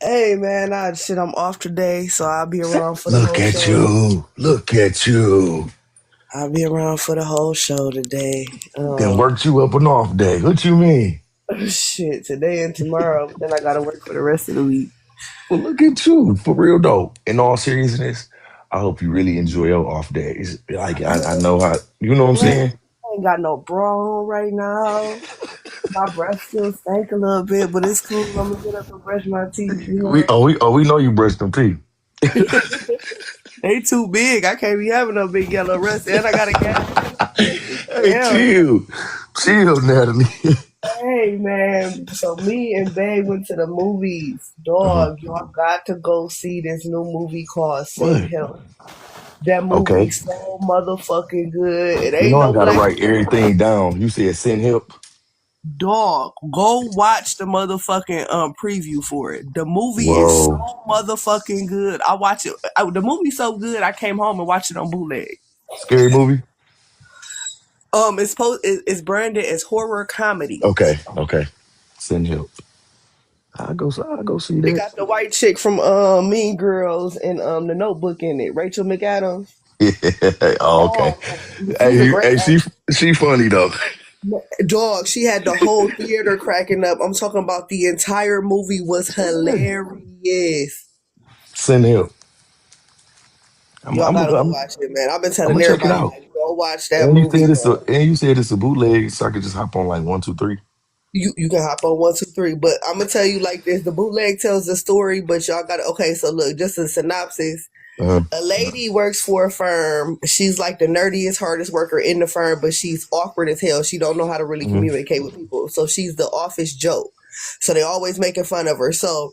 Hey man, I'm off today, so I'll be around for the Look whole at show. you. Look at you. I'll be around for the whole show today. Then worked you up an off day. What you mean? Shit, today and tomorrow. Then I gotta work for the rest of the week. Well, look at you. For real though. In all seriousness, I hope you really enjoy your off days. Like I Man, know how you know what I'm man, saying? I ain't got no bra on right now. My breath still stank a little bit, but it's cool. I'm gonna get up and brush my teeth. We know you brushed them teeth. They too big. I can't be having no big yellow rust, and I got a gas. Hey, Damn. chill. Chill, Natalie. Hey man, so me and Bay went to the movies. Uh-huh. Dog, y'all got to go see this new movie called Sin What? Hill. That movie Okay. so motherfucking good. It You ain't know I no gotta black write everything down. You said send help. dog. Go watch the motherfucking preview for it. The movie is so Whoa. motherfucking good. I watch it. The movie's so good. I came home and watched it on bootleg. Scary movie? It's branded as horror comedy. Okay. Send help. I'll go see It that. got the white chick from Mean Girls and the Notebook in it, Rachel McAdams. Oh, okay. Oh, she's a Hey, great hey, she funny though. dog. She had the whole theater cracking up. I'm talking about the entire movie was hilarious. Send help. I'm Y'all I'm gotta gonna go I'm, watch it, man. I've been I'm telling gonna check it everybody out. like go watch that movie, bro. And you said it's a bootleg, so I could just hop on like one, two, three. You can hop on one, two, three, but I'm gonna tell you like this: the bootleg tells the story, but y'all gotta okay. So look, just a synopsis. Uh, A lady works for a firm. She's like the nerdiest, hardest worker in the firm, but she's awkward as hell. She don't know how to really mhm. communicate with people. So she's the office joke. So they always making fun of her. So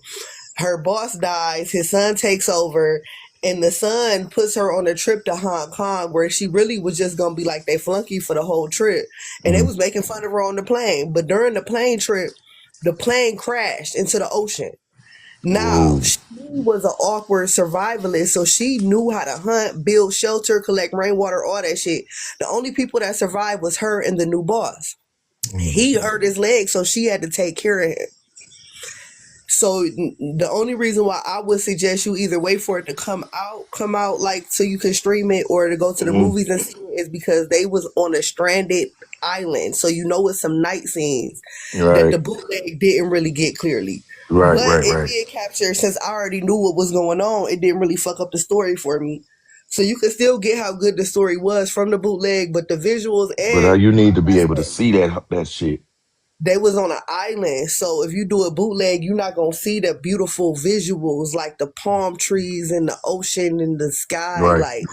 her boss dies, his son takes over, and the son puts her on a trip to Hong Kong where she really was just gonna be like they flunky for the whole trip. And they Mhm. was making fun of her on the plane. But during the plane trip, the plane crashed into the ocean. Now, Ooh. she was an awkward survivalist, so she knew how to hunt, build shelter, collect rainwater, all that shit. The only people that survived was her and the new boss. Mm. He hurt his leg, so she had to take care of him. So the only reason why I would suggest you either wait for it to come out like so you can stream it or to go to the Mhm. movies and see it is because they was on a stranded island. So you know it's some night scenes that Right, the bootleg didn't really get clearly. right, But right, it right. did capture since I already knew what was going on, it didn't really fuck up the story for me. So you can still get how good the story was from the bootleg, but the visuals But and you need to be plus able to see that shit. they was on an island, so if you do a bootleg, you're not gonna see the beautiful visuals like the palm trees and the ocean and the sky. Right. Like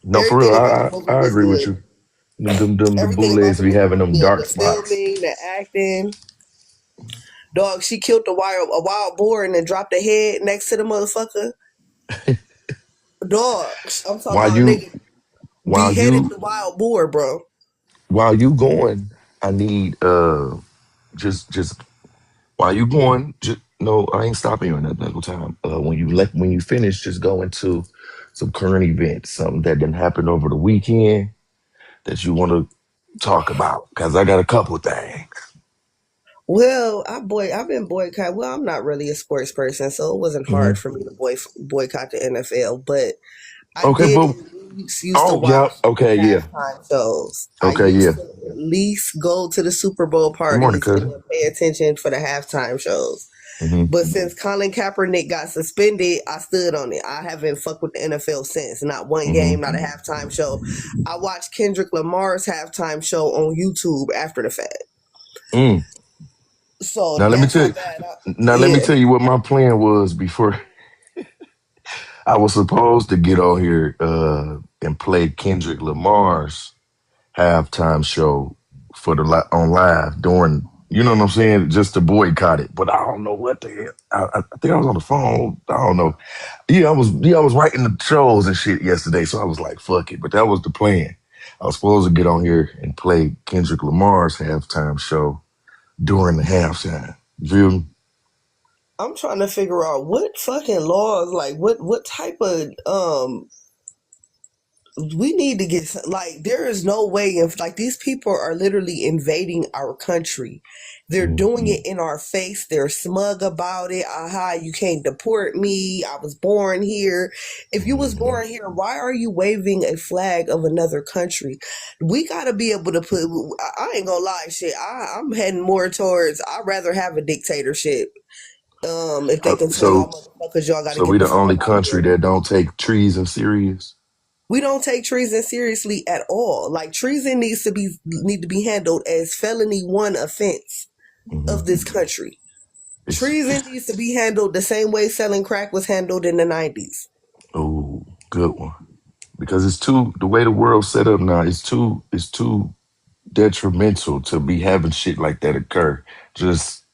No, for real. everything about the movie I was agree with good. you. The Everything about bootlegs the be movie having was them good. dark The spots. filming, the acting. Dog, she killed a wild boar and then dropped the head next to the motherfucker. Dog, I'm talking While about a you nigga while beheaded you the wild boar, bro. while you going, I need just while you going, just no, I ain't stopping you in that no time. When you finish, just go into some current events, something that didn't happen over the weekend that you want to talk about. Cause I got a couple things. Well, I've been boycott. Well, I'm not really a sports person, so it wasn't hard Hmm. for me to boycott the NFL. But I Okay, did but at least used to oh yeah, watch okay, the yeah, halftime shows. I okay, used yeah. to at least go to the Super Bowl Good morning, parties and cousin. then pay attention for the halftime shows. Hmm. But since Colin Kaepernick got suspended, I stood on it. I haven't fucked with the NFL since. Not one Hmm. game, not a halftime show. I watched Kendrick Lamar's halftime show on YouTube after the fact. Mm. So Now let me that's tell how you. bad Now let me yeah. tell you what my plan was before I was supposed to get on here and play Kendrick Lamar's halftime show for on live during, you know what I'm saying, just to boycott it. But I don't know what the hell. I think I was on the phone. I don't know. I was writing the shows and shit yesterday, so I was like, fuck it. But that was the plan. I was supposed to get on here and play Kendrick Lamar's halftime show during the halftime. You feel me? I'm trying to figure out what fucking laws, like what type of we need to get like there is no way if like these people are literally invading our country. They're doing it Mhm. in our face. They're smug about it. Aha, you can't deport me. I was born here. If you was Mhm. born here, why are you waving a flag of another country? We gotta be able to put. I ain't gonna lie, shit. I'm heading more towards. I'd rather have a dictatorship. If they can tell y'all So, motherfuckers, y'all gotta so get we the the fuck only up out of country here. that don't take treason serious. We don't take treason seriously at all. Like treason need to be handled as felony one offense of Hmm. this country. Treason It's needs to be handled the same way selling crack was handled in the 90s. oh, good one. Because it's too the way the world's set up now. It's too detrimental to be having shit like that occur just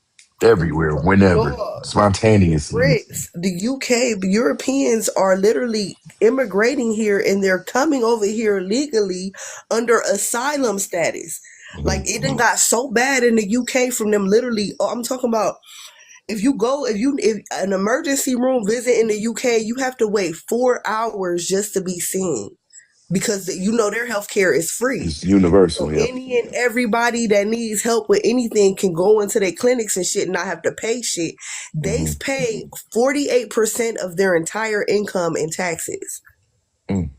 everywhere, whenever, Dog, the spontaneously. Brits, the UK, the Europeans are literally immigrating here and they're coming over here legally under asylum status. Like it done Mhm. got so bad in the UK from them literally. Oh, I'm talking about if an emergency room visit in the UK, you have to wait 4 hours just to be seen because their healthcare is free. It's So universal. Yep. any and everybody that needs help with anything can go into their clinics and shit and not have to pay shit. They Hmm. pay 48% of their entire income in taxes. Mm.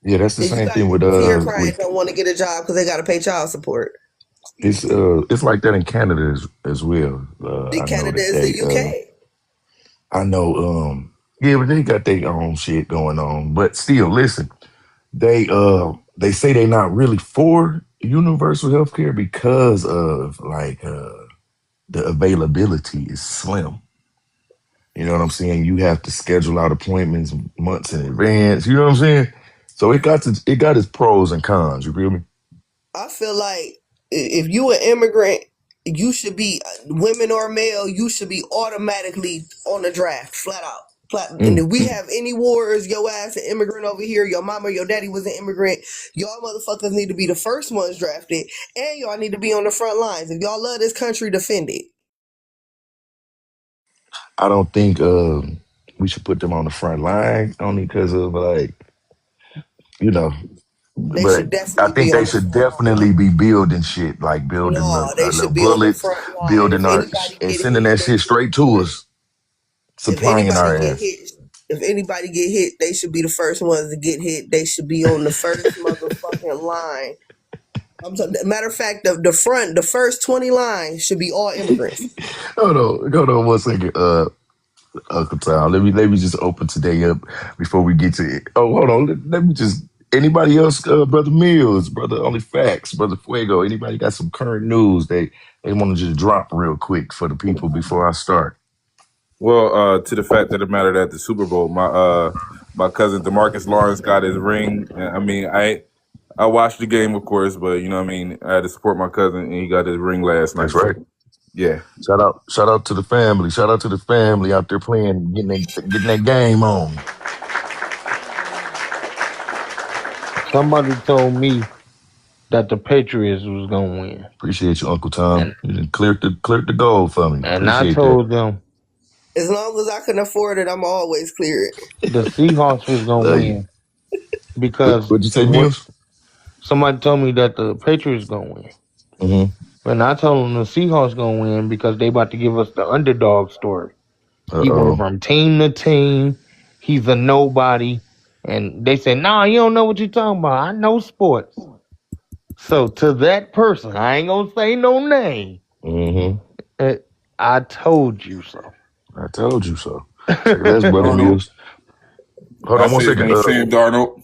Yeah, that's the And you same got thing people here crying with don't want to get a job because they got to pay child support. it's like that in Canada as well. The I know Canada that is the UK. I know yeah, but they got their own shit going on. But still, listen, they say they not really for universal healthcare because of like the availability is slim. You know what I'm saying? You have to schedule out appointments months in advance. You know what I'm saying? So it got its pros and cons. You feel me? I feel like if you an immigrant, you should be women or male. You should be automatically on the draft, flat out. And Mm. if we have any wars, your ass an immigrant over here, your mama, your daddy was an immigrant. Y'all motherfuckers need to be the first ones drafted, and y'all need to be on the front lines. If y'all love this country, defend it. I don't think we should put them on the front line only because of like you know. They But should I definitely think be they on the should front line. definitely be building shit like building No, they the should be on the bullets, front line. building If our anybody and get sending hit, that they shit should be straight the to first. us, If supplying anybody our get ass. hit, if anybody get hit, they should be the first ones to get hit. They should be on the first motherfucking line. Matter of fact, the first 20 lines should be all immigrants. Hold on 1 second. Uncle Tom. Let me just open today up before we get to it. Oh, hold on. Let me just anybody else, Brother Mills, Brother Only Facts, Brother Fuego, anybody got some current news they want to just drop real quick for the people before I start? Well, to the fact of the matter that the Super Bowl, my cousin Demarcus Lawrence got his ring. I mean, I watched the game, of course, but you know, what I mean, I had to support my cousin, and he got his ring last That's night. right. So, yeah, Shout out to the family. Shout out to the family out there playing, getting that game on. Somebody told me that the Patriots was gonna win, Appreciate you, Uncle Tom. and You done cleared the goal for me. and I Appreciate that. told them As long as I can afford it, I'm always clear it. the Seahawks was gonna Love you. win because What'd you say, what Mills? somebody told me that the Patriots gonna win, Mm-hmm. and I told them the Seahawks gonna win because they about to give us the underdog story. He went Uh-oh. from team to team. He's a nobody, and they said, "Nah, you don't know what you're talking about. I know sports." So to that person, I ain't gonna say no name. Mm-hmm. uh, I told you so. I told you so. Say less, Brother Darnold. Mills. Hold I on one say his second. name Sam Darnold.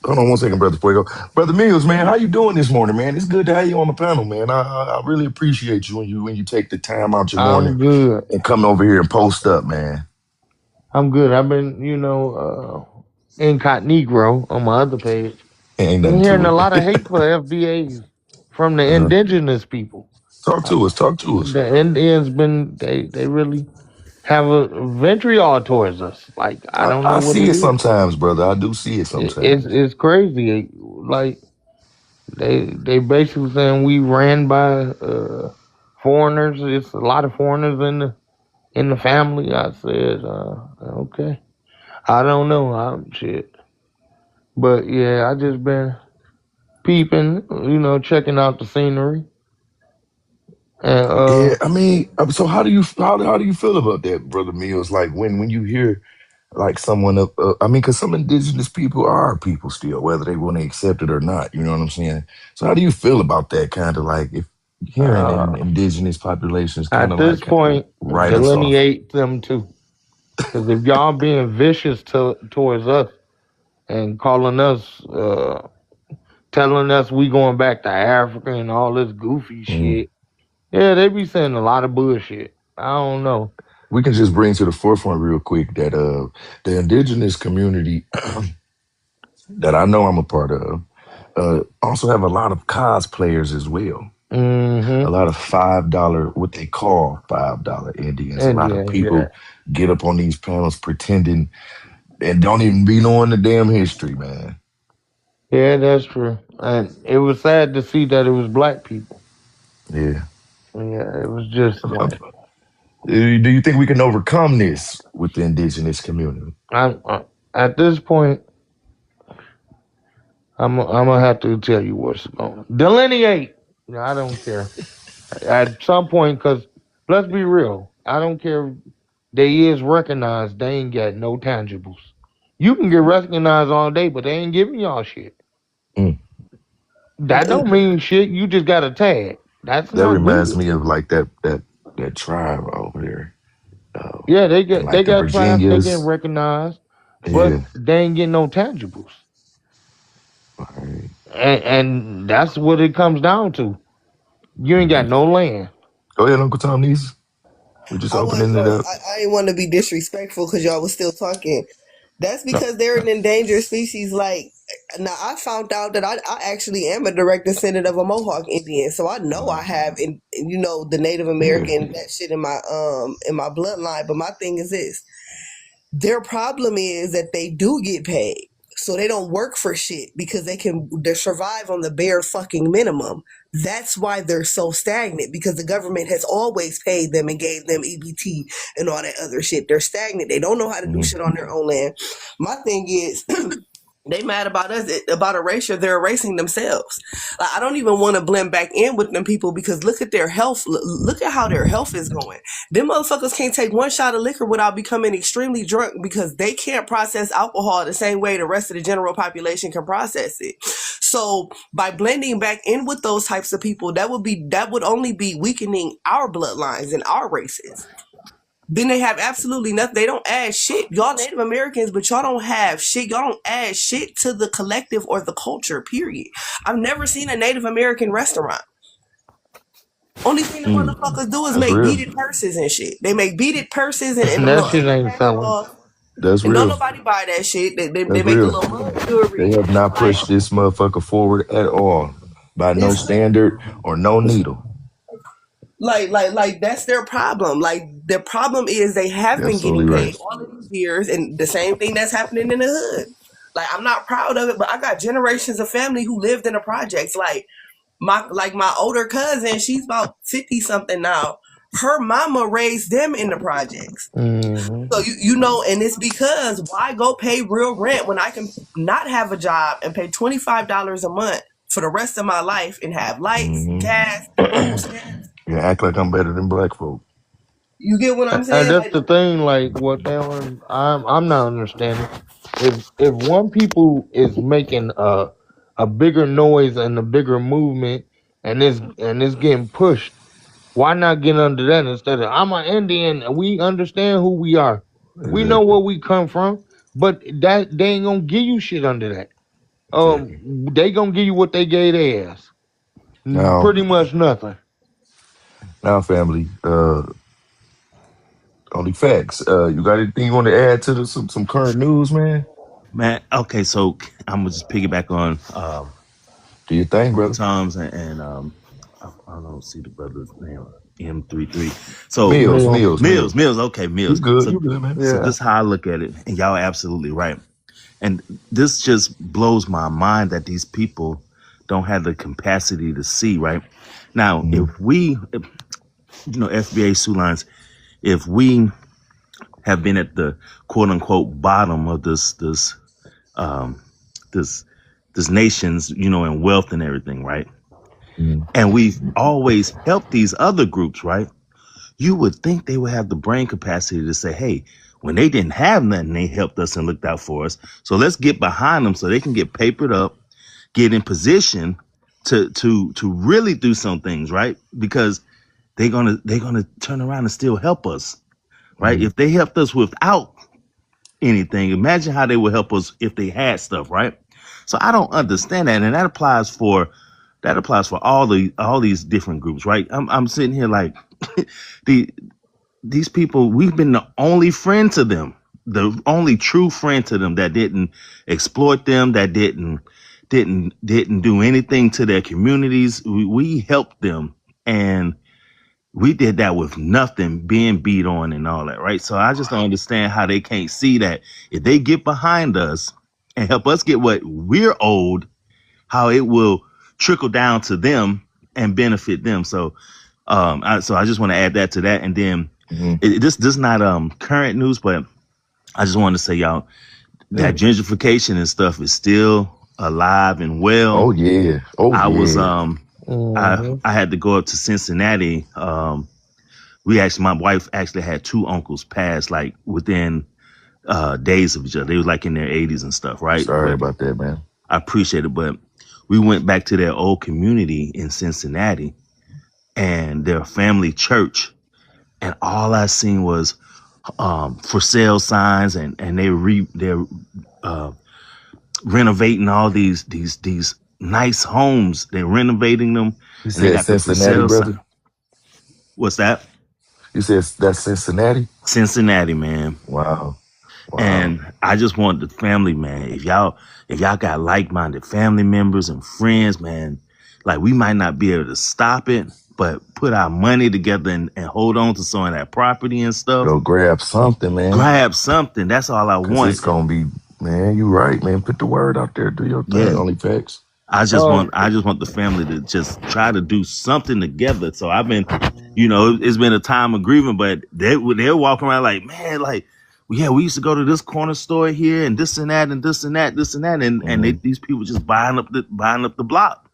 Hold on 1 second, Brother Fuego. Brother Mills, man, how you doing this morning, man? It's good to have you on the panel, man. I really appreciate you when you take the time out your morning I'm good. and come over here and post up, man. I'm good. I've been, incognito on my other page. Ain't Been nothing hearing to a lot of it. hate for FBAs from the Uh-huh. indigenous people. Talk Uh, to us. Talk to us. the Indians they really have a vitriol towards us. Like I don't I know what see it it is. sometimes, brother. I do see it It's sometimes. it's crazy. Like they basically saying we ran by foreigners. It's a lot of foreigners in the family. I said, okay. I don't know. I'm shit. But yeah, I just been peeping, checking out the scenery. And Yeah, I mean, so how do you feel about that, brother Mills? Like when you hear like someone of, I mean, because some indigenous people are people still, whether they want to accept it or not. You know what I'm saying? So how do you feel about that kind of like if hearing in uh indigenous populations kind at of this like point, write us off? delineate them too. Because if y'all being vicious towards us and calling us, telling us we going back to Africa and all this goofy Mm. shit, yeah, they be saying a lot of bullshit. I don't know. We can just bring to the forefront real quick that the indigenous community that I know I'm a part of also have a lot of cosplayers as well. A Mm-hmm. lot of $5, what they call $5 Indians. A lot of Indians, yeah. people get up on these panels pretending and don't even be knowing the damn history, man. Yeah, that's true. And it was sad to see that it was black people. Yeah. Yeah, it was just like Do you think we can overcome this with the indigenous community? at this point, I'm gonna have to tell you what's going. Delineate. No, I don't care. At some point, because let's be real, I don't care. If they is recognized. They ain't got no tangibles. You can get recognized all day, but they ain't giving y'all shit. Mm. That don't mean shit. You just got a tag. That's That not reminds good. me of like that tribe over there, Yeah, and they like the got tribes. They getting Virginias. recognized, but Yeah, they ain't getting no tangibles. right. And that's what it comes down to. You ain't got Mhm. no land. Go ahead, Uncle Tom Nees. We're just I wasn't opening it going. up. I didn't want to be disrespectful because y'all was still talking. That's No. because they're an endangered species. Like now, I found out that I actually am a direct descendant of a Mohawk Indian, so I know I have, the Native Yeah. American that shit in my bloodline. But my thing is this: their problem is that they do get paid. So they don't work for shit because they survive on the bare fucking minimum. That's why they're so stagnant because the government has always paid them and gave them EBT and all that other shit. They're stagnant. They don't know how to do Mhm. shit on their own land. My thing is they mad about us about erasure. They're erasing themselves. Like, I don't even want to blend back in with them people because look at their health. Look at how their health is going. Them motherfuckers can't take one shot of liquor without becoming extremely drunk because they can't process alcohol the same way the rest of the general population can process it. So by blending back in with those types of people, that would only be weakening our bloodlines and our races. Then they have absolutely nothing. They don't add shit. Y'all Native Americans, but y'all don't have shit. Y'all don't add shit to the collective or the culture, period. I've never seen a Native American restaurant. Only thing the Mm. motherfuckers do is That's make real. beaded purses and shit. They make beaded purses and them That little shit ain't underpants selling. cloth. That's And don't real. nobody buy that shit. They That's make the real. little mud jewelry. They have not Like, pushed this motherfucker forward at all by no it's standard or no needle. like that's their problem. Like their problem is they have You're been absolutely getting right. paid all of these years, and the same thing that's happening in the hood. Like I'm not proud of it, but I got generations of family who lived in the projects. Like my older cousin, she's about 50 something now. Her mama raised them in the projects. Hmm. So and it's because why go pay real rent when I can not have a job and pay $25 a month for the rest of my life and have lights, Hmm. gas, food stamps. You act like I'm better than black folk. You get what I'm And saying? that's Like the thing. Like what they don't. I'm not understanding. If one people is making a bigger noise and a bigger movement, and it's getting pushed, why not get under that instead of I'm an Indian and we understand who we are. We know Exactly. where we come from, but that they ain't gonna give you shit under that. Exactly. They gonna give you what they gave their ass. Now, Pretty much nothing. now, family. Only facts. You got anything you want to add to some current news, man? Man, okay, so I'm gonna just piggyback on Do your thing, Uncle brother. Tom's and I don't see the brother's name M33. So Meals, Meal. meals, Mills, meals. Mills, okay, You Mills. good? So You good, man? so Yeah. this is how I look at it, and y'all are absolutely right. And this just blows my mind that these people don't have the capacity to see. Right now, Hmm. if we, FBA Sue Lines, if we have been at the quote unquote bottom of um this this nation's, in wealth and everything, right? Mm. And we've always helped these other groups, right? You would think they would have the brain capacity to say, hey, when they didn't have nothing, they helped us and looked out for us. So let's get behind them so they can get papered up, get in position to really do some things, right? Because they're gonna turn around and still help us, right? Mm. If they helped us without anything, imagine how they would help us if they had stuff, right? So I don't understand that, and that applies for all these different groups, right? I'm sitting here like the these people, we've been the only friend to them, the only true friend to them that didn't exploit them, that didn't do anything to their communities. We helped them, and we did that with nothing, being beat on and all that, right? So I just don't understand how they can't see that if they get behind us and help us get what we're owed, how it will trickle down to them and benefit them. So I just want to add that to that. And then Mm. this is not current news, but I just want to say, y'all, that Mm. gentrification and stuff is still alive and well. Oh yeah. Oh I was yeah. I had to go up to Cincinnati. My wife actually had two uncles pass like within days of each other. They was like in their 80s and stuff, right? Sorry But about that, man. I appreciate it. But we went back to their old community in Cincinnati and their family church, and all I seen was for sale signs, and they're uh, renovating all these nice homes. They're renovating them, You and they said got the for Cincinnati, sale sign. brother? What's that? You said that's Cincinnati? Cincinnati, man. Wow. Wow. And I just want the family, man. If y'all got like-minded family members and friends, man, like we might not be able to stop it, but put our money together and hold on to some of that property and stuff. Go grab something, man. Grab something. That's all I Cause it's want. gonna be, man, you right, man. Put the word out there, do your thing, Yeah. only facts. I just Oh, want I just want the family to just try to do something together. So I've been, it's been a time of grieving, but they're walking around like, man, like, yeah, we used to go to this corner store here and this and that and this and that, this and that, and Mm. these people just buying up the block.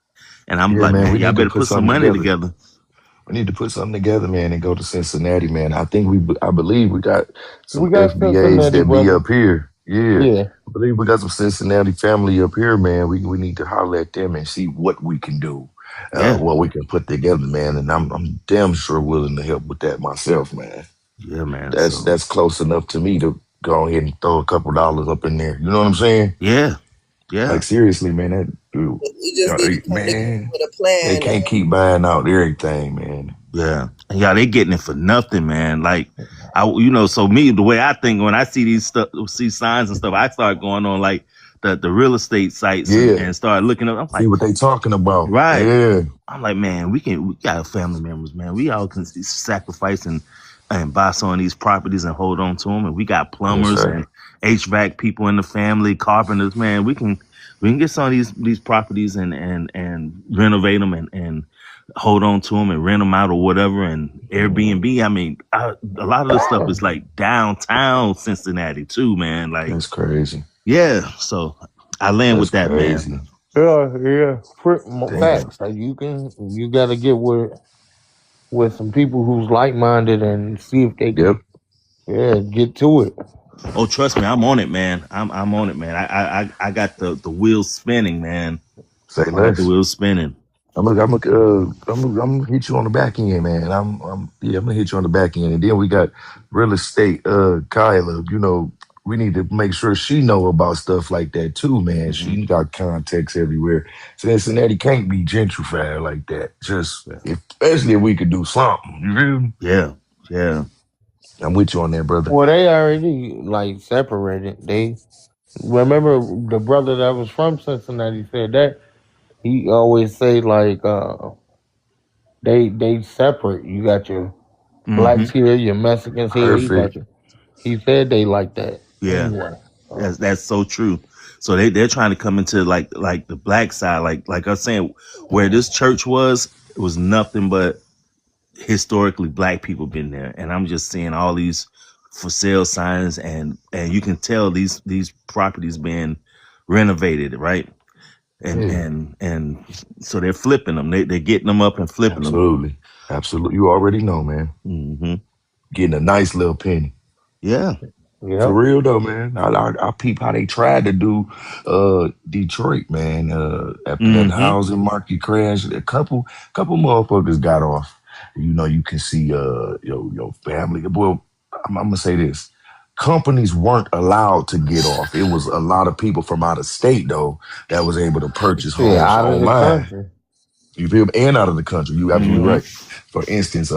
And I'm Yeah, like, man, man, we y'all need to better put put some something money together. together. We need to put something together, man, and go to Cincinnati, man. I believe we got some we got FBAs Cincinnati, that be brother. up here. Yeah. Yeah. I believe we got some Cincinnati family up here, man. We need to holler at them and see what we can do, Yeah, what we can put together, man. And I'm damn sure willing to help with that myself, man. yeah, man. So That's close enough to me to go ahead and throw a couple dollars up in there. You know what I'm saying? yeah, yeah, Like seriously, man. That dude, We just need to come together man, with a they plan. can't keep buying out everything, man. yeah. And y'all, they getting it for nothing, man. Like so me, the way I think when I see see signs and stuff, I start going on like the real estate sites and, Yeah. and start looking up. I'm See like, what they talking about. right. Yeah. I'm like, man, we got family members, man. We all can sacrifice and buy some of these properties and hold on to them. And we got Yes, plumbers sir. and HVAC people in the family, carpenters, man. We can get some of these properties and renovate them and hold on to them and rent them out or whatever. And Airbnb. I mean, a lot of the stuff is like downtown Cincinnati too, man. Like, That's crazy. yeah. So I land That's with that, man. crazy. Yeah. Damn. Facts. Like you got to get with some people who's like minded and see if they Yep. can, yeah, get to it. Oh, trust me, I'm on it, man. I'm on it, man. I got the wheels spinning, man. Say I got the less. wheels spinning. I'm gonna hit you on the back end, man. I'm gonna hit you on the back end, and then we got real estate, Kyla. We need to make sure she know about stuff like that too, man. Hmm. She got contacts everywhere. Cincinnati can't be gentrified like that. Especially if we could do something. You feel me? Yeah, yeah. I'm with you on that, brother. Well, they already like separated. They remember the brother that was from Cincinnati said that he always say like they separate. You got your Hmm. blacks here, your Mexicans here. Perfect. He said they like that Yeah. anyway. That's so true. So they're trying to come into like the black side, like I was saying, where this church was, it was nothing but historically black people been there, and I'm just seeing all these for sale signs, and you can tell these properties being renovated, right? And Yeah, and and so they're flipping them. They're getting them up and flipping them. absolutely, absolutely. You already know, man. Hmm. Getting a nice little penny. Yeah. For Yep. real though, man. I peep how they tried to do Detroit, man. After that Hmm. housing market crash, a couple motherfuckers got off. You know, you can see your family. Well, I'm gonna say this. Companies weren't allowed to get off. It was a lot of people from out of state though that was able to purchase Shit, homes out of the online. country. You feel me? And out of the country. You absolutely Hmm. right. For instance,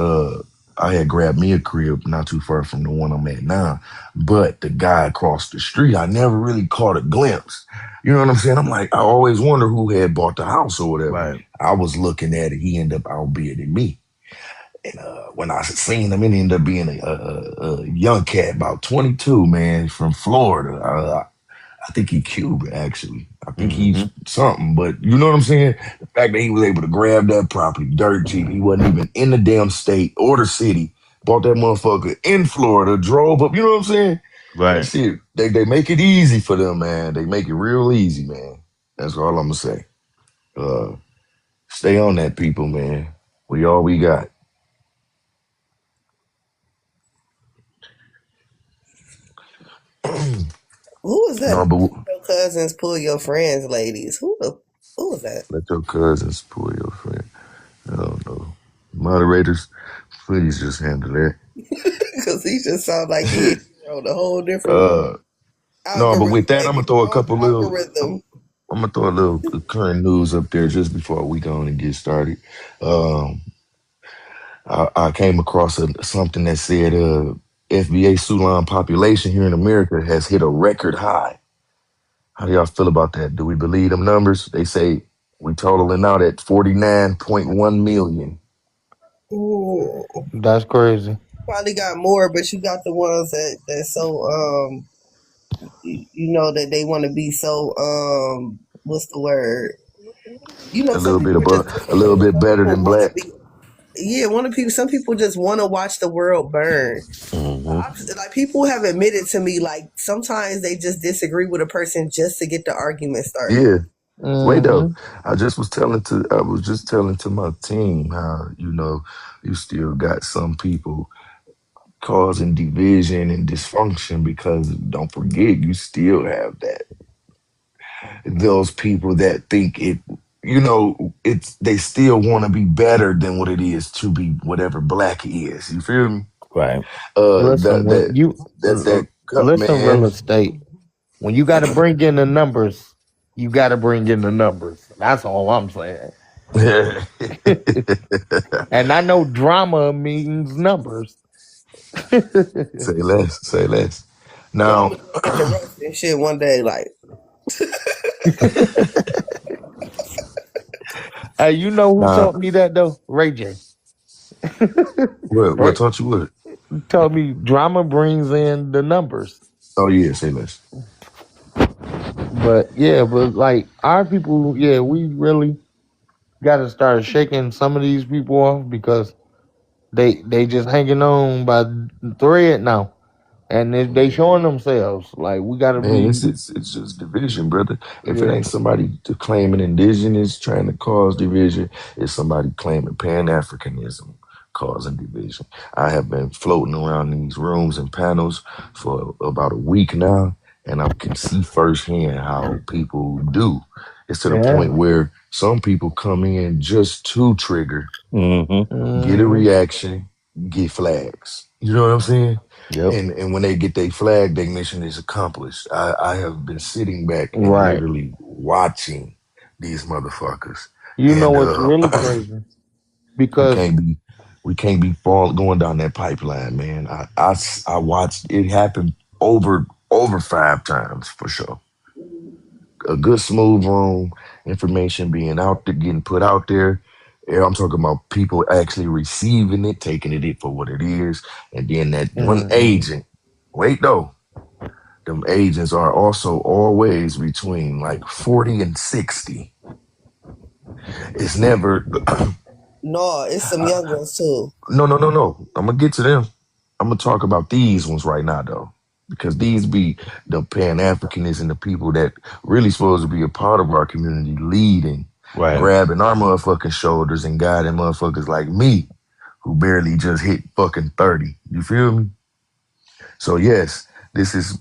I had grabbed me a crib not too far from the one I'm at now, but the guy across the street, I never really caught a glimpse. You know what I'm saying? I'm like, I always wonder who had bought the house or whatever. Right. I was looking at it. He ended up outbidding me. And when I seen him, it ended up being a young cat, about 22, man, from Florida. I think he Cuban, actually. I think he's Hmm. something, but you know what I'm saying? The fact that he was able to grab that property dirt cheap, he wasn't even in the damn state or the city, bought that motherfucker in Florida, drove up, you know what I'm saying? That Right. shit, they make it easy for them, man. They make it real easy, man. That's all I'm gonna say. Uh, Stay on that, people, man. We all we got. Who was that? No, but Your cousins pull your friends, ladies. Who was that? let your cousins pull your friend. I don't know. Moderators, please just handle that. Because he just sounded like he on a whole different Uh, no, but with algorithm, that, I'm gonna baby. throw a Wrong couple little. I'm, algorithm. I'm gonna throw a little current news up there just before we go on and get started. Um, I came across something that said FBA Sulan population here in America has hit a record high. How do y'all feel about that? Do we believe them numbers? They say we totaling out at 49.1 million. Ooh. That's crazy. Probably got more, but you got the ones that so you know that they want to be so what's the word? You know, A some little bit people are just above, a little different. bit Some better people than want to black. be, yeah. One of people. Some people just want to watch the world burn. Hmm. Like people have admitted to me, like sometimes they just disagree with a person just to get the argument started. Yeah. Wait though, Hmm. I was just telling to my team how you still got some people causing division and dysfunction because don't forget you still have that those people that think it's they still want to be better than what it is to be whatever black is. You feel me? Right. Listen, That when that you that cut listen, real man. estate. When you got to bring in the numbers, you got to bring in the numbers. That's all I'm saying. Say And I know drama means numbers. less, say less. Well, I'm Now, gonna go back to Russ and shit one day. Like, Hey, you know who now, taught me that though? Ray J. what Right? taught you what? Told me drama brings in the numbers. Oh yeah, say less. But yeah, but like our people, yeah, we really got to start shaking some of these people off because they just hanging on by the thread now, and they showing themselves. Like we got to Man, be, it's just division, brother. If it yeah, ain't somebody to claiming indigenous trying to cause division, it's somebody claiming Pan Africanism causing division. I have been floating around in these rooms and panels for about a week now, and I can see firsthand how people do. It's to the yeah, point where some people come in just to trigger, Hmm. get a hmm, reaction, get flags. You know what I'm saying? Yep. And when they get their flag, their mission is accomplished. I have been sitting back and right. literally watching these motherfuckers, You know and what's really crazy? we Because can't be we can't be going down that pipeline, man. I watched it happen over 5 times for sure. A good smooth room, information being out there, getting put out there. Yeah, I'm talking about people actually receiving it, taking it for what it is, and then that one mhm, agent. Wait though, them agents are also always between like 40 and 60. It's never no, it's some young ones too. no. I'm gonna get to them. I'm gonna talk about these ones right now though, because these be the Pan Africanists and the people that really supposed to be a part of our community, leading, Right. grabbing our motherfucking shoulders and guiding motherfuckers like me who barely just hit fucking 30. You feel me? So yes, this is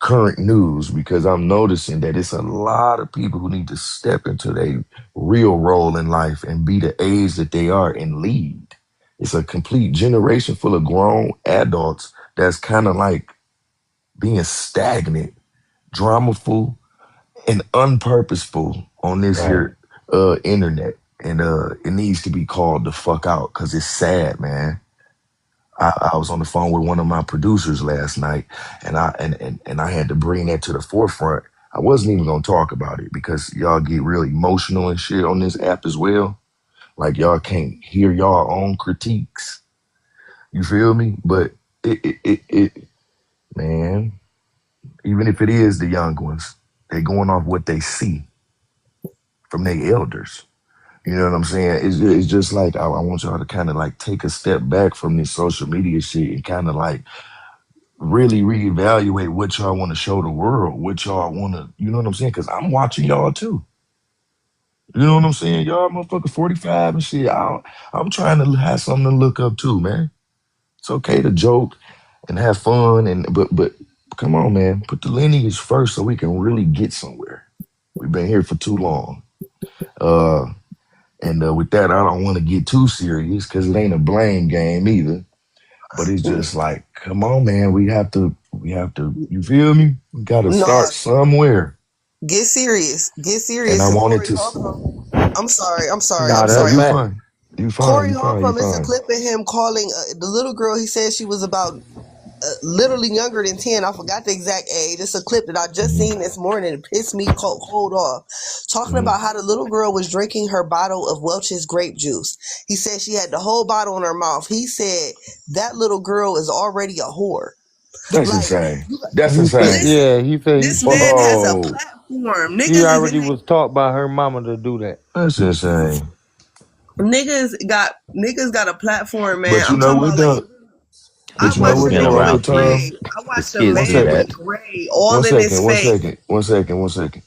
current news because I'm noticing that it's a lot of people who need to step into their real role in life and be the age that they are and lead. It's a complete generation full of grown adults that's kind of like being stagnant, dramaful, and unpurposeful on this Right. here internet. And it needs to be called the fuck out because it's sad, man. I was on the phone with one of my producers last night, and I had to bring that to the forefront. I wasn't even gonna talk about it because y'all get real emotional and shit on this app as well. Like y'all can't hear y'all own critiques. You feel me? But it man, even if it is the young ones, they going off what they see from their elders. You know what I'm saying? It's just like I want y'all to kind of like take a step back from this social media shit and kind of like really reevaluate what y'all want to show the world, what y'all want to, you know what I'm saying? Because I'm watching y'all too. You know what I'm saying? Y'all motherfucker 45 and shit. I'm trying to have something to look up to, man. It's okay to joke and have fun, but come on, man. Put the lineage first so we can really get somewhere. We've been here for too long. Uh, and with that, I don't want to get too serious because it ain't a blame game either. But it's just like, come on, man. We have to. You feel me? We got to No, start somewhere. get serious. Get And serious. I Cause wanted Corey to. Holcomb. I'm sorry. I'm sorry. Nah, I'm No, that's sorry. you fact. fine. You fine. Corey You fine. You Holcomb. It's a fine. clip of him calling the little girl. He said she was about literally younger than 10. I forgot the exact age. It's a clip that I just Hmm. seen this morning. It pissed me cold off. Talking Hmm. about how the little girl was drinking her bottle of Welch's grape juice. He said she had the whole bottle in her mouth. He said that little girl is already a whore. That's Like, insane. That's He said, insane. listen, yeah, he said this man has a Oh, platform. he Niggas is in already their was taught by her mama to do that. that's insane. niggas got a platform, man. But you I'm know talking what about like though? I But you know It's watched what been him though, with Uncle around Tom? kids. Gray. I It's watched him kids One do man second. with that. Gray One all in his second. One face. second. One second. One second.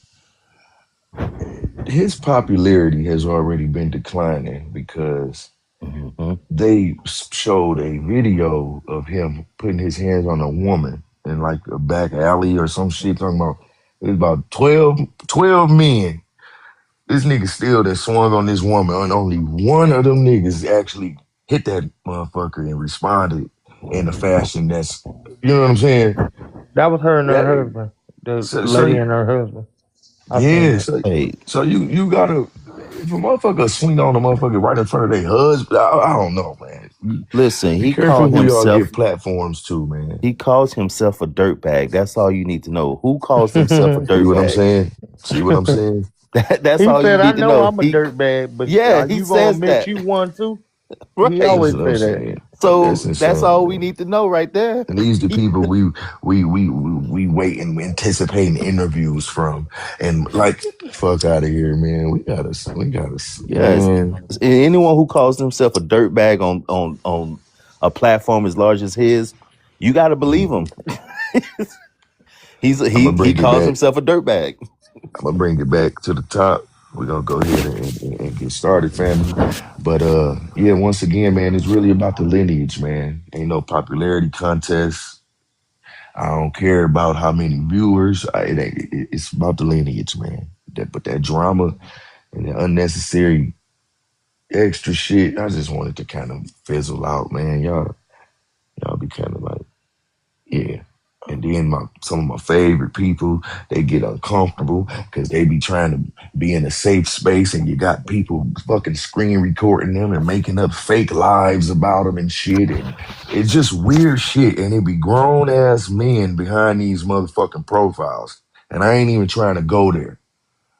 His popularity has already been declining because Hmm. they showed a video of him putting his hands on a woman in like a back alley or some shit. Talking about it was about 12 men. This nigga still that swung on this woman, and only one of them niggas actually hit that motherfucker and responded in a fashion that's, you know what I'm saying? That was her and That her husband. The so lady and her husband. I seen yeah, that. Hey, so you gotta if a motherfucker swing on a motherfucker right in front of their husband, I don't know, man. listen, Be he careful called who y'all himself give platforms to, man. he calls himself a dirtbag. That's all you need to know. Who calls himself a See what I'm dirtbag? saying? See what I'm saying? That's He all you said, "I need to know know. I'm a He dirtbag, but yeah, are he you gonna says admit that. you one too?" He Right. That's always what I'm say that. saying. That's So that's insane, all we man. need to know right there. And these the people we wait and anticipating interviews from, and like get the fuck out of here, man. We gotta, Yes. man. Anyone who calls himself a dirtbag on a platform as large as his, you got to believe him. I'm gonna He bring it calls back. himself a dirtbag. I'm gonna bring it back to the top. We're gonna go ahead and get started, family. But yeah, once again, man, it's really about the lineage, man. Ain't no popularity contest. I don't care about how many viewers. It's about the lineage, man. But that drama and the unnecessary extra shit, I just wanted to kind of fizzle out, man. Y'all be kind of like, yeah. And then some of my favorite people, they get uncomfortable because they be trying to be in a safe space, and you got people fucking screen recording them and making up fake lives about them and shit, and it's just weird shit. And it be grown ass men behind these motherfucking profiles, and I ain't even trying to go there,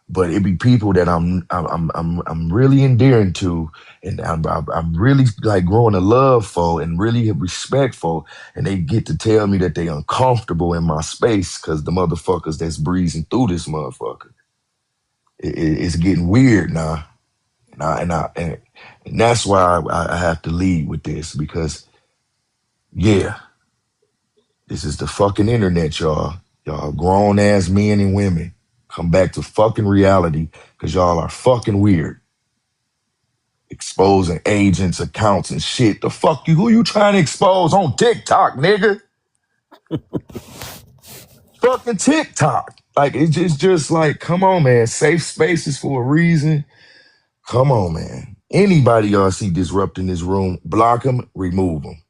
but it be people that I'm really endearing to, and I'm really like growing a love for and really respectful, and they get to tell me that they uncomfortable in my space because the motherfuckers that's breezing through this motherfucker, it's getting weird now, and that's why I have to lead with this because Yeah, this is the fucking internet, y'all. Y'all grown ass men and women. Come back to fucking reality because y'all are fucking weird. Exposing agents, accounts, and shit. The fuck you? Who you trying to expose on TikTok, nigga? Fucking TikTok. Like it's just like, come on, man. Safe spaces for a reason. Come on, man. Anybody y'all see disrupting this room, block them, remove them.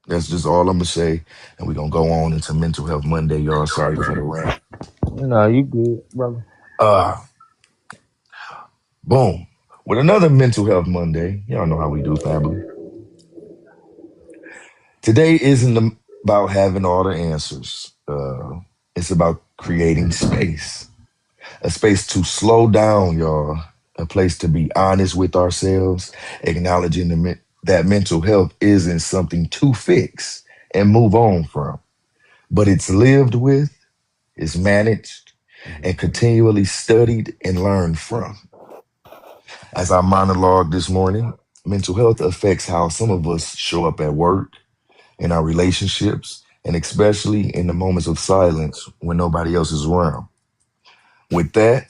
That's just all I'm gonna say. And we're gonna go on into Mental Health Monday, y'all. Sorry for the rant. No, you good, brother. Uh, boom. With another Mental Health Monday. Y'all know how we do, family. Today isn't about having all the answers. It's about creating space. A space to slow down, y'all. A place to be honest with ourselves, acknowledging that mental health isn't something to fix and move on from, but it's lived with, is managed, and continually studied and learned from. As I monologue this morning, mental health affects how some of us show up at work, in our relationships, and especially in the moments of silence when nobody else is around. With that,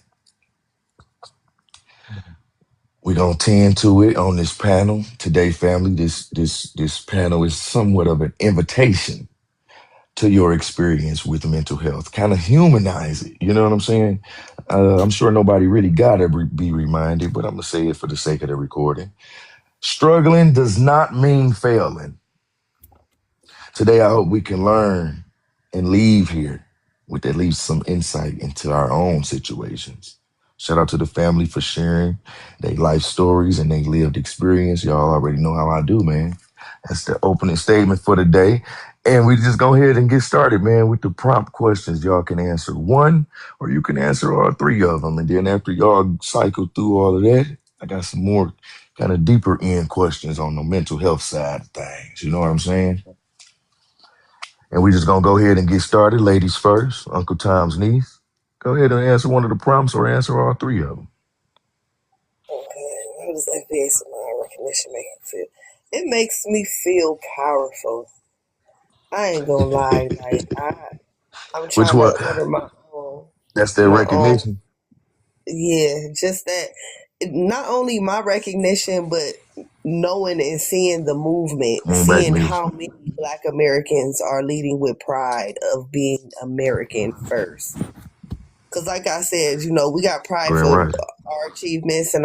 we're gonna tend to it on this panel today, family. This panel is somewhat of an invitation to your experience with mental health. Kind of humanize it. You know what I'm saying? I'm sure nobody really gotta be reminded, but I'm gonna say it for the sake of the recording. Struggling does not mean failing. Today, I hope we can learn and leave here with at least some insight into our own situations. Shout out to the family for sharing their life stories and their lived experience. Y'all already know how I do, man. That's the opening statement for the day. And we just go ahead and get started, man, with the prompt questions. Y'all can answer one or you can answer all three of them. And then after y'all cycle through all of that, I got some more kind of deeper end questions on the mental health side of things. You know what I'm saying? And we just gonna go ahead and get started. Ladies first, Uncle Tom's niece. Go ahead and answer one of the prompts or answer all three of them. Okay, how does FBA smile recognition make you feel? It makes me feel powerful. I ain't gonna lie, like I'm Which trying to one? order own That's their my own recognition. yeah, just that not only my recognition, but knowing and seeing the movement, Come on back, seeing niece. how many Black Americans are leading with pride of being American first. Because, like I said, we got pride Grand for Rising. our achievements and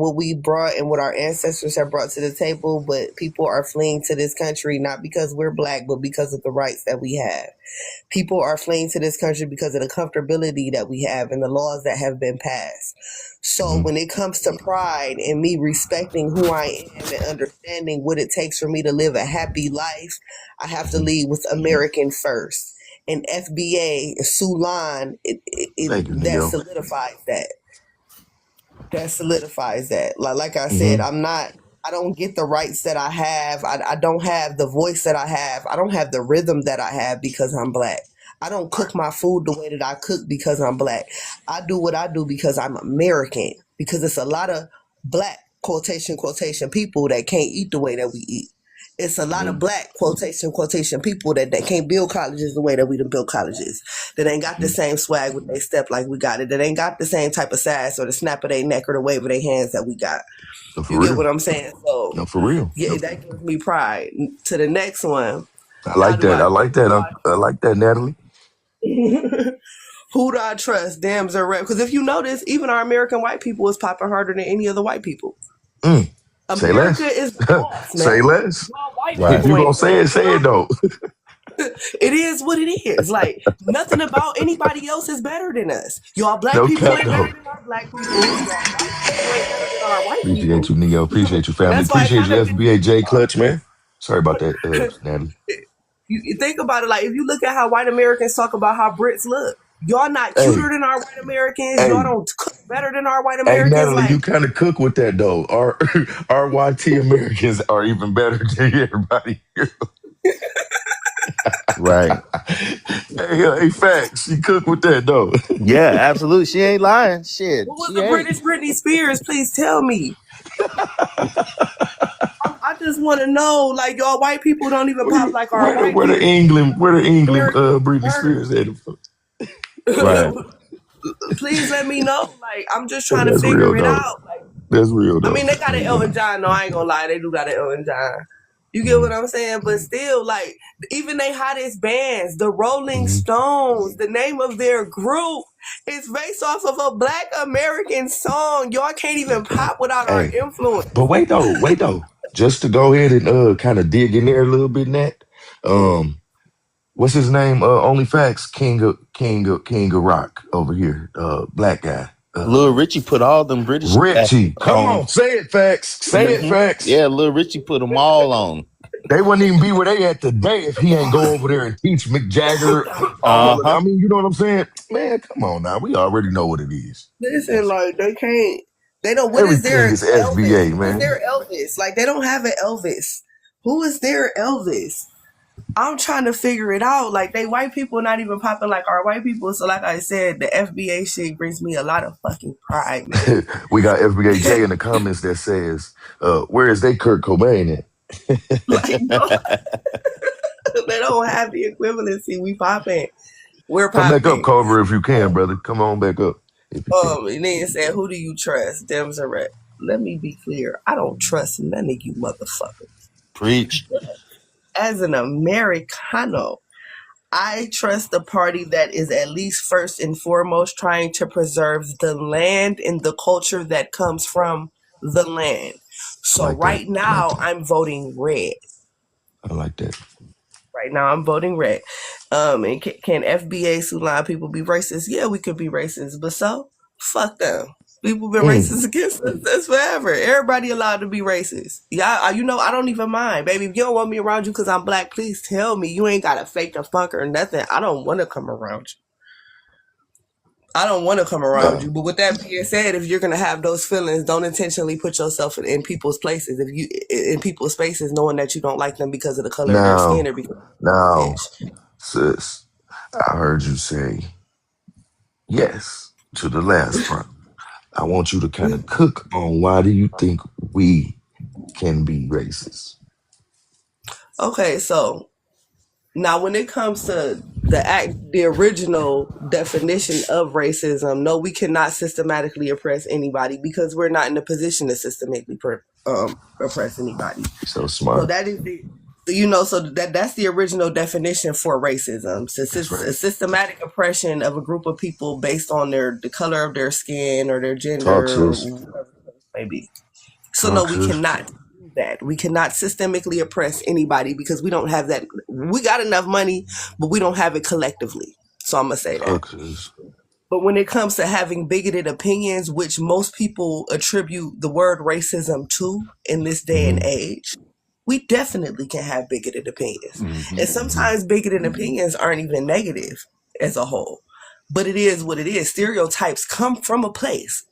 what we brought and what our ancestors have brought to the table. But people are fleeing to this country not because we're Black, but because of the rights that we have. People are fleeing to this country because of the comfortability that we have and the laws that have been passed. So Mm-hmm. when it comes to pride and me respecting who I am and understanding what it takes for me to live a happy life, I have to Mm-hmm. lead with American first. And FBA, Sulan, Thank you, that Neo. solidifies that. That solidifies that. Like I said, Mm-hmm. I don't get the rights that I have. I don't have the voice that I have. I don't have the rhythm that I have because I'm Black. I don't cook my food the way that I cook because I'm Black. I do what I do because I'm American. Because it's a lot of Black quotation people that can't eat the way that we eat. It's a lot of Mm-hmm. Black quotation people that can't build colleges the way that we done build colleges, that ain't got the same swag with they step like we got it, that ain't got the same type of sass or the snap of their neck or the wave of their hands that we got. No, for You get real. what I'm saying? So No, for real. yeah, that gives me pride. To the next one, I how like do that. I I like that, Uncle. I like that, Natalie. who do I trust? Dams or rep? Because if you notice, even our American white people is popping harder than any other white people. Mm. Say America less. is the boss, Say man. less. Y'all white If Right. people you gonna ain't say shit. it, say it though. It is what it is. Like nothing about anybody else is better than us. Y'all Black No people cap ain't though. better than our Black people. Y'all white people ain't better than our white Appreciate people. you, Neo. Appreciate you, family. That's why it Appreciate kind you, of pisses FBA me J off. Clutch, man. Sorry about that, Natalie. You think about it, like if you look at how white Americans talk about how Brits look, y'all not cuter Hey, than our white Americans. Y'all hey, don't cook better than our white hey, Americans. Natalie, you Like kind of cook with that though. Our RYT Americans are even better than everybody here. Right. Hey, facts. She cook with that though. Yeah, absolutely. She ain't lying. Shit. what was She the ain't. British Britney Spears? Please tell me. I just want to know, like, y'all white people don't even pop like our white Where the people. England, Where Britney where Spears at? Right. please let me know. Like, I'm just trying to That's figure real it though. out. Like, That's real I though. mean, they got an Elton John. No, I ain't gonna lie, they do got an Elton John. You get what Mm-hmm. I'm saying? But still, like, even they hottest bands, the Rolling Mm-hmm. Stones, the name of their group is based off of a Black American song. Y'all can't even pop without our Hey, but influence. wait though. Just to go ahead and kind of dig in there a little bit, Nat. Um, what's his name? Only Facts, King of Rock over here. Black guy. Lil Richie put all them British actors Richie. Come on. on, say it, Facts. Say it, Facts. Yeah, Lil Richie put them all on. They wouldn't even be where they at today if he ain't go over there and teach Mick Jagger all of it. Uh-huh. I mean, you know what I'm saying? Man, come on now. We already know what it is. Listen, like, they can't. They don't. What is Everything their is Elvis? FBA, Who is man. their Elvis? Like, they don't have an Elvis. Who is their Elvis? I'm trying to figure it out. Like, they white people not even popping like our white people. So, like I said, the FBA shit brings me a lot of fucking pride, man. We got FBA J in the comments that says, where is they Kurt Cobain at? Like, no, they don't have the equivalency. We popping. We're Come back up, popping. Carver, if you can, brother. Come on back up if you can. And then said, who do you trust? Dems are red. Let me be clear. I don't trust none of you motherfuckers. Preach. As an Americano, I trust the party that is at least first and foremost trying to preserve the land and the culture that comes from the land. I So like that. right now, I'm voting red. I like that. Right now, I'm voting red. And can FBA Sulan people be racist? Yeah, we could be racist, but so fuck them. People been Mm. racist against us. That's forever. Everybody allowed to be racist. Yeah, you know, I don't even mind, baby. If you don't want me around you because I'm black, please tell me. You ain't got to fake the funk or nothing. I don't want to come around you. I don't want to come around No. you. But with that being said, if you're gonna have those feelings, don't intentionally put yourself in people's places. If you in people's spaces, knowing that you don't like them because of the color of their skin Now, or because of their now, bitch. sis, I heard you say yes to the last part. I want you to kind of cook on why do you think we can be racist? Okay, so now when it comes to the original definition of racism, no, we cannot systematically oppress anybody because we're not in a position to systematically oppress anybody. So So smart. that is the so that's the original definition for racism. So That's it's right. a systematic oppression of a group of people based on the color of their skin or their Talk, gender or sis. whatever the case may be. So no, Talk, we sis. cannot do that. We cannot systemically oppress anybody because we don't have that. We got enough money, but we don't have it collectively. So I'm gonna say that. Talk, sis. But when it comes to having bigoted opinions, which most people attribute the word racism to in this day and Mm-hmm. age, we definitely can have bigoted opinions. Mm-hmm. And sometimes bigoted opinions aren't even negative as a whole. But it is what it is. Stereotypes come from a place.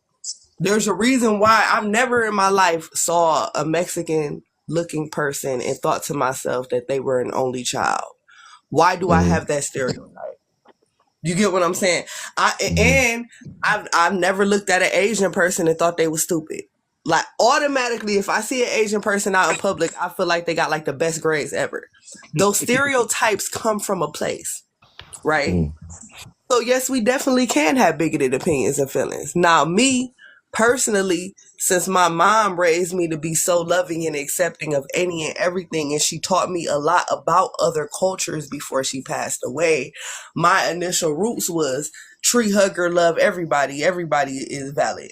There's a reason why I've never in my life saw a Mexican looking person and thought to myself that they were an only child. Why do I Mm-hmm. have that stereotype? You get what I'm saying? Mm-hmm. And I've never looked at an Asian person and thought they were stupid. Like automatically, if I see an Asian person out in public, I feel like they got like the best grades ever. Those stereotypes come from a place, right? Mm-hmm. So yes, we definitely can have bigoted opinions and feelings. Now, me personally, since my mom raised me to be so loving and accepting of any and everything, and she taught me a lot about other cultures before she passed away, my initial roots was tree hugger, love everybody. Everybody is valid.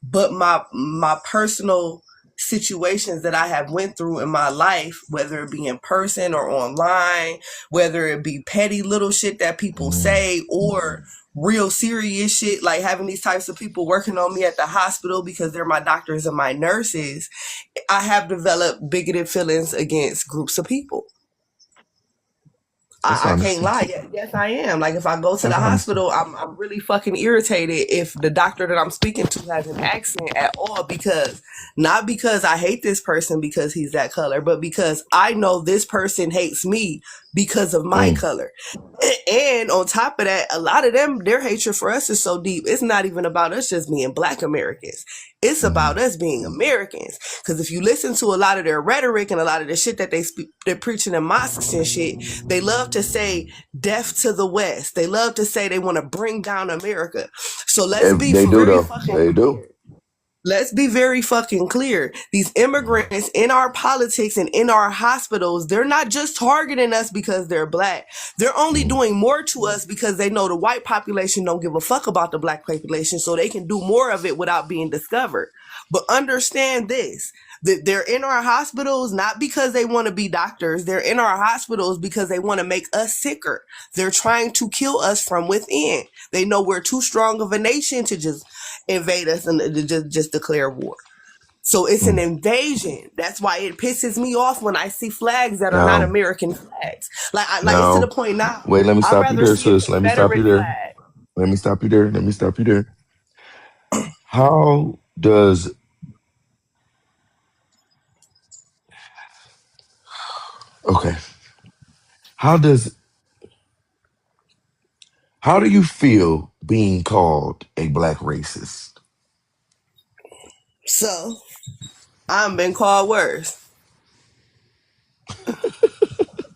But my personal situations that I have went through in my life, whether it be in person or online, whether it be petty little shit that people say or real serious shit, like having these types of people working on me at the hospital because they're my doctors and my nurses, I have developed bigoted feelings against groups of people. That's I can't honesty. lie. Yes, I am. Like if I go to the That's honesty. hospital, I'm really fucking irritated if the doctor that I'm speaking to has an accent at all because not because I hate this person because he's that color, but because I know this person hates me because of my Mm, color. And on top of that, a lot of them, their hatred for us is so deep. It's not even about us just being Black Americans. It's mhm. about us being Americans. Because if you listen to a lot of their rhetoric and a lot of the shit that they're preaching in mosques and shit, they love to say death to the West. They love to say they want to bring down America. So let's be They do very though. fucking They do. clear. Let's be very fucking clear. These immigrants in our politics and in our hospitals, they're not just targeting us because they're Black. They're only Mm, doing more to us because they know the white population don't give a fuck about the Black population, so they can do more of it without being discovered. But understand this, that they're in our hospitals not because they want to be doctors. They're in our hospitals because they want to make us sicker. They're trying to kill us from within. They know we're too strong of a nation to just invade us and to just declare war. So it's an mm. invasion. That's why it pisses me off when I see flags that are not Now, American flags. Like it's to the now, point now. wait. Let me I'd stop you rather there, see a sis. Let me stop you Confederate there. flag. Let me stop you there. Let me stop you there. How does okay? How does how do you feel being called a black racist? So I've been called worse.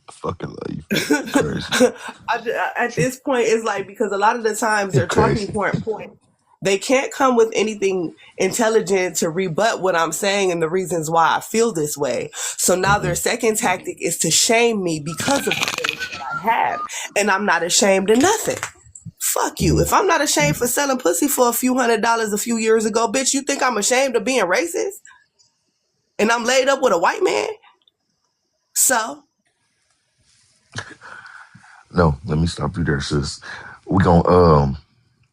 I fucking love you. You crazy. At this point, it's like because a lot of the times You their talking crazy. point, they can't come with anything intelligent to rebut what I'm saying and the reasons why I feel this way. So now their Hmm. second tactic is to shame me because of the feelings that I have, and I'm not ashamed of nothing. Fuck you. Hmm. If I'm not ashamed for selling pussy for a few $100s a few years ago, bitch, you think I'm ashamed of being racist? And I'm laid up with a white man? So No, let me stop you there, sis. We gonna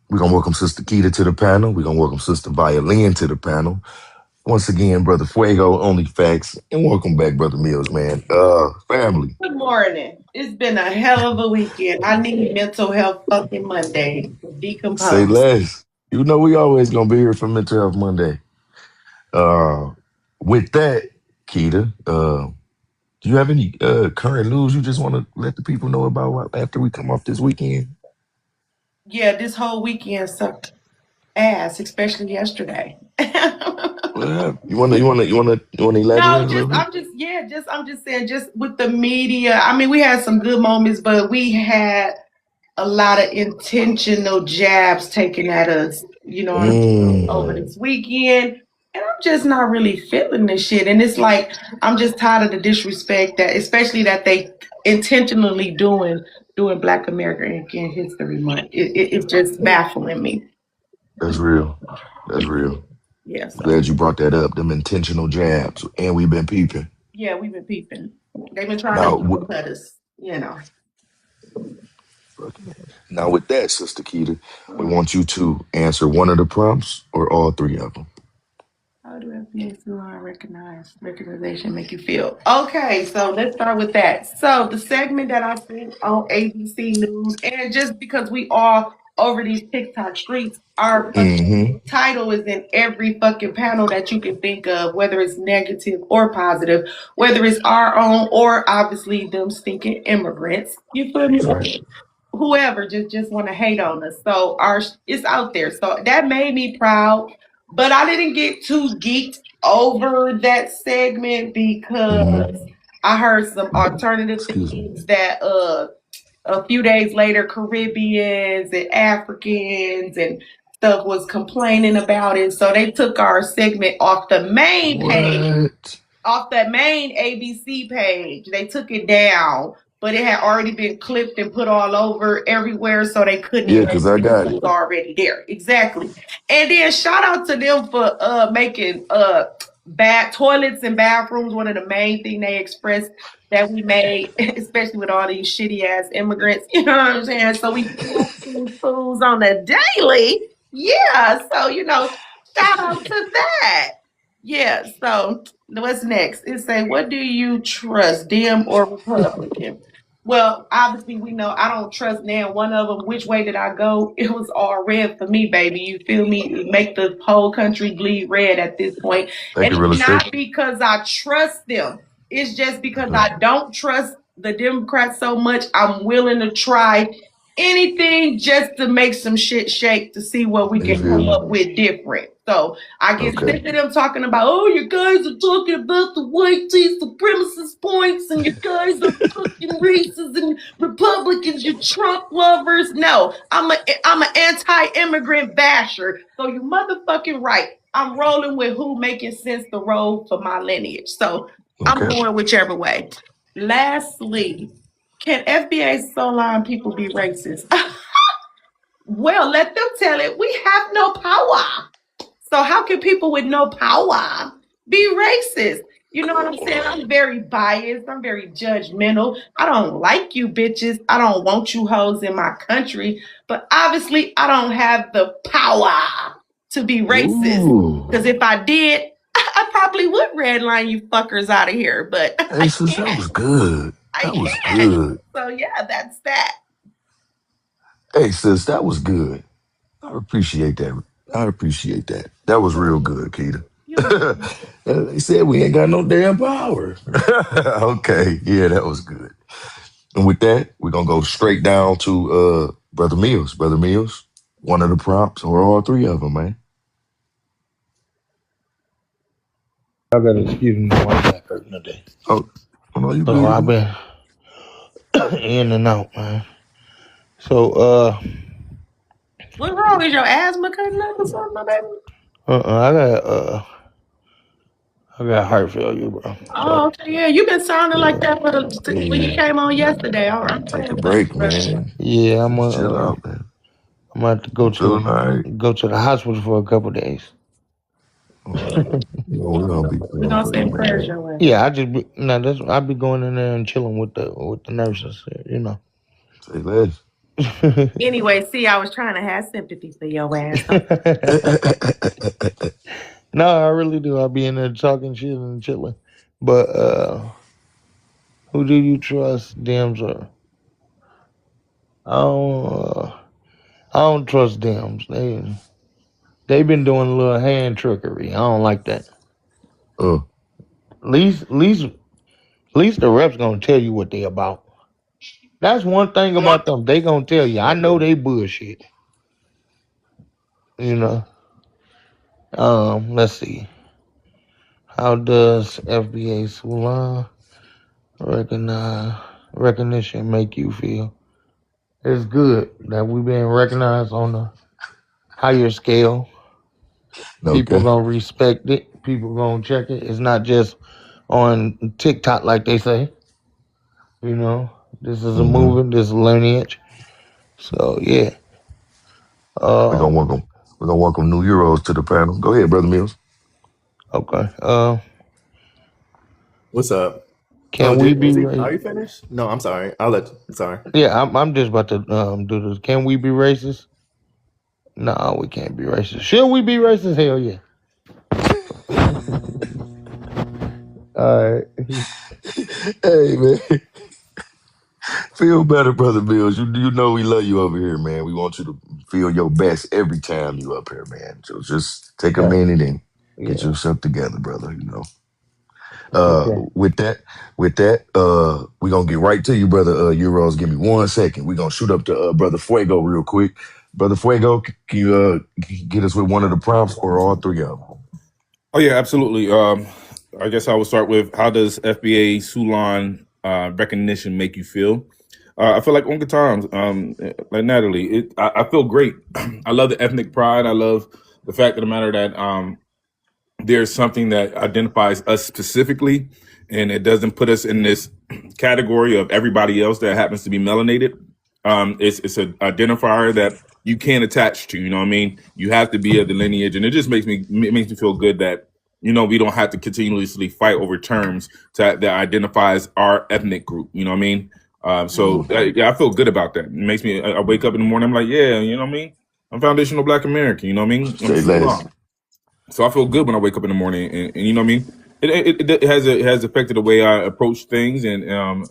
we're gonna welcome Sister Keita to the panel. We're gonna welcome Sister Violin to the panel. Once again, Brother Fuego, Only Facts, and welcome back, Brother Mills, man. Family. Good morning. It's been a hell of a weekend. I need mental health fucking Monday to Say decompose. less. You know we always gonna be here for Mental Health Monday. Uh with that, Keita, do you have any current news you just wanna let the people know about after we come off this weekend? Yeah, this whole weekend sucked ass, especially yesterday. You wanna elaborate No, a little just bit? I'm just saying, just with the media. I mean, we had some good moments, but we had a lot of intentional jabs taken at us, you know what I'm saying, over Mm, this weekend. And I'm just not really feeling this shit. And it's like I'm just tired of the disrespect that especially that they intentionally doing Black American History Month. It's just baffling me. that's real. That's real. Yeah, so Glad you brought that up. Them intentional jabs, and we've been peeping. yeah, we've been peeping. They've been trying Now, to uppercut us, you know. now with that, Sister Keita, we want you to answer one of the prompts or all three of them. How do FBA recognition make you feel? Okay, so let's start with that. So the segment that I seen on ABC News, and just because we all over these TikTok streets, our fucking Mm-hmm. title is in every fucking panel that you can think of, whether it's negative or positive, whether it's our own or obviously them stinking immigrants. You feel Right. me? Whoever just want to hate on us. So our it's out there. So that made me proud. But I didn't get too geeked over that segment because Mm-hmm. I heard some alternative Excuse me. things that a few days later Caribbeans and Africans and stuff was complaining about it. So they took our segment What? off that main ABC page. They took it down, but it had already been clipped and put all over everywhere, so they couldn't Yeah, erase because I it because got it it. was already there. Exactly. And then shout out to them for making bad toilets and bathrooms one of the main thing they expressed that we made, especially with all these shitty ass immigrants. You know what I'm saying? So we flush these fools on the daily. Yeah. So shout out to that. Yeah. So what's next? It say, what do you trust, Dem or Republican? Well, obviously we know I don't trust now one of them. Which way did I go? It was all red for me, baby. You feel me? Make the whole country bleed red at this point. Thank And you, it's real estate. not because I trust them. It's just because Okay. I don't trust the Democrats so much, I'm willing to try anything just to make some shit shake to see what we You can feel come me? up with different. So I get Okay. sick of them talking about, oh, you guys are talking about the white supremacist points and you guys are fucking racists and Republicans, you Trump lovers. No, I'm an anti-immigrant basher. So you motherfucking right. I'm rolling with who making sense to roll for my lineage. So I'm Okay. going whichever way. Lastly, can FBA Solon people be racist? Well, let them tell it. We have no power. So how can people with no power be racist? You know what I'm saying? I'm very biased. I'm very judgmental. I don't like you bitches. I don't want you hoes in my country. But obviously, I don't have the power to be racist. Because Ooh. if I did, I probably would redline you fuckers out of here. But Hey, I sis, that was can't. good. I That was can't. good. So yeah, that's that. Hey, sis, that was good. I appreciate that. I appreciate that. That was real good, Keita. You're welcome. They said we ain't got no damn power. Okay, yeah, that was good. And with that, we're gonna go straight down to Brother Mills. Brother Mills, one of the prompts, or all three of them, man. I got to excuse me, my back hurting today. Oh, oh no, you So good? You I've good? been in and out, man. So What's wrong? Is your asthma cutting up or something, my baby? I got heart failure, bro. Oh, So okay, yeah. You've been sounding like yeah, that when you Yeah, came on yesterday. All right, I'm take a praying for you, break, brother. man. yeah, Just chill out, man. I'm gonna have to You feeling all right? go to the hospital for a couple of days. Okay. We're gonna be We're praying gonna for you, send man. prayers your way. Yeah, that's I be going in there and chilling with the nurses, you know. Say less. Anyway, see, I was trying to have sympathy for your ass. No, I really do. I be in there talking shit and chilling. But who do you trust, Dems or I don't I don't trust Dems. They've been doing a little hand trickery. I don't like that. uh, At least the reps gonna tell you what they about. That's one thing about them. They gonna tell you. I know they bullshit. You know. Let's see. How does FBA Sulan recognize recognition make you feel? It's good that we've been recognized on a higher scale. People okay. gonna respect it. People gonna check it. It's not just on TikTok like they say. You know, this is a Mm-hmm. movement. This is lineage. So yeah. We're gonna Um. welcome. We're gonna welcome new Euros to the panel. Go ahead, Brother Mills. Okay. What's up? Oh, Can we be is he? racist? Are you finished? No, I'm sorry. I'll let you. Sorry. Yeah, I'm just about to do this. Can we be racist? No, we can't be racist. Should we be racist? Hell yeah. All right. Hey man, feel better, Brother Mills. You know we love you over here, man. We want you to feel your best every time you up here, man. So just take a Yeah. minute and get Yeah. yourself together, brother. Uh, Okay. with that, we're gonna get right to you, brother. Euros, give me 1 second. We're gonna shoot up to Brother Fuego real quick. Brother Fuego, can you get us with one of the prompts or all three of them? Oh yeah, absolutely. I guess I will start with how does FBA Sulan recognition make you feel? I feel like Uncle Tom's, like Natalie. I feel great. I love the ethnic pride. I love the fact of the matter that there's something that identifies us specifically, and it doesn't put us in this category of everybody else that happens to be melanated. It's an identifier that you can't attach to. You know what I mean? You have to be of the lineage, and it just makes me feel good that we don't have to continuously fight over terms that identifies our ethnic group. You know what I mean? Yeah, I feel good about that. It makes me. I wake up in the morning. I'm like, yeah, you know what I mean? I'm foundational Black American. You know what I mean? I'm Say less. Sulan. So I feel good when I wake up in the morning, and you know what I mean. It has affected the way I approach things and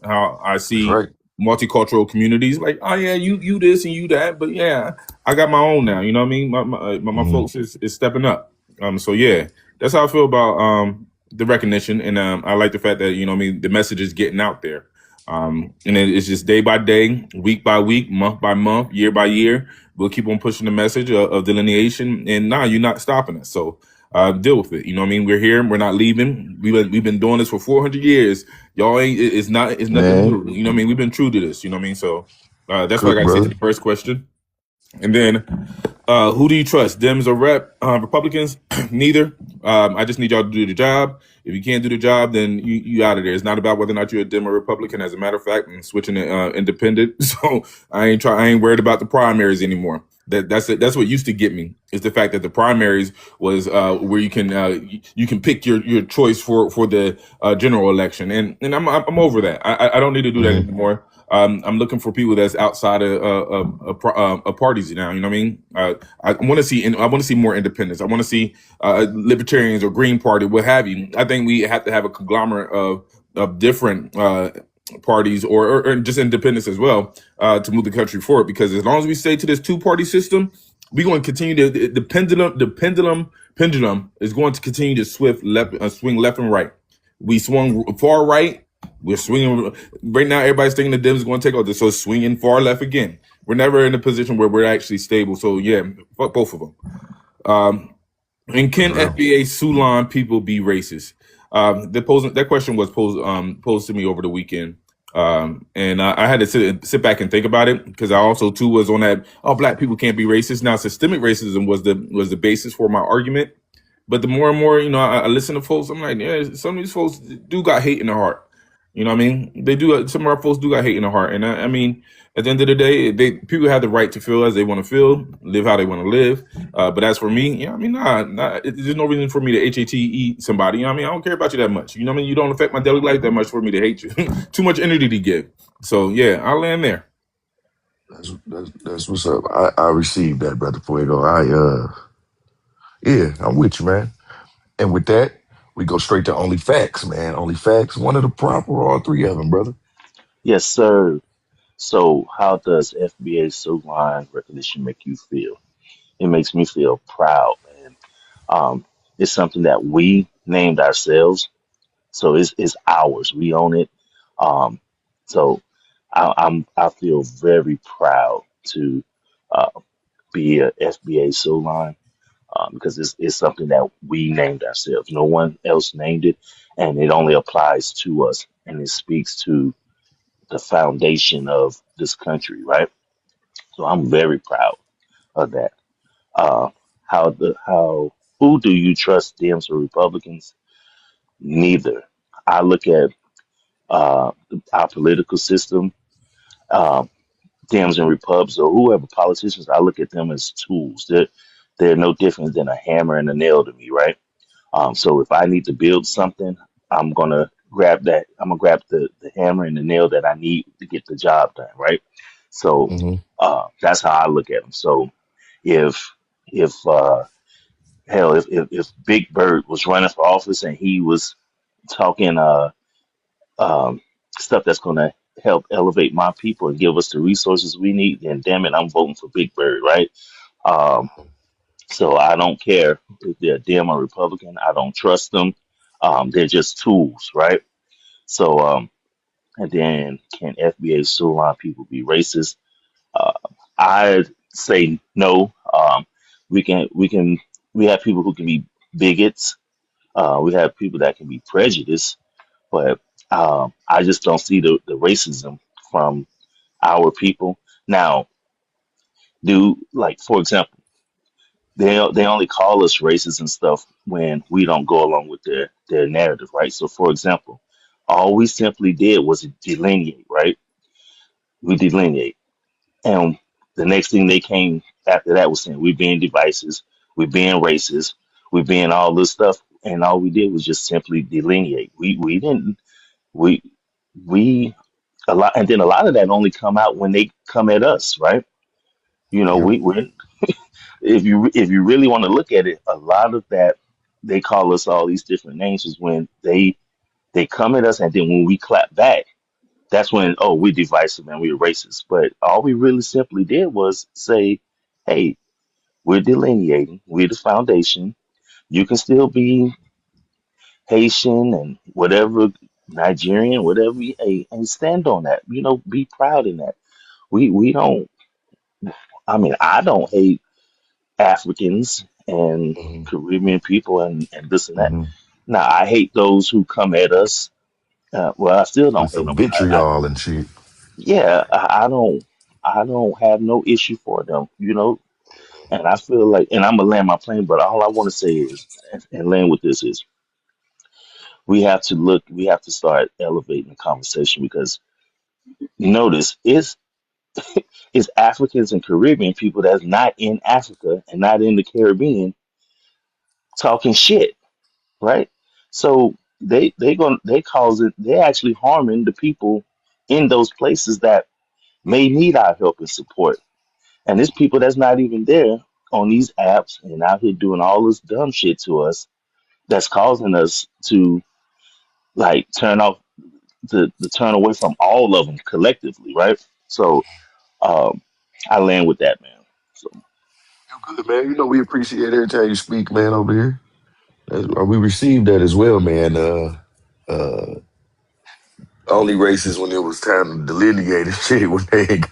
how I That's see right. multicultural communities. Like, oh yeah, you this and you that, but yeah, I got my own now. You know what I mean? My Mm-hmm. folks is stepping up. So yeah, that's how I feel about the recognition, and I like the fact that the message is getting out there. And it's just day by day, week by week, month by month, year by year. We'll keep on pushing the message of delineation, and nah, you're not stopping us. So deal with it. You know what I mean? We're here. We're not leaving. We've been doing this for 400 years. Y'all ain't. It's nothing Man, new. You know what I mean? We've been true to this. You know what I mean? So that's what I cook, got to say to brother. the first question. And then, who do you trust, Dems or Republicans? Neither. I just need y'all to do the job. If you can't do the job, then you out of there. It's not about whether or not you're a Dem or Republican. As a matter of fact, I'm switching to independent, so I ain't worried about the primaries anymore. That's it. That's what used to get me, is the fact that the primaries was where you can pick your choice for the general election, and I'm over that. I don't need to do that Hmm. anymore. I'm looking for people that's outside of parties now. You know what I mean? I want to see more independence. I want to see libertarians or Green Party, what have you. I think we have to have a conglomerate of different parties or just independence as well to move the country forward. Because as long as we stay to this two-party system, we're going to continue to the pendulum is going to continue to swing left and right. We swung far right. We're swinging right now. Everybody's thinking the Dems is going to take over, so it's swinging far left again. We're never in a position where we're actually stable. So yeah, fuck both of them. And can For FBA Sulan people be racist? That question was posed to me over the weekend, and I had to sit back and think about it, because I also too was on that. Oh, black people can't be racist. Now, systemic racism was the basis for my argument. But the more and more, I listen to folks. I'm like, yeah, some of these folks do got hate in their heart. You know what I mean? They do. Some of our folks do got hate in their heart, and I mean, at the end of the day, people have the right to feel as they want to feel, live how they want to live. But as for me, yeah, I mean, there's no reason for me to HATE somebody. You know what I mean? I don't care about you that much. You know what I mean? You don't affect my daily life that much for me to hate you. Too much energy to give. So yeah, I'll land there. that's what's up. I received that, brother Fuego. Yeah, I'm with you, man. And with that, we go straight to only facts, man. Only facts, one of the proper, or all three of them, brother. Yes, sir. So, how does FBA Surfline recognition make you feel? It makes me feel proud, man. It's something that we named ourselves, so it's ours. We own it. Um, so, I feel very proud to uh, be a FBA Surfline, because it's something that we named ourselves. No one else named it, and it only applies to us, and it speaks to the foundation of this country, right? So I'm very proud of that. Uh, how who do you trust, Dems or Republicans? Neither. I look at our political system, uh, Dems and Repubs or whoever politicians. I look at them as tools. They're no different than a hammer and a nail to me, right? So if I need to build something, I'm gonna grab that. I'm gonna grab the hammer and the nail that I need to get the job done, right? So Hmm. that's how I look at them. So if if hell if Big Bird was running for office and he was talking um, stuff that's gonna help elevate my people and give us the resources we need, then damn it, I'm voting for Big Bird, right? Um, so I don't care if they're Dem or Republican. I don't trust them. They're just tools, right? So, and then can FBA Sulan people be racist? Uh, I say no. We have people who can be bigots. We have people that can be prejudiced, but I just don't see the racism from our people. Now, do like for example, they only call us racist and stuff when we don't go along with their narrative, right? So, for example, all we simply did was delineate, right? We delineate, and the next thing they came after that was saying we're being divisive, we're being racist, we're being all this stuff, and all we did was just simply delineate. We didn't we we a lot, and then a lot of that only come out when they come at us, right? You know, Yep. we if you really want to look at it, a lot of that they call us all these different names is when they come at us, and then when we clap back, that's when oh we're divisive and we're racist. But all we really simply did was say, hey, we're delineating, we're the foundation. You can still be Haitian and whatever Nigerian, whatever. Hey, and stand on that. Be proud in that. We don't. I mean, I don't hate Africans and Hmm. Caribbean people and this and that. Hmm. Now, I hate those who come at us. Well, I still With don't hate some them. vitriol and shit. Yeah, I don't. I don't have no issue for them. And I feel like, and I'm gonna land my plane, but all I want to say is, and land with this is, we have to start elevating the conversation because notice it's Africans and Caribbean people that's not in Africa and not in the Caribbean talking shit, right? So they actually harming the people in those places that may need our help and support. And there's people that's not even there on these apps and out here doing all this dumb shit to us that's causing us to like turn away from all of them collectively, right? So um, I land with that, man. So You good, man. You know we appreciate every time you speak, man, over here. We received that as well, man. Uh, only racist when it was time to delineate and shit. When they, ain't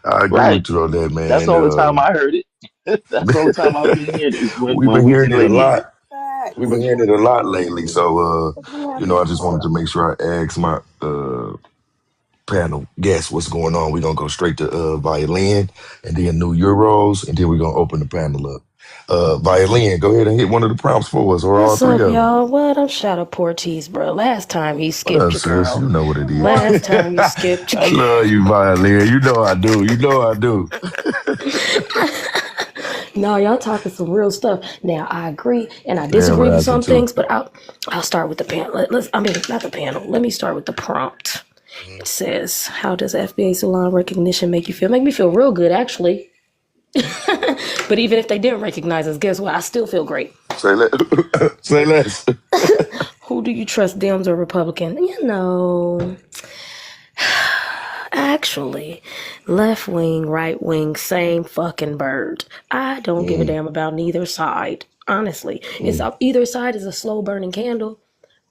I agree right, with you on that, that's man. the only time I heard it. That's the only time I've been hearing it is We've when been we hearing it a lot. delineated. We've been hearing it a lot lately. So, I just wanted to make sure I asked my panel guess what's going on. We're gonna go straight to violin and then new euros, and then we're gonna open the panel up. Violin, go ahead and hit one of the prompts for us, or all What's three up, of them. y'all? What? I'm Shadow Porties, bro. Last time he What skipped up, you, sis? girl. You know what it is. Last time you skipped you. I love you, violin. You know I do. You know I do. No, y'all talking some real stuff. Now I agree and I Damn disagree with right, I do some too. things, but I'll start with the panel. I mean, not the panel. Let me start with the prompt. It says, "How does FBA salon recognition make you feel?" Make me feel real good, actually. But even if they didn't recognize us, guess what? I still feel great. Say let. Say less. Who do you trust, Dems or Republican? Actually, left wing, right wing, same fucking bird. I don't give a Mm, damn about neither side. Honestly, it's mm, either side is a slow burning candle.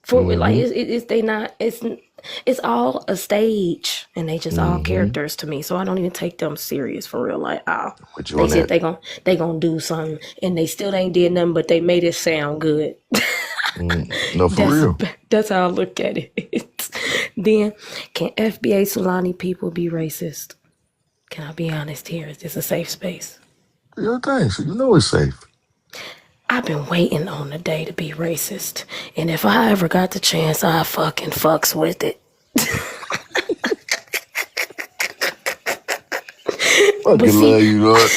For like, mm-hmm, it's they not. It's all a stage, and they just all mm-hmm. characters to me. So I don't even take them serious for real. Like, oh, With you they on said that. they gonna do something, and they still ain't did nothing, but they made it sound good. No, for That's real. that's how I look at it. Then, can FBA Solani people be racist? Can I be honest here? Is this a safe space? Your thing, so you know it's safe. I've been waiting on the day to be racist. And if I ever got the chance, I fucking fucks with it. But Fucking see, love you, Lord.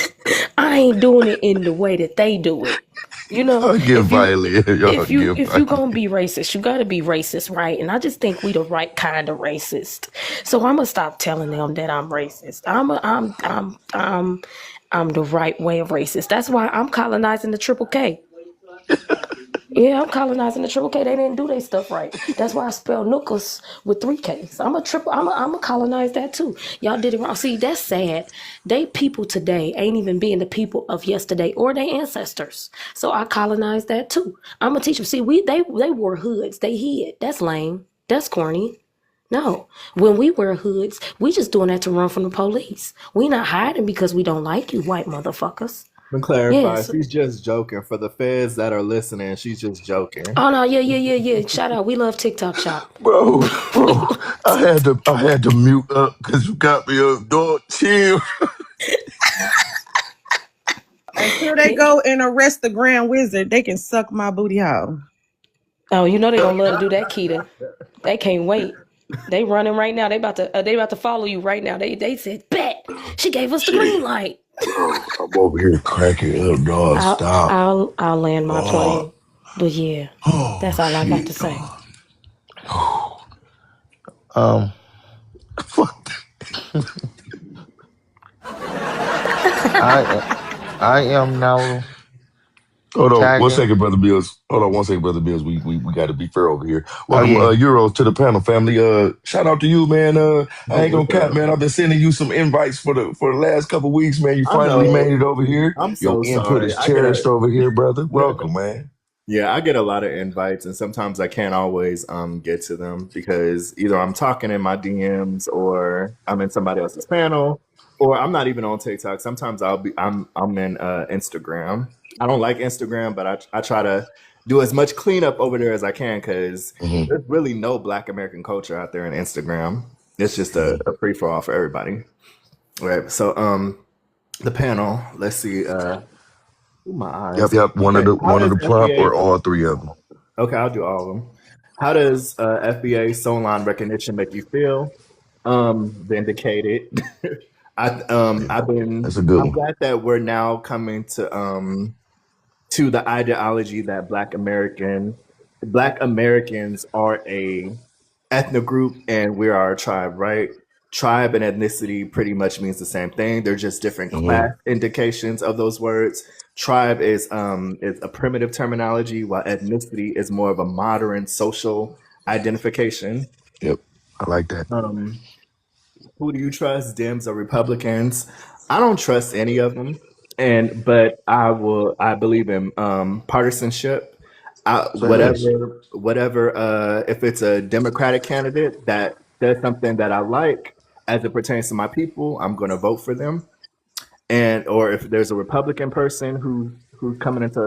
I ain't doing it in the way that they do it. You know, Y'all get if you violent. Y'all get if you violent. gonna be racist, you gotta be racist, right? And I just think we the right kind of racist. So I'm gonna stop telling them that I'm racist. I'm the right way of racist. That's why I'm colonizing the triple K. Yeah, I'm colonizing the triple K. They didn't do their stuff right. That's why I spell Nookus with three Ks. I'm a colonize that too. Y'all did it wrong. See, that's sad. They people today ain't even being the people of yesterday or their ancestors. So I colonized that too. I'm gonna teach them. See, they wore hoods. They hid. That's lame. That's corny. No, when we wear hoods, we just doing that to run from the police. We not hiding because we don't like you, white motherfuckers. To clarify, Yes. she's just joking. For the feds that are listening, she's just joking. Oh no, yeah. Shout out. We love TikTok shop. Bro, I had to mute up because you got me up, dog. Chill. Until they go and arrest the Grand Wizard, they can suck my booty hole. Oh, you know they gonna love to do that, Keita. They can't wait. They running right now. They about to follow you right now. They said bet. She gave us the Shit, green light. bro. I'm over here cracking up, dog. I'll Stop. I'll land my Oh, plane. But yeah, oh, that's all I got to shit, say. dog. Oh, Um, fuck. I I am now Hold on one tagging. second, brother Bills. Hold on one second, brother Bills. We got to be fair over here. Oh Welcome, yeah. Euros to the panel, family. Shout out to you, man. I Oh, ain't gonna what's cap, up? man. I've been sending you some invites for the last couple weeks, man. You I finally made know. it over here. I'm Your so input sorry. is cherished over here, brother. Welcome, man. Yeah, I get a lot of invites, and sometimes I can't always get to them because either I'm talking in my DMs or I'm in somebody else's panel, or I'm not even on TikTok. Sometimes I'm in Instagram. I don't like Instagram, but I try to do as much cleanup over there as I can because Hmm. there's really no Black American culture out there in Instagram. It's just Hmm. a free for all for everybody. Right. So the panel. Let's see. Ooh, my Yep, eyes. yep. Okay. How One of does the prompt FBA? or all three of them. Okay, I'll do all of them. How does FBA phone line recognition make you feel? Vindicated. Yeah, that's a good I'm one. glad that we're now coming to the ideology that Black Americans are a ethnic group and we are a tribe, right? Tribe and ethnicity pretty much means the same thing. They're just different Hmm. class indications of those words. Tribe is a primitive terminology, while ethnicity is more of a modern social identification. Yep, I like that. Um, who do you trust, Dems or Republicans? I don't trust any of them, and but I believe in partisanship. Fast. Whatever. If it's a Democratic candidate that does something that I like as it pertains to my people, I'm going to vote for them. And or if there's a Republican person who's coming into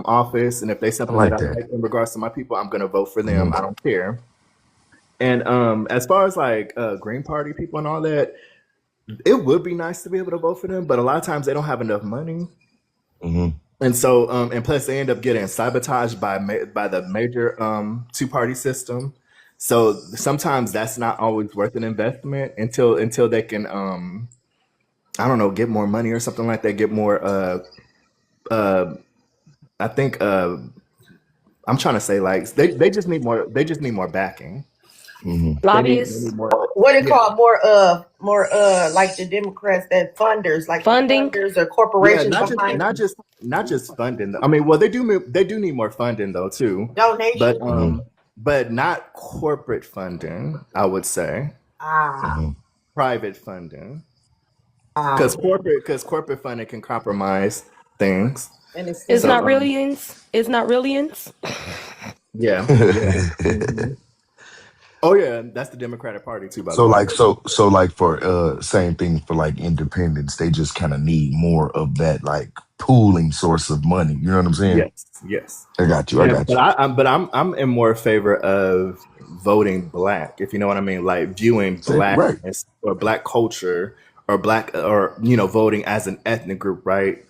office, and if they I something that like I that. like in regards to my people, I'm going to vote for them. Hmm. I don't care. And as far as like Green Party people and all that, it would be nice to be able to vote for them, but a lot of times they don't have enough money, Hmm. and so and plus they end up getting sabotaged by the major two party system. So sometimes that's not always worth an investment until they can I don't know, get more money or something like that, get more uh I think I'm trying to say like they just need more backing. Hmm. They Lobbyists, need more. What they Yeah. call more like the Democrats that funders, like funding. funders or Yeah, corporations behind not just funding. I mean, well, they do need more funding though too, but donation. Hmm. not corporate funding. I would say Ah, Hmm. private funding ah, because corporate funding can compromise things. and it It's seems So not reallians. It's not reallians. yeah, yeah. Hmm. Oh yeah, that's the Democratic Party too, by the So way. like so like for same thing for like independents, they just kind of need more of that like pooling source of money. You know what I'm saying? Yes, yes. I got you. I And got you. I'm in more favor of voting black, if you know what I mean, like viewing Say right. blackness or black culture or black or voting as an ethnic group, right?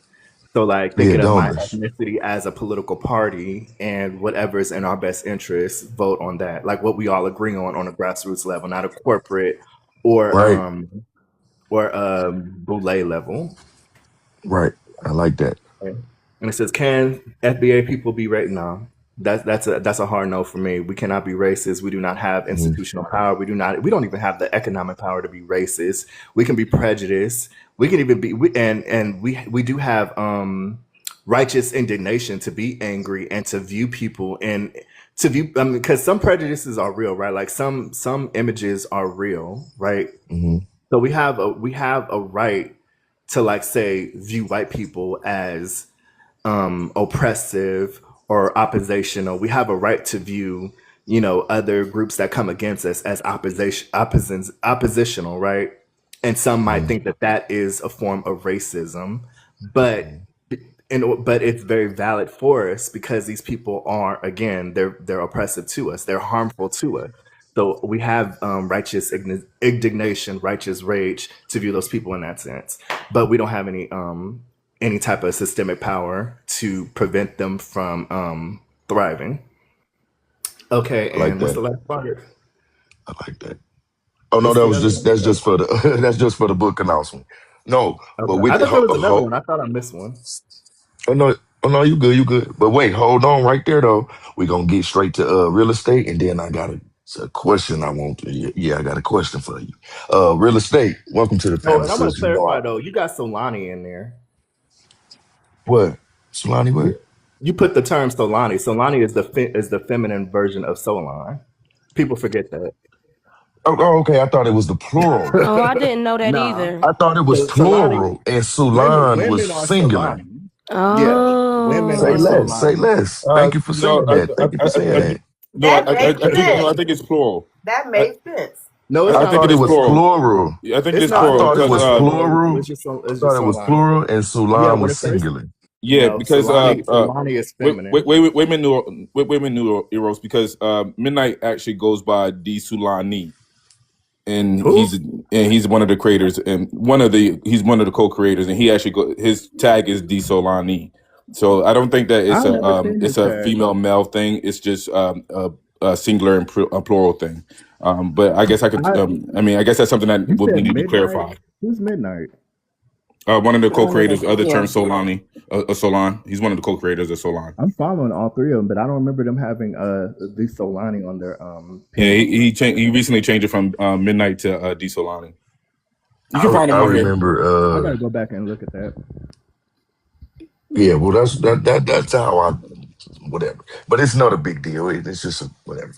So like Yeah, thinking of my donors. ethnicity as a political party and whatever is in our best interest, vote on that. Like what we all agree on a grassroots level, not a corporate or Right. boule level. Right. I like that. Okay. And it says, "Can FBA people be racist?" No, that's a hard no for me. We cannot be racist. We do not have Hmm. institutional power. We don't even have the economic power to be racist. We can be prejudiced. We can even be we do have righteous indignation to be angry and to view people and to view. I mean, because some prejudices are real, right? Like some images are real, right? Hmm. So we have a right to like say view white people as oppressive or oppositional. We have a right to view, other groups that come against us as oppositional, right? And some might Hmm. think that that is a form of racism, but but it's very valid for us because these people are again they're oppressive to us. They're harmful to us. So we have righteous indignation, righteous rage to view those people in that sense, but we don't have any type of systemic power to prevent them from thriving. Okay, I like and what's that. the last part? I like that. Oh no, What's that the was other just one? that's just for the that's just for the book announcement. No, but Okay, I with thought there was another one. I thought I missed one. oh no, oh no, you good, you good. But wait, hold on right there though. We're gonna get straight to real estate, and then I got a question I want to. Yeah, I got a question for you. Real estate. Welcome to the Oh, panel, and I want sis. to You know I clarify though, you got Solani in there. what Solani what? You put the term Solani. Solani is the feminine version of Solon. People forget that. Oh, okay. I thought it was the plural. Oh, I didn't know that Nah. either. I thought it was So Solani, plural, and Sulan was women are singular. Solani. Yeah. Women Say are less. Say Solani. less. Thank you for No, saying that. Thank you for saying that. That makes no, I sense. think it's plural. That I, makes sense. No, it's I I not think thought it it is was plural. plural. plural. Yeah, I think It's it's not I plural thought it because was plural. plural. It's I thought just it was Solani. plural and Yeah, Sulan when was it first singular. yeah, no because Solani is feminine. women knew Eros because Midnight actually goes by D Sulani, and Who? he's one of the creators and he's one of the co-creators, and he actually his tag is D Solani. So I don't think that I've never seen his it's a tag. female male thing. It's just a singular and a plural thing. But I guess I could. I I mean, I guess that's something that You would said need to be midnight. clarified. Who's midnight? One of the One of co-creators of the the term yeah. Solani, Solan. He's one of the co-creators of Solan. I'm following all three of them, but I don't remember them having the Solani on their Yeah, page. he recently changed it from Midnight to D Solani. You can I find him I on here. remember. I gotta go back and look at that. Yeah. Well, that's how I whatever. But it's not a big deal. It's just whatever.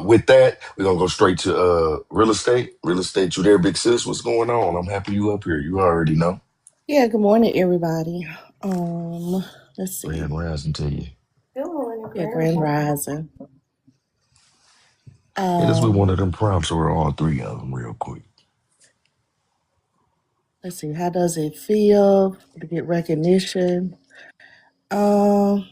With that, we're gonna go straight to real estate. Real estate, you there, big sis? What's going on? I'm happy you up here. You already know. Yeah, good morning, everybody. Um, let's see. Grand rising to you. Good morning, Yeah, Grand Grand Rising. Rising. Hit us with one Um, of them prompts or all three of them real quick. let's see. How does it feel to get recognition? Um,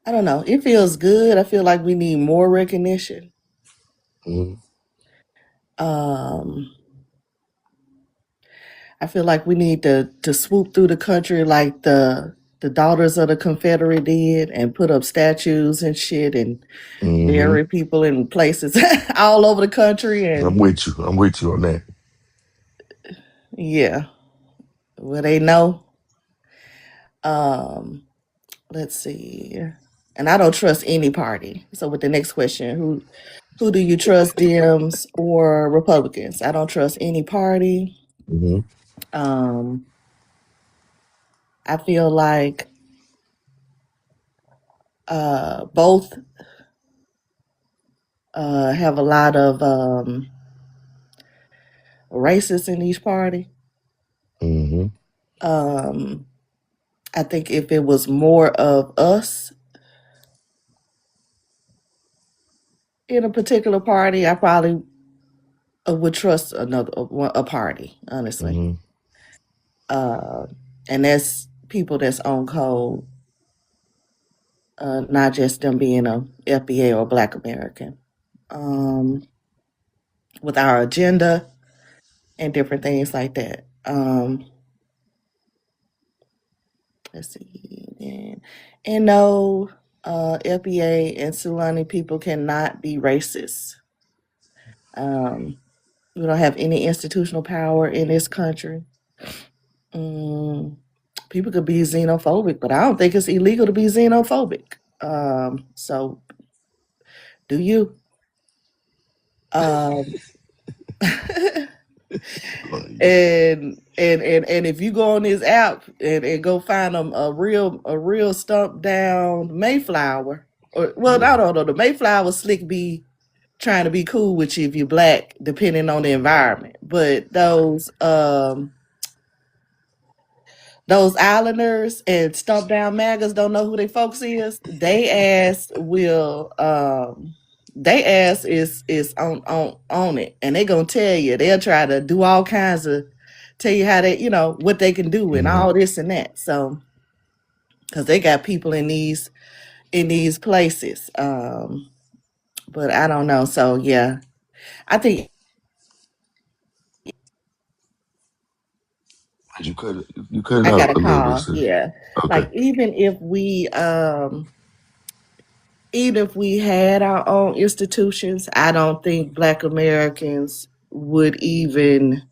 I don't know. It feels good. I feel like we need more recognition. Mm-hmm. Um, I feel like we need to swoop through the country like the daughters of the Confederate did and put up statues and shit and Mm-hmm. bury people in places all over the country I'm and with you. I'm with you on that. yeah, well they know. Um, let's see. And I don't trust any party. So with the next question, who do you trust, Dems or Republicans? I don't trust any party. Mm-hmm. Um, I feel like both have a lot of racists in each party. Mm-hmm. Um, I think if it was more of us in a particular party, I probably would trust a party, honestly. Mm-hmm. Uh, and that's people that's on code, not just them being a FBA or Black American. Um, with our agenda and different things like that. Let's see. And no, FBA and Sulani people cannot be racist. Um, we don't have any institutional power in this country. Mm, people could be xenophobic, but I don't think it's illegal to be xenophobic. So do you? Um, and if you go on this app and go find a real stump down Mayflower, or well, I don't know, the Mayflower slick be trying to be cool with you if you're black, depending on the environment. But those islanders and stump down magas don't know who they folks is. They ass is on it, and they gonna tell you. They'll try to do all kinds of tell you how they what they can do and Mm-hmm. all this and that. So because they got people in these places, but I don't know. So yeah, I think You cut it I got out a a little bit, call. sis. Yeah, Okay. like even if we had our own institutions, I don't think Black Americans would even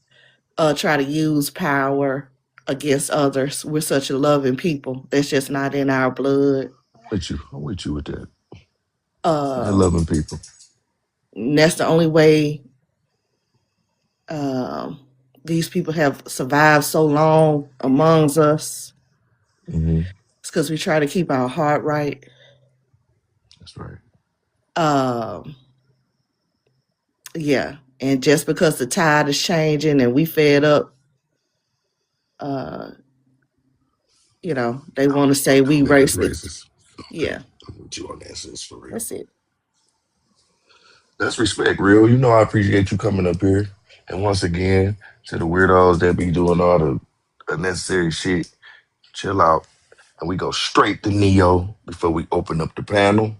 try to use power against others. We're such a loving people. That's just not in our blood. I'm with you with that. I Um, loving people. and that's the only way um, these people have survived so long amongst us. Mm-hmm. It's because we try to keep our heart right. That's right. Um, yeah. And just because the tide is changing and we fed up uh, they want to say we That is racist. racist. Okay, Yeah, I'm with you on that, sis, for real. that's it. That's respect, real. You know I appreciate you coming up here. And once again, to the weirdos that be doing all the unnecessary shit, chill out. And we go straight to Neo before we open up the panel.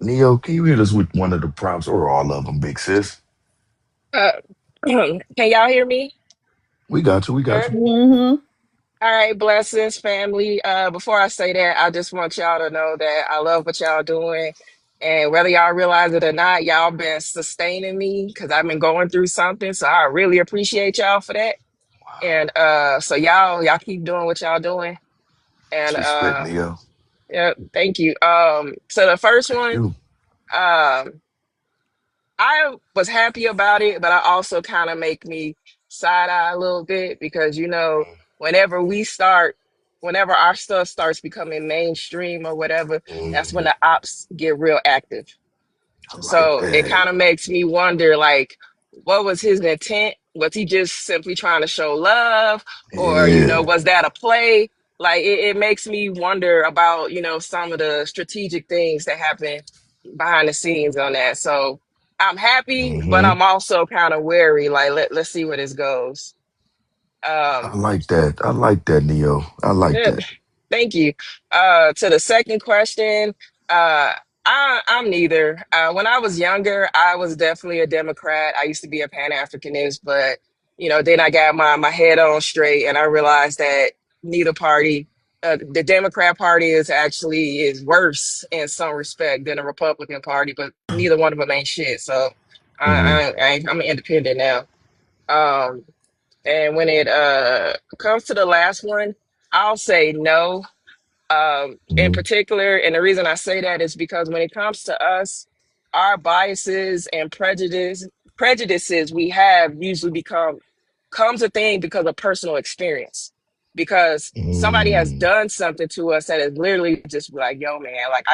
Neo, can you hit us with one of the prompts or all of them, big sis? Uh, can y'all hear me? We got you. We got Sure. you. Hmm. All right, blessings, family. Before I say that, I just want y'all to know that I love what y'all doing. And whether y'all realize it or not, y'all been sustaining me because I've been going through something. So I really appreciate y'all for that. And so y'all keep doing what y'all doing. And It's respect, Neo. yeah, thank you. So the first Thank one, you. um, I was happy about it, but I also kind of make me side eye a little bit because whenever we start, whenever our stuff starts becoming mainstream or whatever, that's when Mhm. the ops get real active. I like So it that. kind of makes me wonder, like, what was his intent? Was he just simply trying to show love, or Yeah. was that a play? Like, it makes me wonder about some of the strategic things that happen behind the scenes on that. So I'm happy, but Hmm. I'm also kind of wary. Like, let's see where this goes. I Um, like that. I like that, Neo. I like yeah, that. thank you. To the second question, I'm neither. When I was younger, I was definitely a Democrat. I used to be a Pan-Africanist, but then I got my head on straight, and I realized that neither party, the Democrat Party, is worse in some respect than the Republican Party, but neither one of them ain't shit. So Hmm. I'm an independent now. Um, and when it comes to the last one, I'll say no. In Hmm. particular, and the reason I say that is because when it comes to us, our biases and prejudices we have usually comes a thing because of personal experience. Because somebody has Mm. done something to us that is literally just like, yo, man, like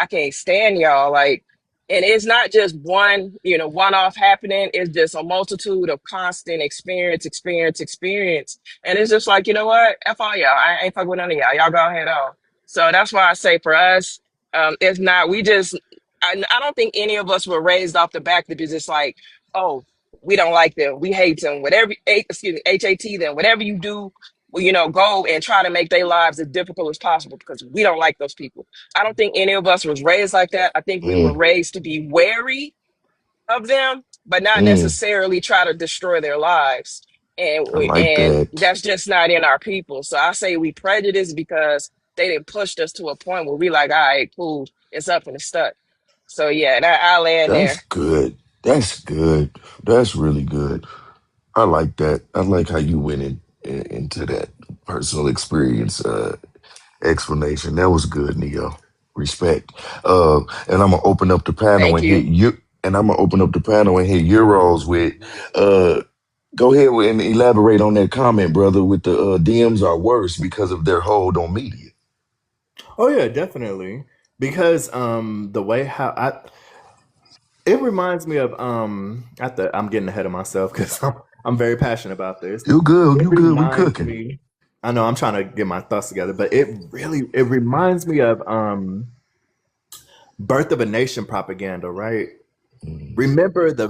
I can't stand y'all. Like, and it's not just one-off happening. It's just a multitude of constant experience. And it's just like, you know what? F all y'all. I ain't fuck with none of y'all. Y'all go ahead on. So that's why I say for us, it's not, I don't think any of us were raised off the back to be just like, oh, we don't like them. We hate them. Whatever, excuse me, HAT them. Whatever you do, well, go and try to make their lives as difficult as possible because we don't like those people. I don't think any of us was raised like that. I think we were Mm. raised to be wary of them, but not Mm. necessarily try to destroy their lives. And I like and that. that's just not in our people. So I say we prejudiced because they didn't push us to a point where we like, all right, cool, it's up and it's stuck. So yeah, and I land That's there. good. That's good. That's really good. I like that. I like how you went into that personal experience explanation. That was good, Neo. Respect. And I'm gonna open up the panel Thank and hit you. you. And I'm gonna open up the panel and hit Euros with. Uh, Go ahead and elaborate on that comment, brother. With the DMs are worse because of their hold on media. Oh yeah, definitely. Because the way how I it reminds me of I'm getting ahead of myself because I'm very passionate about this. You good? It You good? We reminds cooking. me. I know I'm trying to get my thoughts together, but it reminds me of Birth of a Nation propaganda, right? Mm. Remember the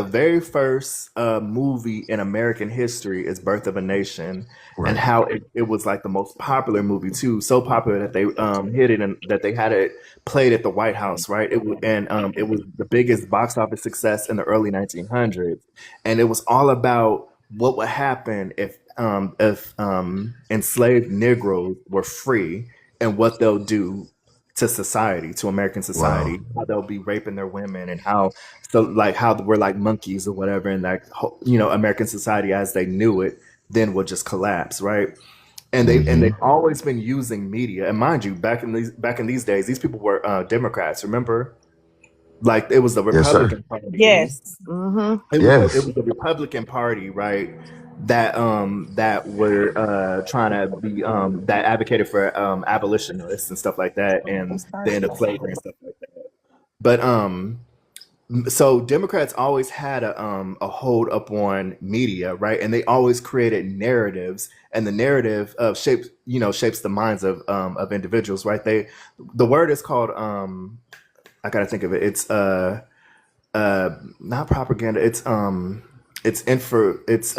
very first movie in American history is Birth of a Nation, and Right. how it was like the most popular movie too, so popular that they hit it and that they had it played at the White House, right? It was the biggest box office success in the early 1900s, and it was all about what would happen if enslaved Negroes were free and what they'll do to society, to American Wow. society, how they'll be raping their women and how we're like monkeys or whatever, and like American society as they knew it then will just collapse, right? And Hmm. they've always been using media, and mind you, back in these days, these people were Democrats. Remember, like it was the Yes, sir. Republican Party. Yes. Mm-hmm. It Yes. was the Republican Party, right? That were trying to be that advocated for abolitionists and stuff like that, Who and the started end of that? slavery and stuff like that. But So Democrats always had a hold up on media, right? And they always created narratives, and the narrative of shapes the minds of individuals, right? The word is called I gotta think of it. It's not propaganda. It's info. It's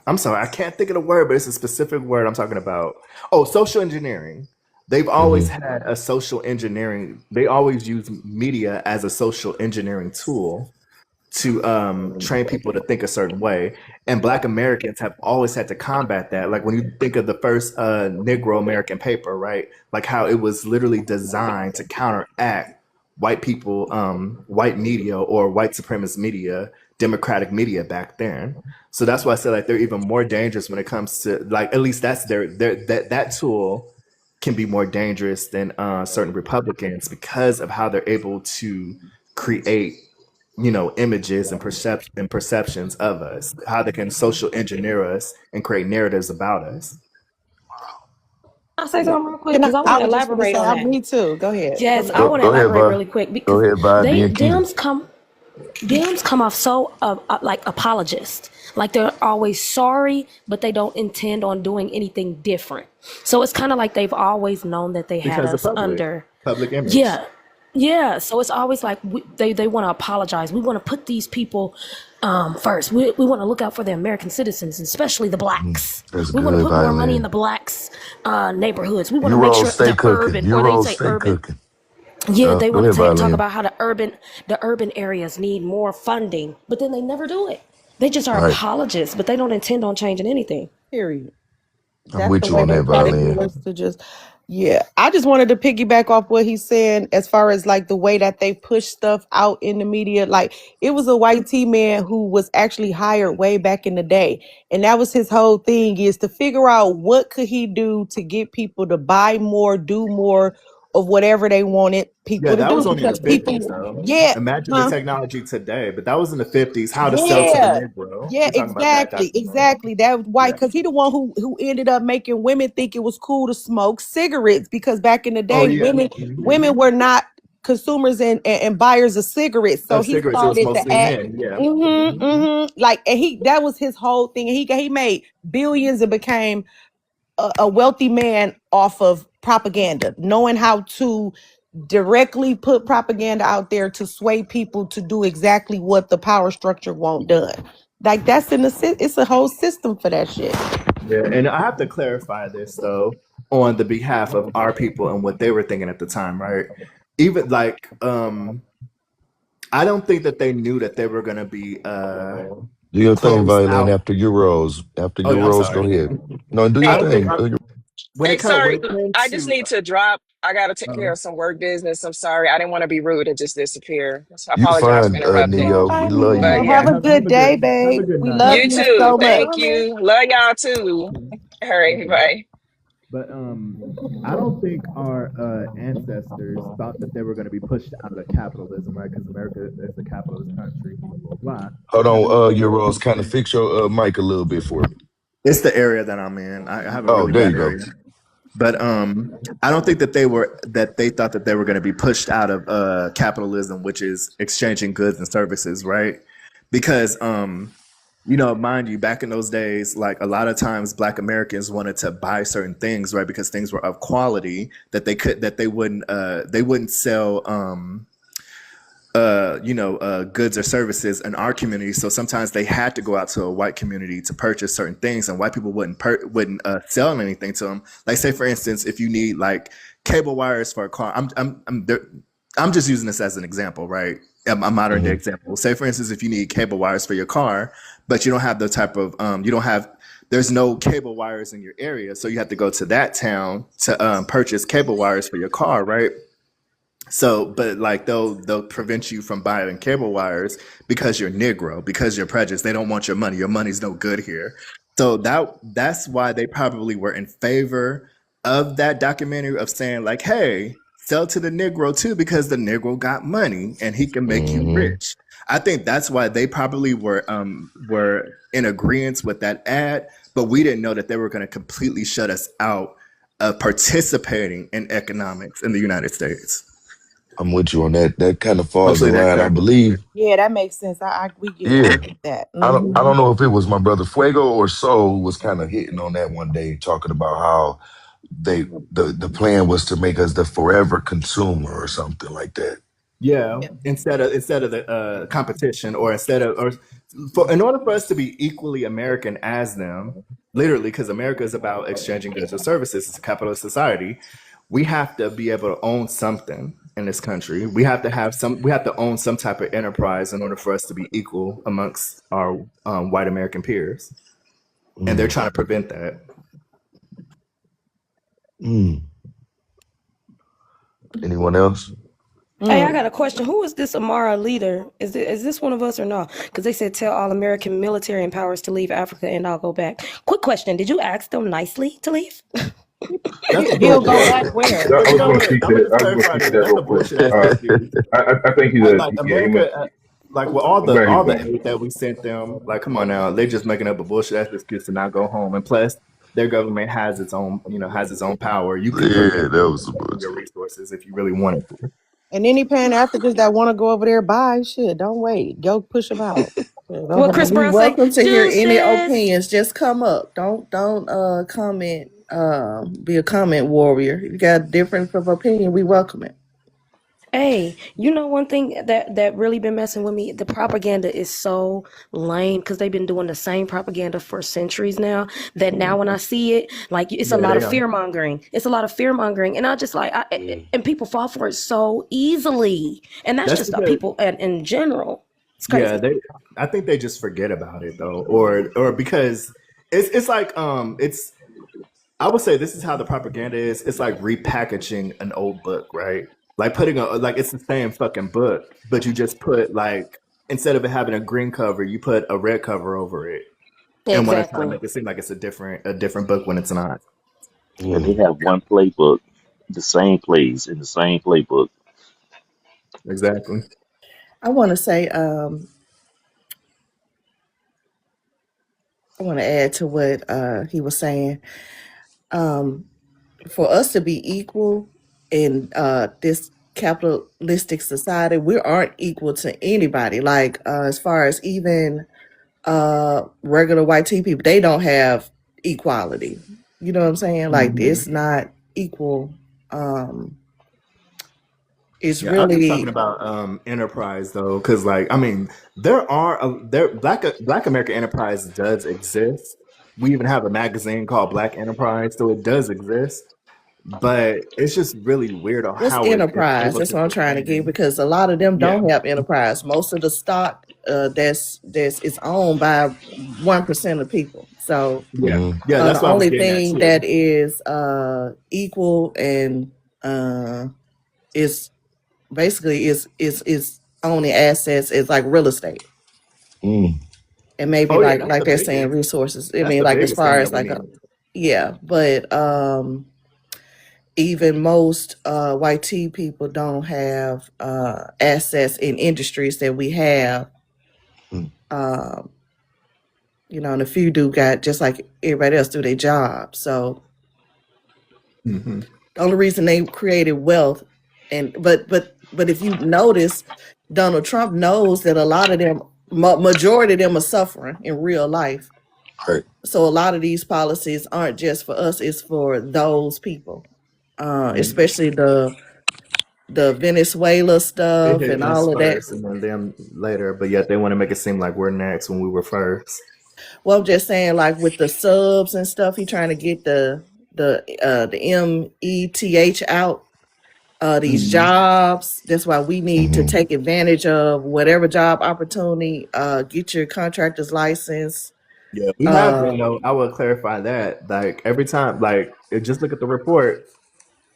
I'm sorry, I can't think of the word, but it's a specific word I'm talking about. Oh, social engineering. They've always Hmm. had a social engineering. They always use media as a social engineering tool to train people to think a certain way. And Black Americans have always had to combat that. Like when you think of the first Negro American paper, right? Like how it was literally designed to counteract white people, white media or white supremacist media, democratic media back then. So that's why I say like they're even more dangerous when it comes to like at least that's that tool can be more dangerous than certain Republicans because of how they're able to create images and perceptions of us, how they can social engineer us and create narratives about us. I say something real quick Can I? because I want I to was just going to elaborate say, on that. me too. Go ahead. Go Yes, I ahead. want to Go ahead, elaborate Vi. really quick Go because ahead, Vi. they Then Keita. Dems come off so like apologist, like they're always sorry, but they don't intend on doing anything different. So it's kind of like they've always known that they had Because the us public, under. public image. Yeah, yeah. So it's always like they want to apologize. We want to put these people first. We want to look out for the American citizens, especially the Mm, blacks. that's We want to good, put more money in Violin. the blacks neighborhoods. We want to make Euros sure stay the cooking. urban, or they Euros say stay urban. cooking. Yeah, they Go want ahead, to talk Violin. about how the urban areas need more funding, but then they never do it. They just are Right. apologists, but they don't intend on changing anything. Period. I'm That's the with you way on they that, try to Violin. get us to just. Yeah, I just wanted to piggyback off what he's saying as far as like the way that they push stuff out in the media. Like it was a white T man who was actually hired way back in the day, and that was his whole thing is to figure out what could he do to get people to buy more, do more of whatever they wanted Yeah, people to that do was only in the because 50s, people, though. yeah, Imagine the huh? technology today, but that was in the 50s. How to sell to the Yeah, Negro. yeah, We're talking about that exactly, type of thing. exactly. That was why, Yeah. because he the one who ended up making women think it was cool to smoke cigarettes. Because back in the Oh, day, yeah. women were not consumers and buyers of cigarettes. So Of he cigarettes, it was started to mostly act. men. Yeah. Like, and that was his whole thing. And he made billions and became a wealthy man off of propaganda, knowing how to directly put propaganda out there to sway people to do exactly what the power structure won't done. Like that's it's a whole system for that shit. Yeah. And I have to clarify this, though, on the behalf of our people and what they were thinking at the time, right? Even like, I don't think that they knew that they were going to be Do your thing, closed Violin. out. After Euros. After Oh, I'm Euros, go sorry. ahead. No, do your I Hey, don't think thing. when hey, when sorry, it came I just to need to drop. I got to take care uh, of some work business. I'm sorry. I didn't want to be rude and just disappear. So I You apologize for fine, interrupting. Oh, Neo. We bye, love you. But Neo. yeah, Have yeah, a good day, have a babe. good We night. love you you too. so much. Thank you. Love y'all too. All right, bye. But I don't think our ancestors thought that they were going to be pushed out of capitalism, right? Because America is a capitalist country, blah blah blah. Hold on, I think they Euros. Kind of were- fix your mic a little bit for me. It's the area that I'm in. I have a Oh, really there bad you go. area. But I don't think that they thought that they were going to be pushed out of capitalism, which is exchanging goods and services, right? Because mind you, back in those days, like a lot of times Black Americans wanted to buy certain things, right? Because things were of quality that they wouldn't sell goods or services in our community. So sometimes they had to go out to a white community to purchase certain things, and white people wouldn't sell anything to them. Like, say for instance, if you need like cable wires for a car, I'm just using this as an example, right? A modern day Hmm. example. Say for instance, if you need cable wires for your car, but you don't have the type of you don't have there's no cable wires in your area, so you have to go to that town to purchase cable wires for your car, right? So, but like they'll prevent you from buying cable wires because you're Negro, because you're prejudiced. They don't want your money. Your money's no good here. So that's why they probably were in favor of that documentary of saying like, hey, sell to the Negro too, because the Negro got money and he can make you Hmm. rich. I think that's why they probably were in agreement with that ad, but we didn't know that they were going to completely shut us out of participating in economics in the United States. I'm with you on that. That kind of falls Hopefully in that line, I clarifies it. believe. Yeah, that makes sense. I Yeah. get that. I Hmm. don't know if it was my brother Fuego or Soul was kind of hitting on that one day, talking about how they the plan was to make us the forever consumer or something like that. Yeah, instead of the competition, or instead of, or for in order for us to be equally American as them, literally, because America is about exchanging goods or services. It's a capitalist society. We have to be able to own something in this country. We have to have some. We have to own some type of enterprise in order for us to be equal amongst our white American peers, and they're Mm, trying to prevent that. mm. Anyone else? Hey, I Mm. got a question. Who is this Amara leader? Is this one of us or not? Because they said tell all American military and powers to leave Africa and I'll go back. Quick question. Did you ask them nicely to leave? That's a He'll go bullshit. back where? I But you was know going to what? speak I'm to gonna that. just I was going to clarify speak to this. that That's real a quick. bullshit ass excuse. I think he's a Like yeah. America, like with all I'm the glad he's gone. aid that we sent them, like come on now, they're just making up a bullshit ass excuse to not go home. And plus, their government has its own, has its own power. You can Yeah, prevent that them was from some taking your bullshit. resources if you really wanted to. And any Pan Africans that want to go over there, buy shit. Don't wait. Go push them out. What Chris We Brown say? welcome to hear any Deuces. opinions. Just come up. Don't comment. Be a comment warrior. If you got a difference of opinion, we welcome it. Hey, you know one thing that really been messing with me? The propaganda is so lame because they've been doing the same propaganda for centuries now. That now when I see it, like it's a Yeah, lot they of are. fear mongering. It's a lot of fear mongering, and I just like Mm. and people fall for it so easily. And that's That's just the because people in general. It's yeah, crazy. they. I think they just forget about it though, or because it's like it's. I would say this is how the propaganda is. It's like repackaging an old book, right? Like putting a like it's the same fucking book, but you just put like instead of it having a green cover, you put a red cover over it, and want to try to Exactly. make it seem like it's a different book when it's not. Yeah, they Mm. have one playbook, the same plays in the same playbook. Exactly. I want to say, I want to add to what he was saying. Um, for us to be equal in this capitalistic society, we aren't equal to anybody. Like as far as even regular white tea people, they don't have equality. You know what I'm saying? Like Hmm. it's not equal. Um, it's Yeah, I was just talking really about enterprise though, because like I mean, there Black American Enterprise does exist. We even have a magazine called Black Enterprise, so it does exist. But it's just really weird on what's how it's enterprise. able That's to what I'm trying to get sustain. because a lot of them Yeah, don't have enterprise. Most of the stock that's is owned by 1% of people. So yeah, Mm. yeah. That's the what I was only getting at thing too. that is equal and is basically is owning assets is like real estate Mm. and maybe Oh yeah, like they're saying resources. I that's mean the like as biggest thing far that as we like a need. yeah, but even most white tea people don't have assets in industries that we have. Mm. Um, and a few do got just like everybody else do their job. So Hmm. the only reason they created wealth, and but if you notice, Donald Trump knows that a lot of them, majority of them, are suffering in real life. Right. So a lot of these policies aren't just for us; it's for those people, especially the Venezuela They stuff hit and us all of that. first and then them later, but yet they want to make it seem like we're next when we were first. Well, I'm just saying, like with the subs and stuff, he trying to get the METH out. These Mhm. jobs. That's why we need to Hmm. take advantage of whatever job opportunity. Get your contractor's license. Yeah, we have Uh, been though. I will clarify that. Like every time, like just look at the report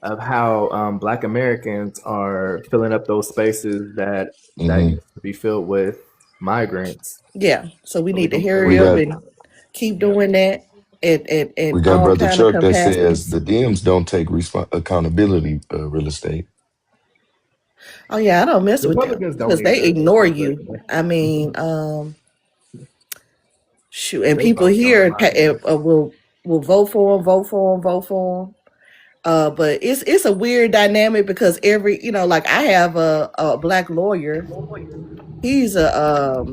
of how Black Americans are filling up those spaces that Hmm. used to be filled with migrants. yeah. So we So we're need to gonna We hurry up got and keep yeah. doing that in we got all brother kind of Chuck that says capacities. the Dems don't take accountability real estate. Oh yeah, I don't mess with them Republicans don't because they either. ignore But you. I mean, shoot, and they people both don't, in here my opinion. will vote for them, vote for them, vote for them. But it's a weird dynamic because every like I have a black lawyer. He's a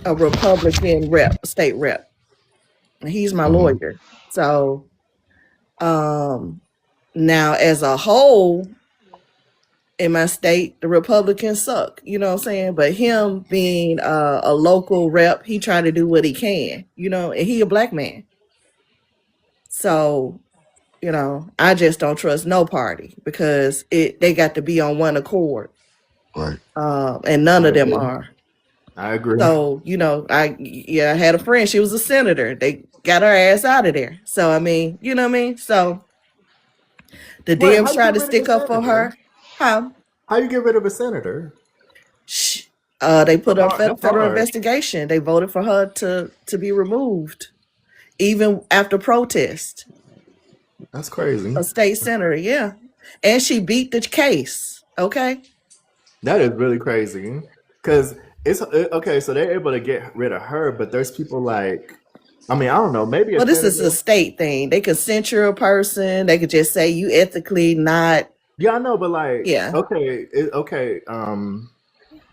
Republican rep, state rep, and he's my Hmm. lawyer. So um now as a whole in my state, the Republicans suck. You know what I'm saying? But him being a local rep, he trying to do what he can. And he a black man. So I just don't trust no party because they got to be on one accord, Right. and none I of them agree. are. I agree. So I had a friend. She was a senator. They got her ass out of there. So I mean, you know what I mean. So the Wait, how Dems you tried get to rid of a stick up for senator? her. How? How you get rid of a senator? Shh. They That's put a hard. That's federal hard. investigation. They voted for her to be removed, even after protest. That's crazy. A state senator, yeah, and she beat the case. Okay, That is really crazy. Because okay, so they're able to get rid of her, but there's people like, I mean, I don't know, maybe a well, this is a senator. state thing. They could censure a person. They could just say you ethically not. Yeah, I know, but like, Yeah, okay, okay.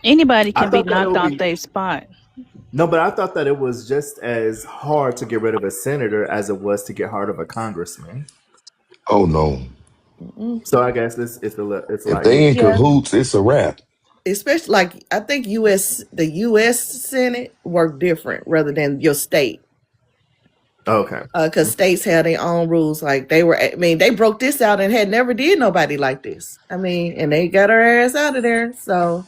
Anybody I can be thought that it knocked would off be their spot. no, but I thought that it was just as hard to get rid of a senator as it was to get rid of a congressman. Oh no. mm-mm. So I guess it's a If lot they in easier. Yeah. cahoots, it's a wrap. Especially like I think the U.S. Senate work different rather than your state. Okay. Because states have their own rules. Like I mean, they broke this out and had never did nobody like this. I mean, and they got her ass out of there. So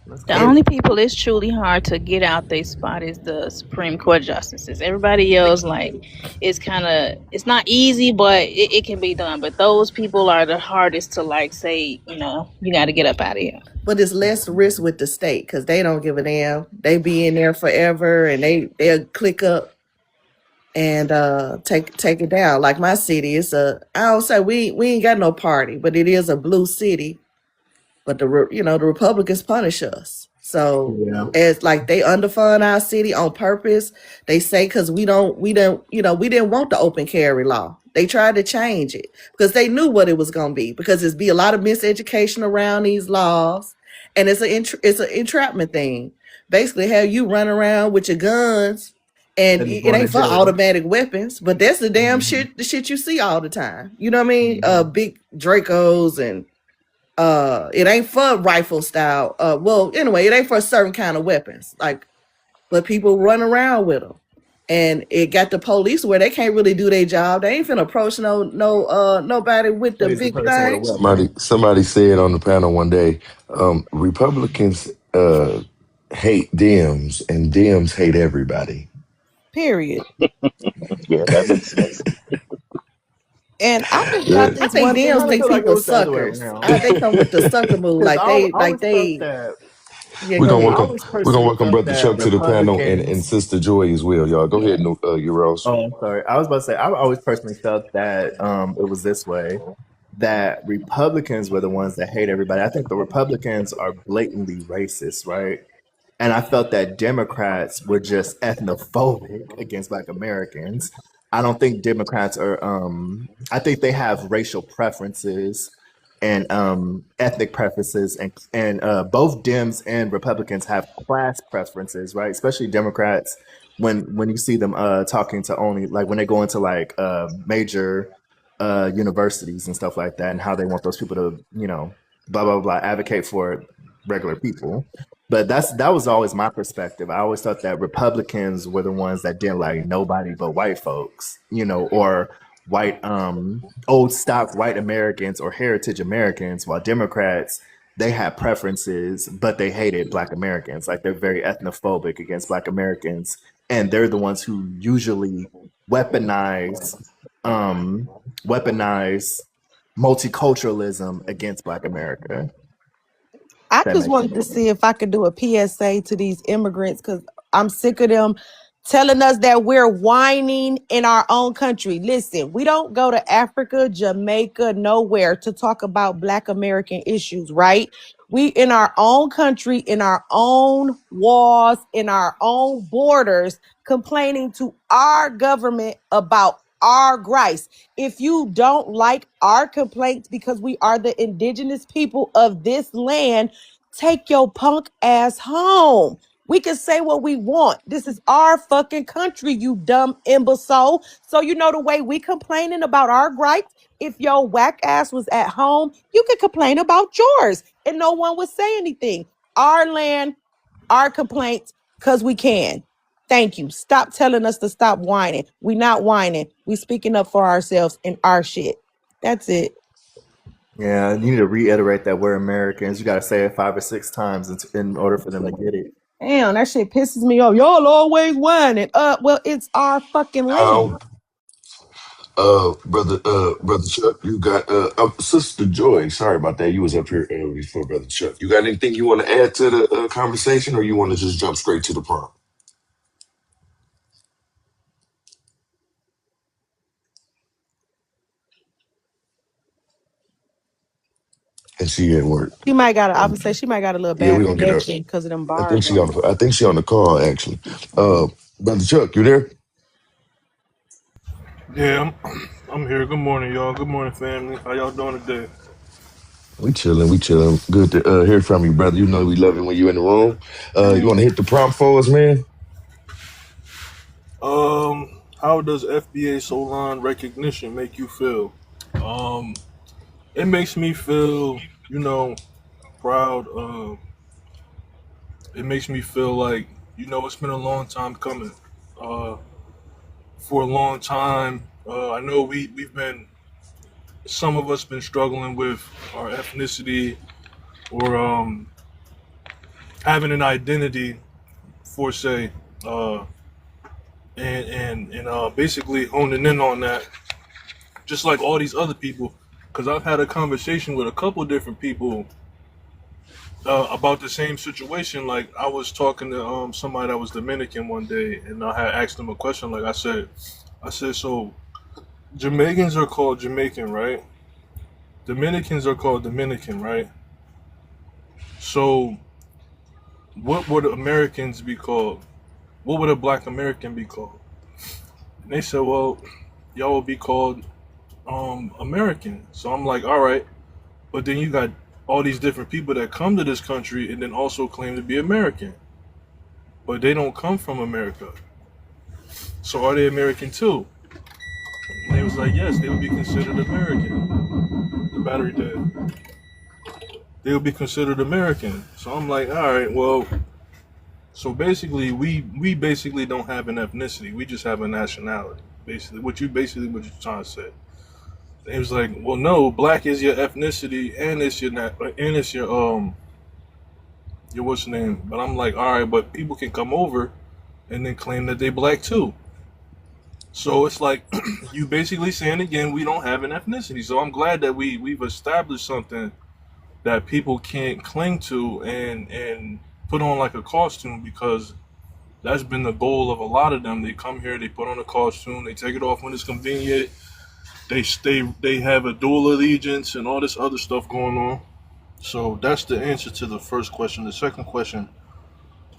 That's The it, only crazy. people it's truly hard to get out their spot is the Supreme Court justices. Everybody else, like, it's not easy, but it can be done. But those people are the hardest to, like, say, you got to get up out of here. but it's less risk with the state because they don't give a damn. They be in there forever, and they'll click up and take it down. Like my city, I don't say we ain't got no party, but it is a blue city. But the Republicans punish us. So Yeah. as like they underfund our city on purpose. They say because we didn't want the open carry law. They tried to change it because they knew what it was going to be because it's be a lot of miseducation around these laws, and it's an entrapment thing. Basically, have you run around with your guns, and And it going to ain't for jail. automatic weapons, but that's the damn Mhm. shit. The shit you see all the time. You know what I mean? Mhm. Big Dracos and it ain't for rifle style. Well, anyway, it ain't for certain kind of weapons. Like, but people run around with them, and it got the police where they can't really do their job. They ain't finna approach nobody with the Crazy big person with a thing. Somebody weapon. somebody said on the panel one day, Republicans hate Dems and Dems hate everybody. Period. Yeah, that makes sense. And I just got That- I this think one I Dems thing. kind of think feel like it people was the other way suckers. around. They come with the sucker move, Because like they I like always felt they. that Yeah, we're go gonna I ahead. welcome always we're gonna personally welcome felt Brother that Chuck to the panel and Republicans. Sister Joy as well, y'all. Go Yeah, ahead, Euros. Oh, I'm sorry. I was about to say I always personally felt that it was this way, that Republicans were the ones that hate everybody. I think the Republicans are blatantly racist, right? And I felt that Democrats were just ethnophobic against Black Americans. I don't think Democrats are. I think they have racial preferences and ethnic preferences, and both Dems and Republicans have class preferences, right? Especially Democrats when you see them talking to only like when they go into like major universities and stuff like that, and how they want those people to blah blah blah advocate for regular people. But that was always my perspective. I always thought that Republicans were the ones that didn't like nobody but white folks, or white old stock white Americans or heritage Americans, while Democrats they had preferences, but they hated Black Americans. Like they're very ethnophobic against Black Americans, and they're the ones who usually weaponize um, weaponize multiculturalism against Black America. I That just makes wanted to sense. see if I could do a PSA to these immigrants because I'm sick of them telling us that we're whining in our own country. Listen, we don't go to Africa, Jamaica, nowhere to talk about Black American issues, right? We in our own country, in our own walls, in our own borders, complaining to our government about our gripes. If you don't like our complaints because we are the indigenous people of this land, take your punk ass home. We can say what we want. This is our fucking country, you dumb imbecile. So you know the way we complaining about our gripes? If your whack ass was at home, you could complain about yours and no one would say anything. Our land, our complaints, because we can. Thank you. Stop telling us to stop whining. We not whining. We speaking up for ourselves and our shit. That's it. Yeah, you need to reiterate that we're Americans. You got to say it 5 or 6 times in order for them to get it. Damn, that shit pisses me off. Y'all always whining. Well, it's our fucking land. Now, brother Chuck, you got Sister Joy. Sorry about that. You was up here early before Brother Chuck. You got anything you want to add to the conversation, or you want to just jump straight to the prompt? And she at work. She might got. I Um, would say she might got a little yeah, we bad gonna get her. connection because of them bars I on it. think she on the call actually. Brother Chuck, you there? Yeah, I'm here. Good morning, y'all. Good morning, family. How y'all doing today? We chilling. We chilling. Good to hear from you, brother. You know we love it when you in the room. You want to hit the prompt for us, man? How does FBA Solon recognition make you feel? Um, it makes me feel, proud. It makes me feel like, it's been a long time coming. Uh, for a long time, I know we've been, some of us been struggling with our ethnicity or having an identity, for say. Uh, and basically honing in on that, just like all these other people, because I've had a conversation with a couple different people about the same situation. Like I was talking to somebody that was Dominican one day, and I had asked them a question. Like I said, so Jamaicans are called Jamaican, right? Dominicans are called Dominican, right? So what would Americans be called? What would a Black American be called? And they said, well, y'all will be called American. So I'm like, all right, but then you got all these different people that come to this country and then also claim to be American, but they don't come from America. So are they American too? And they was like, yes, they would be considered American. The battery dead. They would be considered American. So I'm like, all right, well, so basically we basically don't have an ethnicity. We just have a nationality. Basically, what you're trying to say. It was like, well, no, black is your ethnicity, and it's your what's the name. But I'm like, all right, but people can come over and then claim that they black too. So it's like you basically saying again, we don't have an ethnicity. So I'm glad that we've established something that people can't cling to and put on like a costume, because that's been the goal of a lot of them. They come here, they put on a costume, they take it off when it's convenient. They have a dual allegiance and all this other stuff going on. So that's the answer to the first question. The second question,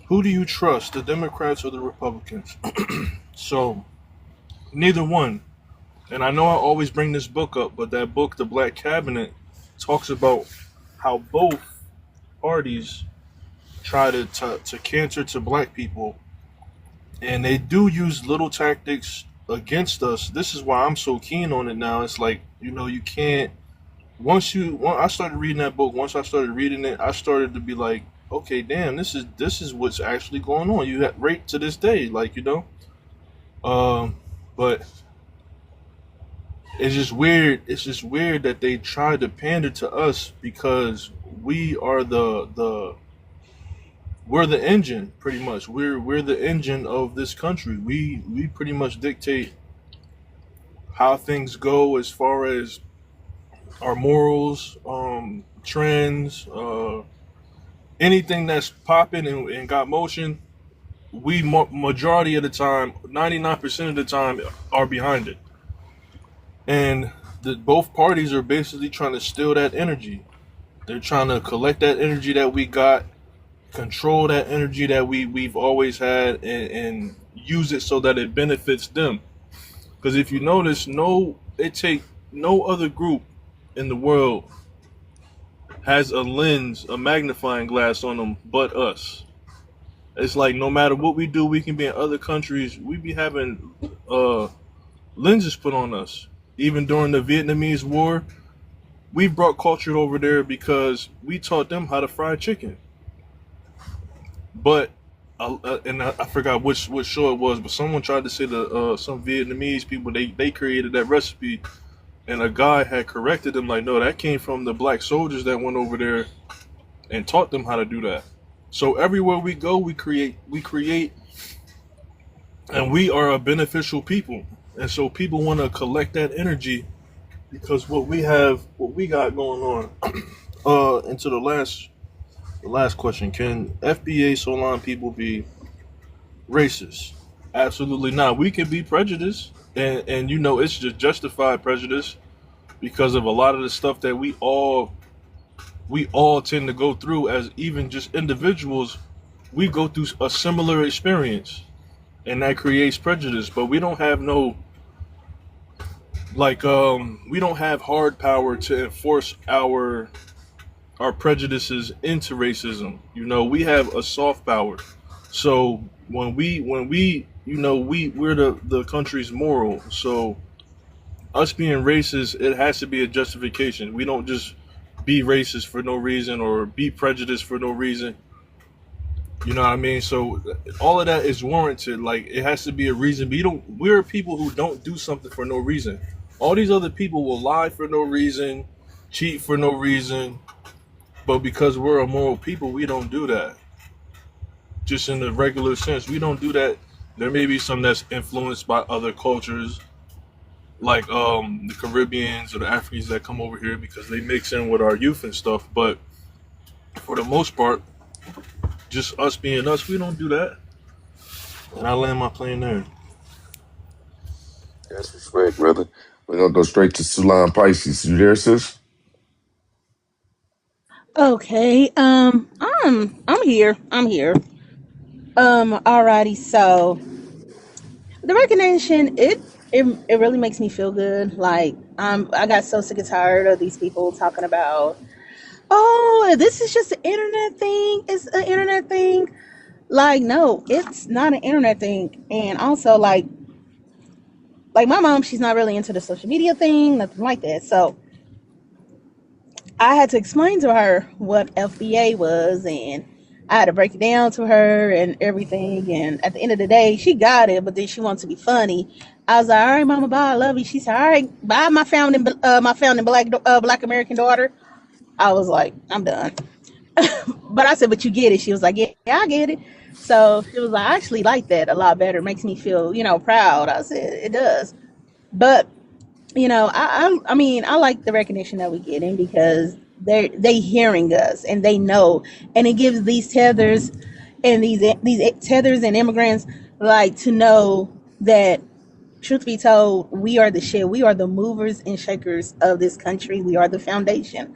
who do you trust, the Democrats or the Republicans? So neither one. And I know I always bring this book up, but that book, The Black Cabinet, talks about how both parties try to cater to black people, and they do use little tactics against us. This is why I'm so keen on it now. It's like, you can't, once I started reading that book, once I started reading it, I started to be like, okay, damn, this is what's actually going on. You have right to this day, like, but it's just weird. It's just weird that they try to pander to us because we are we're the engine, pretty much. We're the engine of this country. We pretty much dictate how things go as far as our morals, trends, anything that's popping and got motion. We majority of the time, 99% of the time, are behind it, and both parties are basically trying to steal that energy. They're trying to collect that energy that we got, control that energy that we've always had, and use it so that it benefits them. Because if you notice, no other group in the world has a lens, a magnifying glass on them, but us. It's like no matter what we do, we can be in other countries. We be having lenses put on us. Even during the Vietnamese War, we brought culture over there because we taught them how to fry chicken. But I forgot which show it was, but someone tried to say that some Vietnamese people they created that recipe, and a guy had corrected them like, no, that came from the black soldiers that went over there and taught them how to do that. So everywhere we go, we create, and we are a beneficial people, and so people want to collect that energy because what we got going on. Into the last question: can FBA Solon people be racist? Absolutely not. We can be prejudiced, and it's just justified prejudice because of a lot of the stuff that we all tend to go through as even just individuals. We go through a similar experience, and that creates prejudice. But we don't have no we don't have hard power to enforce our prejudices into racism. We have a soft power. So when we we're the country's moral. So us being racist, it has to be a justification. We don't just be racist for no reason or be prejudiced for no reason. You know what I mean? So all of that is warranted. Like it has to be a reason. We're people who don't do something for no reason. All these other people will lie for no reason, cheat for no reason, but because we're a moral people, we don't do that. Just in the regular sense, we don't do that. There may be some that's influenced by other cultures, like the Caribbeans or the Africans that come over here because they mix in with our youth and stuff. But for the most part, just us being us, we don't do that. And I land my plane there. That's respect, brother. We're gonna go straight to Salon Pisces. You there, sis? Okay. I'm here. I'm here. Alrighty. So the recognition, it really makes me feel good. Like I got so sick and tired of these people talking about, oh, this is just an internet thing. It's an internet thing. Like, no, it's not an internet thing. And also, like my mom, she's not really into the social media thing, nothing like that. So I had to explain to her what FBA was, and I had to break it down to her and everything. And at the end of the day, she got it, but then she wants to be funny. I was like, "All right, Mama, bye, I love you." She said, "All right, bye, my founding black American daughter." I was like, "I'm done." But I said, "But you get it." She was like, "Yeah, yeah, I get it." So she was like, "I actually like that a lot better. It makes me feel, proud." I said, "It does." But I mean, I like the recognition that we're getting because they hearing us and they know, and it gives these tethers and these tethers and immigrants like to know that, truth be told, we are the shit. We are the movers and shakers of this country. We are the foundation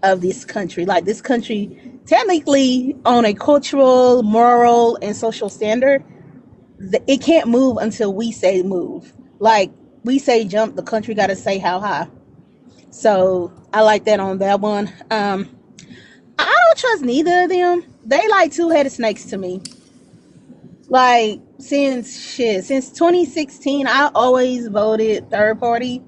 of this country. Like this country, technically, on a cultural, moral, and social standard, it can't move until we say move. Like we say jump, the country got to say how high. So I like that on that one. I don't trust neither of them. They like two-headed snakes to me. Like since 2016, I always voted third party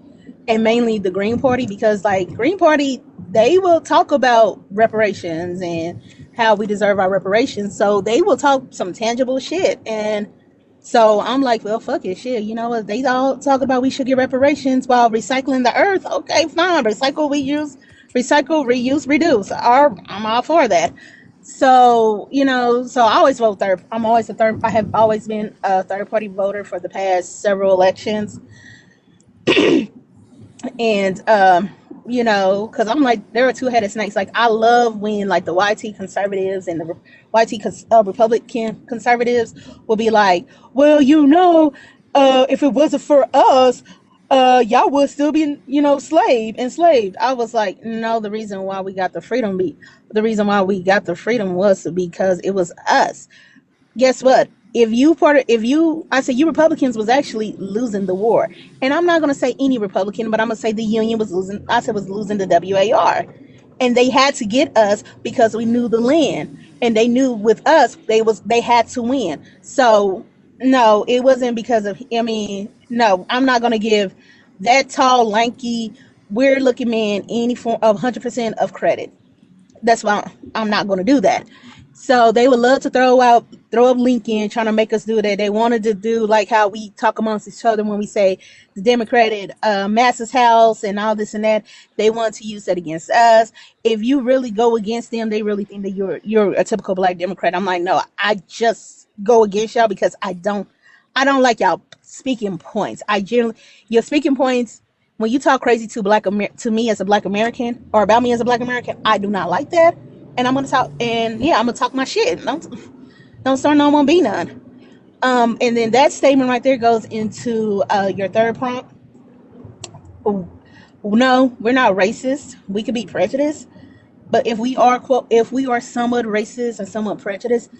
and mainly the Green Party because like Green Party, they will talk about reparations and how we deserve our reparations. So they will talk some tangible shit. And so I'm like, well, fuck it, shit. You know what? They all talk about we should get reparations while recycling the earth. Okay, fine. Recycle, reuse, reduce. I'm all for that. So, so I always vote third. I'm always a third. I have always been a third party voter for the past several elections. And because I'm like, there are two-headed snakes. Like I love when like the YT conservatives and the Republican conservatives will be like, well, if it wasn't for us, y'all would still be, enslaved. I was like, no, the reason why we got the reason why we got the freedom was because it was us. Guess what? I said you Republicans was actually losing the war, and I'm not gonna say any Republican, but I'm gonna say the Union was losing. I said was losing the WAR, and they had to get us because we knew the land, and they knew with us they had to win. So no, it wasn't because of. I mean, no, I'm not gonna give that tall, lanky, weird looking man any form of 100% of credit. That's why I'm not going to do that. So they would love to throw up Lincoln, trying to make us do that. They wanted to do like how we talk amongst each other when we say the Democratic Masses House and all this and that. They want to use that against us. If you really go against them, they really think that you're a typical black Democrat. I'm like, no, I just go against y'all because I don't like y'all speaking points. I generally your speaking points when you talk crazy to me as a black American or about me as a black American, I do not like that. And I'm gonna talk and yeah, I'm gonna talk my shit. Don't start no won't be none. And then that statement right there goes into your third prompt. No, we're not racist. We could be prejudiced, but if we are somewhat racist and somewhat prejudiced,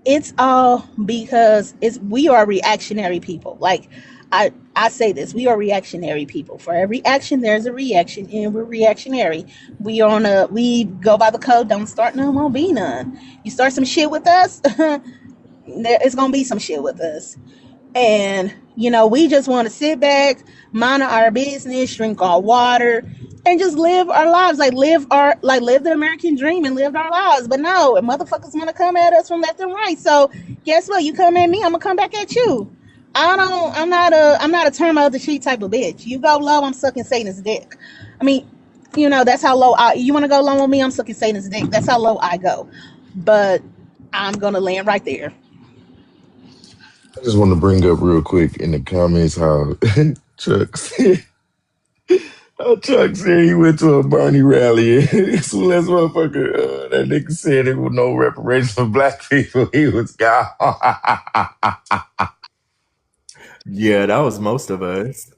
it's all because we are reactionary people. Like I say this, we are reactionary people. For every action there's a reaction, and we're reactionary. We go by the code, don't start none, won't be none. You start some shit with us, it's gonna be some shit with us. And we just want to sit back, mind our business, drink our water, and just live our lives, live the American dream and live our lives. But no, motherfuckers want to come at us from left and right. So guess what? You come at me, I'm gonna come back at you. I'm not a turn my other cheek type of bitch. You go low, I'm sucking Satan's dick. I mean, that's how low you want to go low on me, I'm sucking Satan's dick. That's how low I go. But I'm gonna land right there. I just want to bring up real quick in the comments how Chuck said, Chuck said he went to a Bernie rally. And as soon as motherfucker, that nigga said there was no reparations for black people, he was gone. Yeah, that was most of us.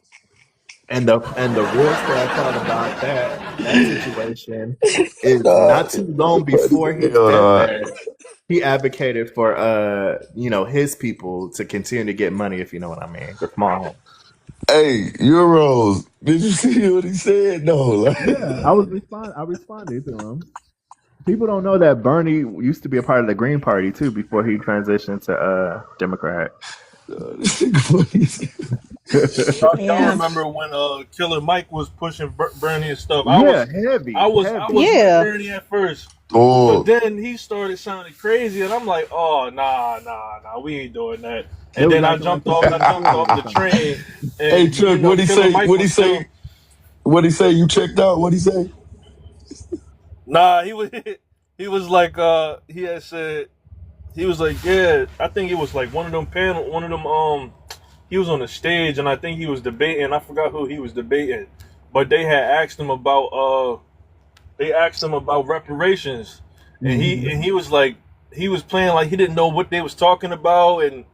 And the real sad part about that situation is Nah, not too long funny before he as hell, said dog. that he advocated for his people to continue to get money, if you know what I mean, the small homes. Hey, Euros, did you see what he said? No, Yeah, I responded to him. People don't know that Bernie used to be a part of the Green Party too before he transitioned to Democrat. this nigga funny as hell. Y'all Yeah. remember when Killer Mike was pushing Bernie and stuff? I Yeah, was I heavy, was I heavy. was with Yeah. Bernie at first, but Dog. then he started sounding crazy, and I'm like, oh nah, we ain't doing that. They And was then I acting like jumped the off I same jumped period off or the something. train, Hey, and Chuck, what he Killer say? Mike What he was still say? What he say? You checked out? What he say? nah. He was he was like he had said he was like yeah. I think it was like one of them he was on the stage, and I think he was debating. I forgot who he was debating, but they asked him about reparations, and Hmm. he was like he was playing like he didn't know what they was talking about, and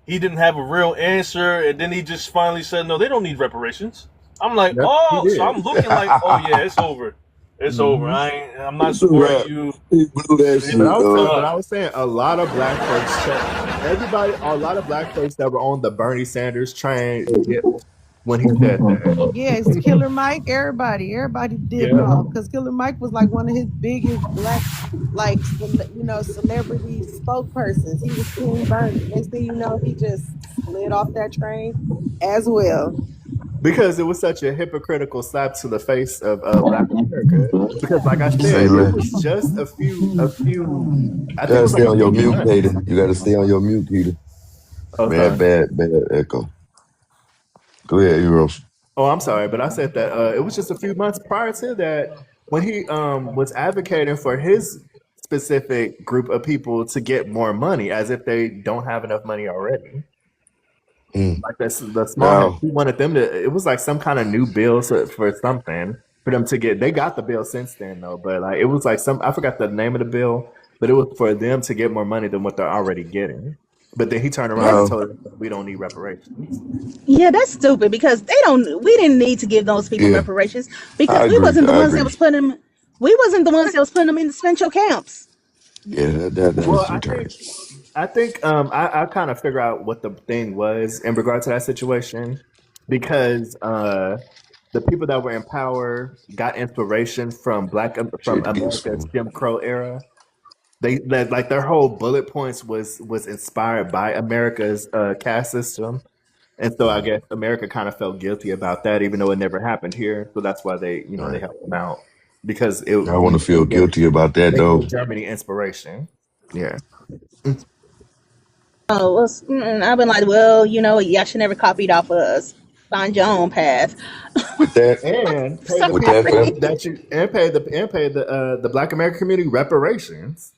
he didn't have a real answer, and then he just finally said no, they don't need reparations. I'm like, Yep, he oh, so did. I'm looking like, oh yeah, it's over, it's over. Hmm. I'm not It's a supporting rap. you. He blew that It's But I shit, was saying, dog. but I done. was saying, a lot of black folks check. A lot of black folks that were on the Bernie Sanders train dipped when he said that. Yes, Killer Mike. Everybody dipped Yeah, off because Killer Mike was like one of his biggest black, like celebrity spokespersons. He was Team Bernie. Next thing you know, he just slid off that train as well. because it was such a hypocritical slap to the face of Black America. Because, like I Say said, it less. was just a few. I You think it gotta was stay like a on your few mute, months. Peter. You gotta stay on your mute, Peter. Oh, Bad, sorry. bad, bad echo. Go ahead, Euros. Oh, I'm sorry, but I said that it was just a few months prior to that when he was advocating for his specific group of people to get more money, as if they don't have enough money already. Mm. Like the small house, Now, he wanted them to. It was like some kind of new bill for something for them to get. They got the bill since then though, but like it was like some. I forgot the name of the bill, but it was for them to get more money than what they're already getting. But then he turned around and That's now, told us that we don't need reparations. Yeah, that's stupid because we didn't need to give those people yeah, reparations I because we agree. wasn't the I ones that agree. was putting them we wasn't the ones that was putting them in the central camps. Yeah, that Well, is I think retarded. I think I kind of figure out what the thing was in regard to that situation because the people that were in power got inspiration from from Shit to get America's smooth. Jim Crow era. Like their whole bullet points was inspired by America's caste system, and so I guess America kind of felt guilty about that, even though it never happened here. So that's why they Right. helped them out because I want to feel guilty about that they though. gave Germany inspiration. Yeah. Oh, well, I've been like, well, y'all should never copied off of us. Find your own path. With that, And pay the with that people family, that you and pay the Black American community reparations.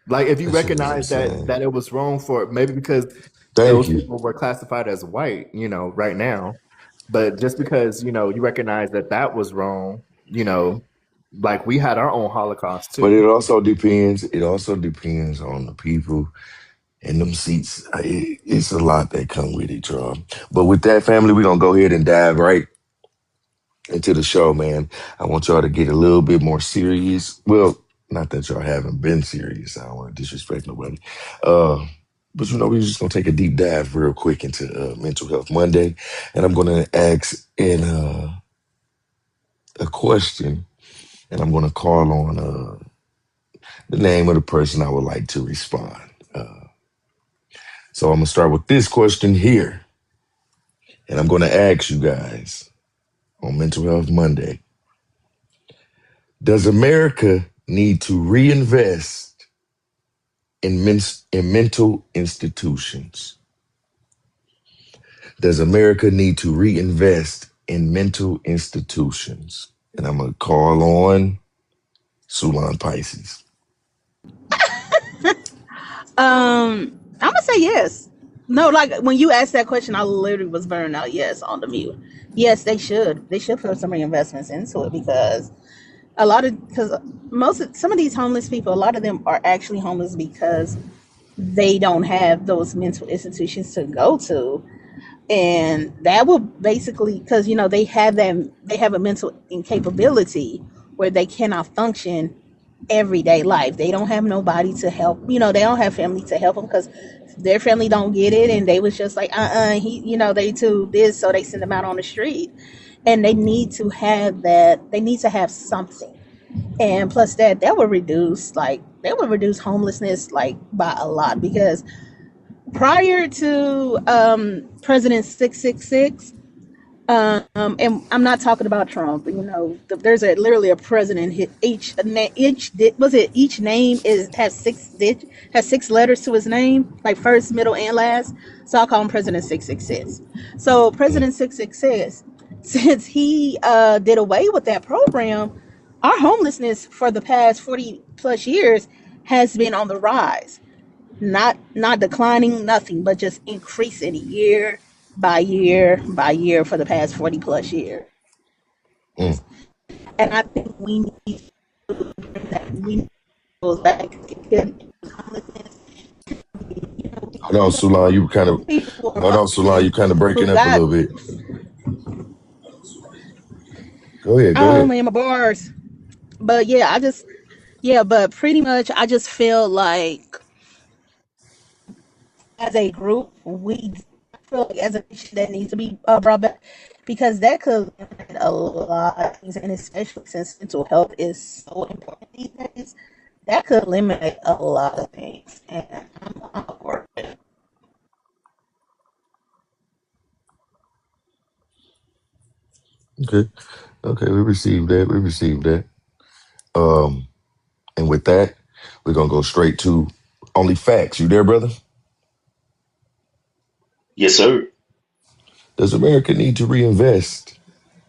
Like if you that shit was recognize insane. that it was wrong for maybe because Thank those you. people were classified as white, right now, but just because you recognize that was wrong, like we had our own Holocaust But too. it also depends. It also depends on the people in them seats. It's a lot that come with it, Charles. But with that family, we're gonna go ahead and dive right into the show, man. I want y'all to get a little bit more serious. Well, not that y'all haven't been serious. I don't want to disrespect nobody. Uh, but we're just gonna take a deep dive real quick into Mental Health Monday, and I'm gonna ask a question, and I'm gonna call on the name of the person I would like to respond. So I'm gonna start with this question here, and I'm gonna ask you guys on Mental Health Monday: does America need to reinvest in mental institutions? Does America need to reinvest in mental institutions? And I'm gonna call on Sulan Pisces. I'm gonna say yes. No, like when you asked that question, I literally was burning out yes on the mute. Yes, they should. They should put some reinvestments into it because some of these homeless people, a lot of them are actually homeless because they don't have those mental institutions to go to, and that will basically because they have a mental incapability where they cannot function everyday life. They don't have nobody to help. They don't have family to help them because their family don't get it, and they was just like, he, they too this, so they send them out on the street, and they need to have that. They need to have something, and plus that would reduce homelessness like by a lot because prior to President 666, and I'm not talking about Trump. There's literally a president. Each name has six letters to his name, like first, middle, and last. So I'll call him President 666. So Mm, President 666, since he did away with that program, our homelessness for the past 40 plus years has been on the rise, not declining, nothing, but just increasing year by year by year for the past 40 plus years. mm. And I think we need those back. Hold on, Sulan, you kind of People who are hold on, Sulan, homeless you kind of who breaking up a got little bit. Go ahead, go oh ahead. man, my bars. But but pretty much I just feel like as a group, I feel like as a nation that needs to be brought back because that could eliminate a lot of things, and especially since mental health is so important these days, that could eliminate a lot of things. And I'm for it. Okay, okay, we received that. We received that. Um, and with that, we're gonna go straight to only facts. You there, brother? Yes, sir. Does America need to reinvest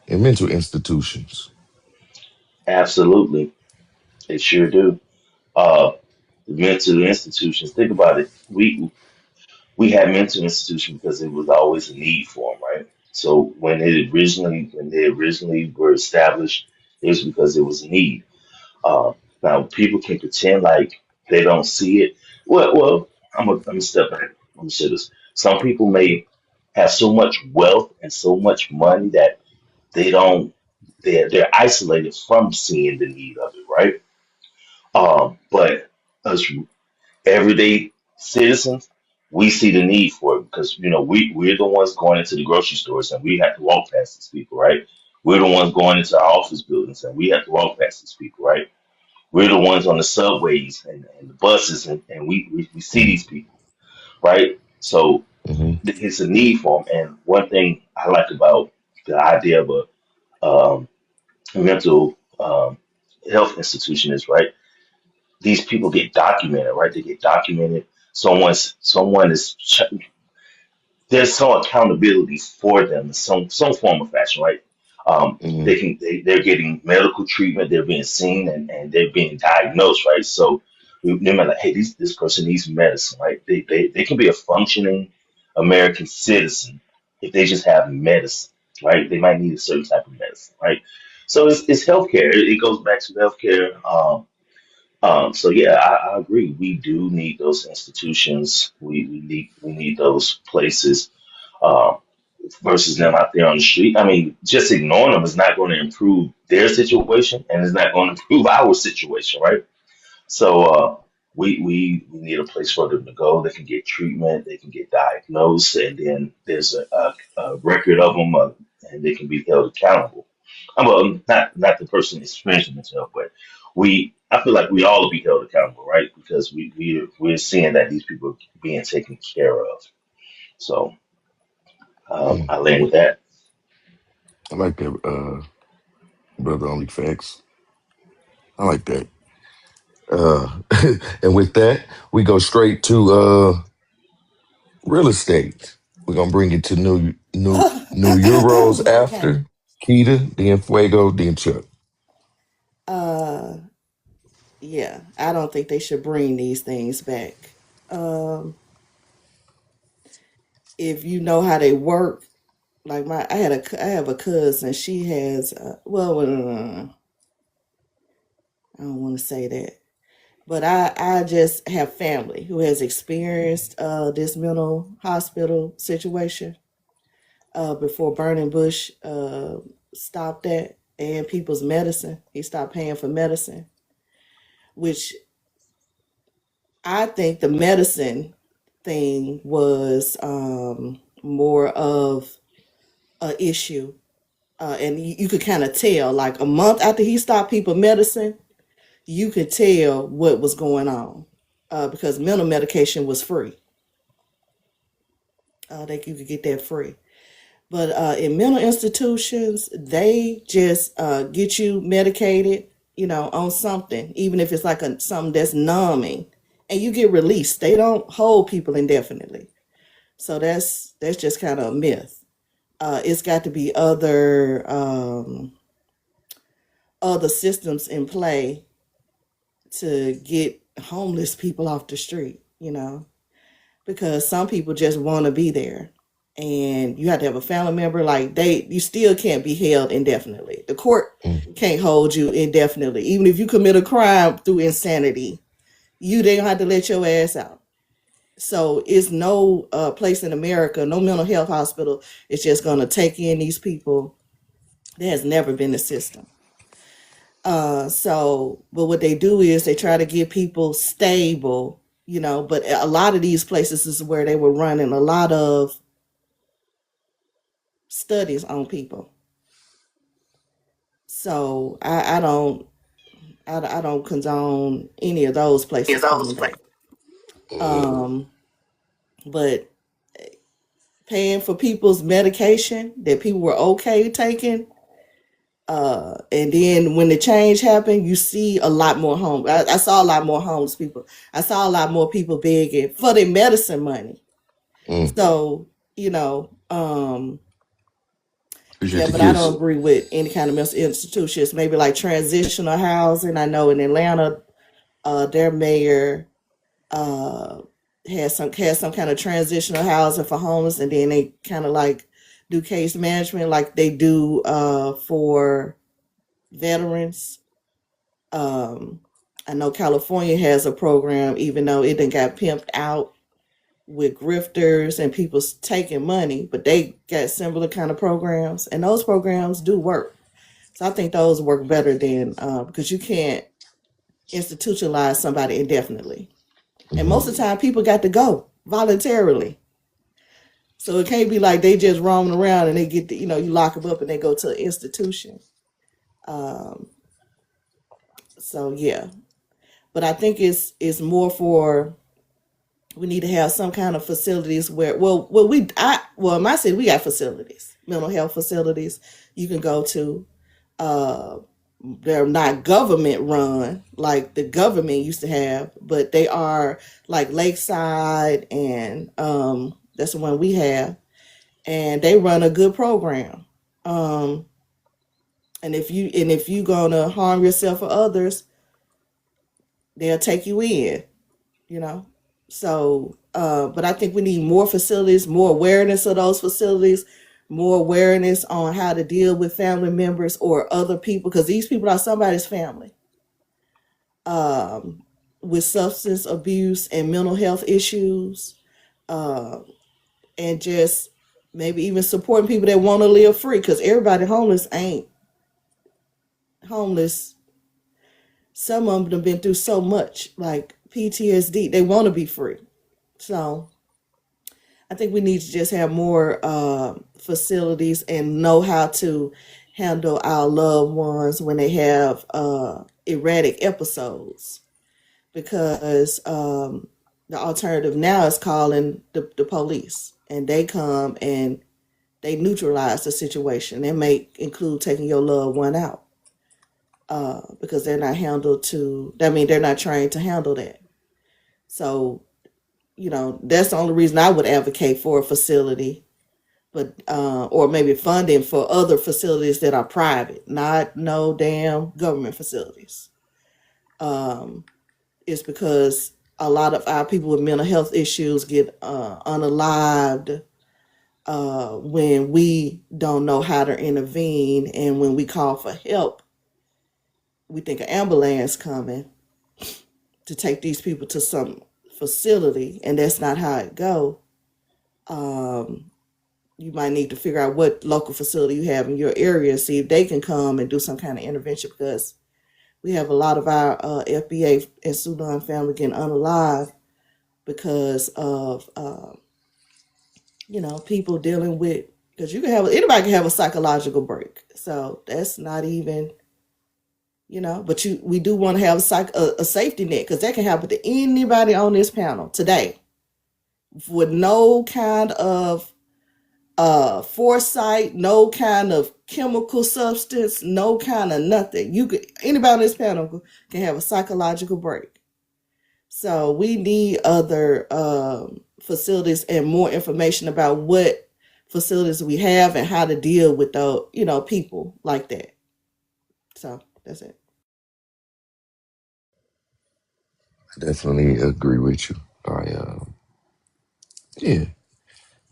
in mental institutions? Absolutely. They sure do. Uh, the mental institutions. Think about it. We had mental institutions because it was always a need for them, right? So when they originally were established, it was because it was a need. Uh, Now people can pretend like they don't see it. Well, I'm a step back. Let me say this. Some people may have so much wealth and so much money that they don't. They're isolated from seeing the need of it, right? But us everyday. citizens, we see the need for it because we're the ones going into the grocery stores and we have to walk past these people, right? We're the ones going into our office buildings and we have to walk past these people, right? We're the ones on the subways and the buses and we see Mm-hmm. these people, right? So Mm-hmm. it's a need for them. And one thing I like about the idea of a mental health institution is right. These people get documented, right? They get documented. Someone is there's some accountability for them in some form of fashion, right? They're getting medical treatment, they're being seen, and they're being diagnosed, right? So they're like, hey, this person needs medicine, right? They can be a functioning American citizen if they just have medicine, right? They might need a certain type of medicine, right? So it's healthcare. It goes back to healthcare. So yeah, I agree. We do need those institutions. We need those places um, versus them out there on the street. I mean, just ignoring them is not going to improve their situation, and it's not going to improve our situation, right? So we need a place for them to go. They can get treatment, they can get diagnosed, and then there's a record of them, and they can be held accountable. Well, not the person experiencing mental health, but I feel like we all will be held accountable, right? Because we're seeing that these people are being taken care of. So Mm. I land with that. I like that, brother. Only facts. I like that. Uh, and with that, we go straight to real estate. We're gonna bring it to new euros Okay. after Keita, then Fuego, then Chuck. Uh, yeah, I don't think they should bring these things back. Um, if you know how they work, like I have a cousin. She has, I don't want to say that, but I just have family who has experienced this mental hospital situation before Burning Bush stopped that and people's medicine. He stopped paying for medicine, which I think the medicine thing was more of a issue. And you could kind of tell, like a month after he stopped people medicine, you could tell what was going on because mental medication was free. That you could get that free. But in mental institutions, they just get you medicated, on something, even if it's like something that's numbing, and you get released. They don't hold people indefinitely. So that's just kind of a myth. It's got to be other systems in play to get homeless people off the street, because some people just want to be there. And you have to have a family member, like you still can't be held indefinitely. The court Mm. can't hold you indefinitely. Even if you commit a crime through insanity, you don't have to let your ass out. So it's no place in America, no mental health hospital is just going to take in these people. There has never been a system. But what they do is they try to get people stable, but a lot of these places is where they were running a lot of studies on people. So I don't condone any of those places coming back. Um, but paying for people's medication that people were okay taking, and then when the change happened, you see a lot more I saw a lot more homeless people. I saw a lot more people begging for their medicine money. Mm. So, Appreciate yeah, the but I don't kiss. agree with any kind of mental institutions. Maybe like transitional housing. I know in Atlanta, their mayor uh has some kind of transitional housing for homeless, and then they kind of like do case management like they do for veterans. um I know California has a program, even though it done got pimped out with grifters and people taking money, but they got similar kind of programs, and those programs do work. So I think those work better than because you can't institutionalize somebody indefinitely. And Hmm. most of the time, people got to go voluntarily. So it can't be like they just roaming around and they get, you lock them up and they go to an institution. Um, so yeah, but I think it's more for we need to have some kind of facilities where in my city we got facilities, mental health facilities you can go to. Uh, they're not government run like the government used to have, but they are like Lakeside and that's the one we have, and they run a good program. Um, and if you gonna harm yourself or others, they'll take you in. you know. So, but I think we need more facilities, more awareness of those facilities, more awareness on how to deal with family members or other people, because these people are somebody's family, um, with substance abuse and mental health issues, um, and just maybe even supporting people that want to live free, because everybody homeless ain't homeless. Some of them have been through so much, like PTSD. They want to be free. So I think we need to just have more facilities and know how to handle our loved ones when they have erratic episodes. Because the alternative now is calling the police, and they come and they neutralize the situation. They may include taking your loved one out because they're not handled to. I mean, they're not trained to handle that. So that's the only reason I would advocate for a facility, but or maybe funding for other facilities that are private, not no damn government facilities. Um, it's because a lot of our people with mental health issues get unalived when we don't know how to intervene, and when we call for help, we think an ambulance coming to take these people to some facility, and that's not how it go. Um, you might need to figure out what local facility you have in your area and see if they can come and do some kind of intervention, because we have a lot of our FBA and Sudan family getting unalive because of people dealing with, because anybody can have a psychological break, so that's not even but we do want to have a safety net, because that can happen to anybody on this panel today with no kind of foresight, no kind of chemical substance, no kind of nothing. Anybody on this panel can have a psychological break. So we need other facilities and more information about what facilities we have and how to deal with those, people like that. So that's it. I definitely agree with you. Yeah,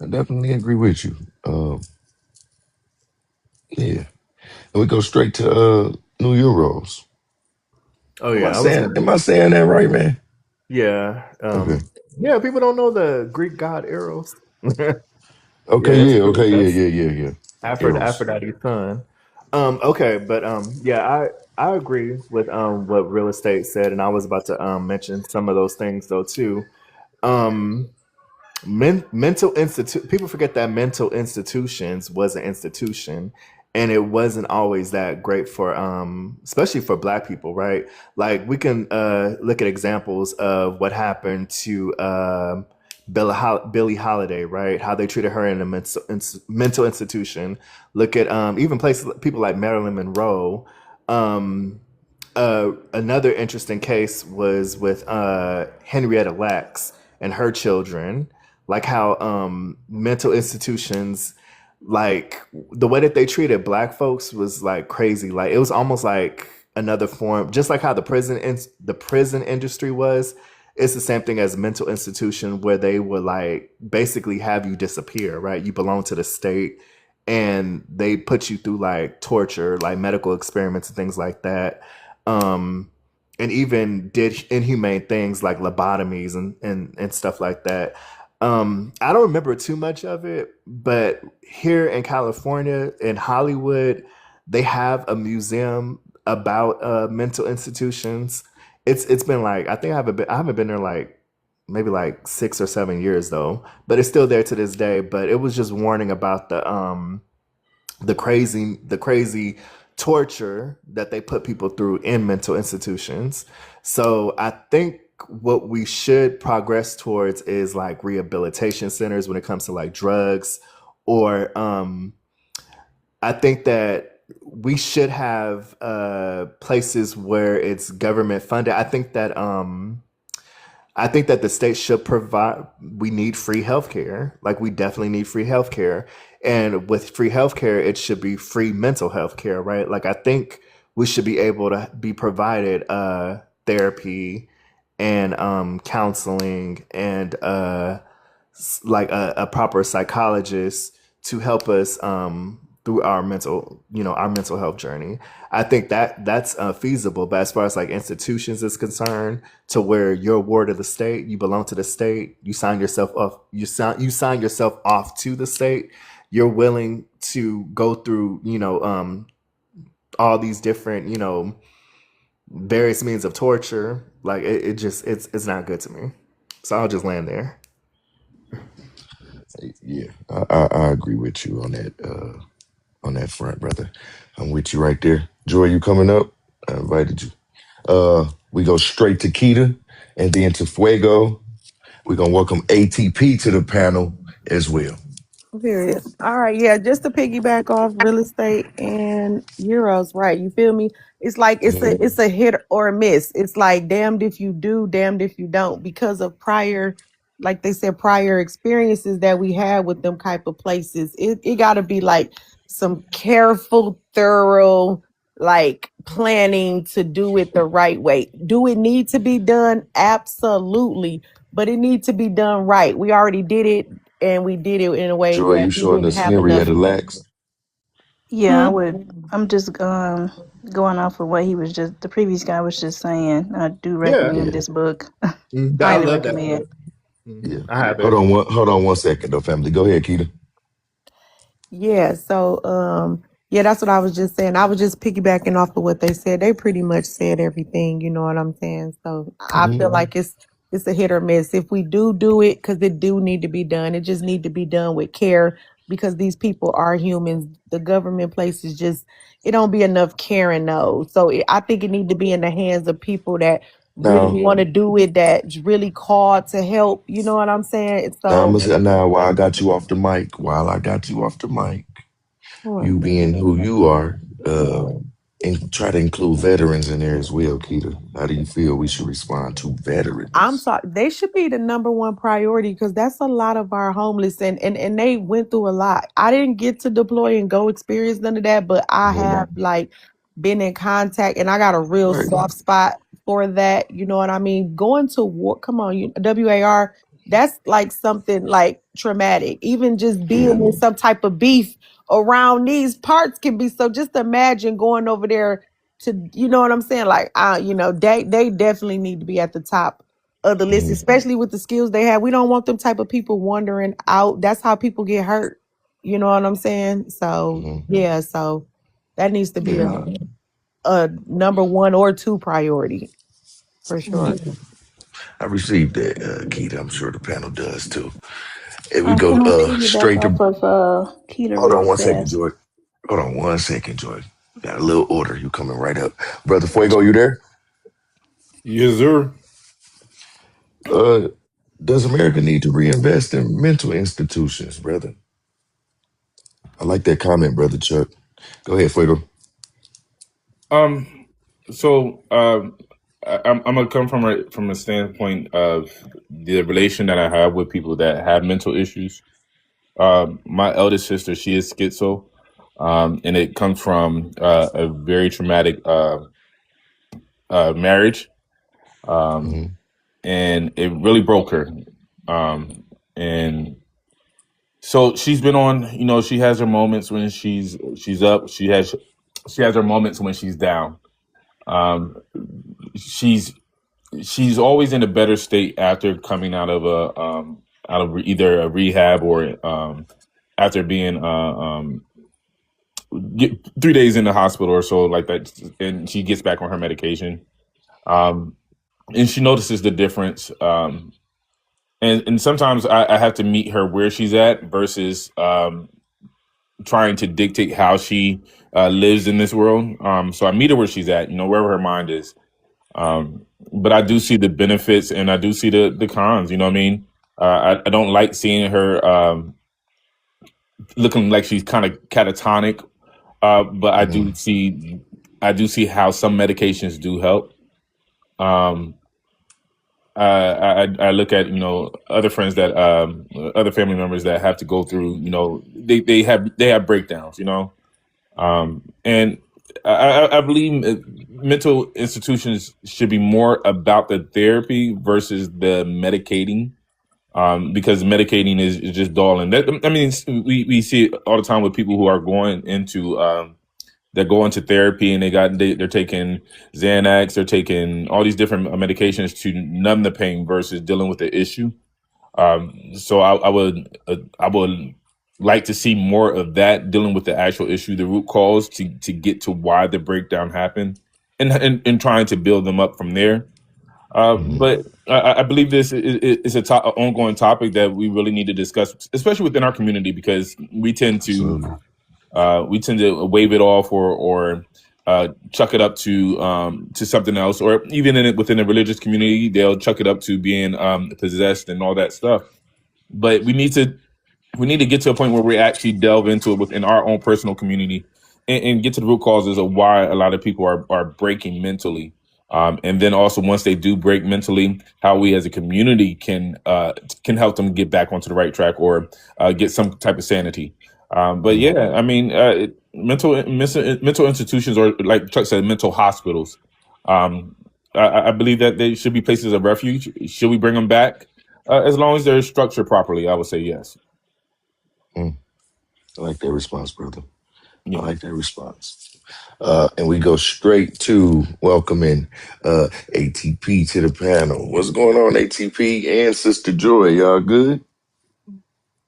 I definitely agree with you. Yeah, and we go straight to New Euros. Oh Am I yeah, I was saying gonna. am I saying that right, man? Yeah, Okay. yeah. People don't know the Greek god Eros. Yeah, Okay. that's Yeah. true. Okay. Yeah. That's Yeah. Yeah. Yeah. Eros. Aphrodite's son. Okay, but yeah, I agree with what real estate said, and I was about to mention some of those things though too. Um, mental institute people forget that mental institutions was an institution, and it wasn't always that great for especially for black people, right? Like we can look at examples of what happened to Billie Holiday, right? How they treated her in a mental institution. Look at even places, people like Marilyn Monroe. um Another interesting case was with Henrietta Lacks and her children, like how mental institutions, like the way that they treated black folks was like crazy. Like it was almost like another form, just like how the prison industry was. It's the same thing as a mental institution, where they would like basically have you disappear, right? You belong to the state, and they put you through like torture, like medical experiments and things like that. um and even did inhumane things like lobotomies and stuff like that. I don't remember too much of it, but here in California, in Hollywood, they have a museum about mental institutions. It's been like, I think I haven't been there like maybe like 6 or 7 years though, but it's still there to this day. But it was just warning about the crazy torture that they put people through in mental institutions. So I think what we should progress towards is like rehabilitation centers when it comes to like drugs, or I think that we should have places where it's government funded. I think that the state should provide. We need free healthcare. Like we definitely need free healthcare, and with free healthcare, it should be free mental health care, right? Like I think we should be able to be provided therapy and counseling and like a proper psychologist to help us through our mental health journey. I think that that's feasible. But as far as like institutions is concerned, to where you're a ward of the state, you belong to the state, you sign yourself off, you sign yourself off to the state. You're willing to go through, all these different, various means of torture. Like it's not good to me. So I'll just land there. Yeah, I agree with you on that front, brother. I'm with you right there. Joy, you coming up? I invited you. We go straight to Keita and then to Fuego. We're gonna welcome ATP to the panel as well. Period. All right, yeah, just to piggyback off real estate and euros, right? You feel me? It's like Mhm. it's a hit or a miss. It's like damned if you do, damned if you don't, because of prior, like they said, prior experiences that we had with them type of places. It got to be like some careful, thorough, like planning to do it the right way. Do it need to be done? Absolutely, but it needs to be done right. We already did it, and we did it in a way Joy, that you we showing didn't us have enough. Henrietta Lacks? Yeah, I Hmm? would. I'm just going off of what he was just the previous guy was just saying. I do Yeah, recommend Yeah, this book. I Highly love that recommend. book. yeah. I have Hold it. on one second though, family. Go ahead, Keita. Yeah, so yeah, that's what I was just saying. I was just piggybacking off of what they said. They pretty much said everything, you know what I'm saying? So I Hmm. feel like it's a hit or miss. If we do it, because it do need to be done, it just need to be done with care, because these people are humans. The government places just, it don't be enough caring though. So I think it need to be in the hands of people that really Now, want to do it, that's really called to help, you know what I'm saying? now I'm So gonna say now while I got you off the mic, you being who you are, and try to include veterans in there as well, Keita. How do you feel we should respond to I'm veterans? sorry. They should be the number one priority, because that's a lot of our homeless, and they went through a lot. I didn't get to deploy and go experience none of that, but I Hmm. have like been in contact, and I got a real Right. soft spot for that. You know what I mean? Going to war, come on, WAR, that's like something like traumatic. Even just Yeah. being in some type of beef around these parts can be so. Just imagine going over there to, you know what I'm saying? Like, they definitely need to be at the top of the list, Hmm. especially with the skills they have. We don't want them type of people wandering out. That's how people get hurt. You know what I'm saying? So Hmm. yeah, so that needs to be Yeah. a number one or two priority for sure. Yeah. I received that, Keita. I'm sure the panel does too. And we go Can I piggyback straight off to. of Keita Hold on real one second, fast? Joy. Hold on one second, Joy. Got a little order. You coming right up, brother Fuego? You there? Yes, sir. Uh, does America need to reinvest in mental institutions, brother? I like that comment, brother Chuck. Go ahead, Fuego. Um. So I'm gonna come from a standpoint of the relation that I have with people that have mental issues. My eldest sister, she is schizo, and it comes from a very traumatic marriage, um, Hmm. and it really broke her. And so she's been on. You know, she has her moments when she's up. She has her moments when she's down. Um, she's she's always in a better state after coming out of either a rehab or after being get 3 days in the hospital or so like that, and she gets back on her medication. Um, and she notices the difference. and sometimes I have to meet her where she's at versus trying to dictate how she lives in this world. So I meet her where she's at, wherever her mind is. But I do see the benefits and I do see the cons. You know what I mean? I don't like seeing her looking like she's kind of catatonic. But Mm-hmm. I do see how some medications do help. Um, I look at other friends that other family members that have to go through they have breakdowns, and I believe mental institutions should be more about the therapy versus the medicating, because medicating is just dulling. That, I mean, we see it all the time with people who are going into that go into therapy and they're taking Xanax, they're taking all these different medications to numb the pain versus dealing with the issue. So I would like to see more of that, dealing with the actual issue, the root cause, to get to why the breakdown happened, and trying to build them up from there. Mm-hmm. But I believe this is an ongoing topic that we really need to discuss, especially within our community, because Absolutely. we tend to wave it off or chuck it up to something else, or even within the religious community, they'll chuck it up to being possessed and all that stuff. But we need to get to a point where we actually delve into it within our own personal community, and get to the root causes of why a lot of people are breaking mentally. And then also, once they do break mentally, how we as a community can help them get back onto the right track, or get some type of sanity. But Mm. yeah, I mean, mental institutions, or like Chuck said, mental hospitals. I believe that they should be places of refuge. Should we bring them back? As long as they're structured properly, I would say yes. Mm. I like that response, brother. I Yeah. like that response. And we go straight to welcoming ATP to the panel. What's going on, ATP and Sister Joy? Y'all good?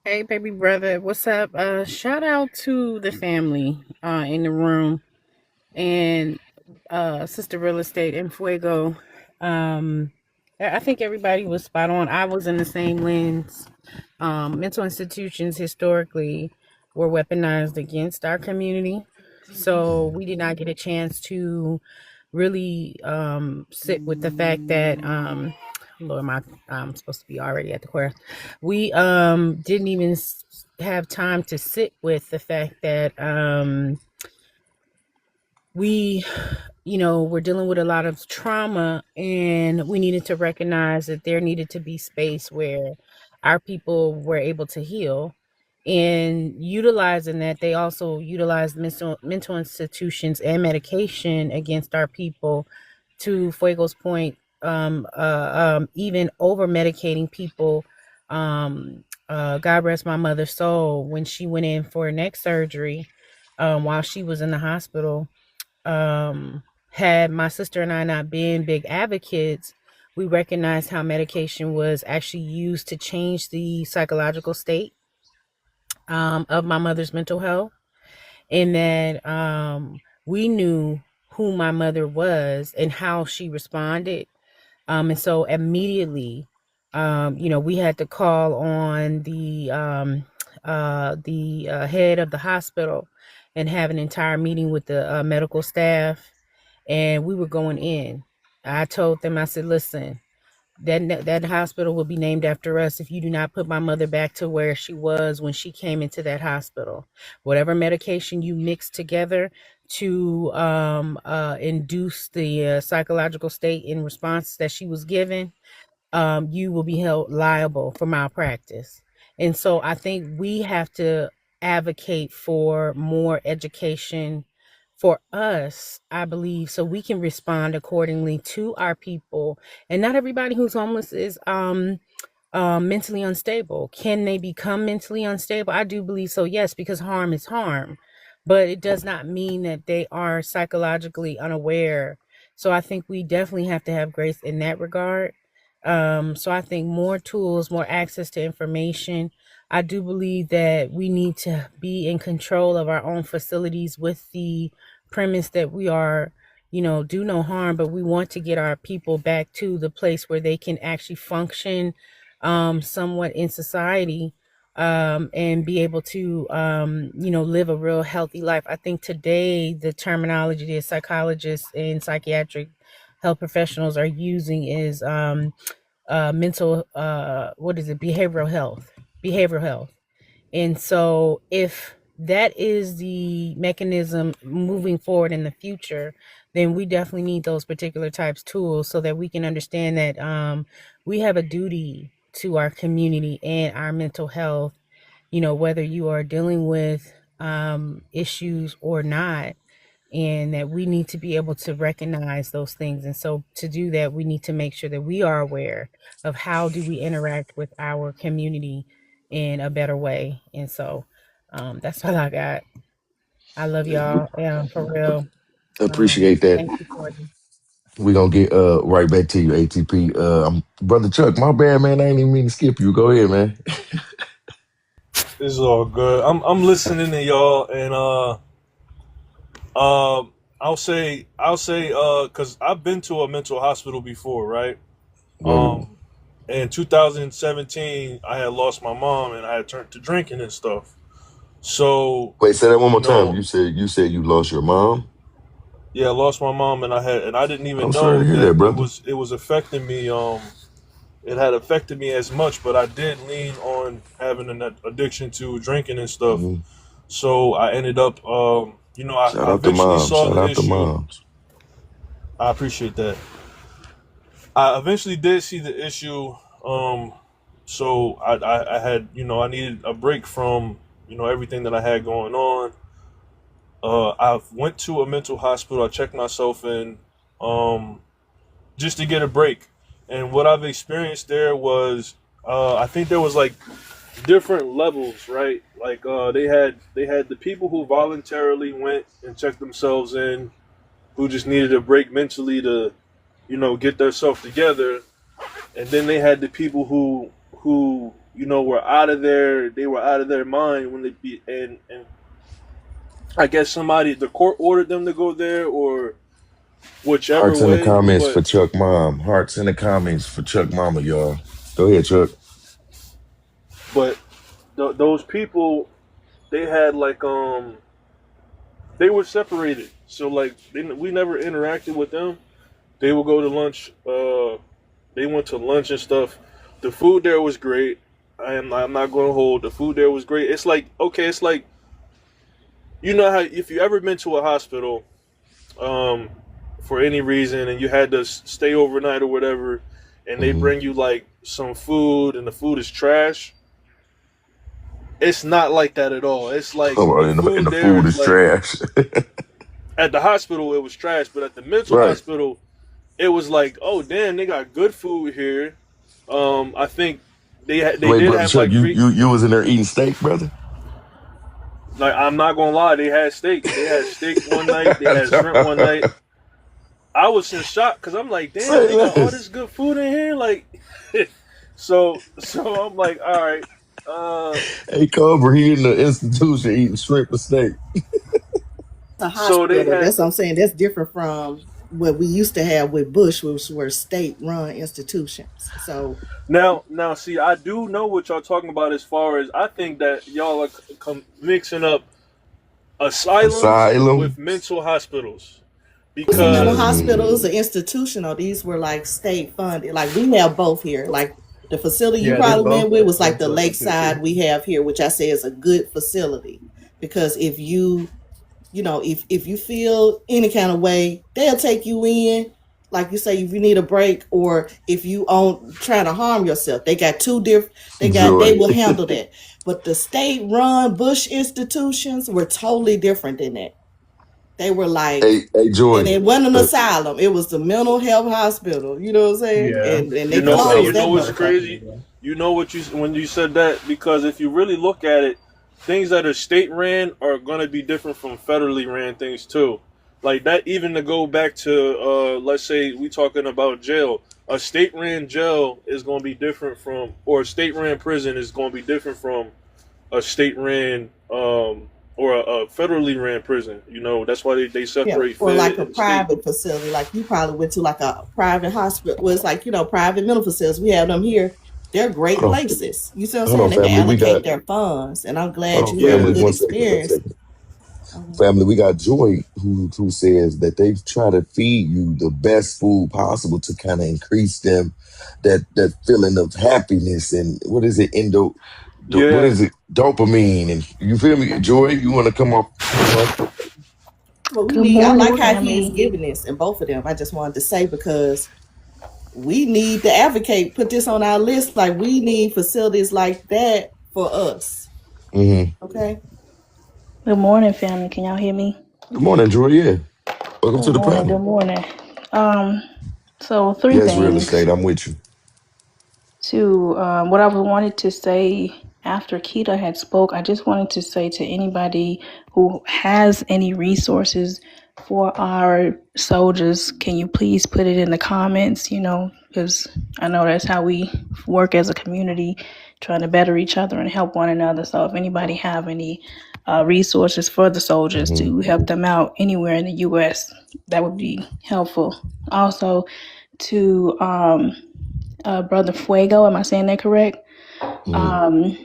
Hey, baby brother, what's up? Shout out to the family in the room and Sister Real Estate and Fuego. I think everybody was spot on. I was in the same lens. Mental institutions historically were weaponized against our community, so we did not get a chance to really sit with the fact that Lord, I'm supposed to be already at the choir. We didn't even have time to sit with the fact that we we're dealing with a lot of trauma, and we needed to recognize that there needed to be space where our people were able to heal. And utilizing that, they also utilized mental institutions and medication against our people, to Fuego's point, even over medicating people. God rest my mother's soul, when she went in for neck surgery, while she was in the hospital, had my sister and I not been big advocates, we recognized how medication was actually used to change the psychological state of my mother's mental health. And that we knew who my mother was and how she responded. And so immediately, we had to call on the head of the hospital and have an entire meeting with the medical staff, and we were going in. I told them, I said, listen, that hospital will be named after us if you do not put my mother back to where she was when she came into that hospital. Whatever medication you mix together to induce the psychological state in response that she was given, you will be held liable for malpractice. And so I think we have to advocate for more education for us, I believe, so we can respond accordingly to our people. And not everybody who's homeless is mentally unstable. Can they become mentally unstable? I do believe so, yes, because harm is harm, but it does not mean that they are psychologically unaware. So I think we definitely have to have grace in that regard. So I think more tools, more access to information. I do believe that we need to be in control of our own facilities, with the premise that we are, do no harm, but we want to get our people back to the place where they can actually function somewhat in society, and be able to, live a real healthy life. I think today the terminology that psychologists and psychiatric health professionals are using is mental, what is it, behavioral health. And so if that is the mechanism moving forward in the future, then we definitely need those particular types tools so that we can understand that we have a duty to our community and our mental health, whether you are dealing with issues or not, and that we need to be able to recognize those things. And so to do that, we need to make sure that we are aware of how do we interact with our community in a better way. And so that's all I got. I love y'all. For real. Appreciate that. Thank you, Courtney. We gonna get right back to you, ATP. Brother Chuck, my bad, man. I ain't even mean to skip you. Go ahead, man. This is all good. I'm listening to y'all, and because I've been to a mental hospital before, right? Whoa. In 2017, I had lost my mom, and I had turned to drinking and stuff. So, Wait, say that one you more time. know, You said you lost your mom. yeah, I lost my mom, and I didn't I'm even sorry to know hear that that, brother. it was affecting me. It had affected me as much, but I did lean on having an addiction to drinking and stuff. Hmm. So I ended up, Shout I out to eventually moms. saw Shout the out to issue. moms. I appreciate that. I eventually did see the issue. Um, so I had, I needed a break from, everything that I had going on. I went to a mental hospital. I checked myself in, um, just to get a break. And what I've experienced there was, I think there was like different levels, right? Like they had the people who voluntarily went and checked themselves in, who just needed a break mentally to, get themselves together. And then they had the people who were out of their mind when they be and I guess the court ordered them to go there or whichever Hearts in the way. comments But for Chuck Mom. Hearts in the comments for Chuck Mama, y'all. Go ahead, Chuck. but those people, they had like they were separated, so like we never interacted with them. They would go to lunch. They went to lunch and stuff. The food there was great. I'm not going to hold. The food there was great. It's like, okay, it's like, how if you ever been to a hospital, um, for any reason, and you had to stay overnight or whatever, and they Hmm. bring you like some food and the food is trash. It's not like that at all. It's like Oh, the and food the there food is is like, trash. at the hospital it was trash, but at the mental Right. hospital it was like, oh damn, they got good food here. I think they Wait, did brother have Chuck, like you was in there eating steak, brother? like, I'm not gonna lie, they had steak. They had steak one night. They had shrimp one night. I was in shock because I'm like, damn, Say they got all less. this good food in here. Like, so I'm like, all right. Uh, Hey, Cobra, he in the institution eating shrimp and steak. A so they hospital. had That's what I'm saying. That's different from what we used to have with Bush, which were state-run institutions. So now. See, I do know what y'all talking about as far as I think that y'all are mixing up asylums with Asylum. mental hospitals these are mental because hospitals or Mm. institutional. These were like state funded. Like we have both here. Like the facility you Yeah, they're probably went both with was like the mental Lakeside institutions. we have here, which I say is a good facility because if if you feel any kind of way, they'll take you in. Like you say, if you need a break or if you on trying to harm yourself, they got two different. They Joy. will handle that. But the state run Bush institutions were totally different than that. They were like, Hey, and Joy. it wasn't an Uh, asylum. It was the mental health hospital. You know what I'm saying? Yeah, And you they that's know, what I and closed you was know that what's talking motherfucker. crazy? about. You know what you when you said that, because if you really look at it, things that are state ran are gonna be different from federally ran things too. Like that, even to go back to let's say we talking about jail. A state ran jail is gonna be different from, or a state ran prison is gonna be different from a state ran or a federally ran prison. That's why they Yeah, separate or fed like a and state. private facility. Like you probably went to like a private hospital. Well, it's like private mental facilities. We have them here. They're great Hold on, places. You see what I'm hold saying? on, They can family. We allocate got their funds, and I'm hold glad on, you had a family. Yeah. good 1 second, 1 second. experience. Okay. Family, we got Joy who says that they try to feed you the best food possible to kind of increase them that feeling of happiness and what is it what Yeah. is it dopamine and you feel me, Joy? You want to come off? Well, we Good need. I morning, like how he's family. giving this in both of them. I just wanted to say because we need to advocate. Put this on our list. Like we need facilities like that for us. Mm-hmm. Okay. Good morning, family. Can y'all hear me? Good morning, Joy. Yeah, welcome Good to the morning. Good panel. morning. Um, so three Yes, real things. estate. I'm with you. To what I wanted to say after Keita had spoke, I just wanted to say to anybody who has any resources for our soldiers, can you please put it in the comments? You know, because I know that's how we work as a community, trying to better each other and help one another. So if anybody have any resources for the soldiers Mm-hmm. to help them out anywhere in the U.S., that would be helpful. Also, to Brother Fuego. Am I saying that correct? Mm-hmm.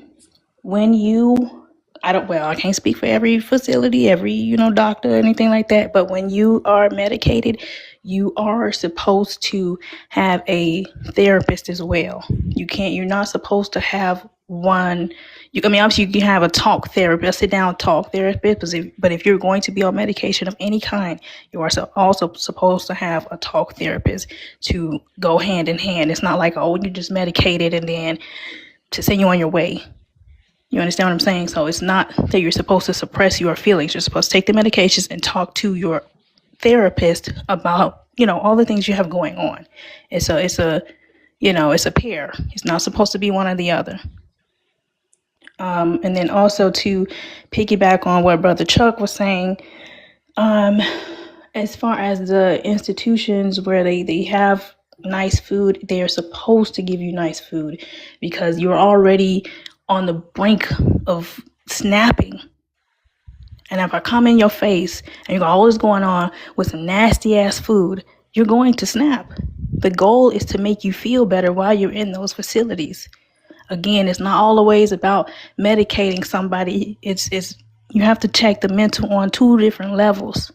When you, I don't, well, I can't speak for every facility, every, doctor, anything like that. But when you are medicated, you are supposed to have a therapist as well. You're not supposed to have one. Obviously you can have a talk therapist, a sit down talk therapist, but if you're going to be on medication of any kind, you are also supposed to have a talk therapist to go hand in hand. It's not like, oh, you just medicated and then to send you on your way. You understand what I'm saying? So it's not that you're supposed to suppress your feelings. You're supposed to take the medications and talk to your therapist about, all the things you have going on. It's a pair. It's not supposed to be one or the other. And then also to piggyback on what Brother Chuck was saying, as far as the institutions where they have nice food, they are supposed to give you nice food because you're already on the brink of snapping. And if I come in your face and you got all this going on with some nasty ass food, you're going to snap. The goal is to make you feel better while you're in those facilities. Again, it's not always about medicating somebody. It's you have to check the mental on two different levels.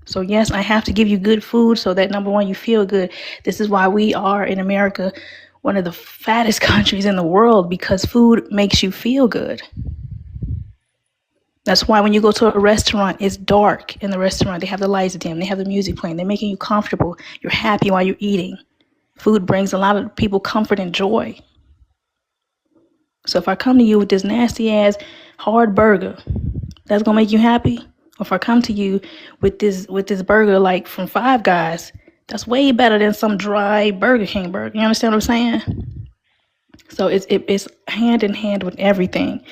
So yes, I have to give you good food so that number one, you feel good. This is why we are in America one of the fattest countries in the world, because food makes you feel good. That's why when you go to a restaurant, it's dark in the restaurant. They have the lights dim. They have the music playing. They're making you comfortable. You're happy while you're eating. Food brings a lot of people comfort and joy. So if I come to you with this nasty ass hard burger, that's gonna make you happy. Or if I come to you with this burger like from Five Guys, that's way better than some dry Burger King burger. You understand what I'm saying? So it's hand in hand with everything.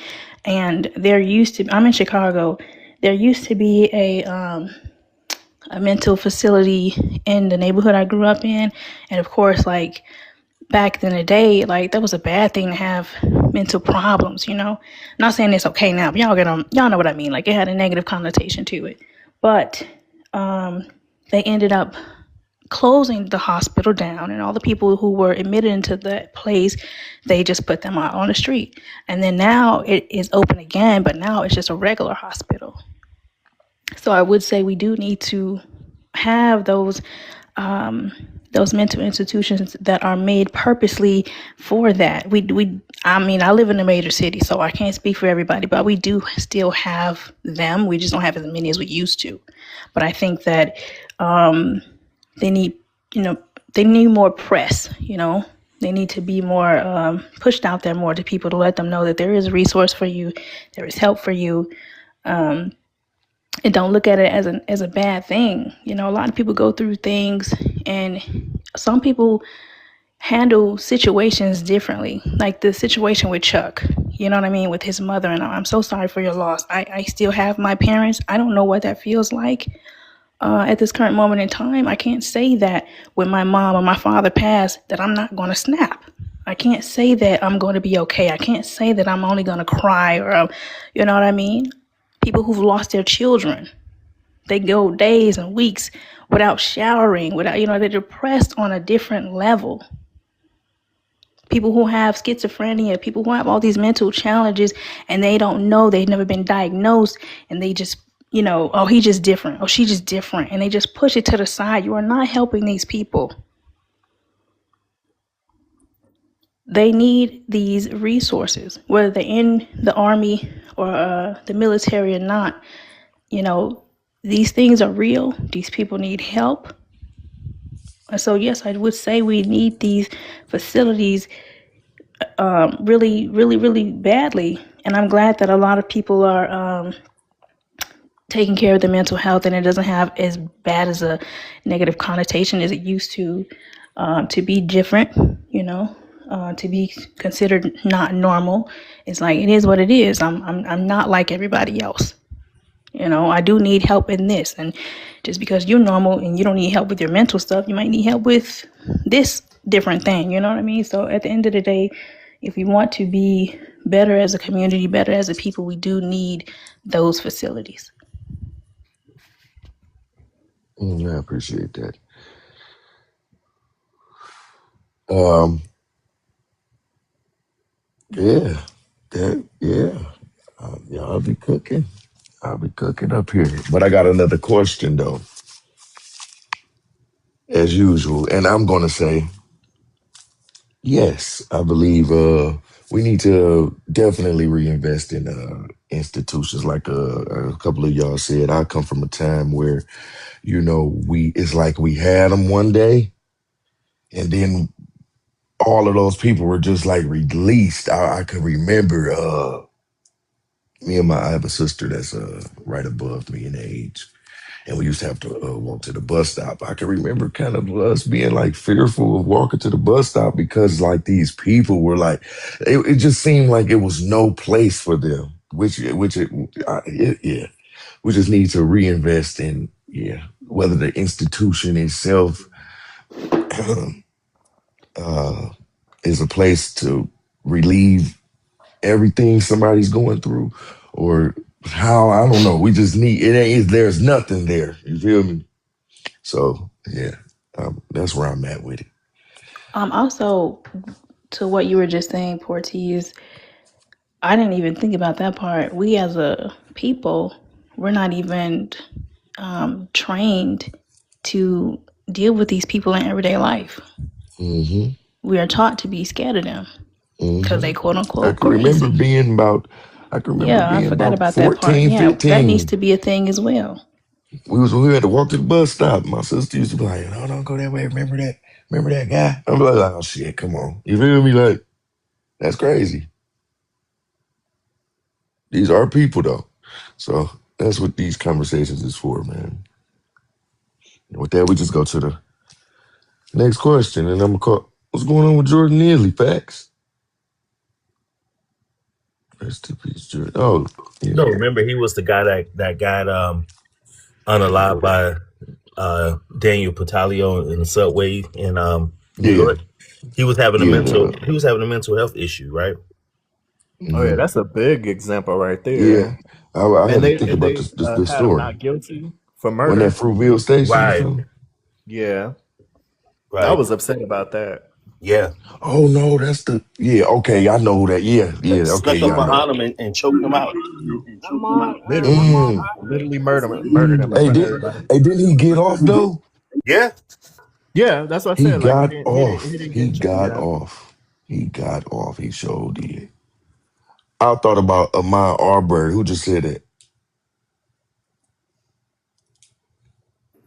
And I'm in Chicago. There used to be a mental facility in the neighborhood I grew up in, and of course, like back in the day, like that was a bad thing to have mental problems, Not saying it's okay now, but y'all know what I mean. Like it had a negative connotation to it. But they ended up closing the hospital down, and all the people who were admitted into that place, they just put them out on the street. And then now it is open again, but now it's just a regular hospital. So I would say we do need to have those mental institutions that are made purposely for that. I live in a major city, so I can't speak for everybody, but we do still have them. We just don't have as many as we used to. But I think that they need, they need more press. They need to be more pushed out there more to people to let them know that there is a resource for you, there is help for you. And don't look at it as a bad thing. A lot of people go through things, and some people handle situations differently. Like the situation with Chuck, you know what I mean, with his mother. And I'm so sorry for your loss. I still have my parents. I don't know what that feels like at this current moment in time. I can't say that when my mom or my father pass that I'm not going to snap. I can't say that I'm going to be okay. I can't say that I'm only going to cry or, you know what I mean? People who've lost their children, they go days and weeks without showering, they're depressed on a different level. People who have schizophrenia, people who have all these mental challenges, and they don't know, they've never been diagnosed, and they just, oh, he just different, oh, she just different, and they just push it to the side. You are not helping these people. They need these resources, whether they're in the army or the military or not. These things are real. These people need help. And so, yes, I would say we need these facilities really, really, really badly. And I'm glad that a lot of people are taking care of their mental health, and it doesn't have as bad as a negative connotation as it used to be different, to be considered not normal. It's like, it is what it is. I'm not like everybody else. I do need help in this. And just because you're normal and you don't need help with your mental stuff, you might need help with this different thing. You know what I mean? So at the end of the day, if we want to be better as a community, better as a people, we do need those facilities. I appreciate that. Um, yeah, y'all be cooking. I'll be cooking up here. But I got another question though, as usual, and I'm gonna say yes. I believe we need to definitely reinvest in institutions like a couple of y'all said. I come from a time where we it's like we had them one day, and then all of those people were just like released. I can remember I have a sister that's right above me in age, and we used to have to walk to the bus stop. I can remember kind of us being like fearful of walking to the bus stop because like these people were like, it just seemed like it was no place for them. Yeah, we just need to reinvest in whether the institution itself uh, is a place to relieve everything somebody's going through, or how I don't know. We just need it. Ain't there's nothing there. You feel me? So yeah, that's where I'm at with it. Also, to what you were just saying, Porties, I didn't even think about that part. We as a people, we're not even trained to deal with these people in everyday life. Mm-hmm. We are taught to be scared of them because they Mm-hmm. quote I unquote can remember crazy. being about. I can remember Yeah, I being forgot about about that part. 14, Yeah, that needs 15. to be a thing as well. We had to walk to the bus stop. My sister used to be like, "No, don't go that way. Remember that? Remember that guy?" I'm like, "Oh shit, come on." You feel me? Like that's crazy. These are people though, so that's what these conversations is for, man. And with that, we just go to the next question, and I'm gonna call. What's going on with Jordan Neely? Facts. Rest in peace, Jordan. Oh, yeah, No, remember he was the guy that got unalived by Daniel Patalio in the subway in New yeah, York. He was having a yeah, mental health issue, right? Oh yeah, mhm. that's a big example right Yeah. there. I And had to they think and about they the had him story not guilty for when that murder. Fruitville station or Right, something. Yeah, I right. was upset about that. Yeah. Oh no, that's the Okay, I know that. Yeah, They yeah. Okay, snuck yeah, up I know. behind him and choked him out. Literally murdered him in Hey, front of did everybody. hey didn't he get off though? Yeah. Yeah, that's what I He said. Like got he off. didn't He get got yeah. off. He got off. He showed did. I thought about Ahmaud Arbery, who just said that.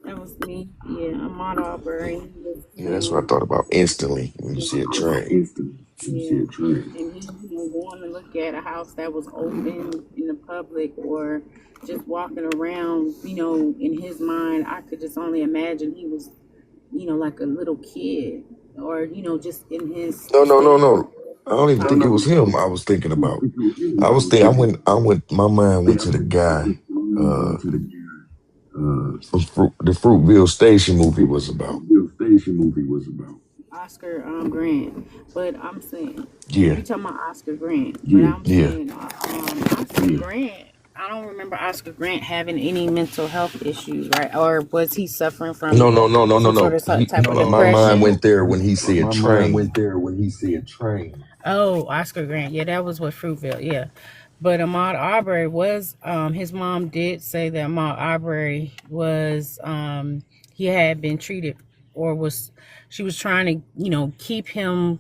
That was me. Yeah, Ahmad Arbery. He was Yeah, that's what I thought about instantly when you said train. yeah, and he, going to look at a house that was open in the public, or just walking around. In his mind, I could just only imagine he was, like a little kid, or just in his No, no, state no, of no. I don't even think it was consciousness. him I was thinking about. My mind went to the guy the Fruitville Station movie was about. Oscar Grant, but I'm saying Yeah, you talking about Oscar Grant, but I'm yeah. saying Oscar Grant. I don't remember Oscar Grant having any mental health issues, right? Or was he suffering No, from no, no, no, no, some sort no. of type of My mind depression? went there when he said train. Oh, Oscar Grant. Yeah, that was what Fruitvale. Yeah. But Ahmaud Arbery was his mom did say that Ahmaud Arbery was he had been treated or was she was trying to, keep him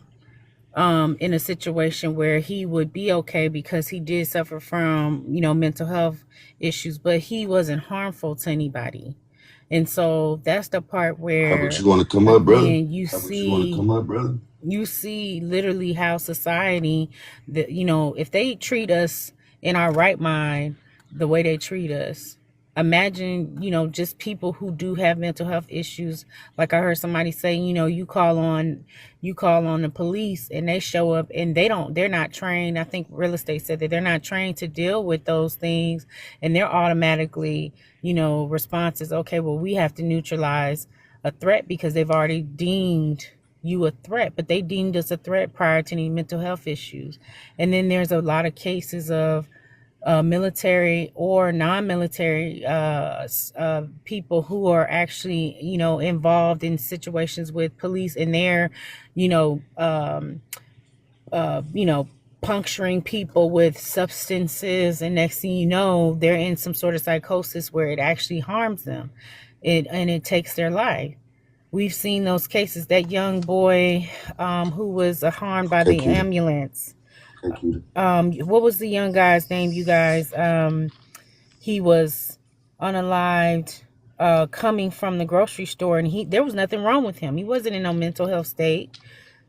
in a situation where he would be okay because he did suffer from, mental health issues, but he wasn't harmful to anybody. And so that's the part Albert, where you want to come up, brother? again you see literally how society that if they treat us in our right mind the way they treat us, imagine just people who do have mental health issues. Like I heard somebody say, you call on the police and they show up and they're not trained. I think real estate said that they're not trained to deal with those things, and they're automatically response is, okay, well, we have to neutralize a threat because they've already deemed you a threat, but they deemed us a threat prior to any mental health issues. And then there's a lot of cases of military or non-military people who are actually, involved in situations with police, and they're, you know, um, you know, puncturing people with substances, and next thing you know, they're in some sort of psychosis where it actually harms them, and it takes their life. We've seen those cases. That young boy who was harmed by Okay, the Keita. ambulance. What was the young guy's name, you guys? He was unalived, coming from the grocery store, and there was nothing wrong with him. He wasn't in no mental health state,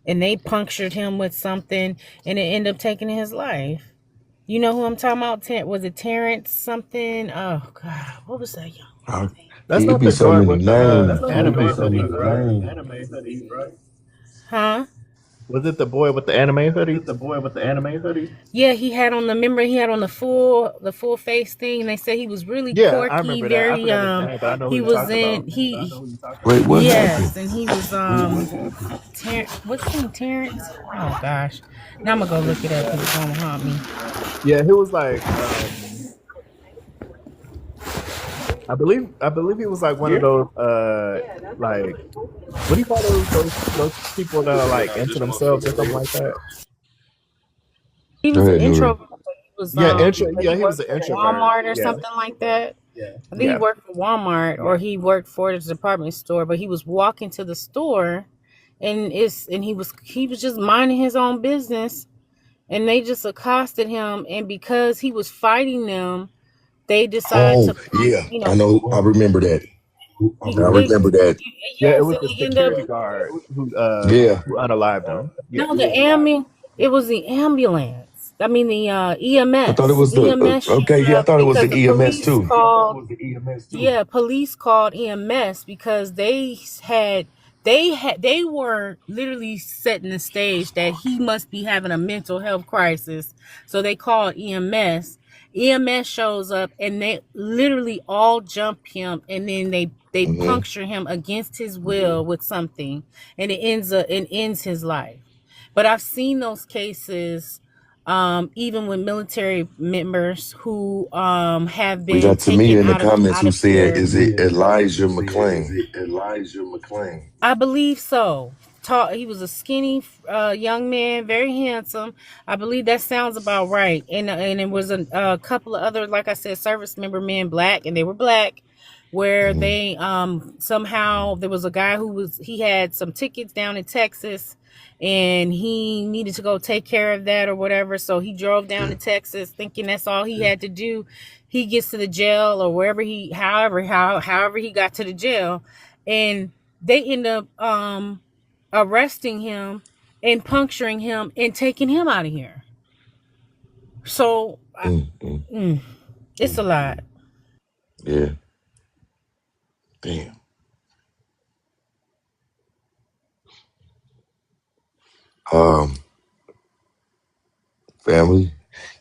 and they punctured him with something, and it ended up taking his life. You know who I'm talking about? Was it Terrence something? Oh God, what was that young Uh, boy's name? That's it not be the so joint many with the names. anime hoodies, right? Huh? Was it the boy with the anime hoodies? Yeah, he had on the full face thing, and they said he was really Yeah, I quirky, remember that. I very forgot his name, but I know who he you're was talking in about. he Wait, what happened? yes, and he was what's his name, Terrence? Oh gosh. Now I'm gonna go look it up because it's gonna haunt me. Yeah, he was like, I believe he was like one of those, like, what do you call those people that are like into themselves or something like that? He Go was an ahead, Nuri. introvert, but he was Yeah, but Yeah, he he was worked an for introvert. Walmart or Yeah, something like that. I think he yeah. worked for Walmart, or he worked for the department store, but he was walking to the store, and he was just minding his own business, and they just accosted him, and because he was fighting them, they decided Oh, to pump, yeah. I know. I remember that. I they remember that. Yeah, it yes, was and the he ended up security guard Yeah. who unalived him. Yeah. no, it was the ambulance. I mean the I thought it EMS. was the, EMS okay. showed Yeah, I up thought it was because the the EMS police too. called. Yeah, police called EMS because they were literally setting the stage that he must be having a mental health crisis. So they called EMS. EMS shows up and they literally all jump him, and then they Hmm. puncture him against his will with something, and it ends his life. But I've seen those cases, even with military members who have We been got Tamia taken in the out of comments who said, care. "Is it Elijah McClain?" I believe so. He was a skinny young man, very handsome. I believe that sounds about right. And it was a couple of other, like I said, service member men, black, and they were black, where Hmm. they somehow there was a guy he had some tickets down in Texas, and he needed to go take care of that or whatever. So he drove down to Texas thinking that's all he had to do. He gets to the jail or wherever however he got to the jail, and they end up arresting him and puncturing him and taking him out of here. So Mm-mm. it's a lot. Yeah. Damn. Um, family.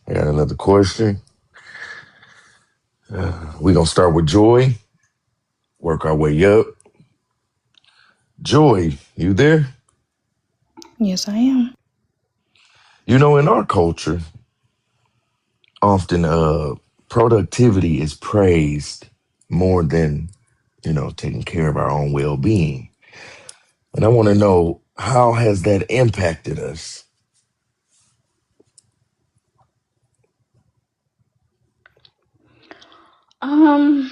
I got another question. We're gonna start with Joy. Work our way up. Joy, you there? Yes, I am. You know, in our culture, often productivity is praised more than, taking care of our own well-being. And I want to know, how has that impacted us? Um,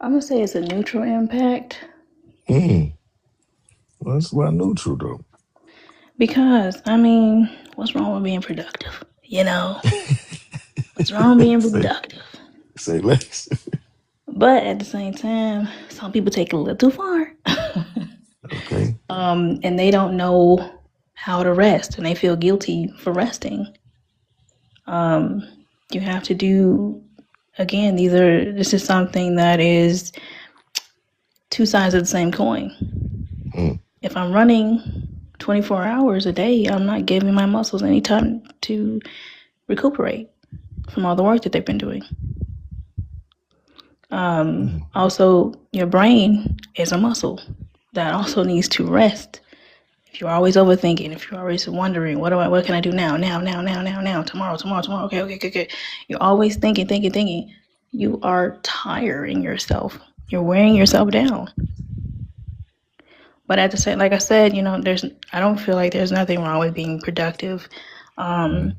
I'm gonna say it's a neutral impact Hmm. Well, that's about neutral though. because I mean, what's wrong with being productive? You know, what's wrong with being say productive? say less. But at the same time, some people take it a little too far. Okay. And they don't know how to rest and they feel guilty for resting. Um, you have to do, again, this is something that is two sides of the same coin. Mm, If I'm running 24 hours a day, I'm not giving my muscles any time to recuperate from all the work that they've been doing. mm. Also, your brain is a muscle that also needs to rest. If you're always overthinking, if you're always wondering, what can I do now, tomorrow, okay. You're always thinking. You are tiring yourself. You're wearing yourself down. But at the same, like I said, I don't feel like there's nothing wrong with being productive. Um, Mhm.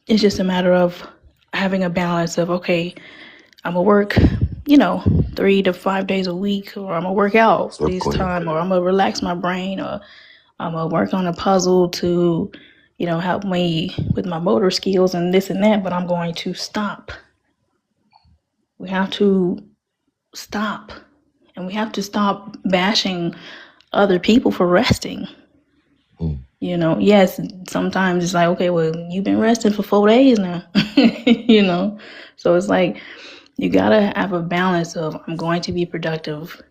it's just a matter of having a balance of, okay, I'm gonna work, 3 to 5 days a week, or I'm gonna work out What's up, this Queen? time, or I'm gonna relax my brain, or I'm gonna work on a puzzle to, help me with my motor skills and this and that. But I'm going to stop. We have to stop, and we have to stop bashing other people for resting. Mm, Yes, sometimes it's like, okay, well, you've been resting for 4 days now, So it's like you gotta have a balance of, I'm going to be productive,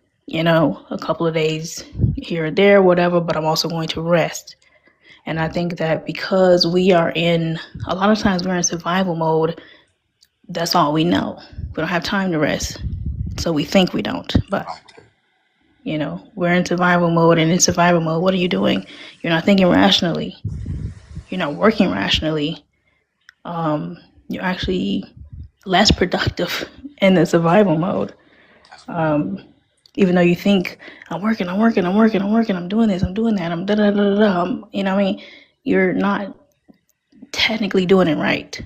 a couple of days here or there, whatever, but I'm also going to rest. And I think that because a lot of times we're in survival mode, that's all we know. We don't have time to rest. So we think we don't. But, we're in survival mode, and in survival mode, what are you doing? You're not thinking rationally. You're not working rationally. You're actually less productive in the survival mode. Even though you think, I'm doing this, I'm doing that, I'm da da da da. What I mean? You're not technically doing it right.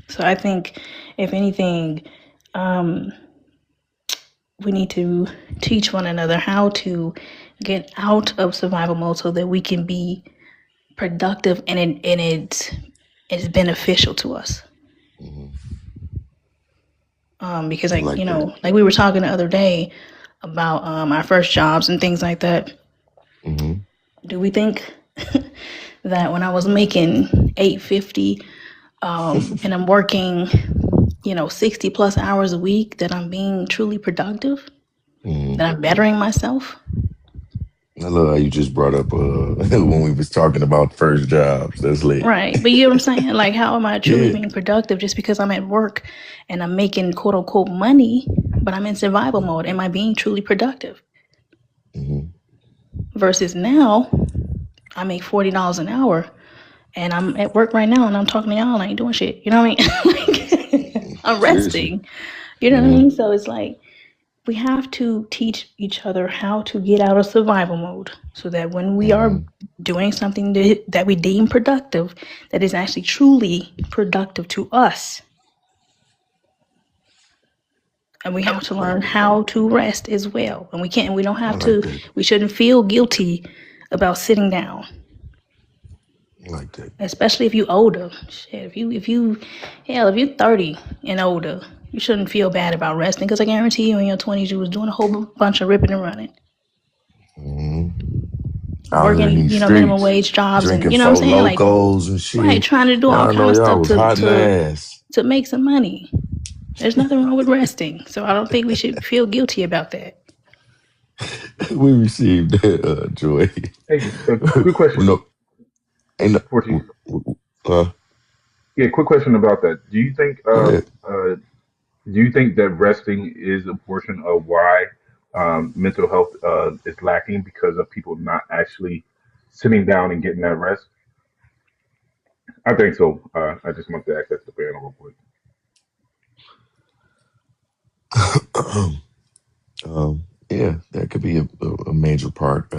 So I think, if anything, um, we need to teach one another how to get out of survival mode so that we can be productive, and it's beneficial to us. mhm. Because, I like that. like we were talking the other day about our first jobs and things like that. Hmm. Do we think that when I was making 850, and I'm working, 60 plus hours a week, that I'm being truly productive, Hmm. that I'm bettering myself? I love how you just brought up when we was talking about first jobs. That's lit. Right. But you know what I'm saying? Like, how am I truly Yeah. being productive just because I'm at work and I'm making quote unquote money, but I'm in survival mode? Am I being truly productive? Hmm. Versus now, I make $40 an hour and I'm at work right now and I'm talking to y'all and I ain't doing shit. You know what I mean? Like, I'm Seriously. resting. You know what I Hmm. mean? So it's like, we have to teach each other how to get out of survival mode so that when we are Hmm. doing something that we deem productive, that is actually truly productive to us. And we have to I like learn that. how to rest as well. And we don't I have like to, that. we shouldn't feel guilty about sitting down, I like that. especially if you older. Shit, if you 30 and older, you shouldn't feel bad about resting, because I guarantee you in your 20s you was doing a whole bunch of ripping and running, Hmm. Out here in working, these minimum streets, wage jobs, and drinking you know what I'm four saying? Like, locals and right, shit. trying to do all Y'all kind know of y'all stuff was to hot in the to ass. to make some money. There's nothing wrong with resting. So I don't think we should feel guilty about that. We received that, Joy. Hey, quick question, No, ain't Porties. uh, Yeah, quick question about that. go ahead. Do you think that resting is a portion of why mental health is lacking, because of people not actually sitting down and getting that rest? I think so. I just want to access the panel real quick. Yeah, that could be a major part.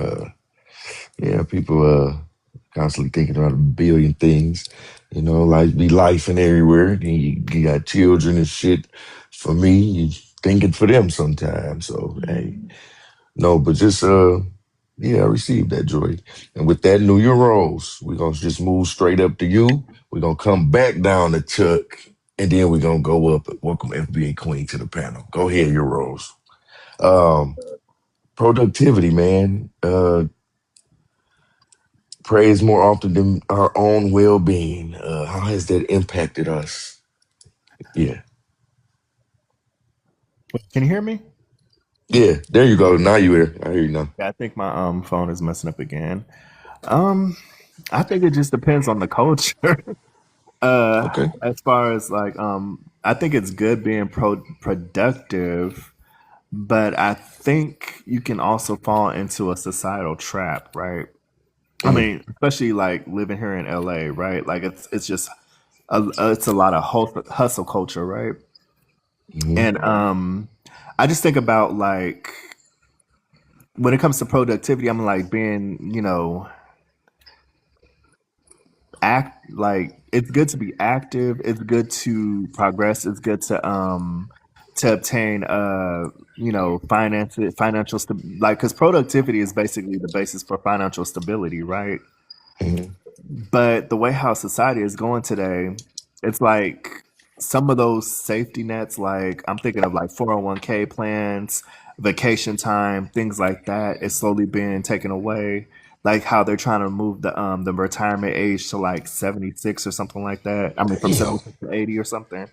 Yeah, people constantly thinking about a billion things. You know, life be life and everywhere. And you got children and shit. For me, you thinking for them sometimes. So hey, no, but just yeah, I received that joy. And with that, New Year Rose, we're gonna just move straight up to you. We're gonna come back down to Chuck, and then we're gonna go up. Welcome FBA Queen to the panel. Go ahead, your Rose. Um, productivity, man. Praise more often than our own well-being. How has that impacted us? Yeah, Can you hear me? yeah. There you go. Now you here. I hear you now. Yeah, I think my phone is messing up again. Um, I think it just depends on the culture. Okay. As far as like, I think it's good being productive, but I think you can also fall into a societal trap, right? I Mm, mean, especially like living here in LA, right? Like it's just it's a lot of hustle culture, right? mm, And I just think about like when it comes to productivity, I'm like being, act like it's good to be active, it's good to progress, it's good to obtain like because productivity is basically the basis for financial stability, right? mm, But the way how society is going today, it's like some of those safety nets, like I'm thinking of like 401k plans, vacation time, things like that, is slowly being taken away. Like how they're trying to move the retirement age to like 76 or something like that. I mean from damn. 76 to 80 or something.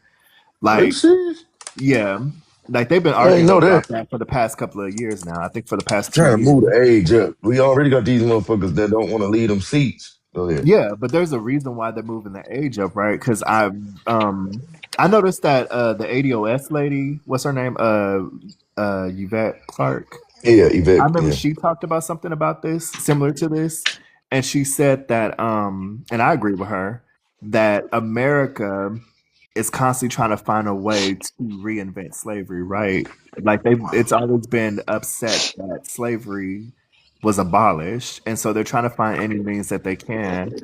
Are you Like, serious? yeah. Like they've been I ain't arguing know about that. that for the past couple of years now. I think for the past two Trying to move years. the age up. We already got these motherfuckers that don't want to leave them seats. Go ahead. Yeah, but there's a reason why they're moving the age up, right? Because I noticed that the ADOS lady, what's her name? Yvette Clark. Yeah, I Yvette. remember Yeah. she talked about something about this, similar to this, and she said that, and I agree with her, that America is constantly trying to find a way to reinvent slavery, right? Like it's always been upset that slavery was abolished, and so they're trying to find any means that they can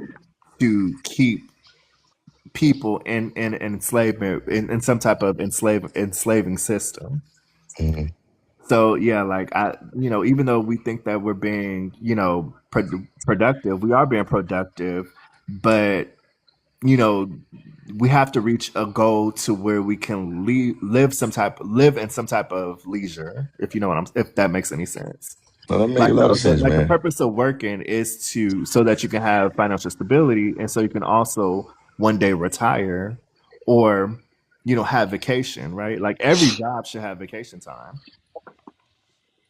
to keep people in enslavement in some type of enslaving system. Mm, So yeah, like even though we think that we're being, productive, we are being productive, but you know, we have to reach a goal to where we can live in some type of leisure, if you know what if that makes any sense. well, that make a Like lot of sense, the man. purpose of working is to so that you can have financial stability and so you can also one day retire or have vacation, right? Like every job should have vacation time.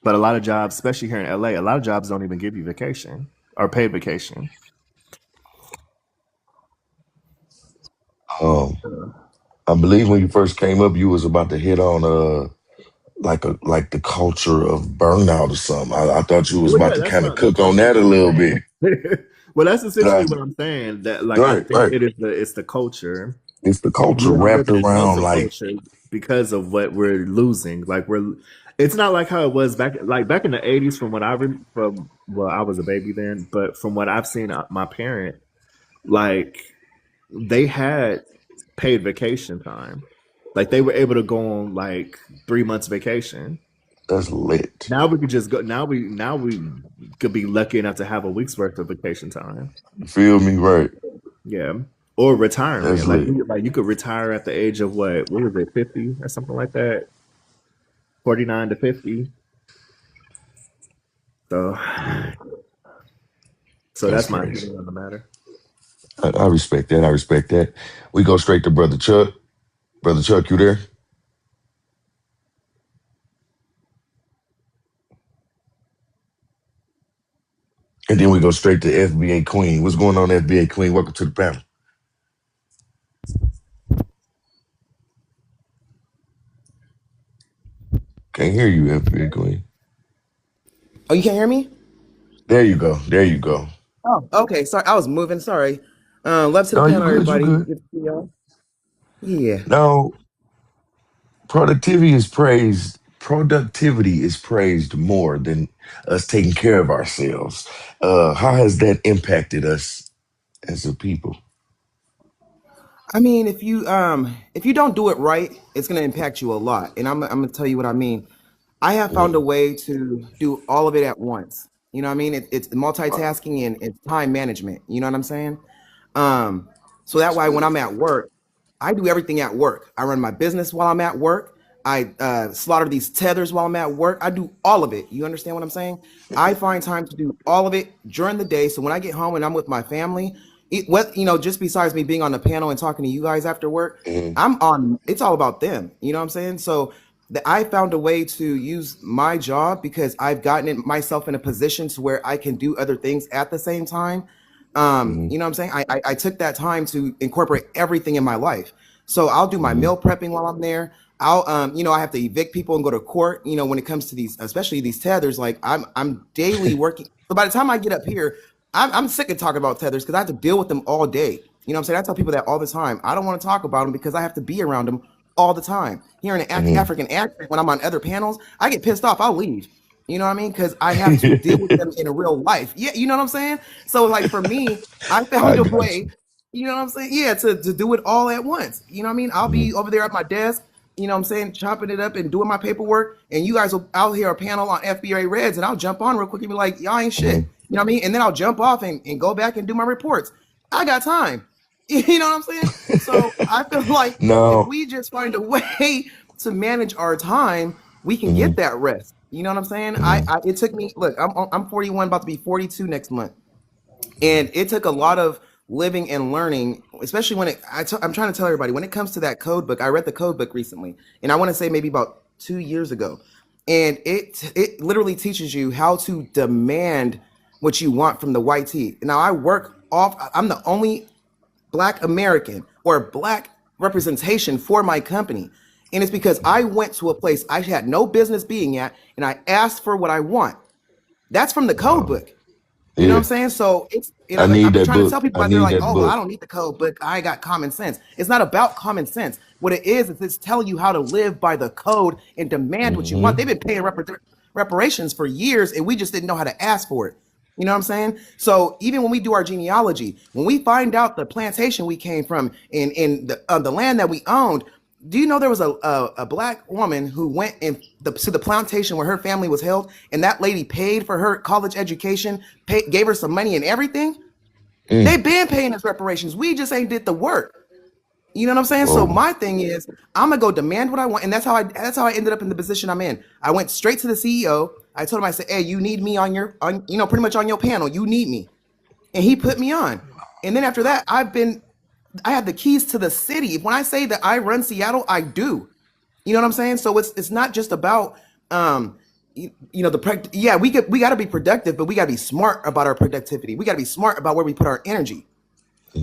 But a lot of jobs, especially here in LA, a lot of jobs don't even give you vacation or paid vacation. Um, I believe when you first came up, you was about to hit on like the culture of burnout or something. I thought you was Well, about yeah, to kind of that's cook what I'm on that a essentially little bit. saying. Well, that's essentially Uh, what I'm saying. That like I right, think right. it's the culture. It's the We culture are wrapped living in around hustle like, culture because of what we're losing. Like it's not like how it was back in the '80s. From what from well, I was a baby then, but from what I've seen, my parent like they had paid vacation time. Like they were able to go on like 3 months vacation. that's lit. Now we could just go. Now we could be lucky enough to have a week's worth of vacation time. You feel me? Right. Yeah, or That's retirement. lit. Like you could retire at the age of what was it, 50 or something like that, 49 to 50. So, Yeah, so that's that's my crazy. opinion on the matter. I respect that. I respect that. We go straight to Brother Chuck. Brother Chuck, you there? And then we go straight to FBA Queen. What's going on, FBA Queen? Welcome to the panel. Can't hear you, FBA Queen. Oh, you can't hear me? There you go. There you go. Oh, okay. Sorry, I was moving. Sorry. Love to the No, you panel, good. You everybody. good. Good to see y'all. Yeah. Now, productivity is praised. Productivity is praised more than us taking care of ourselves. How has that impacted us as a people? I mean, if you don't do it right, it's gonna impact you a lot. And I'm gonna tell you what I mean. I have found a Mm, way to do all of it at once. You know what I mean? It's multitasking and it's time management. You know what I'm saying? Um, so that way when I'm at work, I do everything at work. I run my business while I'm at work. I slaughter these tethers while I'm at work. I do all of it. You understand what I'm saying? I find time to do all of it during the day. So when I get home and I'm with my family, what just besides me being on the panel and talking to you guys after work, mm, I'm on. It's all about them. You know what I'm saying? So I found a way to use my job because I've gotten myself in a position to where I can do other things at the same time. mm, You know what I'm saying? I took that time to incorporate everything in my life. So I'll do my mm, meal prepping while I'm there. I'll I have to evict people and go to court, when it comes to these, especially these tethers, like I'm daily working. So by the time I get up here, I'm sick of talking about tethers because I have to deal with them all day. You know what I'm saying? I tell people that all the time. I don't want to talk about them because I have to be around them all the time. Hearing an mm, African accent when I'm on other panels, I get pissed off. I'll leave. You know what I mean? Because I have to deal with them in a real life. Yeah, you know what I'm saying? So like for me, I I found a got way, you. you know what I'm saying? Yeah, to do it all at once. You know what I mean? I'll be Mm, over there at my desk, you know what I'm saying, chopping it up and doing my paperwork. And you guys will out here a panel on FBA Reds, and I'll jump on real quick and be like, y'all ain't shit. mm. You know what I mean? And then I'll jump off and go back and do my reports. I got time. You know what I'm saying? So I feel like if Now, we just find a way to manage our time, we can get mm, that rest. You know what I'm saying? mm, It took me, look, I'm 41, about to be 42 next month. And it took a lot of living and learning, especially when I'm trying to tell everybody when it comes to that code book. I read the code book recently, and I want to say maybe about 2 years ago, and it literally teaches you how to demand what you want from the white tee. Now I work off. I'm the only Black American or Black representation for my company. And it's because I went to a place I had no business being at and I asked for what I want. That's from the code wow. book. You know what I'm Yeah, saying? So I like need I've been that trying to book. tell people I out there, need like, that oh, well, I book. don't need the code book. I got common sense. It's not about common sense. What it is it's telling you how to live by the code and demand what you want. They've Hmm. been paying reparations for years, and we just didn't know how to ask for it. You know what I'm saying? So even when we do our genealogy, when we find out the plantation we came from in the land that we owned, do you know there was a black woman who went to the plantation where her family was held, and that lady paid for her college education, gave her some money and everything? Mm. They've been paying us reparations. We just ain't did the work. You know what I'm saying? So Whoa. my thing is, I'm gonna go demand what I want, and that's how I ended up in the position I'm in. I went straight to the CEO. I told him, I said, "Hey, you need me on pretty much on your panel. You need me," and he put me on. And then after that, I have the keys to the city. When I say that I run Seattle, I do. You know what I'm saying? So it's not just about yeah, we got to be productive, but we got to be smart about our productivity. We got to be smart about where we put our energy.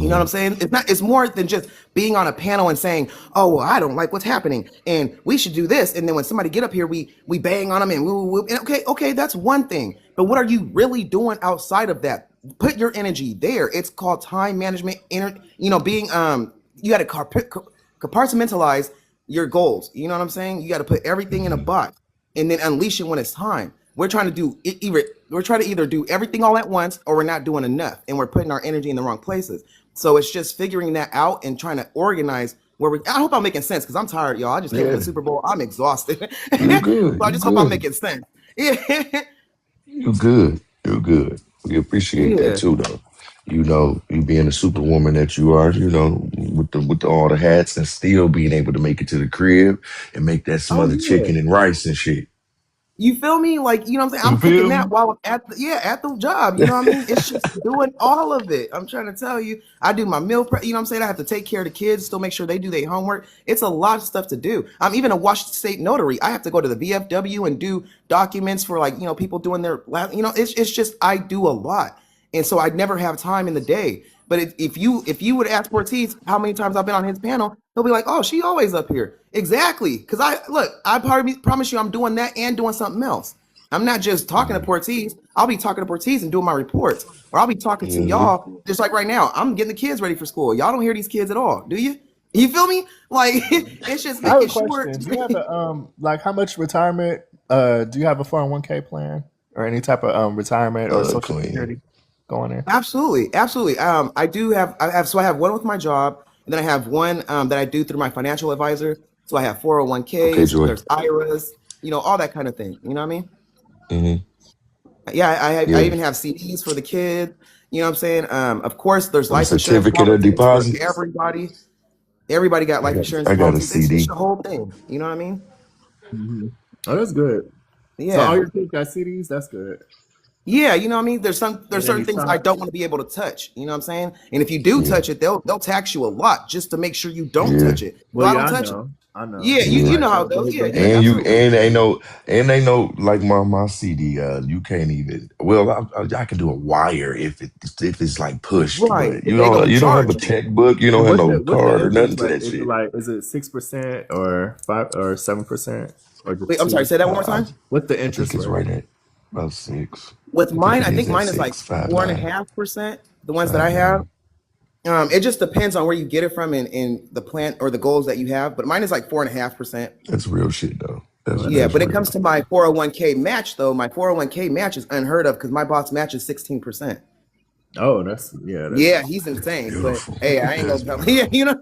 You know what I'm Mm, saying? It's more than just being on a panel and saying, "Oh, well, I don't like what's happening, and we should do this." And then when somebody get up here, we bang on them and and okay, that's one thing. But what are you really doing outside of that? Put your energy there. It's called time management. Being you got to compartmentalize your goals. You know what I'm saying? You got to put everything in a mm, box and then unleash it when it's time. We're trying to do it either we're trying to either do everything all at once or we're not doing enough and we're putting our energy in the wrong places. So it's just figuring that out and trying to organize where we I hope I'm making sense because I'm tired, y'all. I just came from the yeah, Super Bowl. I'm exhausted. you So good. I You just hope I'm good. making sense. Yeah. You good. You good. We appreciate that Yeah. too, though. You being the superwoman that you are. With all the hats and still being able to make it to the crib and make that Oh smothered yeah. chicken and rice and shit. You feel me? Like, you know what I'm saying? You I'm cooking feel that me? while I'm at the job. You know what I mean? It's just doing all of it. I'm trying to tell you. I do my meal prep, you know what I'm saying? I have to take care of the kids, still make sure they do their homework. It's a lot of stuff to do. I'm even a Washington State notary. I have to go to the VFW and do documents for like, people doing their lab. It's just I do a lot. And so I never have time in the day. But if you would ask Porties how many times I've been on his panel, he'll be like, "Oh, she always up here." Exactly, because I promise you, I'm doing that and doing something else. I'm not just talking to Mhm. Porties. I'll be talking to Porties and doing my reports, or I'll be talking to y'all just like right now. I'm getting the kids ready for school. Y'all don't hear these kids at all, do you? You feel me? Like it's just I have a making sure. question. Do you have a like how much retirement? Do you have a 401k plan or any type of retirement or social Clean. security going in? Absolutely, absolutely. I do have. I have one with my job, and then I have one that I do through my financial advisor. So I have Okay, 401ks. Joy. There's IRAs. All that kind of thing. You know what I mean? Hmm. Yeah, I Yeah. even have CDs for the kids. You know what I'm saying? Of course, there's Them life insurance certificate of policies for deposits. everybody. Everybody got life insurance I got a policies. It's CD. the whole thing. You know what I mean? Hmm. Oh, that's good. So all Yeah. your kids got CDs. That's good. Yeah, you know what I mean? There's And certain any things I don't stocks? want to be able to touch. You know what I'm saying? And if you do Yeah. touch it, they'll tax you a lot just to make sure you don't Yeah. touch it. So Well, I yeah, don't I touch it. know. I know. Yeah, you Yeah. you Like know how it the goes. whole Yeah, yeah, And you absolutely. and they know like my CD. You can't even. Well, I can do a wire if it's like pushed, Right. but But they gonna you don't have a charge you. checkbook. You And don't have no what's the card or nothing interest to rate? that Is it shit. like 6% or 5 or 7% or Wait, just I'm sorry, two? say that one more I time. What's the I think interest it's rate? right at about six. With I think mine, it I think is at mine is like six, five four and a nine, half percent. The ones that I five have. nine. It just depends on where you get it from in the plan or the goals that you have. But mine is like 4.5%. That's real shit though. Oh, Yeah, That's but it real. comes to my 401k match though. My 401k match is unheard of because my boss matches 16%. oh, that's yeah, that's Yeah, he's insane. But Beautiful. hey, I ain't That's gonna tell. Yeah, beautiful. you know.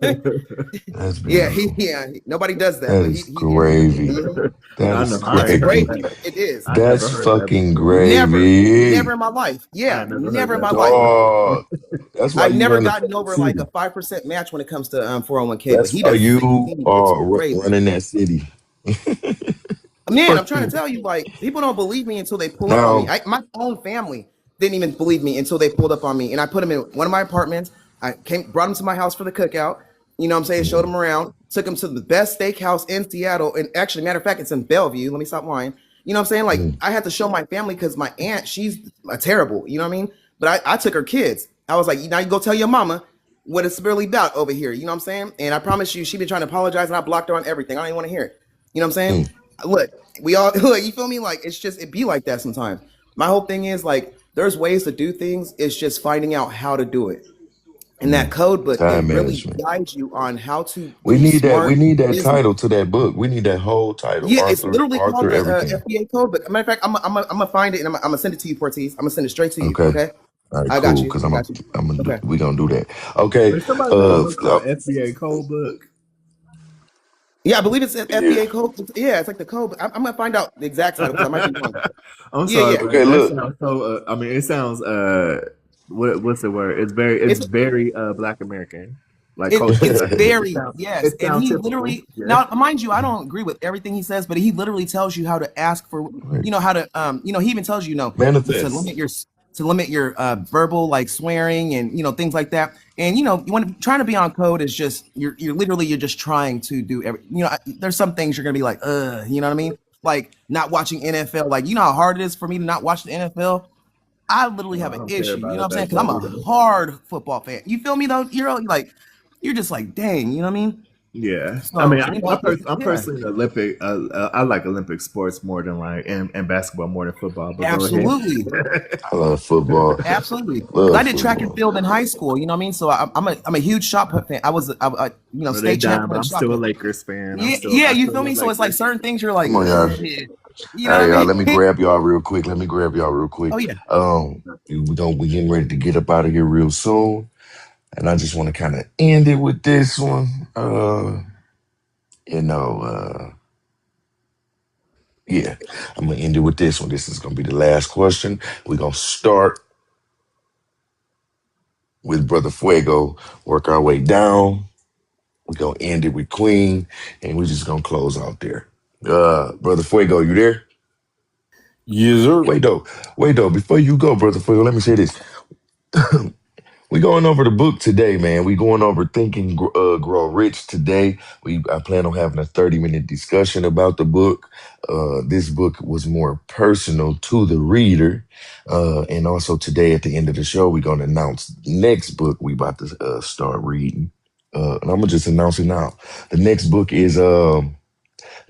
That's Yeah, beautiful. nobody does that, That but is he is. gravy. That I is know. It's I ain't never gravy. gravy. heard. It is. I never That's heard that fucking before. Never gravy. in my life. I Yeah, ain't never heard never in that my life. before. Dog. That's why I've you never run the gotten fucking over like a city. 5% match when it comes to 401k, but That's he why does you 16. It's are crazy. running that city. Man, I'm trying to Fucking tell you, like, people don't believe me until they pull up on me. now. My own family didn't even believe me until they pulled up on me. And I put them in one of my apartments. Brought them to my house for the cookout. You know what I'm saying? Showed Mhm. them around, took them to the best steakhouse in Seattle. And actually, matter of fact, it's in Bellevue. Let me stop lying. You know what I'm saying? Like, Mm. I had to show my family because my aunt, she's a terrible, you know what I mean? But I took her kids. I was like, now you go tell your mama what it's really about over here. You know what I'm saying? And I promise you, she been trying to apologize and I blocked her on everything. I don't even want to hear it. You know what I'm saying? Mm. Look, we all look, you feel me? Like it be like that sometimes. My whole thing is like there's ways to do things. It's just finding out how to do it. And that Mm. code book, it Time really management. guides you on how to We do need that. We smart need that business. title to that book. We need that whole title. Yeah, it's Arthur. literally called Arthur. the Everything. FBA code book. Matter of fact, I'm gonna find it and I'm gonna send it to you, Portis. I'm gonna send it straight to you. Okay. Okay, All right. I got Cool. you. Because I got you. Okay. we gonna do that. Okay. There's somebody make a Uh. book called FBA Code Book. Yeah, I believe it's an Yeah. FBA code. Yeah, it's like the code. I'm gonna find out the exact title because I might be wrong. I'm Yeah, sorry, yeah. man. Okay. That Look. sounds so. I mean, it sounds. What's the word? It's It's very Black American, like It's culture. It very, sounds. yes, It and sounds he typical. literally, Yeah. now mind you, I don't agree with everything he says, but he literally tells you how to ask for, how to he even tells you, to Manifest. limit your verbal like swearing and things like that. And you want to trying to be on code is just you're just trying to do there's some things you're gonna be like you know what I mean, like not watching NFL, like how hard it is for me to not watch the NFL. I literally have I an don't care issue, you about know what it I'm saying? that Because I'm bad a either. hard football fan. You feel me though? You're just like, dang, you know what I mean? Yeah, I mean, So, I'm yeah, personally an Olympic. I like Olympic sports more than and basketball more than football. But go ahead. absolutely, I love football. absolutely. Because I Love did track and football. field in high school, you know what I mean? So I'm a huge shot put fan. I was, No, they state dying, but champion in I'm shot still a put. Lakers fan. Yeah, yeah, I you still feel love me? So it's like Lakers. certain things you're like, Come on, y'all. you know what Hey, I let me mean? grab y'all real quick. Let me grab y'all real quick. Oh yeah, We getting ready to get up out of here real soon, and I just want to kind of end it with this one. You know, yeah, I'm gonna end it with this one. This is gonna be the last question. We're gonna start with Brother Fuego, work our way down. We're gonna end it with Queen, and we're just gonna close out there. Brother Fuego, you there? Yes, sir. Wait though, before you go, Brother Fuego, let me say this. We going over the book today, man. We going over Grow Rich today. I plan on having a 30-minute discussion about the book. This book was more personal to the reader. And also today at the end of the show, we're going to announce the next book we about to start reading. And I'm going to just announce it now. The next book is The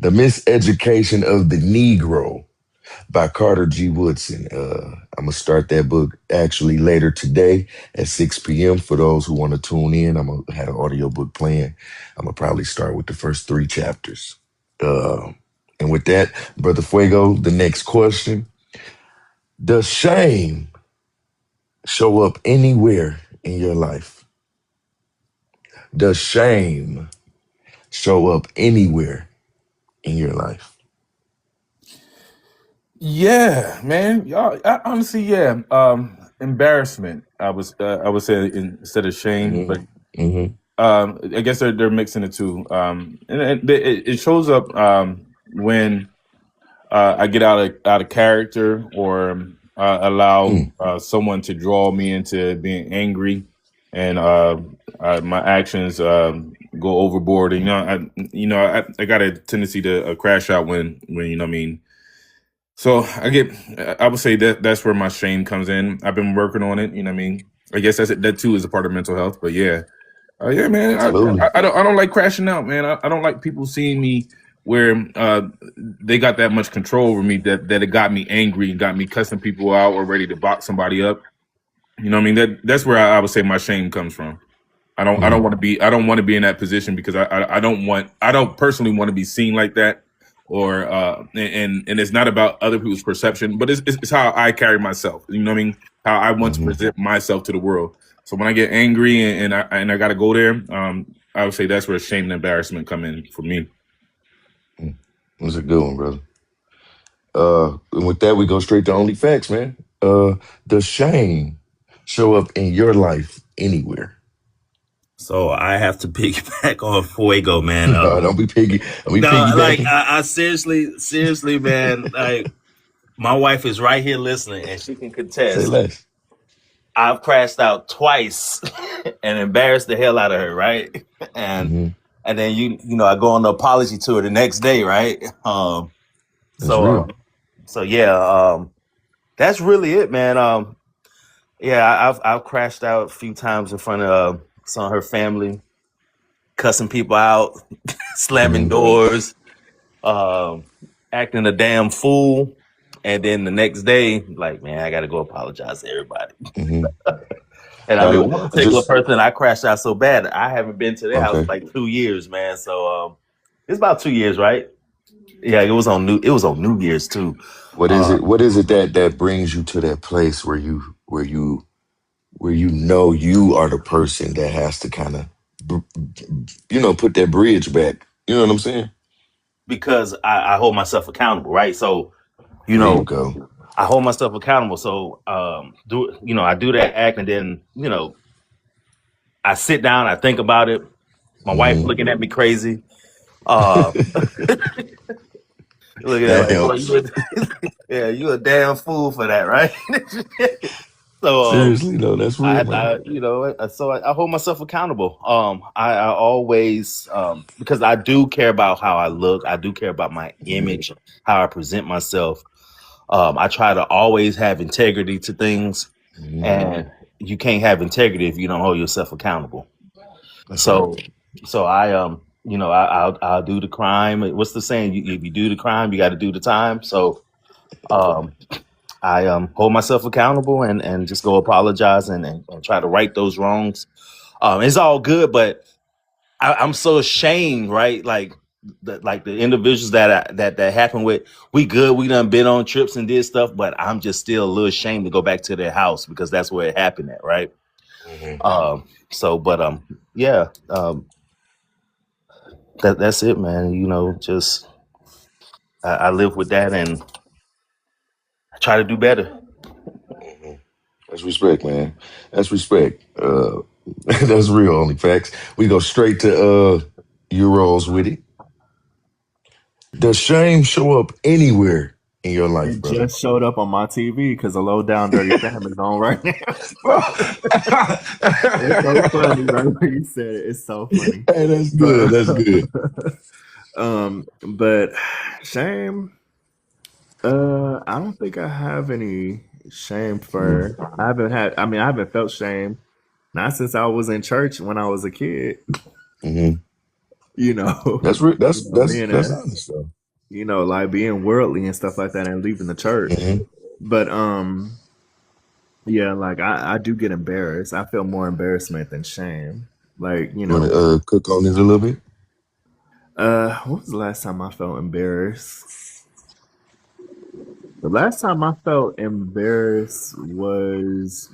Miseducation of the Negro. by Carter G. Woodson. I'm gonna start that book actually later today at 6 p.m. For those who want to tune in, I'm gonna have an audiobook playing. I'm gonna probably start with the first 3 chapters. Uh, and with that, Brother Fuego, the next question: does shame show up anywhere in your life? Does shame show up anywhere in your life? Yeah, man. Y'all, honestly, yeah. Embarrassment. I would say instead of shame, Hmm. but Hmm. I guess they're mixing the two. And it shows up when I get out of character or allow Mm. someone to draw me into being angry, and my actions go overboard. And I got a tendency to crash out when you know what I mean. So I would say that that's where my shame comes in. I've been working on it. You know what I mean. I guess that too is a part of mental health. But yeah, yeah, man. Absolutely. I don't like crashing out, man. I don't like people seeing me where they got that much control over me that it got me angry and got me cussing people out or ready to box somebody up. You know what I mean? That's where I would say my shame comes from. I don't Mm. want to be in that position because I don't personally want to be seen like that, or and it's not about other people's perception, but it's how I carry myself. You know what I mean? How I want to Hmm. present myself to the world. So when I get angry and I got to go there, I would say that's where shame and embarrassment come in for me. That's a good one, brother. And with that, we go straight to only facts, man. Does shame show up in your life anywhere? So I have to piggyback on Fuego, man. No, don't be No, like piggybacking. I seriously, man. Like my wife is right here listening, and she can Say contest. less. I've crashed out twice and embarrassed the hell out of her, right? And Hmm. and then I go on the apology tour the next day, right? That's So real. so yeah, that's really it, man. Yeah, I've crashed out a few times in front of some of her family, cussing people out, slamming Hmm. doors, um, acting a damn fool. And then the next day, like, man, I got to go apologize to everybody. Hmm. And I mean, Now, one particular just person I crashed out so bad, I haven't been to their house in okay. like 2 years, man. So it's about 2 years, right? Yeah, it was on New Year's too. What is Uh, it? What is it that brings you to that place where you know you are the person that has to kind of put that bridge back. You know what I'm saying? because I hold myself accountable, right? So you There you know, go. I hold myself accountable. So I do that act, and then I sit down, I think about it. My wife Hmm. looking at me crazy. Uh, looking at like, Damn. boy, yeah, you a damn fool for that, right? So Seriously, though, that's real, man. I hold myself accountable. I always because I do care about how I look. I do care about my Hmm. image, how I present myself. I try to always have integrity to things, Hmm. and you can't have integrity if you don't hold yourself accountable. That's right. So, I'll do the crime. What's the saying? If you do the crime, you got to do the time. So, um, I hold myself accountable and just go apologize and try to right those wrongs. It's all good, but I'm so ashamed, right? Like the individuals that happened with, we good. We done been on trips and did stuff, but I'm just still a little ashamed to go back to their house because that's where it happened at, right? Hmm. But yeah, that's it, man. Just I live with that and I try to do better. Hmm. That's respect, man. That's respect. That's real. Only facts. We go straight to Euros with it. Does shame show up anywhere in your life, It brother? just showed up on my TV because a low down dirty Sam is on right now. Bro. It's so funny, right when you said it. It's so funny. Hey, that's good. But That's good. but shame. I don't think I have any shame for. I haven't had. I mean, I haven't felt shame not since I was in church when I was a kid. Hmm. You know, That's real. being That's a honest though. like being worldly and stuff like that and leaving the church. Hmm. But yeah, like I do get embarrassed. I feel more embarrassment than shame. Like, You want to cook on it a little bit? what was the last time I felt embarrassed? The last time I felt embarrassed was,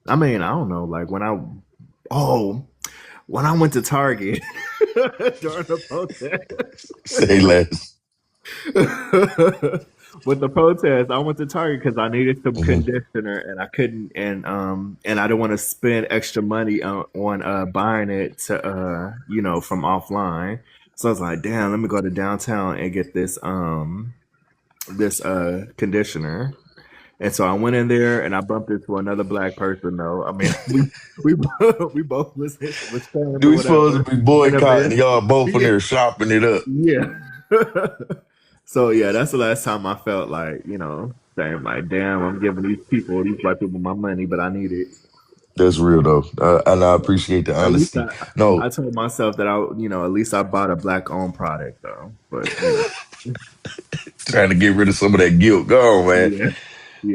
I mean, I don't know, like oh, when I went to Target during the protest. Say less. With the protest, I went to Target because I needed some Hmm. conditioner and I couldn't, and I didn't want to spend extra money on buying it to from offline. So I was like, damn, let me go to downtown and get this conditioner. And so I went in there and I bumped into another black person. Though I mean, we we both was shamed or We supposed whatever to be in a boycotting, bit. y'all both in Yeah, there shopping it up. yeah. So yeah, that's the last time I felt like saying like, damn, I'm giving these black people my money, but I need it. That's real though, and I appreciate the At least honesty. No, I told myself that at least I bought a black owned product though. But trying to get rid of some of that guilt. Go on, man. yeah,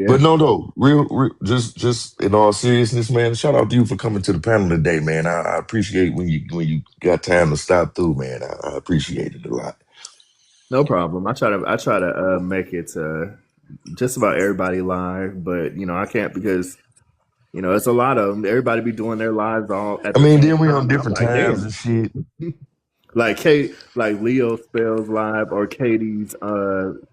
But yeah, no, real, just in all seriousness, man. Shout out to you for coming to the panel today, man. I appreciate when you got time to stop through, man. I appreciate it a lot. no problem. I try to make it to just about everybody live, but I can't because it's a lot of them. Everybody be doing their lives all at I the mean, same then we on time, and I'm different like, times damn. and shit. Like Leo spells live, or Katie's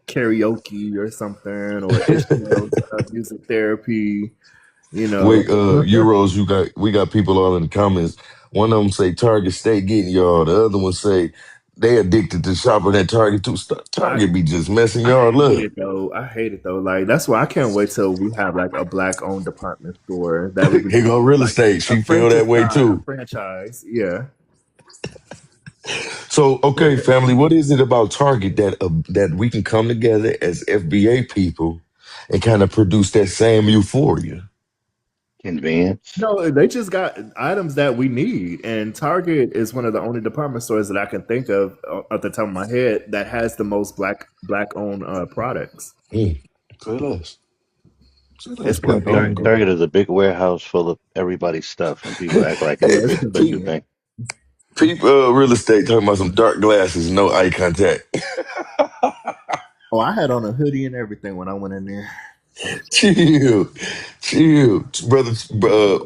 karaoke or something, or Ishmael's music therapy. You know, Wait, Euros, we got people all in the comments. One of them say Target stay getting y'all. The other one say they addicted to shopping at Target too. I Target be just messing I y'all hate up. it though. I hate it though. Like that's why I can't wait till we have like a black owned department store that we can Here just go real like estate. a She feel that franchise, way too. Yeah. So, okay, family, what is it about Target that we can come together as FBA people and kind of produce that same euphoria? Convenience. No, they just got items that we need, and Target is one of the only department stores that I can think of at the top of my head that has the most black owned products. Mm. Say less. Say less. It's Black owned convenient. girl. Target is a big warehouse full of everybody's stuff, and people act like Yeah, Hey, it's it's a new convenient. thing. people, real estate talking about some dark glasses, no eye contact. Oh, I had on a hoodie and everything when I went in there. Chill, chill, brother.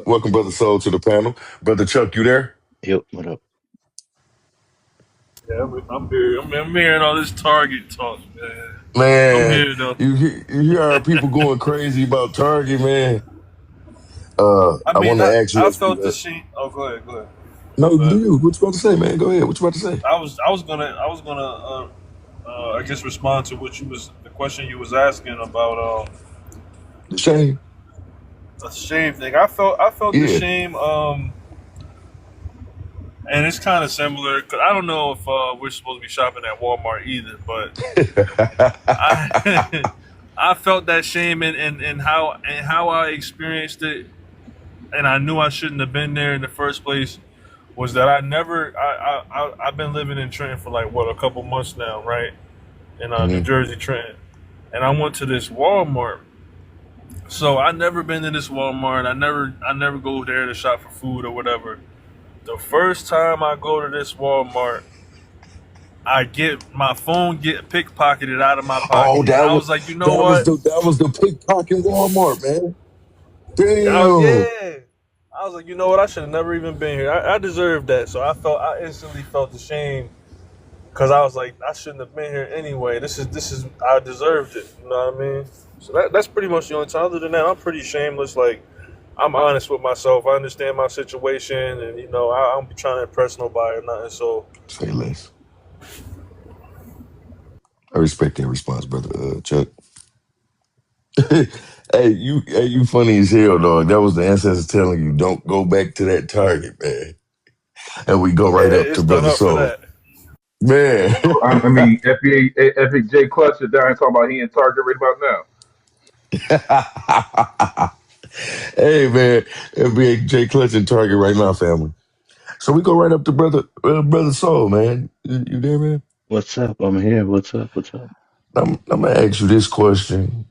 Welcome, brother Soul, to the panel. Brother Chuck, you there? Yep. What up? Yeah, I'm hearing all this Target talk, man. I'm Man, here though. you hear our people going crazy about Target, man. I I mean, want to I, ask you I this. felt the sheen. Oh, go ahead. My No, do bad. you? What you about to say, man? Go ahead. What you about to say? I was gonna I guess respond to the question you was asking about The shame. the shame thing. I felt the Yeah. shame, and it's kind of similar. Cause I don't know if we're supposed to be shopping at Walmart either, but I I felt that shame and how I experienced it, and I knew I shouldn't have been there in the first place. Was that I've been living in Trenton for like what, a couple months now, right? In New Mhm. Jersey, Trenton, and I went to this Walmart. So I never been to this Walmart. I never go there to shop for food or whatever. The first time I go to this Walmart, I get my phone get pickpocketed out of my Oh, pocket, and I was like, you know what? that was the pickpocket Walmart, man. Oh Damn. yeah. I was like, you know what? I should have never even been here. I deserved that. So I instantly felt ashamed because I was like, I shouldn't have been here anyway. This is I deserved it. You know what I mean? So that's pretty much the only time. Other than that, I'm pretty shameless. Like, I'm honest with myself. I understand my situation, and I don't be trying to impress nobody or nothing. So Say less. I respect that response, brother Chuck. Hey, you funny as hell, dog. That was the ancestors telling you, don't go back to that target, man. And we go yeah, right up to it's done brother up for Soul. that. Man. I mean, FBJ Clutch is down here talking about he in Target right about now. Hey, man. NBA J Clutch and Target right now, family. So we go right up to brother Soul, man. You there, man? What's up? I'm here. What's up? What's up? I'm gonna ask you this question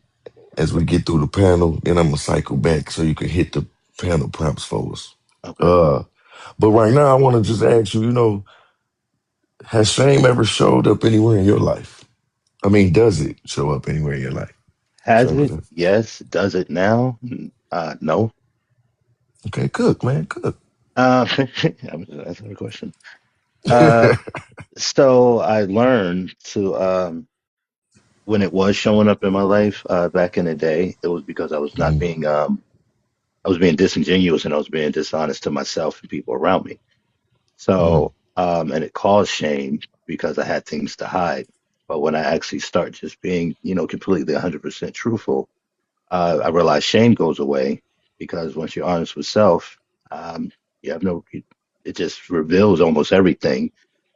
as we get through the panel, then I'm gonna cycle back so you can hit the panel prompts for us. Okay. Uh, but right now, I want to just ask you, has shame ever showed up anywhere in your life? I mean, does it show up anywhere in your life? Has Shame it? does. Yes. Does it now? No. Okay, cook, man, cook. I'm just asking a question. Uh, so I learned to when it was showing up in my life back in the day, it was because I was not Mm, being I was being disingenuous and I was being dishonest to myself and people around me. mm, So and it caused shame because I had things to hide. But when I actually start just being, completely 100% truthful, I realize shame goes away because once you're honest with self, um, you have no, it just reveals almost everything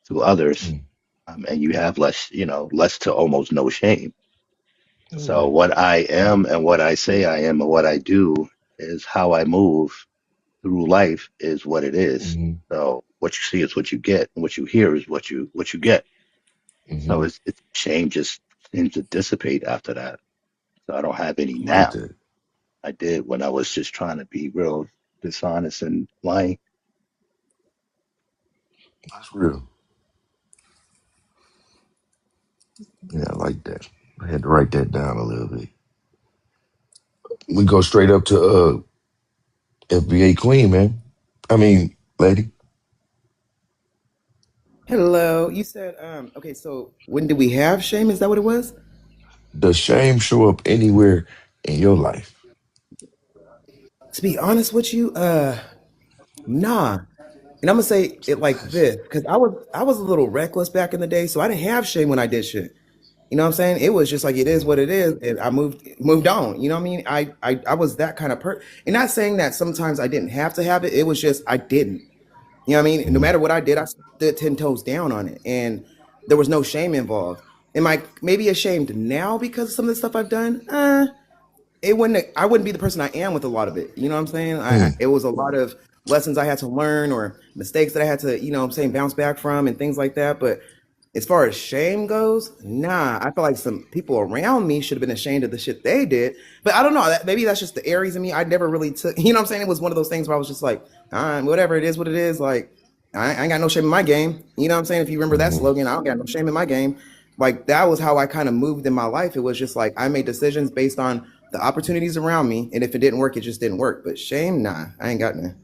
to others, mm. and you have less, less to almost no shame. So Okay. what I am and what I say I am and what I do is how I move through life is what it is. Mm, So what you see is what you get, and what you hear is what you get. So mm. it's shame just seems to dissipate after that. So I don't have any I like now. that. I did when I was just trying to be real dishonest and lying. That's real. Yeah, I like that. I had to write that down a little bit. We go straight up to FBA Queen, man. I mean, lady. Hello. You said okay, so when did we have shame? Is that what it was? Does shame show up anywhere in your life? To be honest with you, nah. And I'm gonna say it like this, because I was a little reckless back in the day, so I didn't have shame when I did shit. You know what I'm saying? It was just like it is what it is, and I moved on. You know what I mean? I was that kind of and not saying that sometimes I didn't have to have it. It was just I didn't. You know what I mean? No Mm, matter what I did, I stood 10 toes down on it, and there was no shame involved. Am I maybe ashamed now because of some of the stuff I've done? I wouldn't be the person I am with a lot of it. You know what I'm saying? mm, It was a lot of lessons I had to learn or mistakes that I had to, what I'm saying, bounce back from and things like that. But as far as shame goes, nah, I feel like some people around me should have been ashamed of the shit they did. But I don't know. Maybe that's just the Aries in me. I never really took, you know what I'm saying? It was one of those things where I was just like, whatever it is, what it is. Like, I ain't got no shame in my game. You know what I'm saying? If you remember that mm. slogan, I don't got no shame in my game. Like, that was how I kind of moved in my life. It was just like I made decisions based on the opportunities around me. And if it didn't work, it just didn't work. But shame, nah, I ain't got none.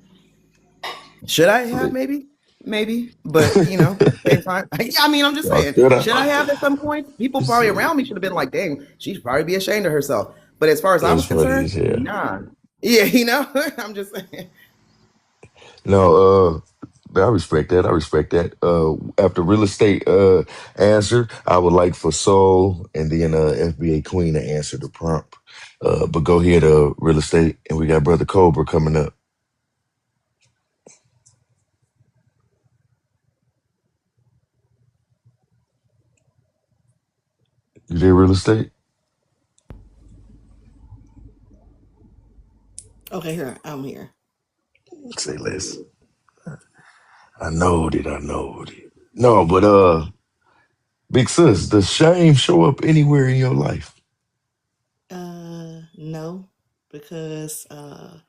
Should I have Slick. maybe? Maybe. But at the same time, I mean, I'm just Y'all saying, stood up. should I have at some point? People probably Shit. around me should have been like, dang, she should probably be ashamed of herself. But as far as I That's was funny concerned, as hell. nah. Yeah, I'm just saying. No, I respect that. I respect that. After real estate answer, I would like for Soul and then FBA Queen to answer the prompt. But go ahead, real estate, and we got Brother Cobra coming up. You there, real estate? Okay, here I'm here. Say less. I know it. I know it. No, but big sis, does shame show up anywhere in your life? No, because uh,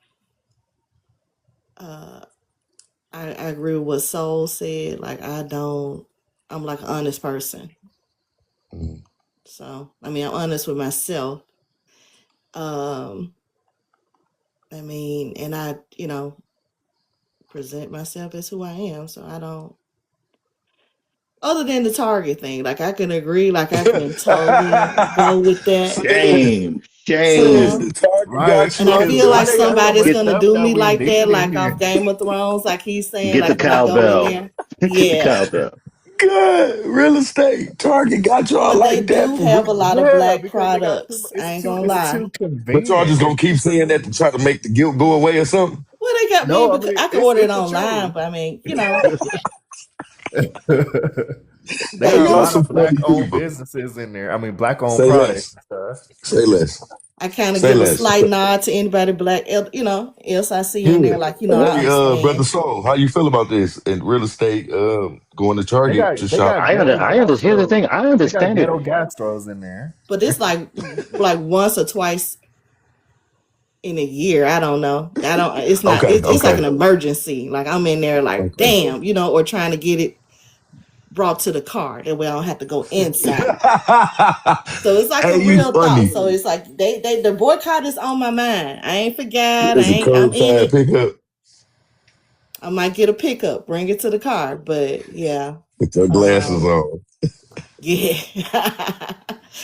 I agree with what Soul said. Like I don't, I'm like an honest person. Mm, So I mean, I'm honest with myself. Um, I mean, and I, present myself as who I am. So I don't. Other than the Target thing, like I can agree, like I can totally go with that, sis, Shame, you sis, shame. know. the target Right, got And you I on because feel I like today. got some somebody's Get gonna stuff do that me we like that, did in like here. off Game of Thrones, like he's saying, get the like when I go in cowbell. there. Get the Yeah. cowbell. Good. Real estate. Target got y'all But they like that do for have a real. lot of Yeah, black because they got too. products. I ain't gonna It's too lie. But y'all convenient. just gonna keep saying that to try to make the guilt go away or something? Well, they got me No, I because mean I can order it it's the online, truth. but I mean, They Hey, they got a y'all lot do. some of black funny owned people. businesses in there. I mean, black owned Say products less. and stuff. Say less. I kind of Say give a less. slight nod to anybody black, else I see in there. Yeah. Like, I Hey, brother understand. Soul, how you feel about this in real estate? Going to Target to They shop. got ghetto I gas understand. Here's the stove. thing. I They got understand it. ghetto gas stoves in there. But it's like once or twice in a year. I don't know. I don't. It's not. Okay, It's like okay, an emergency. Like I'm in there, like okay. damn, or trying to get it brought to the car. That way I don't have to go inside. So it's like a Hey, you real thought. funny. So it's like the boycott is on my mind. I ain't forgot. It's a I'm in curbside it. pickup. I might get a pickup, bring it to the car. But yeah, Put your glasses um, on. yeah,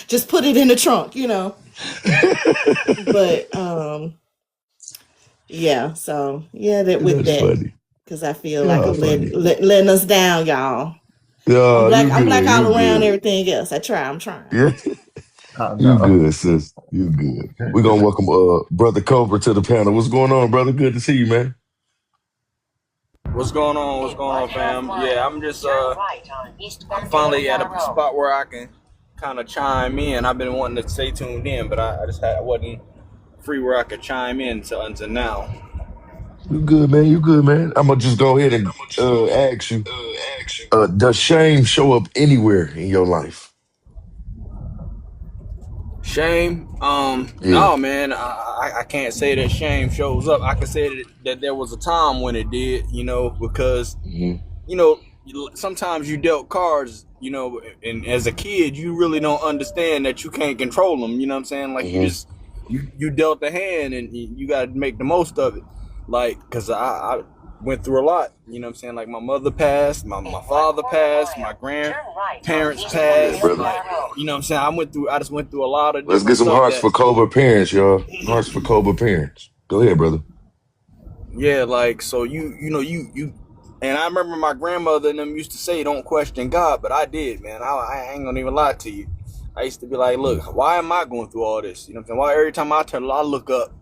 just put it in the trunk. But yeah. So yeah, that with That's that, funny. because I feel like Yeah, I'm funny. letting us down, y'all. I'm Yeah, black. you I'm good. black all You around good. everything else. I try. I'm trying. Yeah, Oh you no. good, sis. You good. We're gonna welcome brother Cobra to the panel. What's going on, brother? Good to see you, man. What's going on? What's going on, fam? Yeah, I'm just I'm finally at a spot where I can kind of chime in. I've been wanting to stay tuned in, but I wasn't free where I could chime in until now. You good, man. You good, man. I'm gonna just go ahead and ask you. Does shame show up anywhere in your life? Shame? Yeah. No, man. I can't say that shame shows up. I can say that there was a time when it did, because Hmm. you know, sometimes you dealt cards, and as a kid, you really don't understand that you can't control them. You know what I'm saying? Like Hmm. you dealt the hand, and you got to make the most of it. Like, cause I went through a lot. You know what I'm saying? Like my mother passed, my father passed, my grandparents Yeah, passed. brother. Like, you know what I'm saying? I just went through a lot of Let's different get some stuff hearts that for Cobra parents, y'all. Hearts for Cobra parents. Go ahead, brother. Yeah, like so you and I remember my grandmother and them used to say don't question God, but I did, man. I ain't gonna even lie to you. I used to be like, Mm-hmm. look, why am I going through all this? You know what I'm saying? Why every time I look up,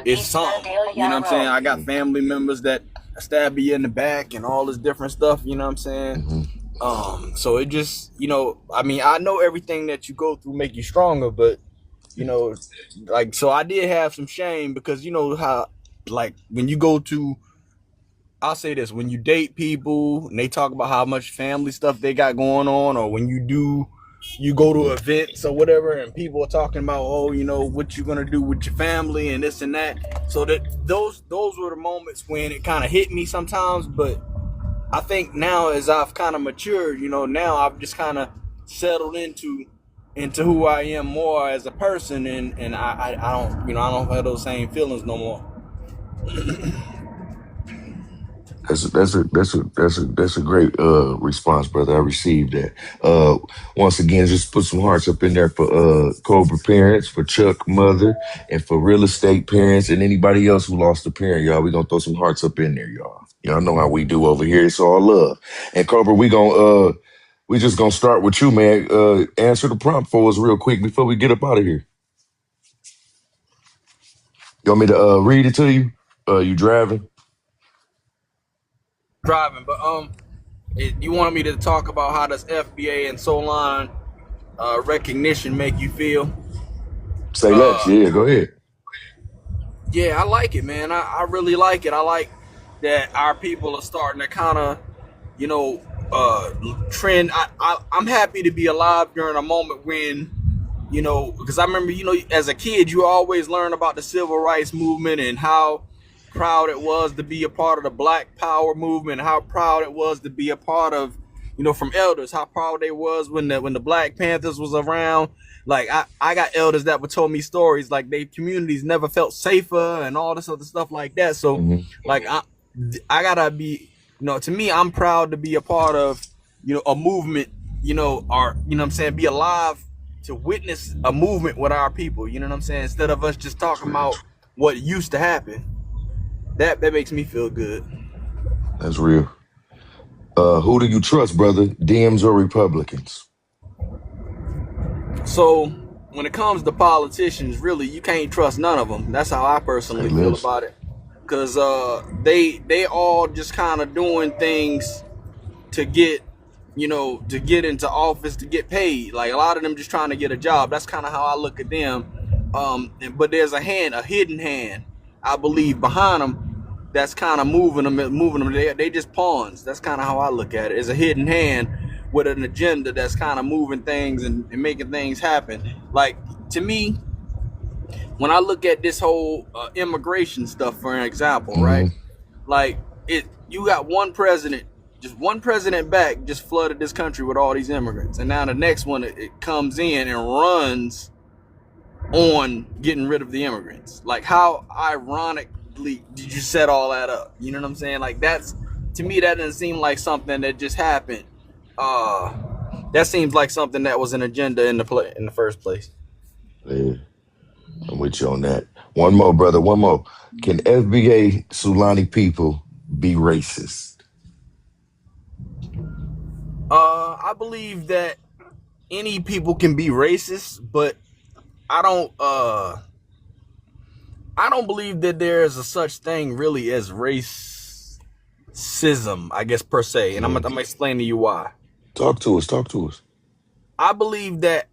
it's something. You know what I'm saying? I got family members that stab me in the back and all this different stuff, you know what I'm saying? Hmm. So it just, I mean, I know everything that you go through make you stronger, but you know, like so I did have some shame because you know how like when you go to I'll say this, when you date people and they talk about how much family stuff they got going on, or when you go to Hmm. events or whatever and people are talking about, oh, what you're gonna do with your family and this and that. So that those were the moments when it kind of hit me sometimes, but I think now as I've kind of matured, now I've just kind of settled into who I am more as a person, and I don't I don't have those same feelings no more. That's a great response, brother. I received that. Once again, just put some hearts up in there for Cobra parents, for Chuck mother, and for real estate parents, and anybody else who lost a parent, y'all. We gonna throw some hearts up in there, y'all. Y'all know how we do over here. It's all love. And Cobra, we just gonna start with you, man. Answer the prompt for us real quick before we get up out of here. You want me to read it to you? You driving? Driving, but you wanted me to talk about how does FBA and Solon recognition make you feel? Say less. Uh, Yeah, go ahead. yeah, I like it, man. I really like it. I like that our people are starting to kind of you know, trend. I'm happy to be alive during a moment when, because I remember, as a kid, you always learn about the civil rights movement and how proud it was to be a part of the Black Power movement, how proud it was to be a part of, from elders, how proud they was when the Black Panthers was around. Like I got elders that would tell me stories like their communities never felt safer and all this other stuff like that. So Hmm. like I gotta be, to me, I'm proud to be a part of, a movement, or, what I'm saying, be alive to witness a movement with our people, you know what I'm saying? Instead of us just That's talking real. about what used to happen. That makes me feel good. That's real. Who do you trust, brother? Dems or Republicans? So when it comes to politicians, really, you can't trust none of them. That's how I Say personally feel less. about it. Because they all just kind of doing things to get into office to get paid. Like a lot of them just trying to get a job. That's kind of how I look at them. But there's a hidden hand, I believe, behind them that's kind of moving them. They just pawns. That's kind of how I look at it. It's a hidden hand with an agenda that's kind of moving things and making things happen. Like, to me, when I look at this whole immigration stuff, for an example, Hmm. right? Like, you got one president, just one president back, just flooded this country with all these immigrants, and now the next one it comes in and runs on getting rid of the immigrants. Like, how ironically did you set all that up? You know what I'm saying? Like, that's, to me, that doesn't seem like something that just happened. Uh, that seems like something that was an agenda in the first place. Yeah, I'm with you on that. One more, brother. One more. Can FBA Sulani people be racist? I believe that any people can be racist, but I don't. I don't believe that there is a such thing really as racism, I guess, per se. And I'm Mm. gonna explain to you why. Talk to us. Talk to us. I believe that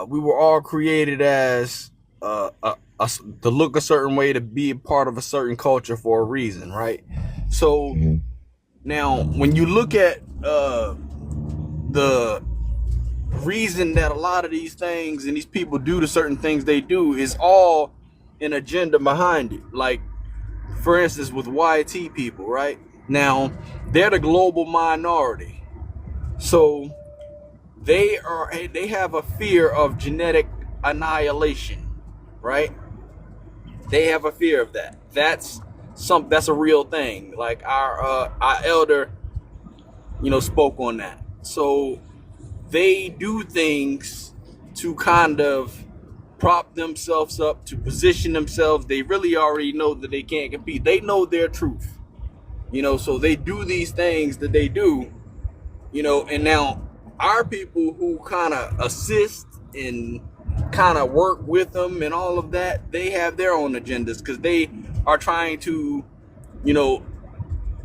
we were all created as to look a certain way, to be a part of a certain culture for a reason, right? So Hmm. now, when you look at the reason that a lot of these things and these people do the certain things they do, is all an agenda behind it. Like, for instance, with YT people, right? Now, they're the global minority. So they have a fear of genetic annihilation, right? They have a fear of that. That's a real thing. Like, our elder, spoke on that. So they do things to kind of prop themselves up, to position themselves. They really already know that they can't compete. They know their truth, so they do these things that they do, and now our people who kind of assist and kind of work with them and all of that, they have their own agendas because they are trying to, you know,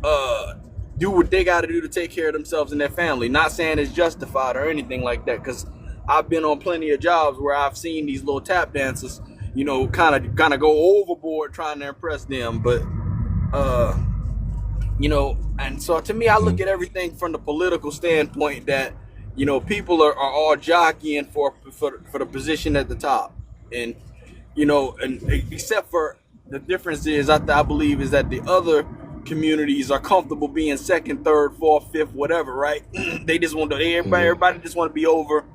uh, do what they got to do to take care of themselves and their family. Not saying it's justified or anything like that, because I've been on plenty of jobs where I've seen these little tap dancers, kind of go overboard trying to impress them. But uh, and so to me, I Hmm. look at everything from the political standpoint that, people are all jockeying for the position at the top. And, and except for the difference is, I believe, is that the other communities are comfortable being second, third, fourth, fifth, whatever, right? They just want to, Hmm. everybody just want to be over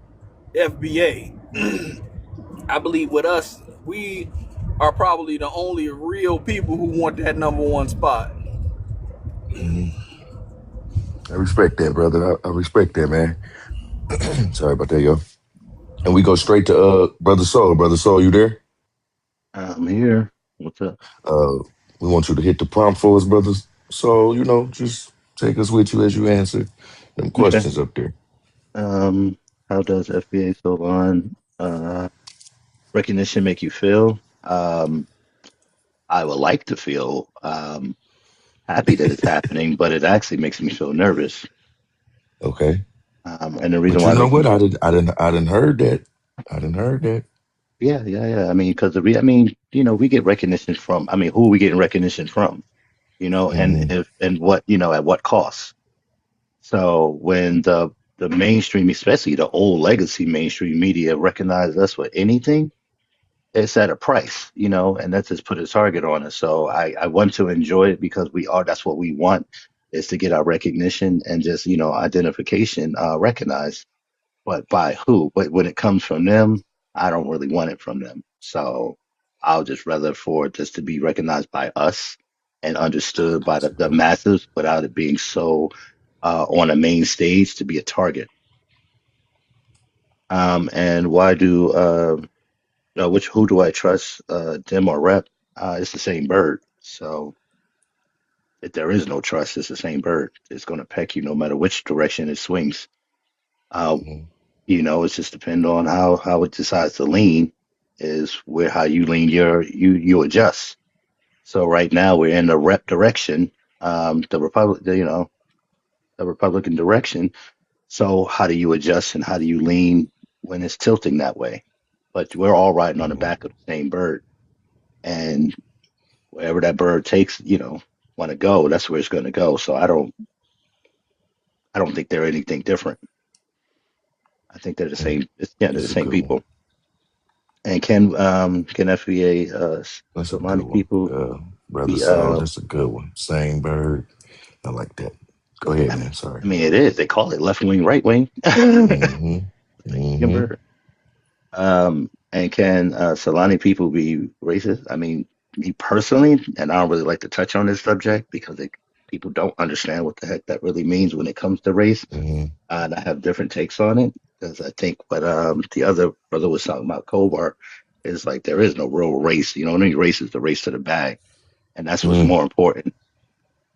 FBA. I believe with us, we are probably the only real people who want that number one spot. Hmm. I respect that, brother. I respect that, man. Sorry about that, yo. And we go straight to Brother Soul. Brother Soul, you there? I'm here. What's up? Uh, we want you to hit the prompt for us, brothers. So, just take us with you as you answer them Okay. questions up there. Um, how does FBA Solon recognition make you feel? I would like to feel happy that it's happening, but it actually makes me feel nervous. Okay. And the reason But why you it know makes me, what? I didn't heard that. I didn't heard that. yeah, yeah, yeah. I mean, because I mean, we get recognition from. I mean, who are we getting recognition from? And Hmm. if and what, at what cost? So when the mainstream, especially the old legacy mainstream media, recognize us for anything, it's at a price, and that's just put a target on us. So I want to enjoy it because that's what we want, is to get our recognition and just, identification recognized. But by who? But when it comes from them, I don't really want it from them. So I'll just rather for it just to be recognized by us and I understood by got the masses without it being so on a main stage to be a target. And why do which who do I trust, them or rep? It's the same bird. So if there is no trust, it's the same bird. It's going to peck you no matter which direction it swings. Uh, you. it's just depend on how it decides to lean, is where how you lean you adjust. So right now we're in the rep direction, the Republican direction. So how do you adjust and how do you lean when it's tilting that way? but we're all riding on the Mhm. back of the same bird. And wherever that bird takes, want to go, that's where it's going to go. So I don't think they're anything different. I think they're the Mm. same. Yeah, they're the That's a same good one. people. And can FBA That's a good Solani one. people Brother be Soul, that's a good one. Same bird. I like that. Go ahead, I man. Sorry. mean it is. They call it left wing, right wing. Mm-hmm. Mm-hmm. Bird. And can Solani people be racist? I mean, me personally, and I don't really like to touch on this subject because people don't understand what the heck that really means when it comes to race. Mm-hmm. And I have different takes on it because I think what the other brother was talking about, Kovar, is like there is no real race. Only race is the race to the bag, and that's what's more important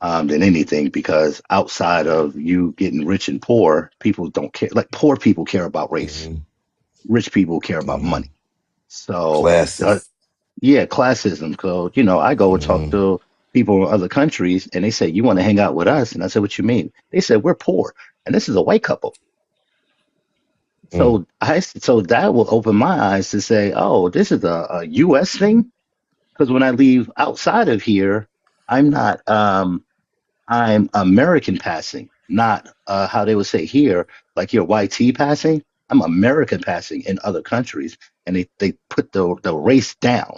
than anything. Because outside of you getting rich and poor, people don't care. Like poor people care about race, Mm-hmm. rich people care about Mm-hmm. money. So Classes. yeah, classism. So I go and talk Mm-hmm. to people in other countries, and they say, "You want to hang out with us?" And I said, "What you mean?" They said, "We're poor, and this is a white couple." Mm. So that will open my eyes to say, oh, this is a U.S. thing. Because when I leave outside of here, I'm not. I'm American passing, not how they would say here, like you're YT passing. I'm American passing in other countries, and they put the race down.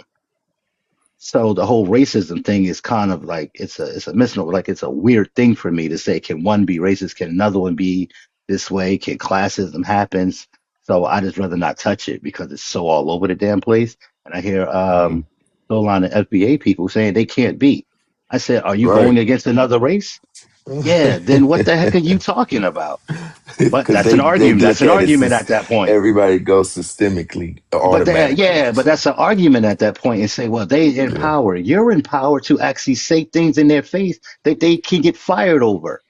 So the whole racism thing is kind of like it's a misnomer. Like it's a weird thing for me to say. Can one be racist? Can another one be this way? Can classism happens? So I just rather not touch it because it's so all over the damn place. And I hear Mm-hmm. so a lot of FBA people saying they can't be. I said, are you Right. going against another race? Yeah. Then what the heck are you talking about? But Because that's an they argument. That's look an at it argument as at that point. everybody goes systemically, automatically. Yeah, but So that's an argument at that point and say, well, they in yeah. power. You're in power to actually say things in their face that they can get fired over.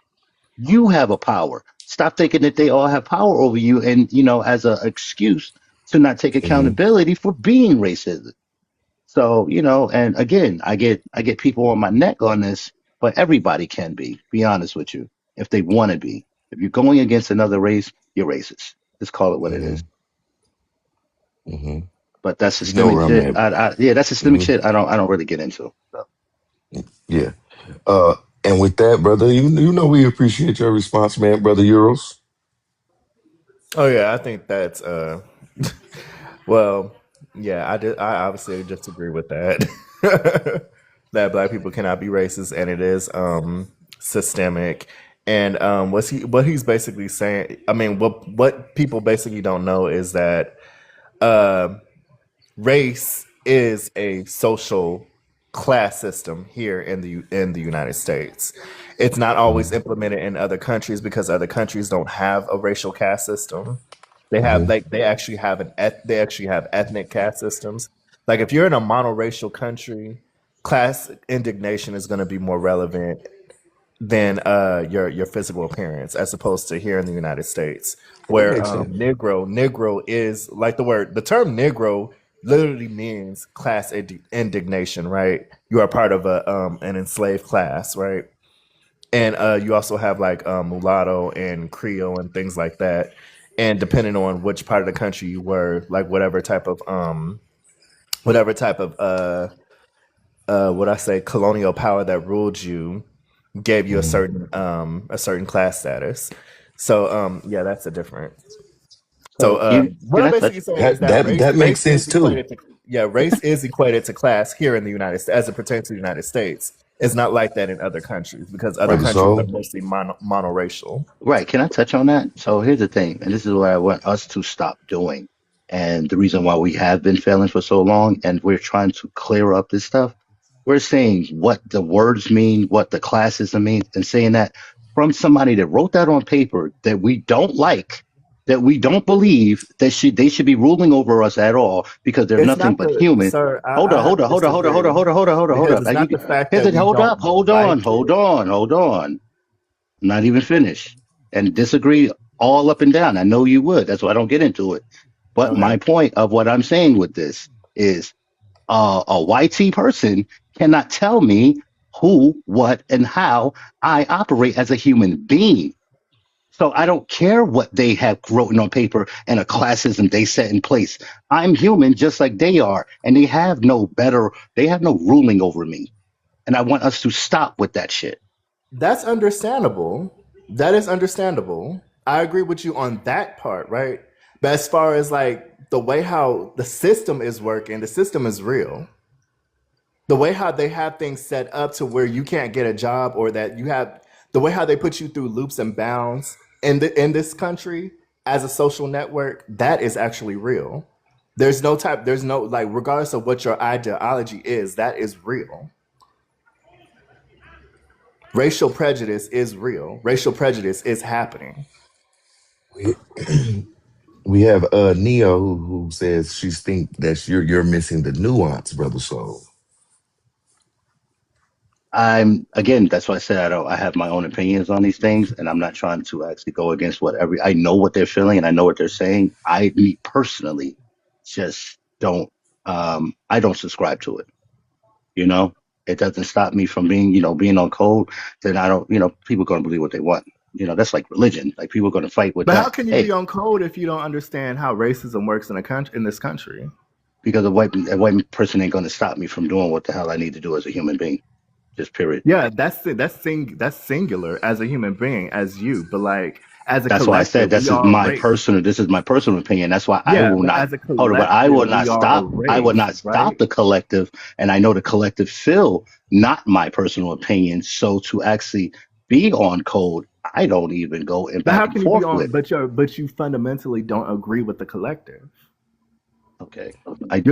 You have a power. Stop thinking that they all have power over you and, as an excuse to not take Mm-hmm. accountability for being racist. So, and again, I get people on my neck on this, but everybody can be honest with you, if they want to be. If you're going against another race, you're racist. Just call it what it Mm-hmm. is. Mm-hmm. But that's You know systemic where I'm shit. at. Yeah, that's systemic Mm-hmm. shit. I don't really get into. So. Yeah. Uh, and with that, brother, you know we appreciate your response, man, brother Euros. Oh yeah, I think that's well, yeah, I obviously disagree with that. That black people cannot be racist and it is systemic. And what he's basically saying, I mean, what people basically don't know is that uh, race is a social class system here in the United States. It's not always Mm-hmm. implemented in other countries because other countries don't have a racial caste system. They have Mm-hmm. like they actually have ethnic caste systems. Like if you're in a monoracial country, class indignation is going to be more relevant than your physical appearance, as opposed to here in the United States, That where makes sense. Negro is like the term Negro literally means class indignation, right? You are part of an enslaved class, right? And you also have like mulatto and Creole and things like that. And depending on which part of the country you were, like whatever type of what I say colonial power that ruled you gave you Mm-hmm. a certain class status. So yeah, that's a difference. So So you what can I'm I touch? basically saying is That that that that makes race sense is too. equated to race is equated to class here in the United States as it pertains to the United States. It's not like that in other countries because other Brother countries are Soul. mostly monoracial. Right. Can I touch on that? So here's the thing, and this is what I want us to stop doing. And the reason why we have been failing for so long, and we're trying to clear up this stuff, we're saying what the words mean, what the classism means, and saying that from somebody that wrote that on paper that we don't like, that we don't believe that they should be ruling over us at all because they're It's nothing not but the human. sir. Hold on, I have hold to on, hold on, hold on, hold on, disagree hold on, hold on, hold on, hold because on. it's not the fact Here's that it. we Hold up, don't hold on, like hold it. on, hold on. Not even finished. And disagree all up and down. I know you would. That's why I don't get into it. But Okay. my point of what I'm saying with this is a YT person cannot tell me who, what, and how I operate as a human being. So I don't care what they have written on paper and a classism they set in place. I'm human just like they are, and they have no ruling over me. And I want us to stop with that shit. That's understandable. That is understandable. I agree with you on that part, right? But as far as like the way how the system is working, the system is real. The way how they have things set up to where you can't get a job, or that you have the way how they put you through loops and bounds in this country as a social network, that is actually real. There's no like, regardless of what your ideology is, that is real. Racial prejudice is real. Racial prejudice is happening. We, we have Neo who says she's think that you're missing the nuance, brother Soul. I'm again, that's why I said I have my own opinions on these things, and I'm not trying to actually go against I know what they're feeling and I know what they're saying. Me personally just don't I don't subscribe to it. You know? It doesn't stop me from being on code, then I don't, people are gonna believe what they want. That's like religion. Like people are gonna fight with But how that. can you be Hey, on code if you don't understand how racism works in this country? because a white person ain't gonna stop me from doing what the hell I need to do as a human being. Just period. Yeah, that's it. That's singular as a human being, as you. But like as a That's why I said collective, we are a race. this is my personal opinion. That's why I Yeah, will but not as a hold on, but I collective, will not we are a stop. I will race, not stop right? the collective, and I know the collective feel not my personal opinion. So to actually be on code, I don't even go and But back how and can you be forth on? with. But you fundamentally don't agree with the collective. Okay, I okay.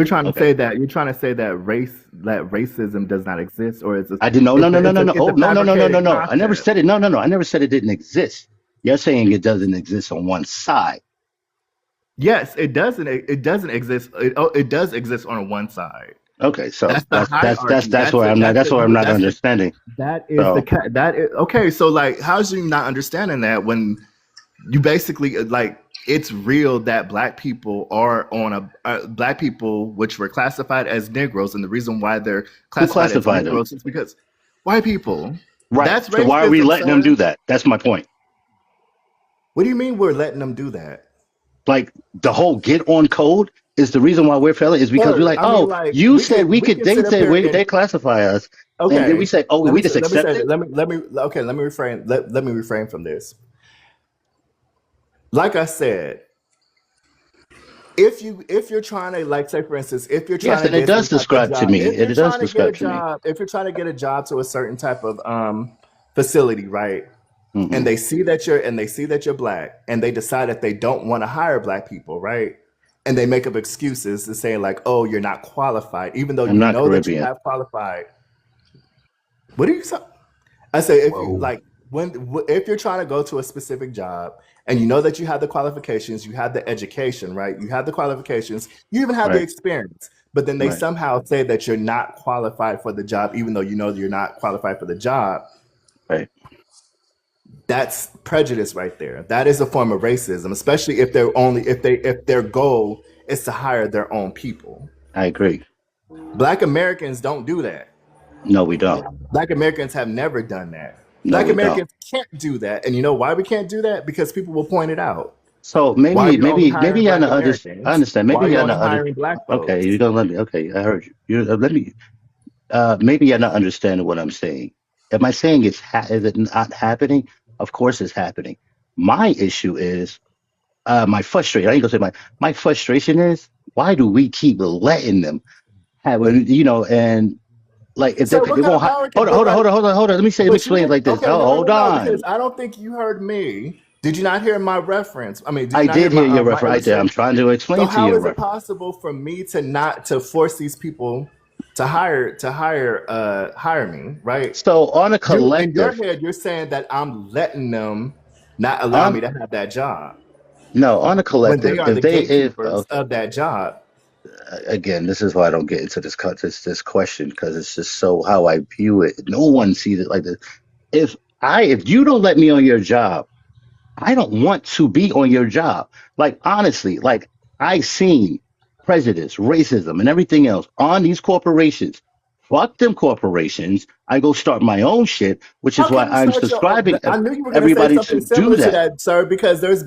You're trying to say that racism does not exist, or I didn't. No, no, no, no, no, no. it's Oh, a no, no, no, no, no, fabricated no. I never concept. said it. No, no, no. I never said it didn't exist. You're saying it doesn't exist on one side. Yes, it doesn't. It doesn't exist. It does exist on one side. Okay, so That's the hierarchy. that's where I'm not. That's where I'm not understanding. That is So that is okay. So like, how's you not understanding that when you basically like it's real that black people which were classified as Negroes, and the reason why they're who classified as classified them? Negroes is because white people. Right. That's So why are we racism, letting them do sir. that? That's my point. What do you mean we're letting them do that? Like the whole get on code is the reason why we're failing is because we're Sir, like, I mean, oh, like you said we we could. can They sit up said here they and classify us, and then we okay. say, oh, we just Let me accept say it. that. Let me refrain from this. Like I said, if you're trying to, like, say for instance, if you're Yes, trying to and it get some does type of describe to job, me. It does describe to me. if you're trying to get a job to a certain type of facility, right? Hmm. And they see that you're black, and they decide that they don't want to hire black people, right? And they make up excuses to say like, oh, you're not qualified, even though I'm you not know that you Caribbean. have qualified. What do you say? I say if you Whoa. like if you're trying to go to a specific job and you know that you have the qualifications, you have the education, right? You have the qualifications, you even have the Right. experience, but then they Right. somehow say that you're not qualified for the job, even though you know that you're not qualified for the job. Right. That's prejudice right there. That is a form of racism, especially if their goal is to hire their own people. I agree. Black Americans don't do that. No, we don't. Black Americans have never done that. No, Black we don't. Americans can't do that. And you know why we can't do that? Because people will point it out. So Why are you only maybe hiring y'all Black not under, I Americans? understand. Why Maybe are you y'all only not under. hiring Black Okay, folks? you don't let me. Okay, I heard you. Let me. Maybe you're not understanding what I'm saying. Am I saying is it not happening? Of course, it's happening. My issue is my frustration. I ain't gonna say my frustration is why do we keep letting them have and like So if what they kind of won't power can hold on, but hold on, hold like on, hold on, hold on. Let me but you explain it didn't like this. okay, Oh, hold no, because on. I don't think you heard me. Did you not hear my reference? I mean, did you I not hear did hear your my reference. I did. I'm illustration? trying to So explain to you how the is it reference. possible for me to not to force these people to hire me, right? So on a You in your collective, head, you're saying that I'm letting them not allow on me to have that job no, on a when they collective, are if the they if gatekeepers okay, of that job. again, this is why I don't get into this question because it's just so how I view it. No one sees it like this. If you don't let me on your job, I don't want to be on your job. Like honestly, like I seen prejudice, racism, and everything else on these corporations Fuck them corporations. I go start my own shit, which How is why can you I'm start your own? subscribing I knew you were going to say everybody something to do similar to that. that, sir, because there's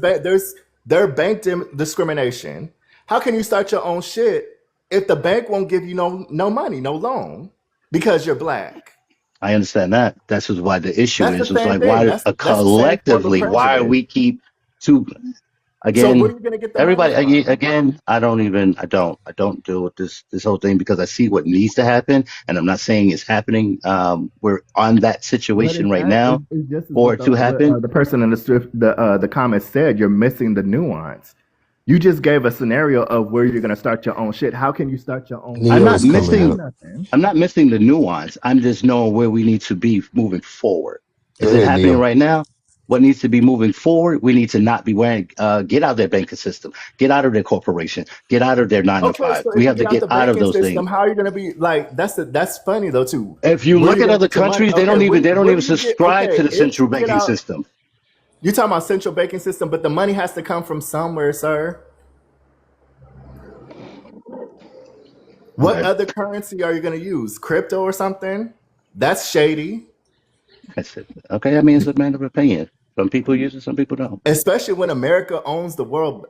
bank discrimination. How can you start your own shit if the bank won't give you no money, no loan because you're black? I understand that. That's just why the issue That's the is. It's same like thing. why That's the same form of collectively? Why are prejudice. we keep to So where are again? you going to get the money Everybody from? again. I don't deal with this whole thing because I see what needs to happen, and I'm not saying it's happening. We're on that But situation right now it's just as for what it to happen. the person in the comments said. You're missing the nuance. You just gave a scenario of where you're going to start your own shit. How can you start your own I'm shit not Neo's if you don't coming have up. missing. nothing? I'm not missing the nuance. I'm just knowing where we need to be moving forward. Go Is it ahead, happening Neo. right now? What needs to be moving forward? We need to not be wearing. Get out of their banking system. Get out of their corporation. Get out of their nine to Okay, five. so We if you have to get out get the out of banking those things. system, how are you going to be like? That's funny though too. If you Where are look you at going to other get your money? countries, Okay, they don't where even do you get? subscribe to Okay, the if central you get banking out, system. you're talking about central banking system, but the money has to come from somewhere, sir. What Okay, other currency are you going to use? Crypto or something? That's shady. that's it. Okay, I mean it's a matter of opinion. Some people use it, some people don't. Especially when America owns the World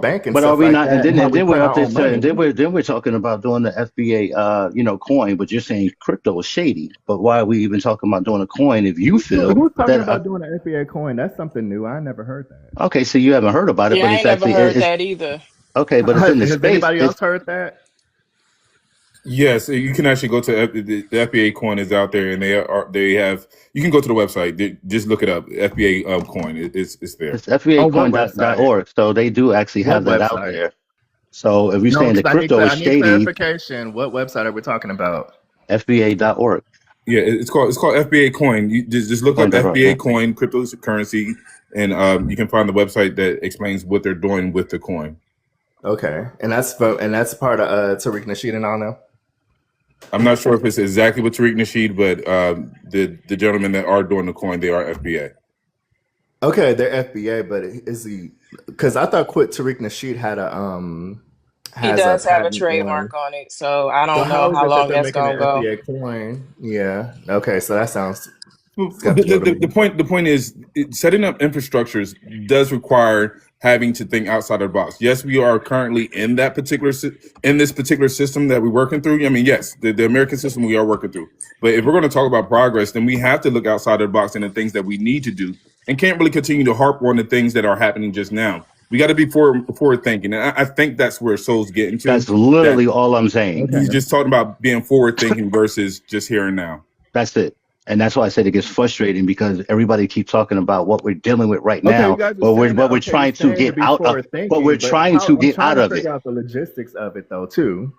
Bank and But are stuff we like not? that, and how And we then we're print up our there own saying, money. then we're talking about doing the FBA, coin. But you're saying crypto is shady. But why are we even talking about doing a coin if you feel Who's talking that? about doing an FBA coin? That's something new. I never heard that. Okay, so you haven't heard about it, Yeah, but I it's ain't never actually heard that either. okay, but it's in the Has space. anybody else heard that? Yes, you can actually go to the FBA coin is out there, and they have. You can go to the website. Just look it up. FBA coin. It's there. It's On what website? FBAcoin.org. So they do actually What have that out website? there. So if you're No, saying because the crypto is I need shady, clarification. What website are we talking about? FBA.org, Yeah, it's called FBA coin. You just look up coin.org. FBA Yeah, coin cryptocurrency, and you can find the website that explains what they're doing with the coin. Okay, and that's part of Tariq Nasheed and all now. I'm not sure if it's exactly what Tariq Nasheed, but the gentlemen that are doing the coin, they are FBA. Okay, they're FBA, but is he? Because I thought Quit Tariq Nasheed He has a does have a patent on. trademark on it, so I So don't know how is how it that long they're that's making gonna an go. FBA coin? Yeah. Okay, so that sounds Well, skeptical to the me. point is setting up infrastructures does require having to think outside of the box. Yes, we are currently in that particular in this particular system that we're working through. I mean, yes, the American system we are working through. But if we're going to talk about progress, then we have to look outside of the box and the things that we need to do, and can't really continue to harp on the things that are happening just now. We got to be forward thinking, and I think that's where Soul's getting to. that's literally That all I'm saying. Okay. he's just talking about being forward thinking versus just here and now. That's it. And that's why I said it gets frustrating because everybody keeps talking about what we're dealing with right Okay, you now, guys are but we're saying that. but we're Okay, you're trying to saying to get be out of. forward But we're thinking, but trying how? to I'm get trying out to of it. figure out the logistics of it though too.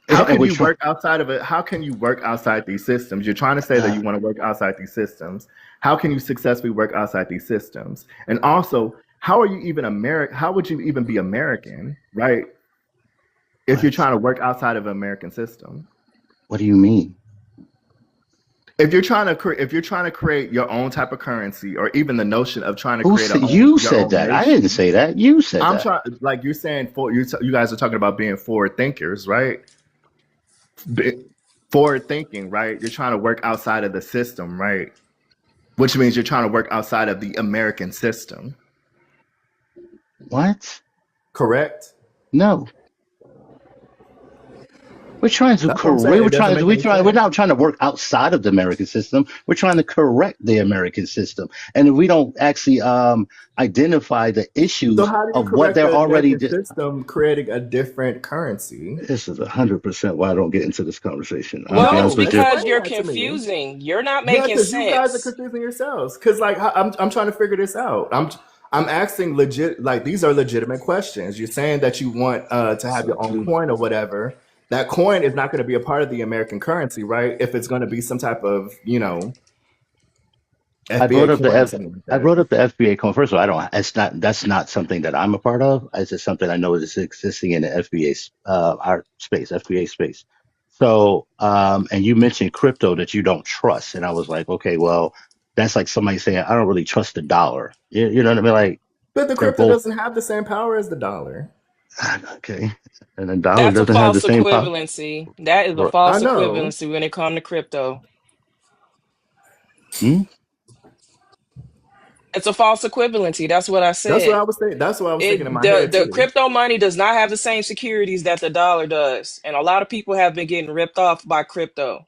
How And can we're you trying. work outside of it? How can you work outside these systems? You're trying to say that you want to work outside these systems. How can you successfully work outside these systems? And also, how are you even American? How would you even be American, right? If you're What? trying to work outside of an American system. What do you mean? If you're trying to create your own type of currency, or even the notion of trying to Who create said you your said own that? I didn't nation, say that. You said I'm that. trying, like you're saying, you guys are talking about being forward thinkers, right? Forward thinking, right? You're trying to work outside of the system, right? Which means you're trying to work outside of the American system, What? correct? No. We're trying to That's what I'm correct. saying. It doesn't make any We're sense. not trying to work outside of the American system. We're trying to correct the American system. And if we don't actually identify the So issues how do you of what correct they're the already, American system creating a different currency? this is 100% why I don't get into this conversation. I'll be Well, honest No, with you. because explain you're that to me. confusing. You're not Yeah, making because you guys are sense. confusing yourselves. Because like I'm trying to figure this out. I'm asking legit, like these are legitimate questions. You're saying that you want to have So your own too. coin or whatever. That coin is not going to be a part of the American currency, right? If it's going to be some type of I brought FBA up the coin or F. something like I that. brought up the FBA code. First of all, I don't. It's not. That's not something that I'm a part of. It's just something I know is existing in the FBA, our space, FBA space. So, and you mentioned crypto that you don't trust, and I was like, okay, well, that's like somebody saying I don't really trust the dollar. You know what I mean? Like But the they're crypto both. doesn't have the same power as the dollar. Okay, and the dollar That's a doesn't have the false same power. equivalency. That is a Right. I false know. equivalency when it comes to crypto. Hmm? It's a false equivalency. That's what I That's what said. I was thinking. That's what I was thinking in It my head the too. crypto money does not have the same securities that the dollar does, and a lot of people have been getting ripped off by crypto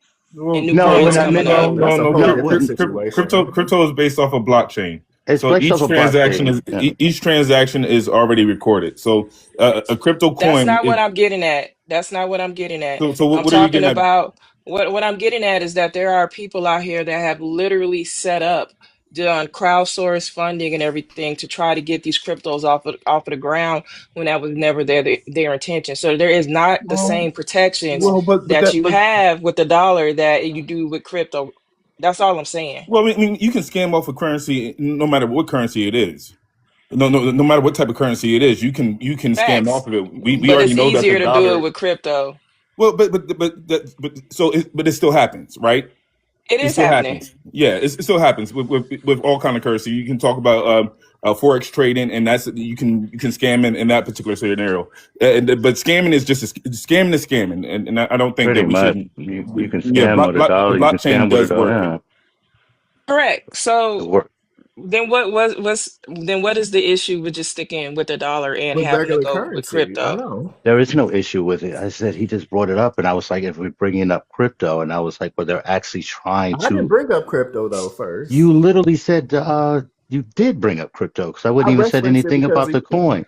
and Well, new No, we're coins well, not. coming no, up. no, That's a no. whole No, different Crypto situation. is based off a blockchain. it's So based off each of transaction blockchain. is Yeah. each transaction is already recorded. So a crypto That's coin not is. what I'm getting at. That's not what I'm getting at. So I'm what are you talking getting at? about what I'm getting at is that there are people out here that have literally set up, done crowdsource funding and everything to try to get these cryptos off of the ground when that was never their intention. So there is not the Well, same protections well, but that that you but have with the dollar that you do with crypto. That's all I'm saying. well, I mean, you can scam off a currency no matter what currency it is. No matter what type of currency it is, you can scam Facts. off of it. We But already it's know that the easier to do it dollar. with crypto. Well, but it still happens, right? It It is still happening. happens. Yeah, it still happens with all kind of currency. You can talk about forex trading, and that's you can scam in that particular scenario. But scamming is just scamming is scamming, and I don't think Pretty that we much. should. You can Yeah, scam with a the dollar. You can blockchain scam with a does dollar. work. Yeah. Correct. It So work. then what is the issue with just sticking with the dollar and With having to regular go with currency, I crypto? know. There is no issue with it. I said he just brought it up, and I was like, if we're bringing up crypto, and I was like, well, they're actually trying I didn't to. bring up crypto though You first. literally said you did bring up crypto because I I wouldn't even said referenced it anything because about he the coin.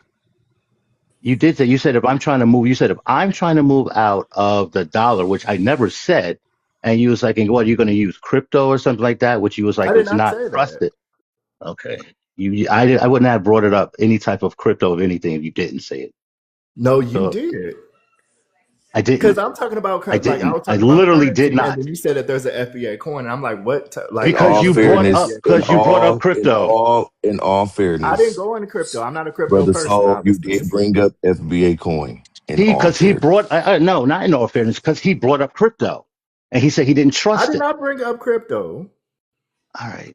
You did say you said if I'm trying to move. You said if I'm trying to move out of the dollar, which I never said, and you was like, and what, you're going to use crypto or something like that, which you was I like, did it's not not say that. trusted. Okay. I wouldn't have brought it up any type of crypto of anything if you didn't say it. No, you So did. I Because didn't. I'm talking about I like I didn't. was I talking about literally did currency, and not. then you said that there's an FBA coin, and I'm like, what? In Like, Because all is you there an fairness, FBA in coin? brought up all in crypto. all in all I didn't fairness, go into crypto. I'm not a crypto brother person, Saul, you obviously. did bring up FBA coin. In He all because he fairness, brought no, not in all fairness, because he brought up crypto, and he said he didn't I trust did it. not bring up crypto. All right.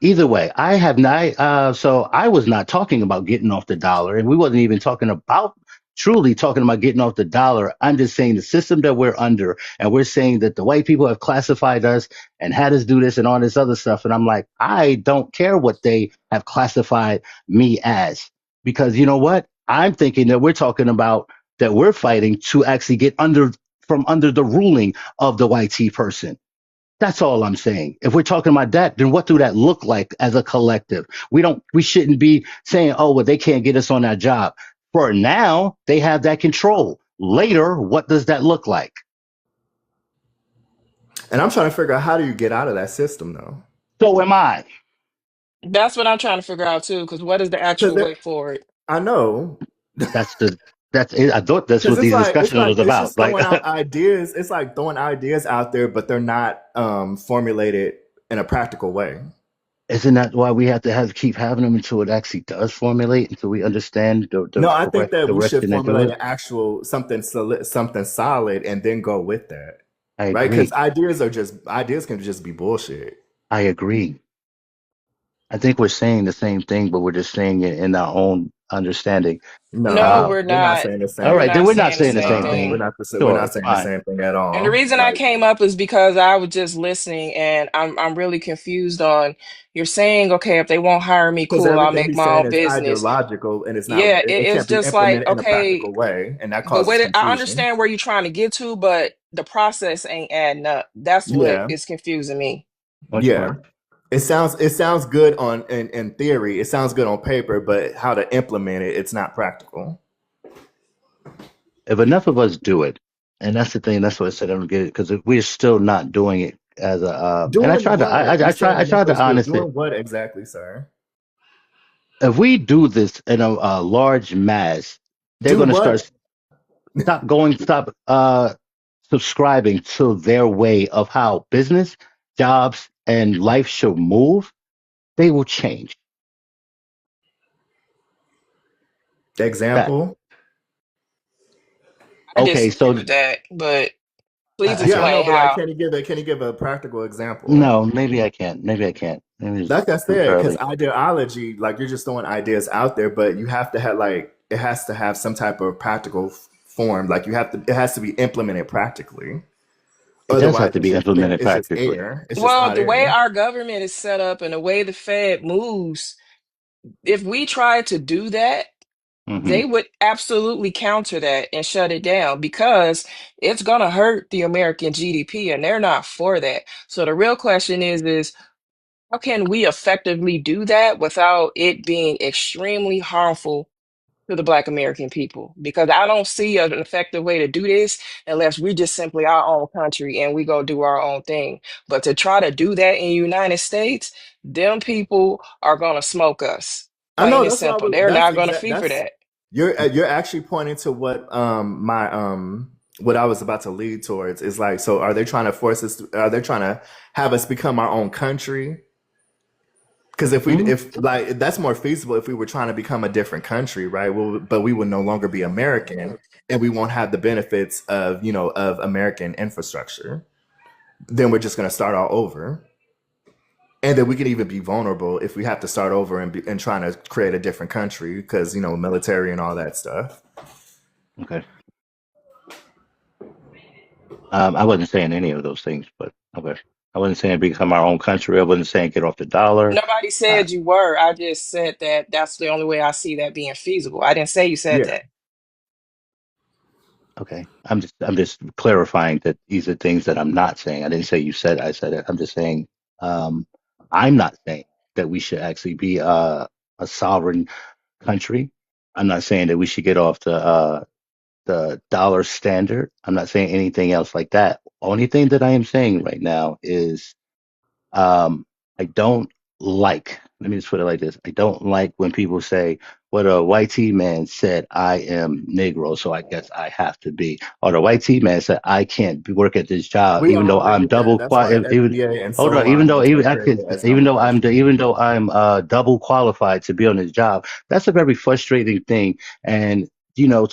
Either way, I have not. So I was not talking about getting off the dollar, and we wasn't even talking about truly talking about getting off the dollar. I'm just saying the system that we're under, and we're saying that the white people have classified us and had us do this and all this other stuff. And I'm like, I don't care what they have classified me as, because you know what? I'm thinking that we're talking about that we're fighting to actually get under from under the ruling of the white T person. That's all I'm saying. If we're talking about that, then what do that look like as a collective? We shouldn't be saying, oh, well, they can't get us on that job. For now, they have that control. Later, what does that look like? And I'm trying to figure out how do you get out of that system though? So am I. That's what I'm trying to figure out too, because what is the Because actual way forward? I know. That's the that's it. I thought that's Because what these discussions was it's about. just Like, throwing out ideas. It's like throwing ideas out there, but they're not formulated in a practical way. isn't that why we have to keep having them until it actually does formulate, until we understand No, I think correct that we should direction they do formulate it? an actual something solid, and then go with that, I right? Because agree. ideas can just be bullshit. I agree. I think we're saying the same thing, but we're just saying it in our own understanding. No, No, Uh, we're we're not not. saying the all We're same. right, then not we're not saying the saying the same same No, thing. thing. we're not Sure, saying the fine. same thing at And the all. reason I Like, came up is because I was just listening and I'm really confused on you're saying, okay, if they won't hire me, because cool, I'll everything make he's my saying own is business. ideological, and Yeah, it it's can't be just like, implemented in a okay, practical way, and that the way causes that I confusion. understand where you're trying to get to, but the process ain't adding up. That's what Yeah, is confusing me. Which yeah. part? It sounds good in theory. It sounds good on paper, but how to implement it, it's not practical. If enough of us do it, and that's the thing, that's what I said I don't get it, because if we're still not doing it as a, and Doing what? You I saying tried to enough is honest it. doing what exactly, sir? If we do this in a large mass, they're Do going to what? stop subscribing to their way of how business, jobs, and life should move. They will change. That Example? I okay? disagree So with that, but please Yeah, I know, explain but like, how. can you give a practical example? no, maybe I can't. Maybe I can't. Maybe it's Like I too said, because early. ideology, like you're just throwing ideas out there, but you have to have like it has to have some type of practical form. Like it has to be implemented practically. It does Otherwise, have to be implemented it's just practically. air. It's just Well, hot the way air. our government is set up and the way the Fed moves, if we try to do that, Hmm. they would absolutely counter that and shut it down because it's going to hurt the American GDP and they're not for that. So the real question is how can we effectively do that without it being extremely harmful to the Black American people? Because I don't see an effective way to do this unless we just simply our own country and we go do our own thing. But to try to do that in the United States, them people are going to smoke us. I Plain know and that's why simple. we. They're That's not going to exact. fee for That's that. you're actually pointing to what my what I was about to lead towards is like. So are they trying to force us? Are they trying to have us become our own country? Because Hmm. if like that's more feasible if we were trying to become a different country, right? Well, but we would no longer be American, and we won't have the benefits of of American infrastructure. Then we're just going to start all over, and then we can even be vulnerable if we have to start over and trying to create a different country because military and all that stuff. Okay. I wasn't saying any of those things, but okay. I wasn't saying become our own country. I wasn't saying get off the dollar. Nobody Uh, said you were. I just said that that's the only way I see that being feasible. I didn't say you said Yeah. that. okay. I'm just clarifying that these are things that I'm not saying. I didn't say you said I said it. I'm just saying um, I'm not saying that we should actually be a sovereign country. I'm not saying that we should get off the dollar standard. I'm not saying anything else like that. Only thing that I am saying right now is I don't like, let me just put it like this. I don't like when people say, well, the white T man said, I am Negro, so I guess I have to be. Or the white T man said, I can't work at this job, We even though already I'm did that. double That's why qualified. Even FBA and hold so on, even on though was even I could, created as nomenclature. even though I'm double qualified to be on this job, that's a very frustrating thing. And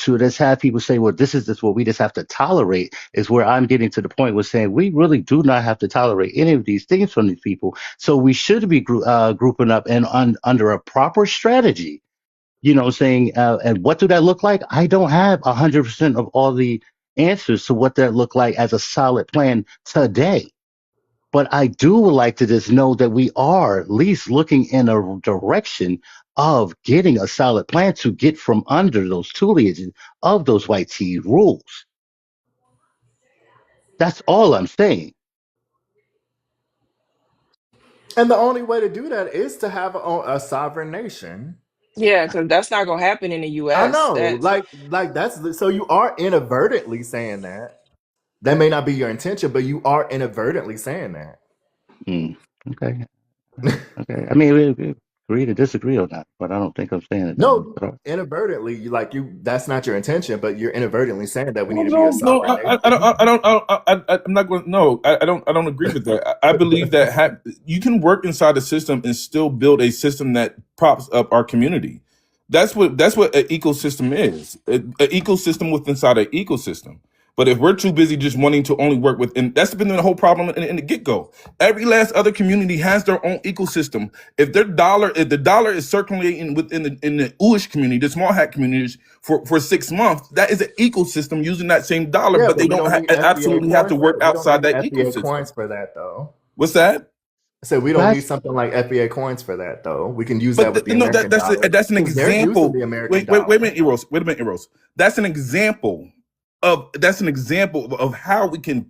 to just have people say, well, this is just what we just have to tolerate is where I'm getting to the point with saying we really do not have to tolerate any of these things from these people. So we should be grouping up and under a proper strategy, saying, and what do that look like? I don't have 100% of all the answers to what that look like as a solid plan today. But I do like to just know that we are at least looking in a direction of getting a solid plan to get from under those tuilages of those white tea rules. That's all I'm saying. And the only way to do that is to have a sovereign nation. Yeah, because that's not going to happen in the I US. know, like that's so you are inadvertently saying that. That may not be your intention, but you are inadvertently saying that. Mm, okay. Okay. I mean, we agree to disagree on that, but I don't think I'm saying it that way. No, But inadvertently, that's not your intention, but you're inadvertently saying that we No, need to be a no. sovereign I don't. nation. I'm not going. No, I don't. I don't agree with that. I believe that you can work inside the system and still build a system that props up our community. That's what an ecosystem is. An ecosystem within inside an ecosystem. But if we're too busy just wanting to only work within, that's been the whole problem in the get go. Every last other community has their own ecosystem. If the dollar is circulating within the Uish community, the small hat communities for 6 months, that is an ecosystem using that same dollar. Yeah, But but they we don't don't need FBA absolutely have coins to for work that. We don't outside need that FBA ecosystem. coins for that though. What's that? So we don't need that's something like FBA coins for that though. We can use that But with the no, American dollar that's an because they're using example. the American Wait a dollar. minute, Eros. Wait a minute, Eros. That's an example that's an example of how we can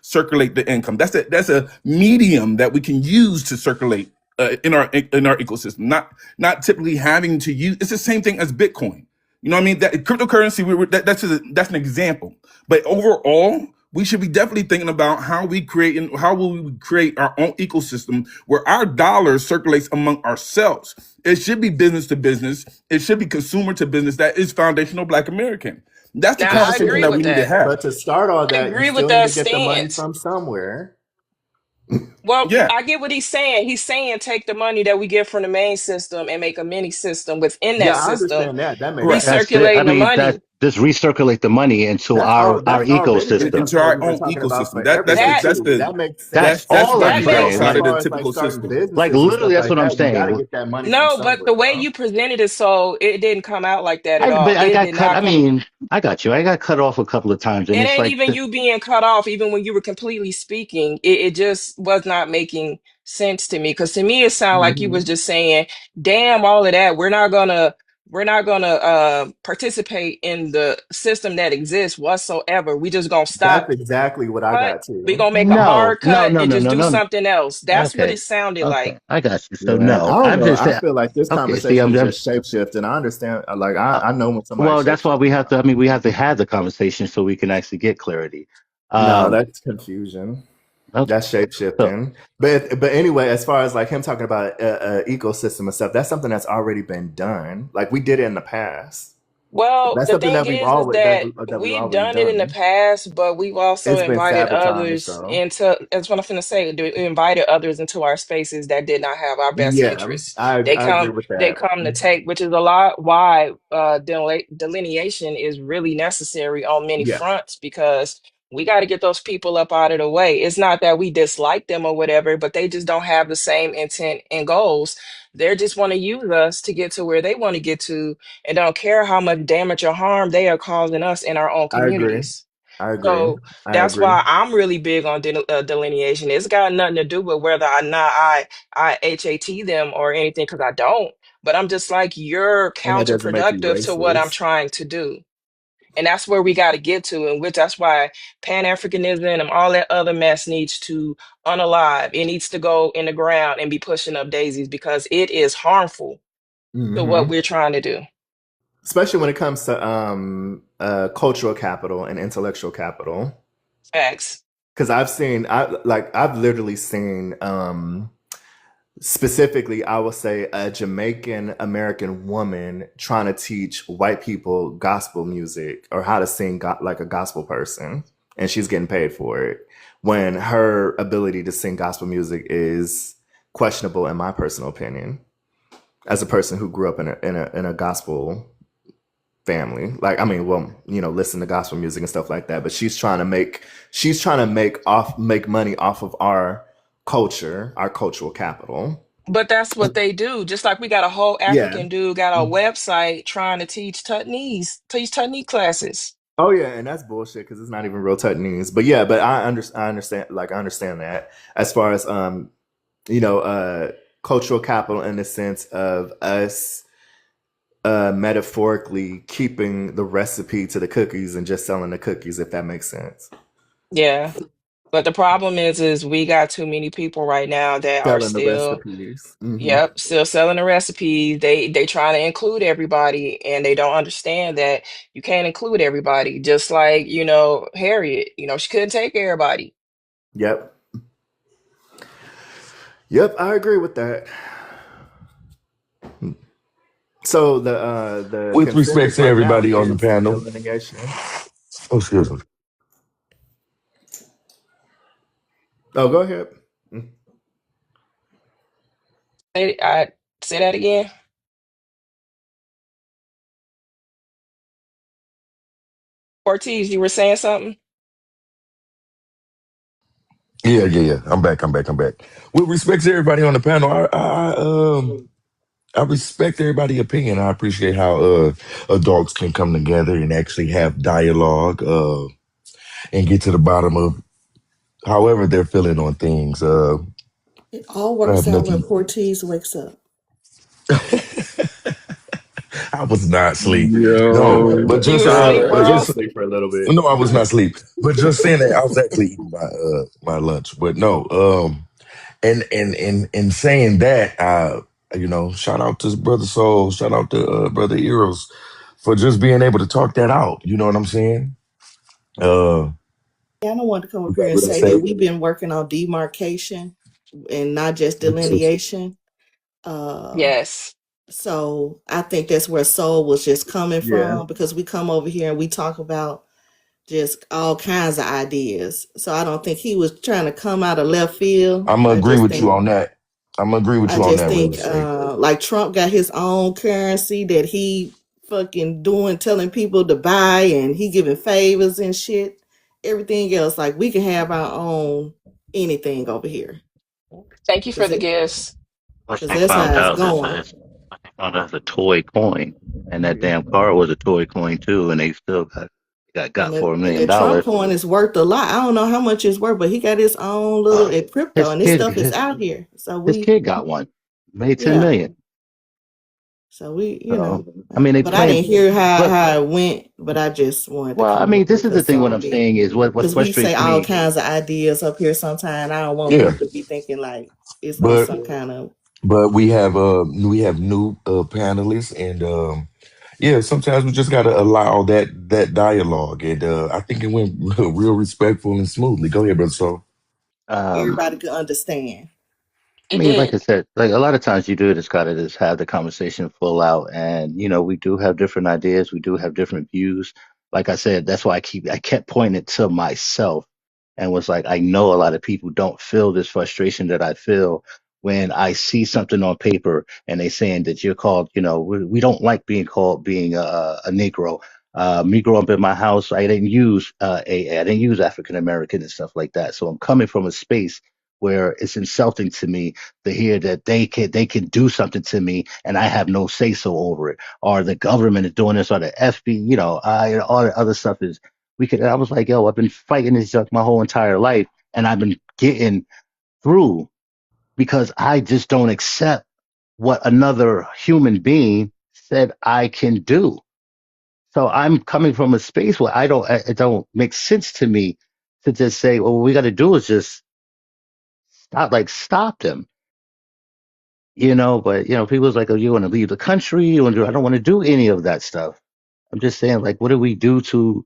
circulate the income. That's a medium that we can use to circulate in our ecosystem. Not typically having to use. It's the same thing as Bitcoin. You know what I mean? That cryptocurrency. That's an example. But overall, we should be definitely thinking about how will we create our own ecosystem where our dollars circulates among ourselves. It should be business to business. It should be consumer to business. That is foundational Black American. That's the Now, I conversation agree that with we need to that. have. But to start all I that, you agree with still need that to get the money stance. from somewhere. Well, Yeah, I get what he's saying. He's saying take the money that we get from the main system and make a mini system within Yeah, that I system, understand that. That makes correct. sense. that's the. I recirculating the mean, money. just recirculate the money into our that's already been ecosystem. done. into But our we were own talking about ecosystem. for That's the everything that's That too. the That makes That's sense. that's all But I'm that moving makes saying. as outside Like, of the far as like typical starting system. like businesses and stuff literally, that's like what I'm that, we got saying. to get that money from no, but the somewhere, way bro. you presented it, so it didn't come out like that at all. But I It got did cut. not I come. mean, I got you. I got cut off a couple of times, and It it's ain't like, even you being cut off, even when you were completely speaking. It just was not making sense to me. Because to me, it sounded like you Hmm. was just saying, "Damn, all of that. We're not gonna participate in the system that exists whatsoever. We just gonna That's stop exactly what I cut. got We too. gonna make a no, hard no, cut no, and no, just no, do no. something else." That's what Okay, it sounded okay, like. I got you. So Yeah, I no, don't I'm know. just I saying. feel like this Okay, see, conversation is just shapeshift, and I understand. Like uh, I know when somebody's well, that's why we shapeshifting. have to. I mean, we have to have the conversation so we can actually get clarity. No, Um, that's confusion. okay, That's shape so shifting. But anyway, as far as like him talking about ecosystem and stuff, that's something that's already been done. Like we did it in the past. Well, That's the something thing that is that we've we've already done it in the done. past, but we've also It's been invited sabotaged, others though. into, that's what I'm finna say, we invited others into our spaces that did not have our best Yeah, interests. I agree with They that. come to take, which is a lot why delineation is really necessary on many Yeah, fronts, because we got to get those people up out of the way. It's not that we dislike them or whatever, but they just don't have the same intent and goals. They just want to use us to get to where they want to get to, and don't care how much damage or harm they are causing us in our own I agree. communities. I agree. So I that's agree. why I'm really big on delineation. It's got nothing to do with whether or not I HAT them or anything, because I don't. But I'm just like, you're And that doesn't make you counterproductive to what I'm racist. trying to do. And that's where we got to get to, and which that's why Pan-Africanism and all that other mess needs to unalive. It needs to go in the ground and be pushing up daisies, because it is harmful to what Hmm. we're trying to do. Especially when it comes to cultural capital and intellectual capital. Facts. Because I've literally seen specifically, I will say, a Jamaican American woman trying to teach white people gospel music or how to sing like a gospel person, and she's getting paid for it. When her ability to sing gospel music is questionable, in my personal opinion, as a person who grew up in a gospel family. Like, I mean, well, listen to gospel music and stuff like that. But she's trying to make money off of our culture, our cultural capital. But that's what they do. Just like we got a whole Yeah. African dude got a website trying to teach Tutnese classes. Oh yeah, and that's bullshit because it's not even real Taiwanese. But yeah, but I understand. Like I understand that as far as you know, cultural capital in the sense of us metaphorically keeping the recipe to the cookies and just selling the cookies, if that makes sense. Yeah. But the problem is we got too many people right now that are Selling the still, recipes. Hmm. yep, still selling the recipes. They trying to include everybody, and they don't understand that you can't include everybody. Just like, Harriet, she couldn't take everybody. Yep. Yep, I agree with that. So the With respect consensus to right now everybody on the is panel. delineation. Oh, excuse me. Oh, go ahead. Mm. I say that again. Ortiz, you were saying something? Yeah. I'm back. With respect to everybody on the panel, I respect everybody's opinion. I appreciate how adults can come together and actually have dialogue and get to the bottom of however they're feeling on things. It all I works have out when nothing. Portiz wakes up. I was not asleep. No, But Yo, but You just was asleep, I did bro? sleep for a little bit. no, I was not asleep. But just saying that I was actually eating my lunch. But no, and saying that, shout out to Brother Soul, shout out to Brother Eros for just being able to talk that out. You know what I'm saying? Uh, Yeah, I don't want to come up we got here and rid of say that say, we've been working on demarcation and not just Jesus. delineation. Uh, Yes. so I think that's where Soul was just coming Yeah. from, because we come over here and we talk about just all kinds of ideas. So I don't think he was trying to come out of left field. I'm gonna agree with you on that. I'm gonna agree with I you on just that, Reverend think Say. like Trump got his own currency that he fucking doing, telling people to buy, and he giving favors and shit. Everything else, like we can have our own anything over here, Thank you for cause the it, gifts. What cause they that's found how it's out is going. that what they found out is a toy coin, and that damn car was a toy coin too, and they still got And for $1 the Trump million. coin is worth a lot. I don't know how much it's worth, but he got his own little crypto, His and this kid, stuff is his out here. So his we, kid got one, made 10 yeah. million. So we, So I mean, they but I playing, didn't hear but how it went. But I just wanted to well, I come mean, up here this is the because thing. What some I'm of it, saying is what because we say frustrates all me. kinds of ideas up here. Sometimes I don't want Yeah, people to be thinking like it's but some kind of we have new panelists, and yeah, sometimes we just gotta allow that dialogue, and I think it went real respectful and smoothly. Go ahead, brother. So Um, everybody could understand. I It mean, like did. I said, like a lot of times you do just gotta just have the conversation full out, and we do have different ideas, we do have different views. Like I said, that's why I kept pointing it to myself, and was like, I know a lot of people don't feel this frustration that I feel when I see something on paper and they saying that you're called, we don't like being called being a Negro. Me growing up in my house, I didn't use African American and stuff like that. So I'm coming from a space where it's insulting to me to hear that they can do something to me and I have no say so over it, or the government is doing this, or the FB, all the other stuff is we could. I was like, yo, I've been fighting this junk my whole entire life, and I've been getting through because I just don't accept what another human being said I can do. So I'm coming from a space where it don't make sense to me to just say, well, what we got to do is just stop them. But people's like, oh, you want to leave the country? You want to do? I don't want to do any of that stuff. I'm just saying, like, what do we do to?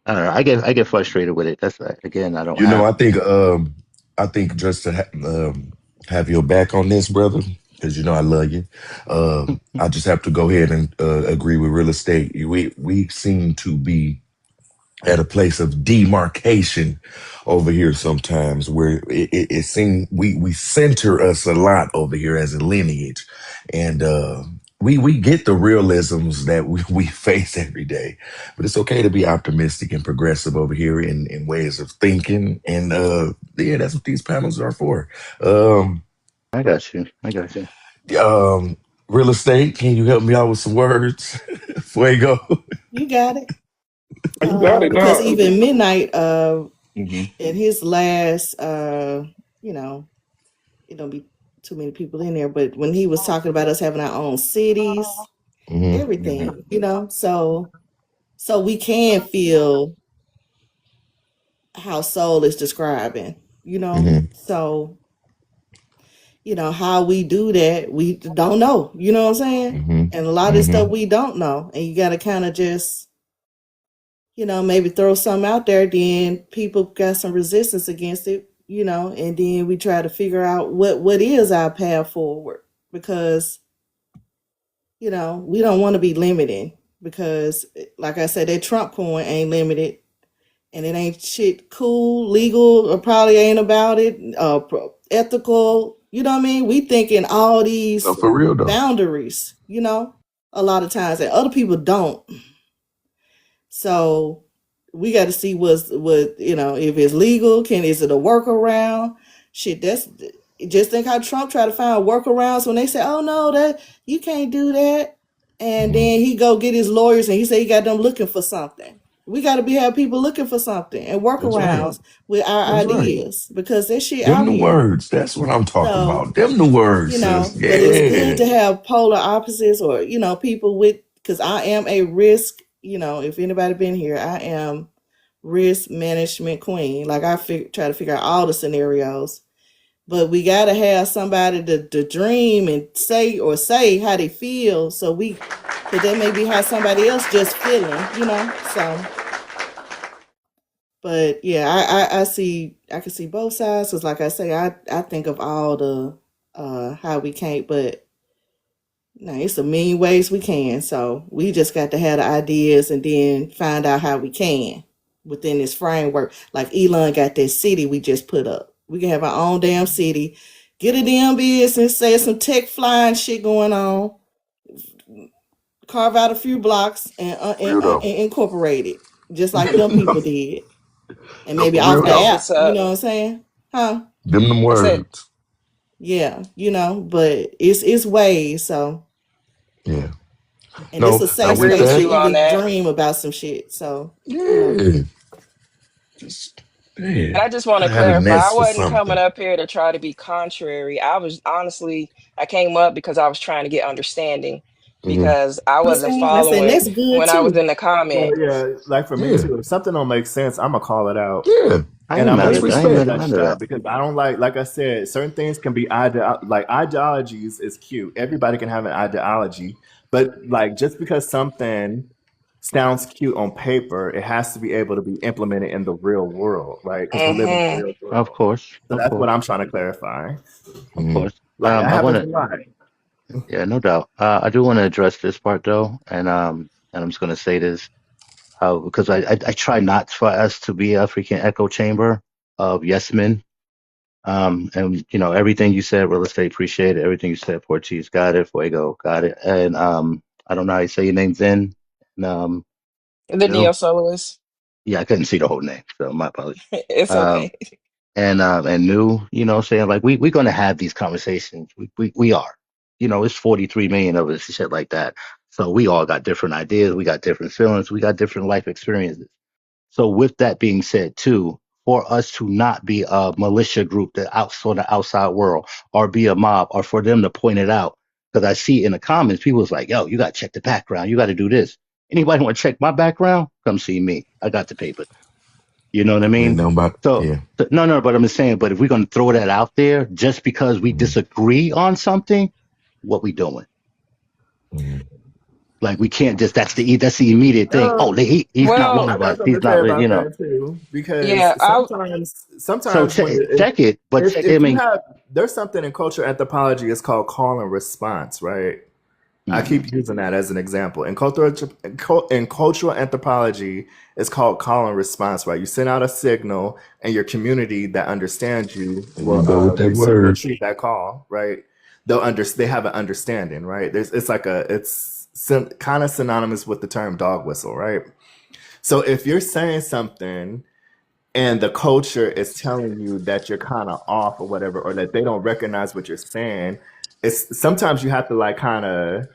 I don't know. I get frustrated with it. That's again, I don't you know, have. I think just to have your back on this, brother, because you know I love you. I just have to go ahead and agree with real estate. We seem to be at a place of demarcation over here sometimes where it seems we center us a lot over here as a lineage, and we get the realisms that we face every day, but it's okay to be optimistic and progressive over here in ways of thinking, and yeah, that's what these panels are for. um I got you. I got you. um Real estate, can you help me out with some words? Fuego. You got it. You got it Because now. even Midnight, Hmm. in his last, you know, it don't be too many people in there, but when he was talking about us having our own cities, Hmm. everything, so we can feel how soul is describing, Hmm. so how we do that, we don't know, you know what I'm saying, Hmm. and a lot of this stuff Hmm. we don't know, and you got to kind of just maybe throw something out there, then people got some resistance against it, and then we try to figure out what is our path forward, because we don't want to be limited, because like I said, that Trump coin ain't limited, and it ain't shit cool, legal, or probably ain't about it, ethical. You know what I mean? We thinking all No, these for real though. boundaries, a lot of times, and other people don't. So we got to see if it's legal. Is it a workaround? Shit, that's just think how Trump tried to find workarounds when they say, "Oh no, that you can't do that," and Hmm. then he go get his lawyers and he say he got them looking for something. We got to have people looking for something and That's right. workarounds with our That's right. ideas, because that shit Them out the here. words. That's what I'm talking So about. Them the words, sis. but it's good Yeah. to have polar opposites, or people with, because I am a risk. If anybody been here, I am risk management queen. Like try to figure out all the scenarios, but we gotta have somebody to dream and say how they feel, so because that may be how somebody else just feeling. So, but yeah, I can see both sides, because like I say, I think of all the how we can't, but no, it's a million ways we can. So we just got to have the ideas and then find out how we can within this framework. Like Elon got that city we just put up. We can have our own damn city, get a damn business, say some tech flying shit going on. Carve out a few blocks Real and though. incorporate it, just like them people did, and No, maybe for off real the That's though. app. what's You up. know what I'm saying? Huh? Them I said, words. Yeah, you know, but it's ways. So, Yeah. and this No. a I Now safe with agree space with to that, you on even that. dream about some shit. So, you know. yeah. Just And man, I just want to gotta have a clarify, I nest for wasn't coming something. up here to try to be contrary. I was honestly, I came up because I was trying to get understanding Hmm. because I wasn't I said following that's good when I was too. in the Well, comment. yeah, like for me Yeah. too. If something don't make sense, I'm gonna call it out. Yeah. I And ain't I'm gonna mad That's at leave that. it I ain't respect. shut mad at down that. because I don't like I said, certain things can be like ideologies is cute. Everybody can have an ideology, but like just because something sounds cute on paper, it has to be able to be implemented in the real world, right? Because we live in the Hmm. real Of world. course, So of that's what course, I'm trying to clarify. of Hmm. course. Like that I want happens a to. lot. Yeah, no doubt. I do want to address this part though, and I'm just gonna say this, because I try not for us to be a freaking echo chamber of yes men. And you know everything you said, real estate, appreciate it. Everything you said, Portuguese, got it. Fuego, got it. And I don't know how you say your name, Zen. And The no, neo soloist. yeah, I couldn't see the whole name, so my apologies. It's Um, okay. and new, you know, saying like we're gonna have these conversations. We are, you know, it's 43 million of us, shit like that. So we all got different ideas, we got different feelings, we got different life experiences. So with that being said, too, for us to not be a militia group that outside the outside world, or be a mob, or for them to point it out, because I see in the comments people was like, "Yo, you got to check the background. You got to do this." Anybody want to check my background? Come see me. I got the paper. You know what I Ain't mean? nothing about So, yeah. no, no, but I'm just saying, but if we're going to throw that out there just because we Hmm. disagree on something, what we doing? Hmm. Like we can't just that's the immediate thing. Oh, he's not one Well, I of got us. something He's to say not, you about know. that too, because yeah, I So sometimes when check it, but I if you mean, have there's something in cultural anthropology, it's called call and response, right? I mhm, keep using that as an example. In cultural anthropology, it's called call and response, right? You send out a signal, and your community that understands you There you will go with that word. retrieve that call, right? They have an understanding, right? It's like kind of synonymous with the term dog whistle, right? So if you're saying something and the culture is telling you that you're kind of off or whatever, or that they don't recognize what you're saying, it's sometimes you have to like kind of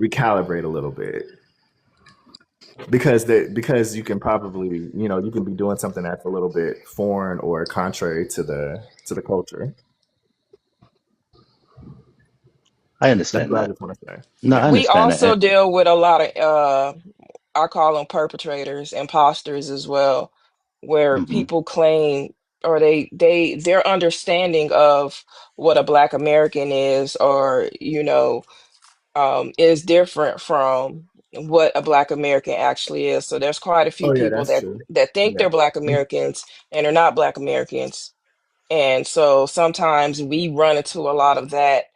recalibrate a little bit because you can probably you can be doing something that's a little bit foreign or contrary to the culture. I That's understand what I that. just want to say. No, I Yeah. we understand that. also deal with a lot of I call them perpetrators, imposters as well, where Hmm. people claim or their understanding of what a Black American is, or is different from what a Black American actually is. So there's quite a few Oh yeah, people that's that true. think Yeah. they're Black Americans and are not Black Americans. And so sometimes we run into a lot of that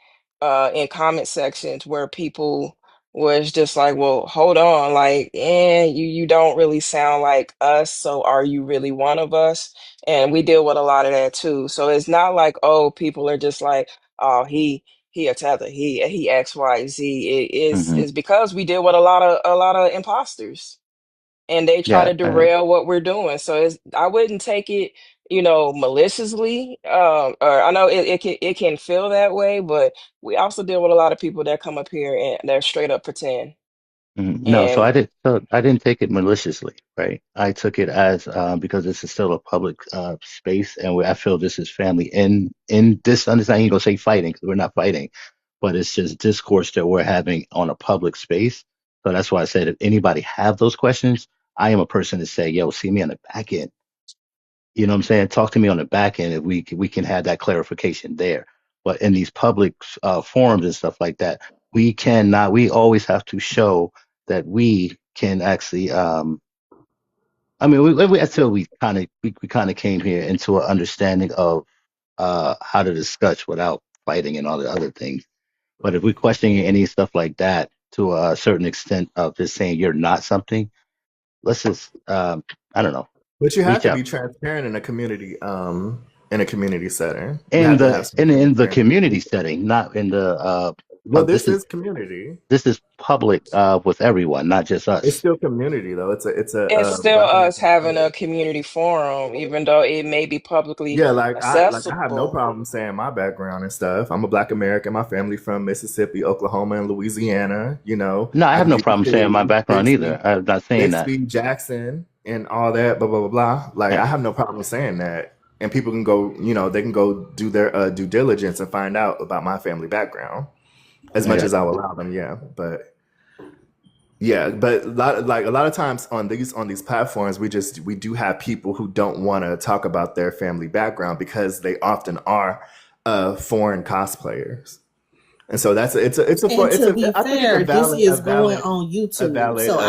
in comment sections where people was just like, well, hold on, like, you don't really sound like us, so are you really one of us? And we deal with a lot of that too. So it's not like, oh, people are just like, oh, he a tether, he X, Y, Z. It Hmm. is because we deal with a lot of imposters and they try Yeah, to derail what we're doing. So I wouldn't take it, maliciously. Or I know it can feel that way, but we also deal with a lot of people that come up here and they're straight up pretend. No, so And I didn't take it maliciously, right? I took it as because this is still a public space, and I feel this is family. In this understanding, you gonna say fighting because we're not fighting, but it's just discourse that we're having on a public space. So that's why I said if anybody have those questions, I am a person to say, yo, see me on the back end. You know what I'm saying? Talk to me on the back end if we can have that clarification there. But in these public forums and stuff like that, we cannot. We always have to show that we can actually. I mean, I feel we kind of came here into an understanding of how to discuss without fighting and all the other things. But if we're questioning any stuff like that to a certain extent of just saying you're not something, let's just I don't know, But you have reach to out. be transparent in a community setting. You have to have some In the transparency. community setting, not in the Well, This this is is community. public with everyone, not just It's us. still community though. It's a It's still Black us American having a Club. community forum, even though it may be publicly Yeah, like I have no accessible. problem saying my background and stuff. I'm a Black American. My family from Mississippi, Oklahoma, and Louisiana. You know, No, I I have no grew up problem saying my in background either. I'm not saying that. Bixby, Jackson, and all that. Blah blah blah blah. Like Eh, I have no problem saying that, and people can go. You know, they can go do their due diligence and find out about my family background as much Yeah, as I'll allow them. Yeah, but yeah, but a lot of times on these platforms, we do have people who don't want to talk about their family background because they often are foreign cosplayers, and so And to be I think it's fair, this is a going valid on a YouTube. valid So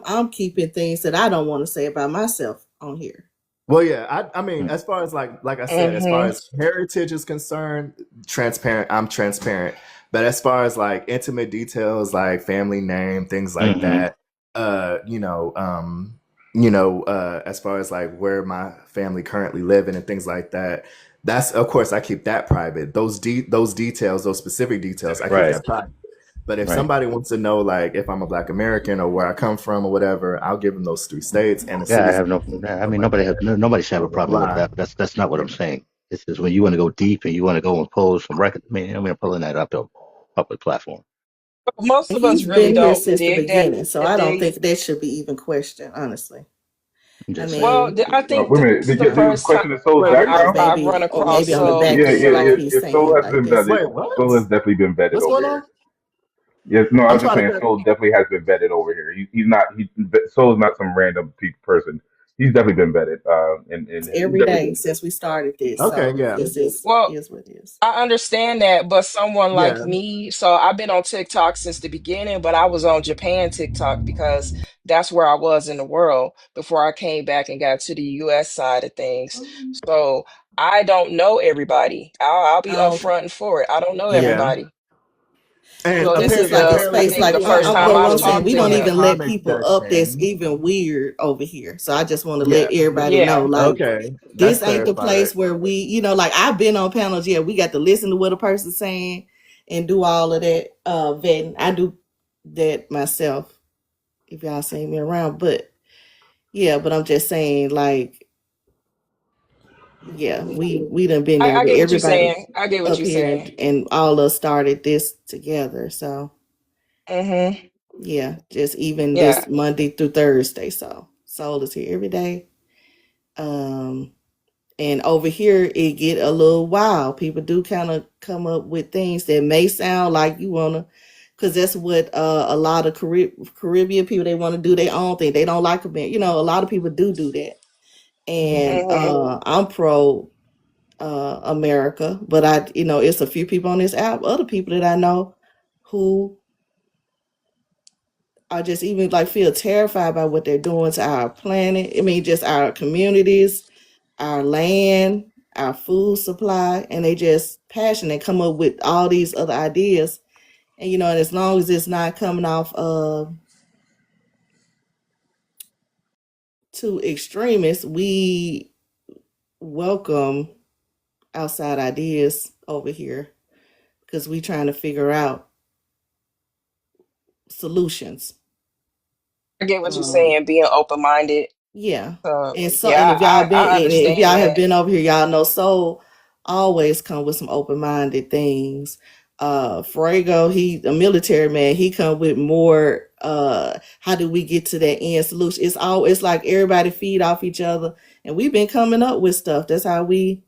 I'm keeping things that I don't want to say about myself on here. Well, yeah, I mean, mm, as far as like I said, as far Hmm. as heritage is concerned, transparent. I'm transparent, but as far as like intimate details, like family name, things like hmm that, you know, as far as like where my family currently living and things like that, that's of course I keep that private. Those details, those specific details, I keep right, that private. But if right. somebody wants to know, like, if I'm a Black American or where I come from or whatever, I'll give them those 3 states and the Yeah, I cities have and no. I stuff mean, like that. nobody should have a Blah blah problem with blah. that. But that's not what I'm saying. It's just when you want to go deep and you want to go and pose some record. I mean, I'm pulling that up to a public platform. Most of us He's really been here don't since the dig that. beginning, so I don't Dig. think that should be even questioned, honestly. I'm I just saying. Well, mean, I think Wait a this minute. is the Did you first time question the soul's well, background? I've run maybe, or across maybe on the so. back Yeah, end, yeah, like yeah. he's Your soul saying, has like been this. vetted. Wait, what? Soul has definitely been vetted What's over going on? here. Yes, no, I I'm was just trying to saying, get. Soul definitely has been vetted over here. He's not. Soul is not some random person. He's definitely been vetted, and he's Every definitely day been vetted. since we started this. Okay, So yeah, this Well, is what it is. I understand that, but someone like yeah. me, so I've been on TikTok since the beginning, but I was on Japan TikTok because that's where I was in the world before I came back and got to the US side of things. So I don't know everybody. I'll be Okay. upfront and forward. I don't know Yeah. Yeah. everybody. And So This this is is like a apparently I space people think like the do have first a time but what I've I'm problem saying, with talked we to don't the even him. let comment people up that's section. even weird over here. So I just want to let Yeah. everybody know, Yeah. like, Okay. That's this ain't the clarified. place where we, like I've been on panels, yeah, we got to listen to what a person's saying and do all of that vetting. I do that myself if y'all see me around. But yeah, but I'm just saying, like, yeah, we done been there I with get what you're everybody saying. I get what up you're here saying. and all of us started this together. So Hmm. yeah, just even Yeah. this Monday through Thursday. So Soul is here every day. Um, and over here it get a little wild. People do kind of come up with things that may sound like you wanna, because that's what a lot of Caribbean people, they want to do their own thing. They don't like a a lot of people do that. And Hmm. I'm pro America, but it's a few people on this app, other people that I know who are just even like feel terrified by what they're doing to our planet. I mean, just our communities, our land, our food supply, and they just passionate come up with all these other ideas. And and as long as it's not coming off to extremists, we welcome outside ideas over here because we trying to figure out solutions. I get what you're Um, saying, being open minded. Yeah. And so and Yeah, I if understand y'all have that. been over here, y'all know Soul always come with some open-minded things. Fuego, he a military man, he come with more how do we get to that end solution? It's like everybody feed off each other and we've been coming up with stuff. That's how we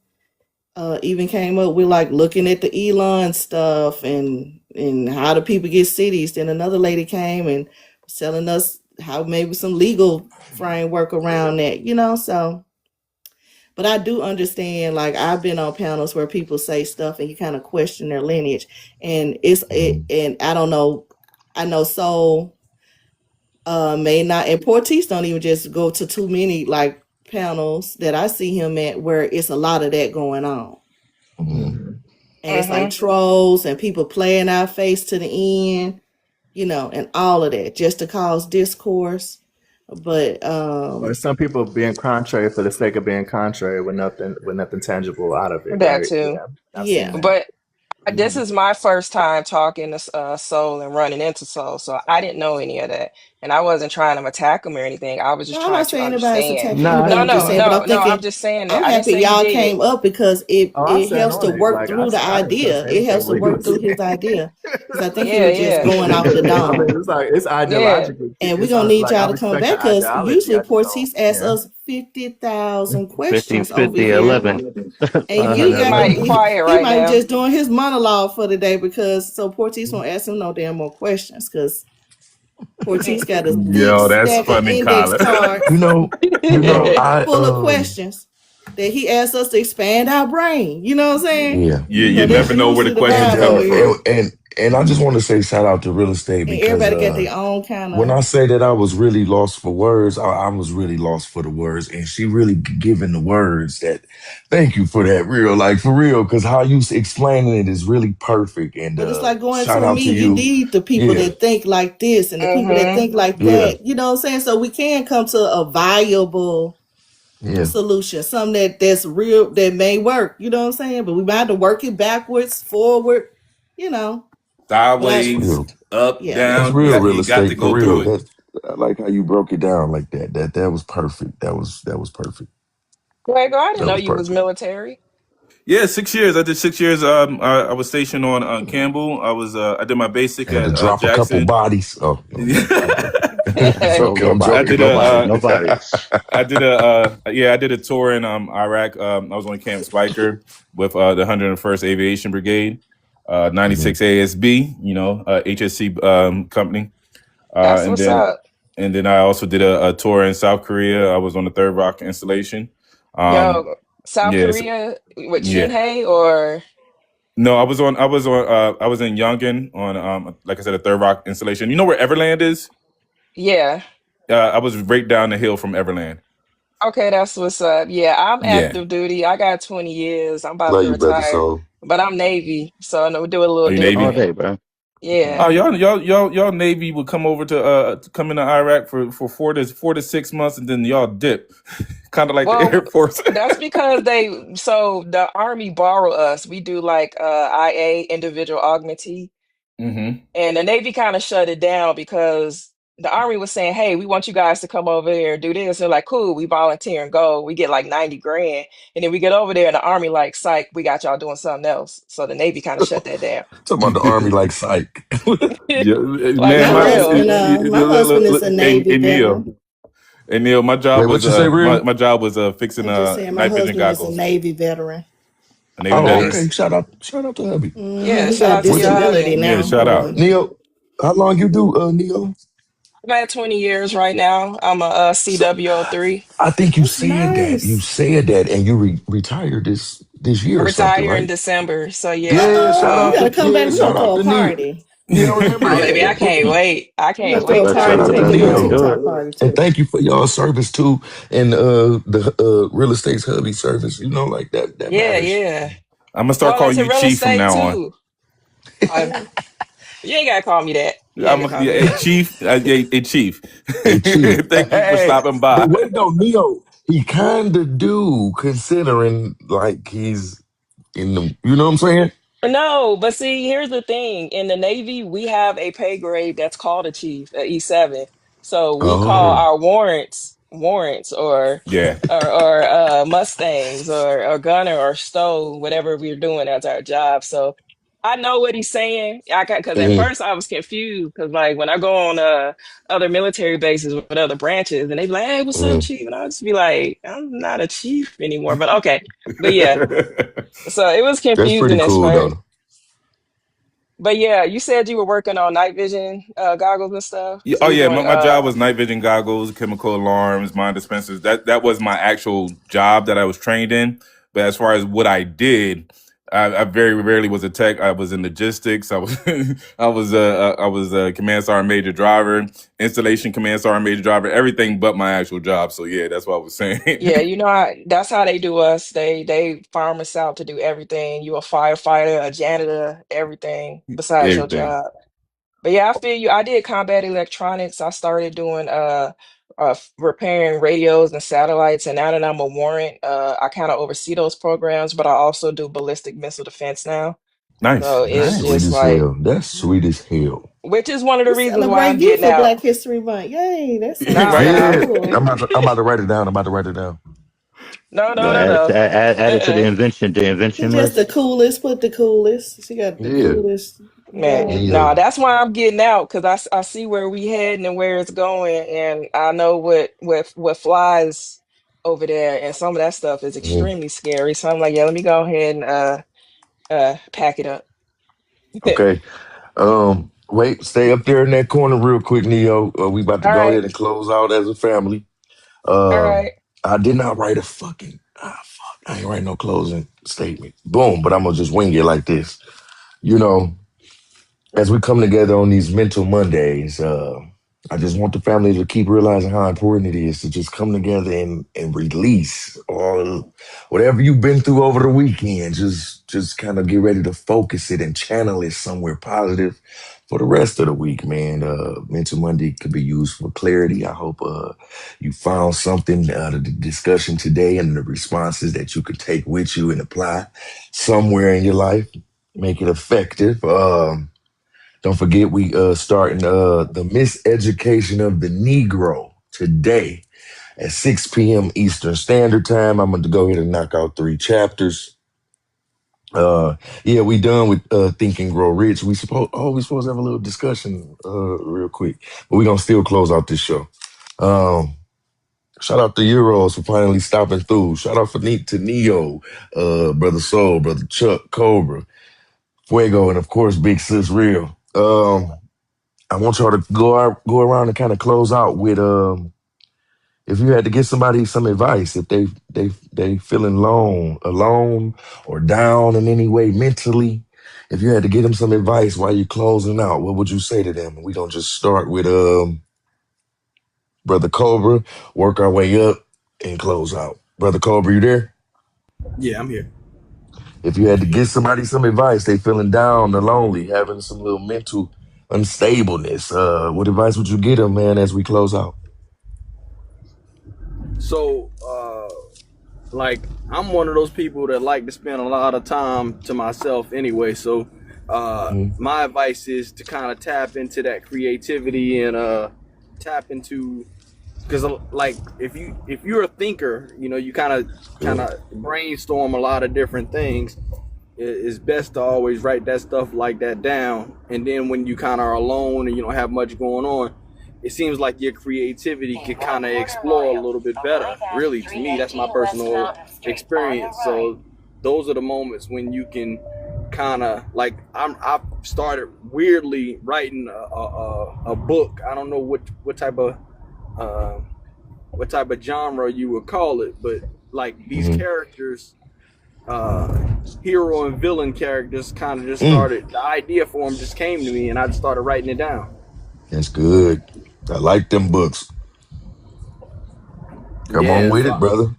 even came up with like looking at the Elon stuff and how do people get cities. Then another lady came and was telling us how maybe some legal framework around that. So but I do understand, like I've been on panels where people say stuff and you kind of question their lineage. And and I don't know, I know Soul may not, and Portis don't even just go to too many like panels that I see him at where it's a lot of that going on. Mhm. Mhm. And it's like Hmm. trolls and people playing our face to the end, and all of that just to cause discourse. But Or some people being contrary for the sake of being contrary with nothing tangible out of it, That right? too. Yeah, I've seen yeah. that. But This Mhm. is my first time talking to Soul and running into Soul, so I didn't know any of that, and I wasn't trying to attack him or anything. I was just No, I'm trying not to saying anybody's understand. attacking Nah, anybody. No, I'm just no, saying, but I'm no, no. I'm thinking, just saying I'm that. I didn't happy say you y'all did. came up because it Oh, I it stand helps to on it. work Like through the I didn't idea. say It anything. helps to What he work was through saying. his idea because I think he Yeah, was just yeah, going off the I mean, dome. it's like it's yeah. ideologically. And we're It's gonna need like I y'all to come respect the back because ideology. usually I just don't. Portis asks Yeah. us 50,000 50, questions over 50, here. 11. And you He got 111. might quiet he right might be now. just doing his monologue for the day because so Portis won't ask him no damn more questions because Portis got a thick Yo, that's stack of funny, index Colin. You cards know, you know, I full of questions that he asks us to expand our brain. You know what I'm saying? yeah. You So that's never know where the usually the And questions vibe over coming here. from. I just want to say shout out to real estate And because everybody got their own kind when of. I say that I was really lost for words, I was really lost for the words, and she really giving the words that. Thank you for that, real, like for real, because how you explaining it is really perfect. And But it's like going shout into a out to meeting. You you. need the people Yeah, that think like this and the people that Mm-hmm. think like yeah, that. You know what I'm saying? So we can come to a viable yeah. solution, something that's real that may work. You know what I'm saying? But we might have to work it backwards, forward. You know. But I, That's Sideways, real. up, yeah, That's down. real real You got to estate for go real. through it. That's I like how you broke it down like that. That was perfect. That was perfect. Grego, I didn't That know was you was perfect. military. Yeah, 6 years. I did 6 years. I was stationed on Campbell. I did my basic Had to at drop a couple Jackson. bodies. Oh no, I'm joking. I No, Joking. I'm nobody, joking. did a nobody, nobody. I did a tour in Iraq. I was on Camp Spiker with the 101st Aviation Brigade, Mhm. 96 ASB. HSC company, That's and what's then up. I also did a tour in South Korea. I was on the Third Rock installation. Um, Yo, South yes, Korea with yeah. Shinhei or No, I was in Yongen on like I said, a Third Rock installation. You know where Everland is? yeah. I was right down the hill from Everland. Okay, that's what's up. Yeah, I'm Yeah. active duty. I got 20 years. I'm about Love to you, brother retire, soul. but I'm Navy, so I know we do it a little Are you All Navy? different. day, bro. Yeah. Oh, y'all Navy would come over to come into Iraq for 4 to 6 months, and then y'all dip, kind of like the Air Well, Force. that's because the Army borrow us. We do like IA, individual augmentee. hmm And the Navy kind of shut it down because the Army was saying, "Hey, we want you guys to come over here and do this." They're like, "Cool, we volunteer and go. We get like 90 grand." And then we get over there and the Army like, "Psych, we got y'all doing something else." So the Navy kind of shut that down. Talking about the army like psych. Yeah, Like man, My for real. husband is a Navy veteran. Neil, Wait, what you say, real? my job was fixing I'm just saying, my night vision husband is a goggles. Navy veteran. A Navy Oh, veteran. okay. Nice. Shout out to hubby. Yeah, He shout got out to What your you, disability hubby. Yeah, now. shout out. Neil? How long you do, Neil? I'm at 20 years right now. I'm a So, CW03. I think you That's said that. You nice. said that, and you retired this year or something, Retire in right? December. So yeah. Yeah. You gotta come back. We're gonna Shout out throw a to Neil. party. Yeah, remember? Oh baby, Yeah. I can't wait. I We're can't gonna throw a wait till That's I Shout party. it. out We're to take gonna That's do how a you Neil, do it. TikTok party and too. thank you for y'all service too, and the real estate's hubby service. You know, like that. That Yeah, matters. yeah. I'm gonna start Well, calling into you real Chief from estate now on. too. Uh, you ain't gotta call me that. You ain't gotta call Yeah, me hey, that. Chief. Hey, Chief. Hey, chief. Thank you for Hey, stopping but by. wait, though, Neil. He kind of do considering like he's in the. You know what I'm saying? No, but see, here's the thing. In the Navy, we have a pay grade that's called a chief, a E7. So we call Oh. our warrants Yeah. or Mustangs or gunner or stow, whatever we're doing as our job. So I know what he's saying. I got because at Mhm, first I was confused because like when I go on other military bases with other branches and they be like, "Hey, what's up, mhm. chief?" And I'll just be like, "I'm not a chief anymore." But okay. But yeah. So it was That's pretty confusing at cool, first. though. But yeah, you said you were working on night vision goggles and stuff. Yeah, So oh you're yeah, doing my job was night vision goggles, chemical alarms, mine dispensers. That was my actual job that I was trained in. But as far as what I did, I very rarely was a tech. I was in logistics. I was I was a command sergeant major driver, installation command sergeant major driver, everything but my actual job. So yeah, that's what I was saying. yeah, you know that's how they do us. They farm us out to do everything. You a firefighter, a janitor, everything besides your Everything. job. But yeah, I feel you. I did combat electronics. I started doing repairing radios and satellites, and now that I'm a warrant, I kind of oversee those programs, but I also do ballistic missile defense now. Nice, So That's it's nice. sweet just as like, hell. That's sweet as hell. which is one of the We reasons why celebrate I'm you getting for out. Black History Month. Yay, that sounds No, so no, Yeah, cool. I'm about to write it down. I'm about to write it down. no, You no, gonna no, no. add it to Uh-uh. the She invention just the list? coolest. Put the coolest. She got the Yeah, coolest. Man, Yeah. yeah, no, that's why I'm getting out because I see where we heading and where it's going, and I know what flies over there, and some of that stuff is yeah. extremely scary. So I'm like, yeah, let me go ahead and pack it up. Okay. Wait, stay up there in that corner real quick, Neo. We about to All go right, ahead and close out as a family. all right. I did not write a fucking fuck. I ain't write no closing statement. Boom, but I'm gonna just wing it like this. You know, as we come together on these mental Mondays, I just want the family to keep realizing how important it is to just come together and release all whatever you've been through over the weekend. Just kind of get ready to focus it and channel it somewhere positive for the rest of the week, man. Mental Monday could be used for clarity. I hope you found something out of the discussion today and the responses that you could take with you and apply somewhere in your life. Make it effective. Don't forget we starting the Miseducation of the Negro today at 6 p.m. Eastern Standard Time. I'm going to go ahead and knock out 3 chapters. Yeah, we done with Think and Grow Rich. We supposed to have a little discussion real quick, but we gonna still close out this show. Um, Shout out to Euros for finally stopping through. Shout out to Neo, Brother Soul, Brother Chuck, Cobra, Fuego, and of course Big Sis Real. I want y'all to go around and kind of close out with if you had to give somebody some advice, if they feeling alone or down in any way mentally, if you had to give them some advice while you're closing out, what would you say to them? We gonna just start with Brother Cobra, work our way up and close out. Brother Cobra, you there? Yeah, I'm here. If you had to give somebody some advice, they feeling down or lonely, having some little mental unstableness, what advice would you give them, man, as we close out? So, like, I'm one of those people that like to spend a lot of time to myself anyway. So, Mm, my advice is to kind of tap into that creativity and tap into, because like if you're a thinker, you know, you kind good. of brainstorm a lot of different things. It's best to always write that stuff like that down, and then when you kind of are alone and you don't have much going on, it seems like your creativity could kind of explore a little bit better. Really, to me, that's my personal experience. So those are the moments when you can kind of like I've started weirdly writing a book. I don't know uh, what type of genre you would call it, but like these Mm, characters, uh, hero and villain characters, kind of just mm, started. The idea for them just came to me, and I just started writing it down. that's good. I like them books. Come on Yeah, with so it, brother.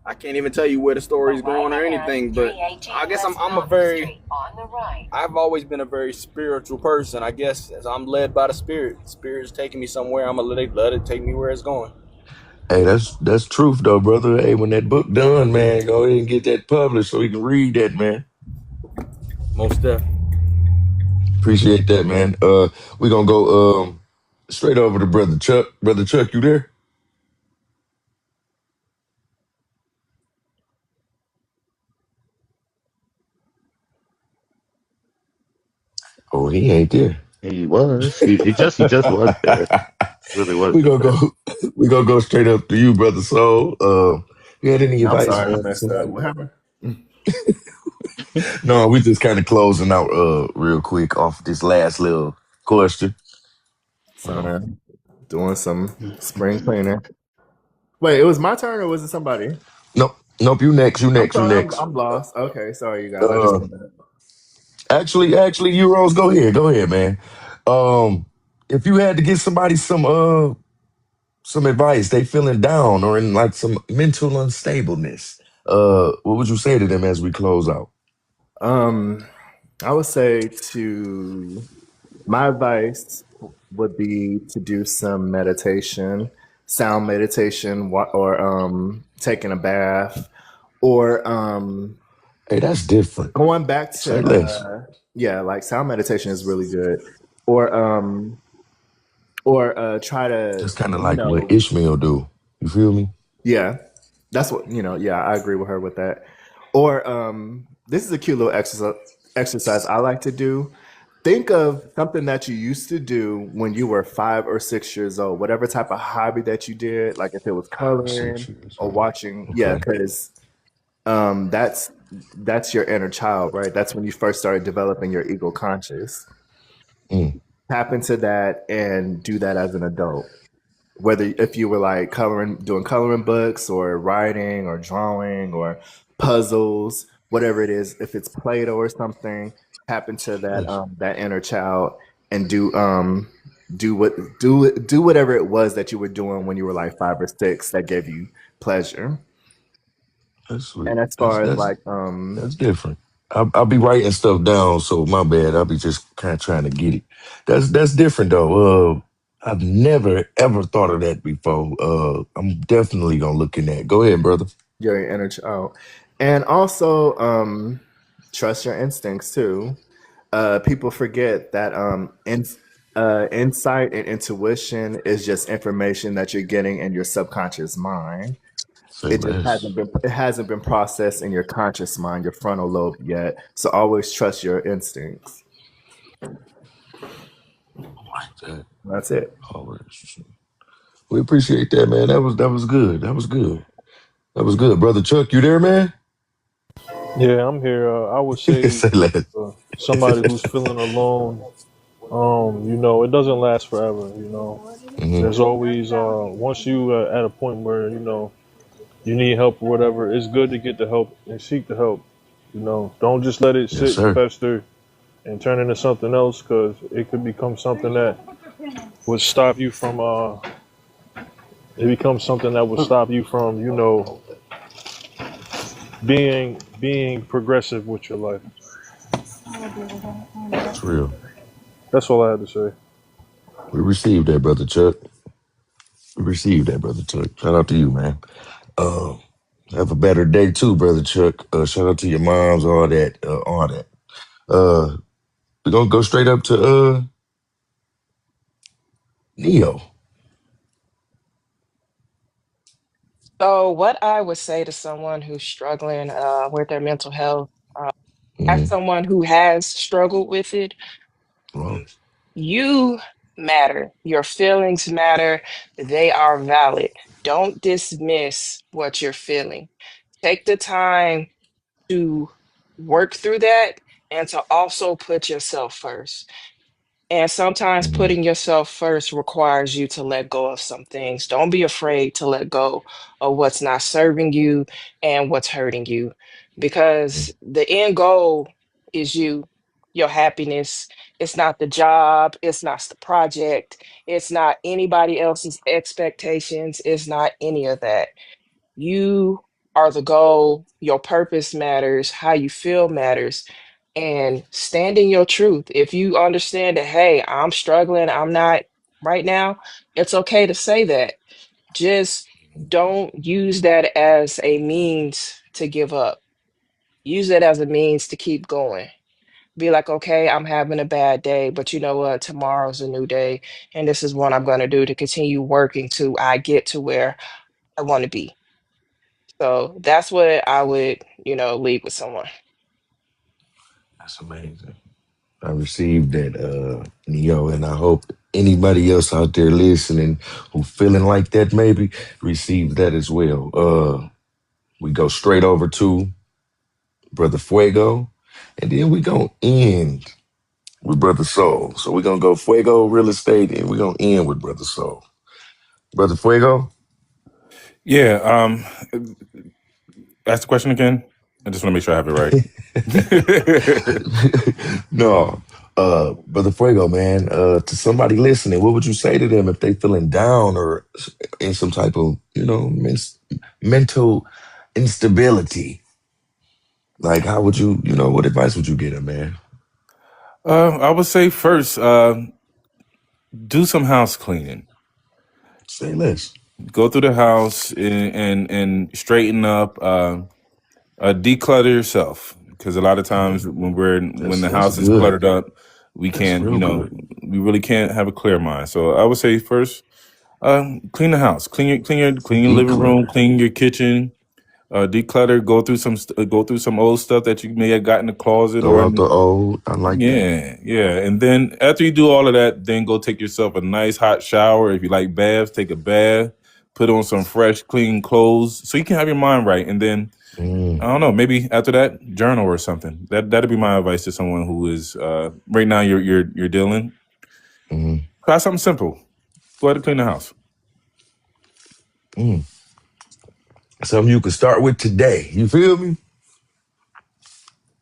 I can't even tell you where the story is going or anything, but I guess I'm a very. I've always been a very spiritual person. I guess as I'm led by the spirit. The spirit is taking me somewhere. I'm gonna let it take me where it's going. Hey, that's truth though, brother. Hey, when that book done, man, go ahead and get that published so we can read that, man. Most definitely. Appreciate that, man. We gonna go straight over to Brother Chuck. Brother Chuck, you there? Oh, he ain't there. He was. He just was there. Really was we just gonna there. go we gonna go straight up to you, Brother Soul. You had any I'm advice, sorry, I man, for messed up. somebody? What happened? No, we just kind of closing out real quick off this last little question. Sorry, doing some spring cleaning. Wait, it was my turn or was it somebody? Nope, nope. You next. You I'm next. You sorry, next. I'm lost. Okay, sorry, you guys. I just Uh, came back. actually, Euros, go ahead, man. If you had to give somebody some advice, they feeling down or in like some mental unstableness, what would you say to them as we close out? Um, I would say to my advice would be to do some meditation, sound meditation, or taking a bath, or Hey, that's different. Going back Say to less. yeah, like sound meditation is really good. Or try to, That's kind of you like what know, Ishmael do. You feel me? yeah. That's what, yeah, I agree with her with that. Or this is a cute little exercise I like to do. Think of something that you used to do when you were 5 or 6 years old, whatever type of hobby that you did, like if it was 6 coloring years or old. watching, yeah, Okay. because that's your inner child, right? That's when you first started developing your ego conscious. Mm. Tap into that and do that as an adult. Whether if you were like doing coloring books or writing or drawing or puzzles, whatever it is, if it's Play-Doh or something, tap into that Yes. that inner child and do whatever it was that you were doing when you were like 5 or 6 that gave you pleasure. That's sweet. And as That's far as that's like that's different. I'll be writing stuff down, so my bad. I'll be just kind of trying to get it. That's different though. I've never ever thought of that before. I'm definitely gonna look in that. Go ahead, brother. your inner child, and also trust your instincts too. People forget that insight and intuition is just information that you're getting in your subconscious mind. Say less. It hasn't been processed in your conscious mind, your frontal lobe yet. So always trust your instincts. Like that. That's it. Always. We appreciate that, man. That was good. That was good. That was good, brother Chuck. You there, man? Yeah, I'm here. I would say Say less. somebody who's feeling alone. It doesn't last forever. Hmm. There's always once you at a point where you need help or whatever. It's good to get the help and seek the help. Don't just let it Yes, sit and sir. fester and turn into something else because it could become something that would stop you from. It becomes something that would stop you from being progressive with your life. That's real. That's all I had to say. We received that, brother Chuck. We received that, brother Chuck. Shout out to you, man. Uh, have a better day too, brother Chuck. Shout out to your moms, all that, all that. Uh, we're gonna go straight up to Neo. So, what I would say to someone who's struggling with their mental health, as Mm-hmm. someone who has struggled with it, Well, you matter. Your feelings matter. They are valid. Don't dismiss what you're feeling. Take the time to work through that and to also put yourself first. And sometimes mm-hmm. putting yourself first requires you to let go of some things. Don't be afraid to let go of what's not serving you and what's hurting you because the end goal is you, your happiness. It's not the job, it's not the project, it's not anybody else's expectations, it's not any of that. You are the goal. Your purpose matters. How you feel matters. And stand in your truth. If you understand that, hey, I'm struggling, I'm not right now, it's okay to say that. Just don't use that as a means to give up. Use it as a means to keep going. Be like, okay, I'm having a bad day, but you know what? Tomorrow's a new day. And this is what I'm going to do to continue working to I get to where I want to be. So that's what I would, leave with someone. That's amazing. I received that, Neo, and I hope anybody else out there listening who feeling like that maybe receive that as well. We go straight over to Brother Fuego, and then we gonna end with Brother Soul. So we're gonna go Fuego real estate, and we're gonna end with Brother Soul. Brother Fuego. Yeah. Ask the question again. I just want to make sure I have it right. No, Brother Fuego, man. To somebody listening, what would you say to them if they feeling down or in some type of, mental instability? Like, how would you, what advice would you give them, man? I would say first, do some house cleaning. Say less. Go through the house and straighten up. Declutter yourself, because a lot of times when the That's house is good. cluttered up, we That's can't, you real know, good. we really can't have a clear mind. So I would say first, clean the house, clean your living room, Declutter. clean your kitchen, declutter, go through some old stuff that you may have got in the closet Throw or out the old. I like that. yeah. And then after you do all of that, then go take yourself a nice hot shower. If you like baths, take a bath, put on some fresh, clean clothes so you can have your mind right. And then I Mm, don't know, maybe after that, journal or something. That'd be my advice to someone who is right now you're dealing. mm, Try something simple. Go ahead and clean the house. mm. Something you can start with today. You feel me?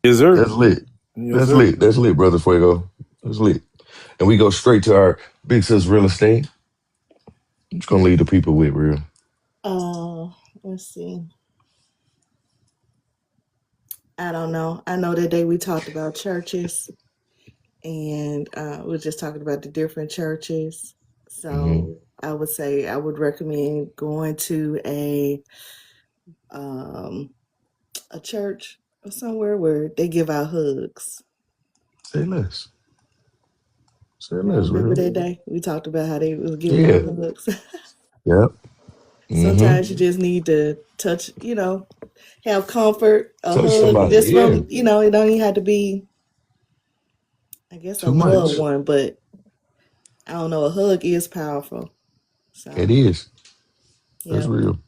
Yes, sir. That's lit. Yes, That's sir. lit. That's lit, brother Fuego. That's lit. And we go straight to our big sis real estate. I'm just gonna leave the people with real. Uh, let's see. I don't know. I know that day we talked about churches, and we were just talking about the different churches. Mm-hmm. So I would say I would recommend going to um, a church or somewhere where they give out hugs. Say less. Say Y'all less, remember real. that day we talked about how they was giving out Yeah. hugs? Yep. Mm-hmm. Sometimes you just need to touch, have comfort, a Touch hug, somebody. just Yeah. from, it don't even have to be, I guess, a Too loved much. one, but I don't know, a hug is powerful. It So, is. That's yeah. real.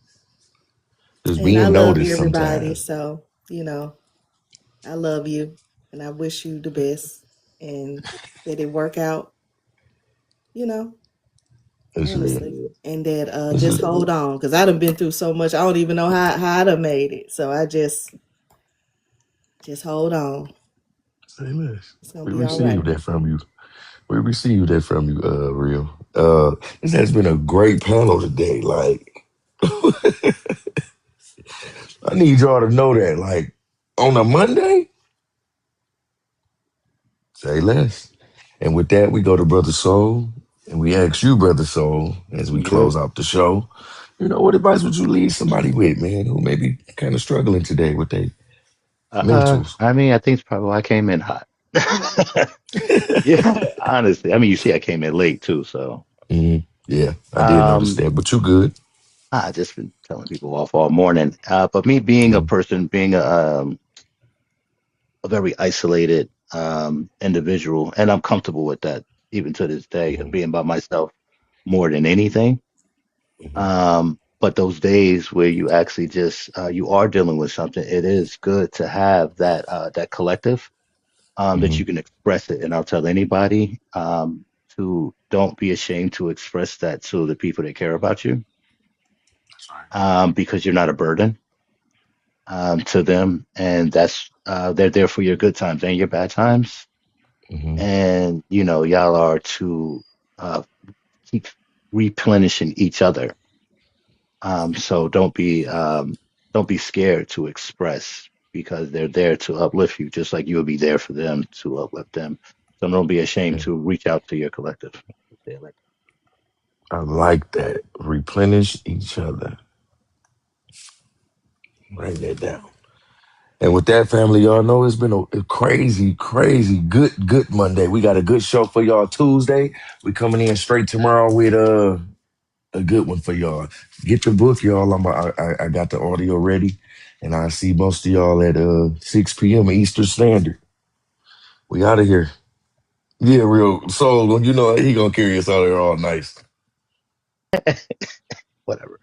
Just And I being love noticed everybody. sometimes. So, I love you and I wish you the best and that it work out, you know, That's real. honestly. And that That's just it. hold on because I done been through so much. I don't even know how I done made it. So I just hold on. Say less. It's gonna We be all right. received that from you. We received that from you, real. This has been a great panel today. Like, I need y'all to know that. Like, on a Monday, say less. And with that, we go to Brother Soul, and we ask you, Brother Soul, as we Yep. close out the show, what advice would you leave somebody with, man, who may be kind of struggling today with their mentals? I mean, I think it's probably why I came in hot. Yeah, honestly. I mean, you see, I came in late too, so Yeah, I did notice um, that, but you good. I just been telling people off all morning. But me being a Mm, person, being a very isolated individual, and I'm comfortable with that even to this day, mhm, being by myself more than anything. mhm, But those days where you actually just you are dealing with something, it is good to have that collective that you mhm. can express it. And I'll tell anybody to don't be ashamed to express that to the people that care about you, That's right. because you're not a burden to them, and that's they're there for your good times and your bad times, Mhm. and y'all are to uh, keep replenishing each other. So don't be scared to express because they're there to uplift you, just like you'll be there for them to uplift them. So don't be ashamed Yeah, to reach out to your collective. Say it like I like that. Replenish each other. Write that down. And with that, family, y'all know it's been a crazy, crazy, good Monday. We got a good show for y'all Tuesday. We coming in straight tomorrow with a good one for y'all. Get the book, y'all. I got the audio ready, and I see most of y'all at 6 p.m. Eastern Standard. We out of here. Yeah, real soul. He gonna carry us out there all nice. whatever.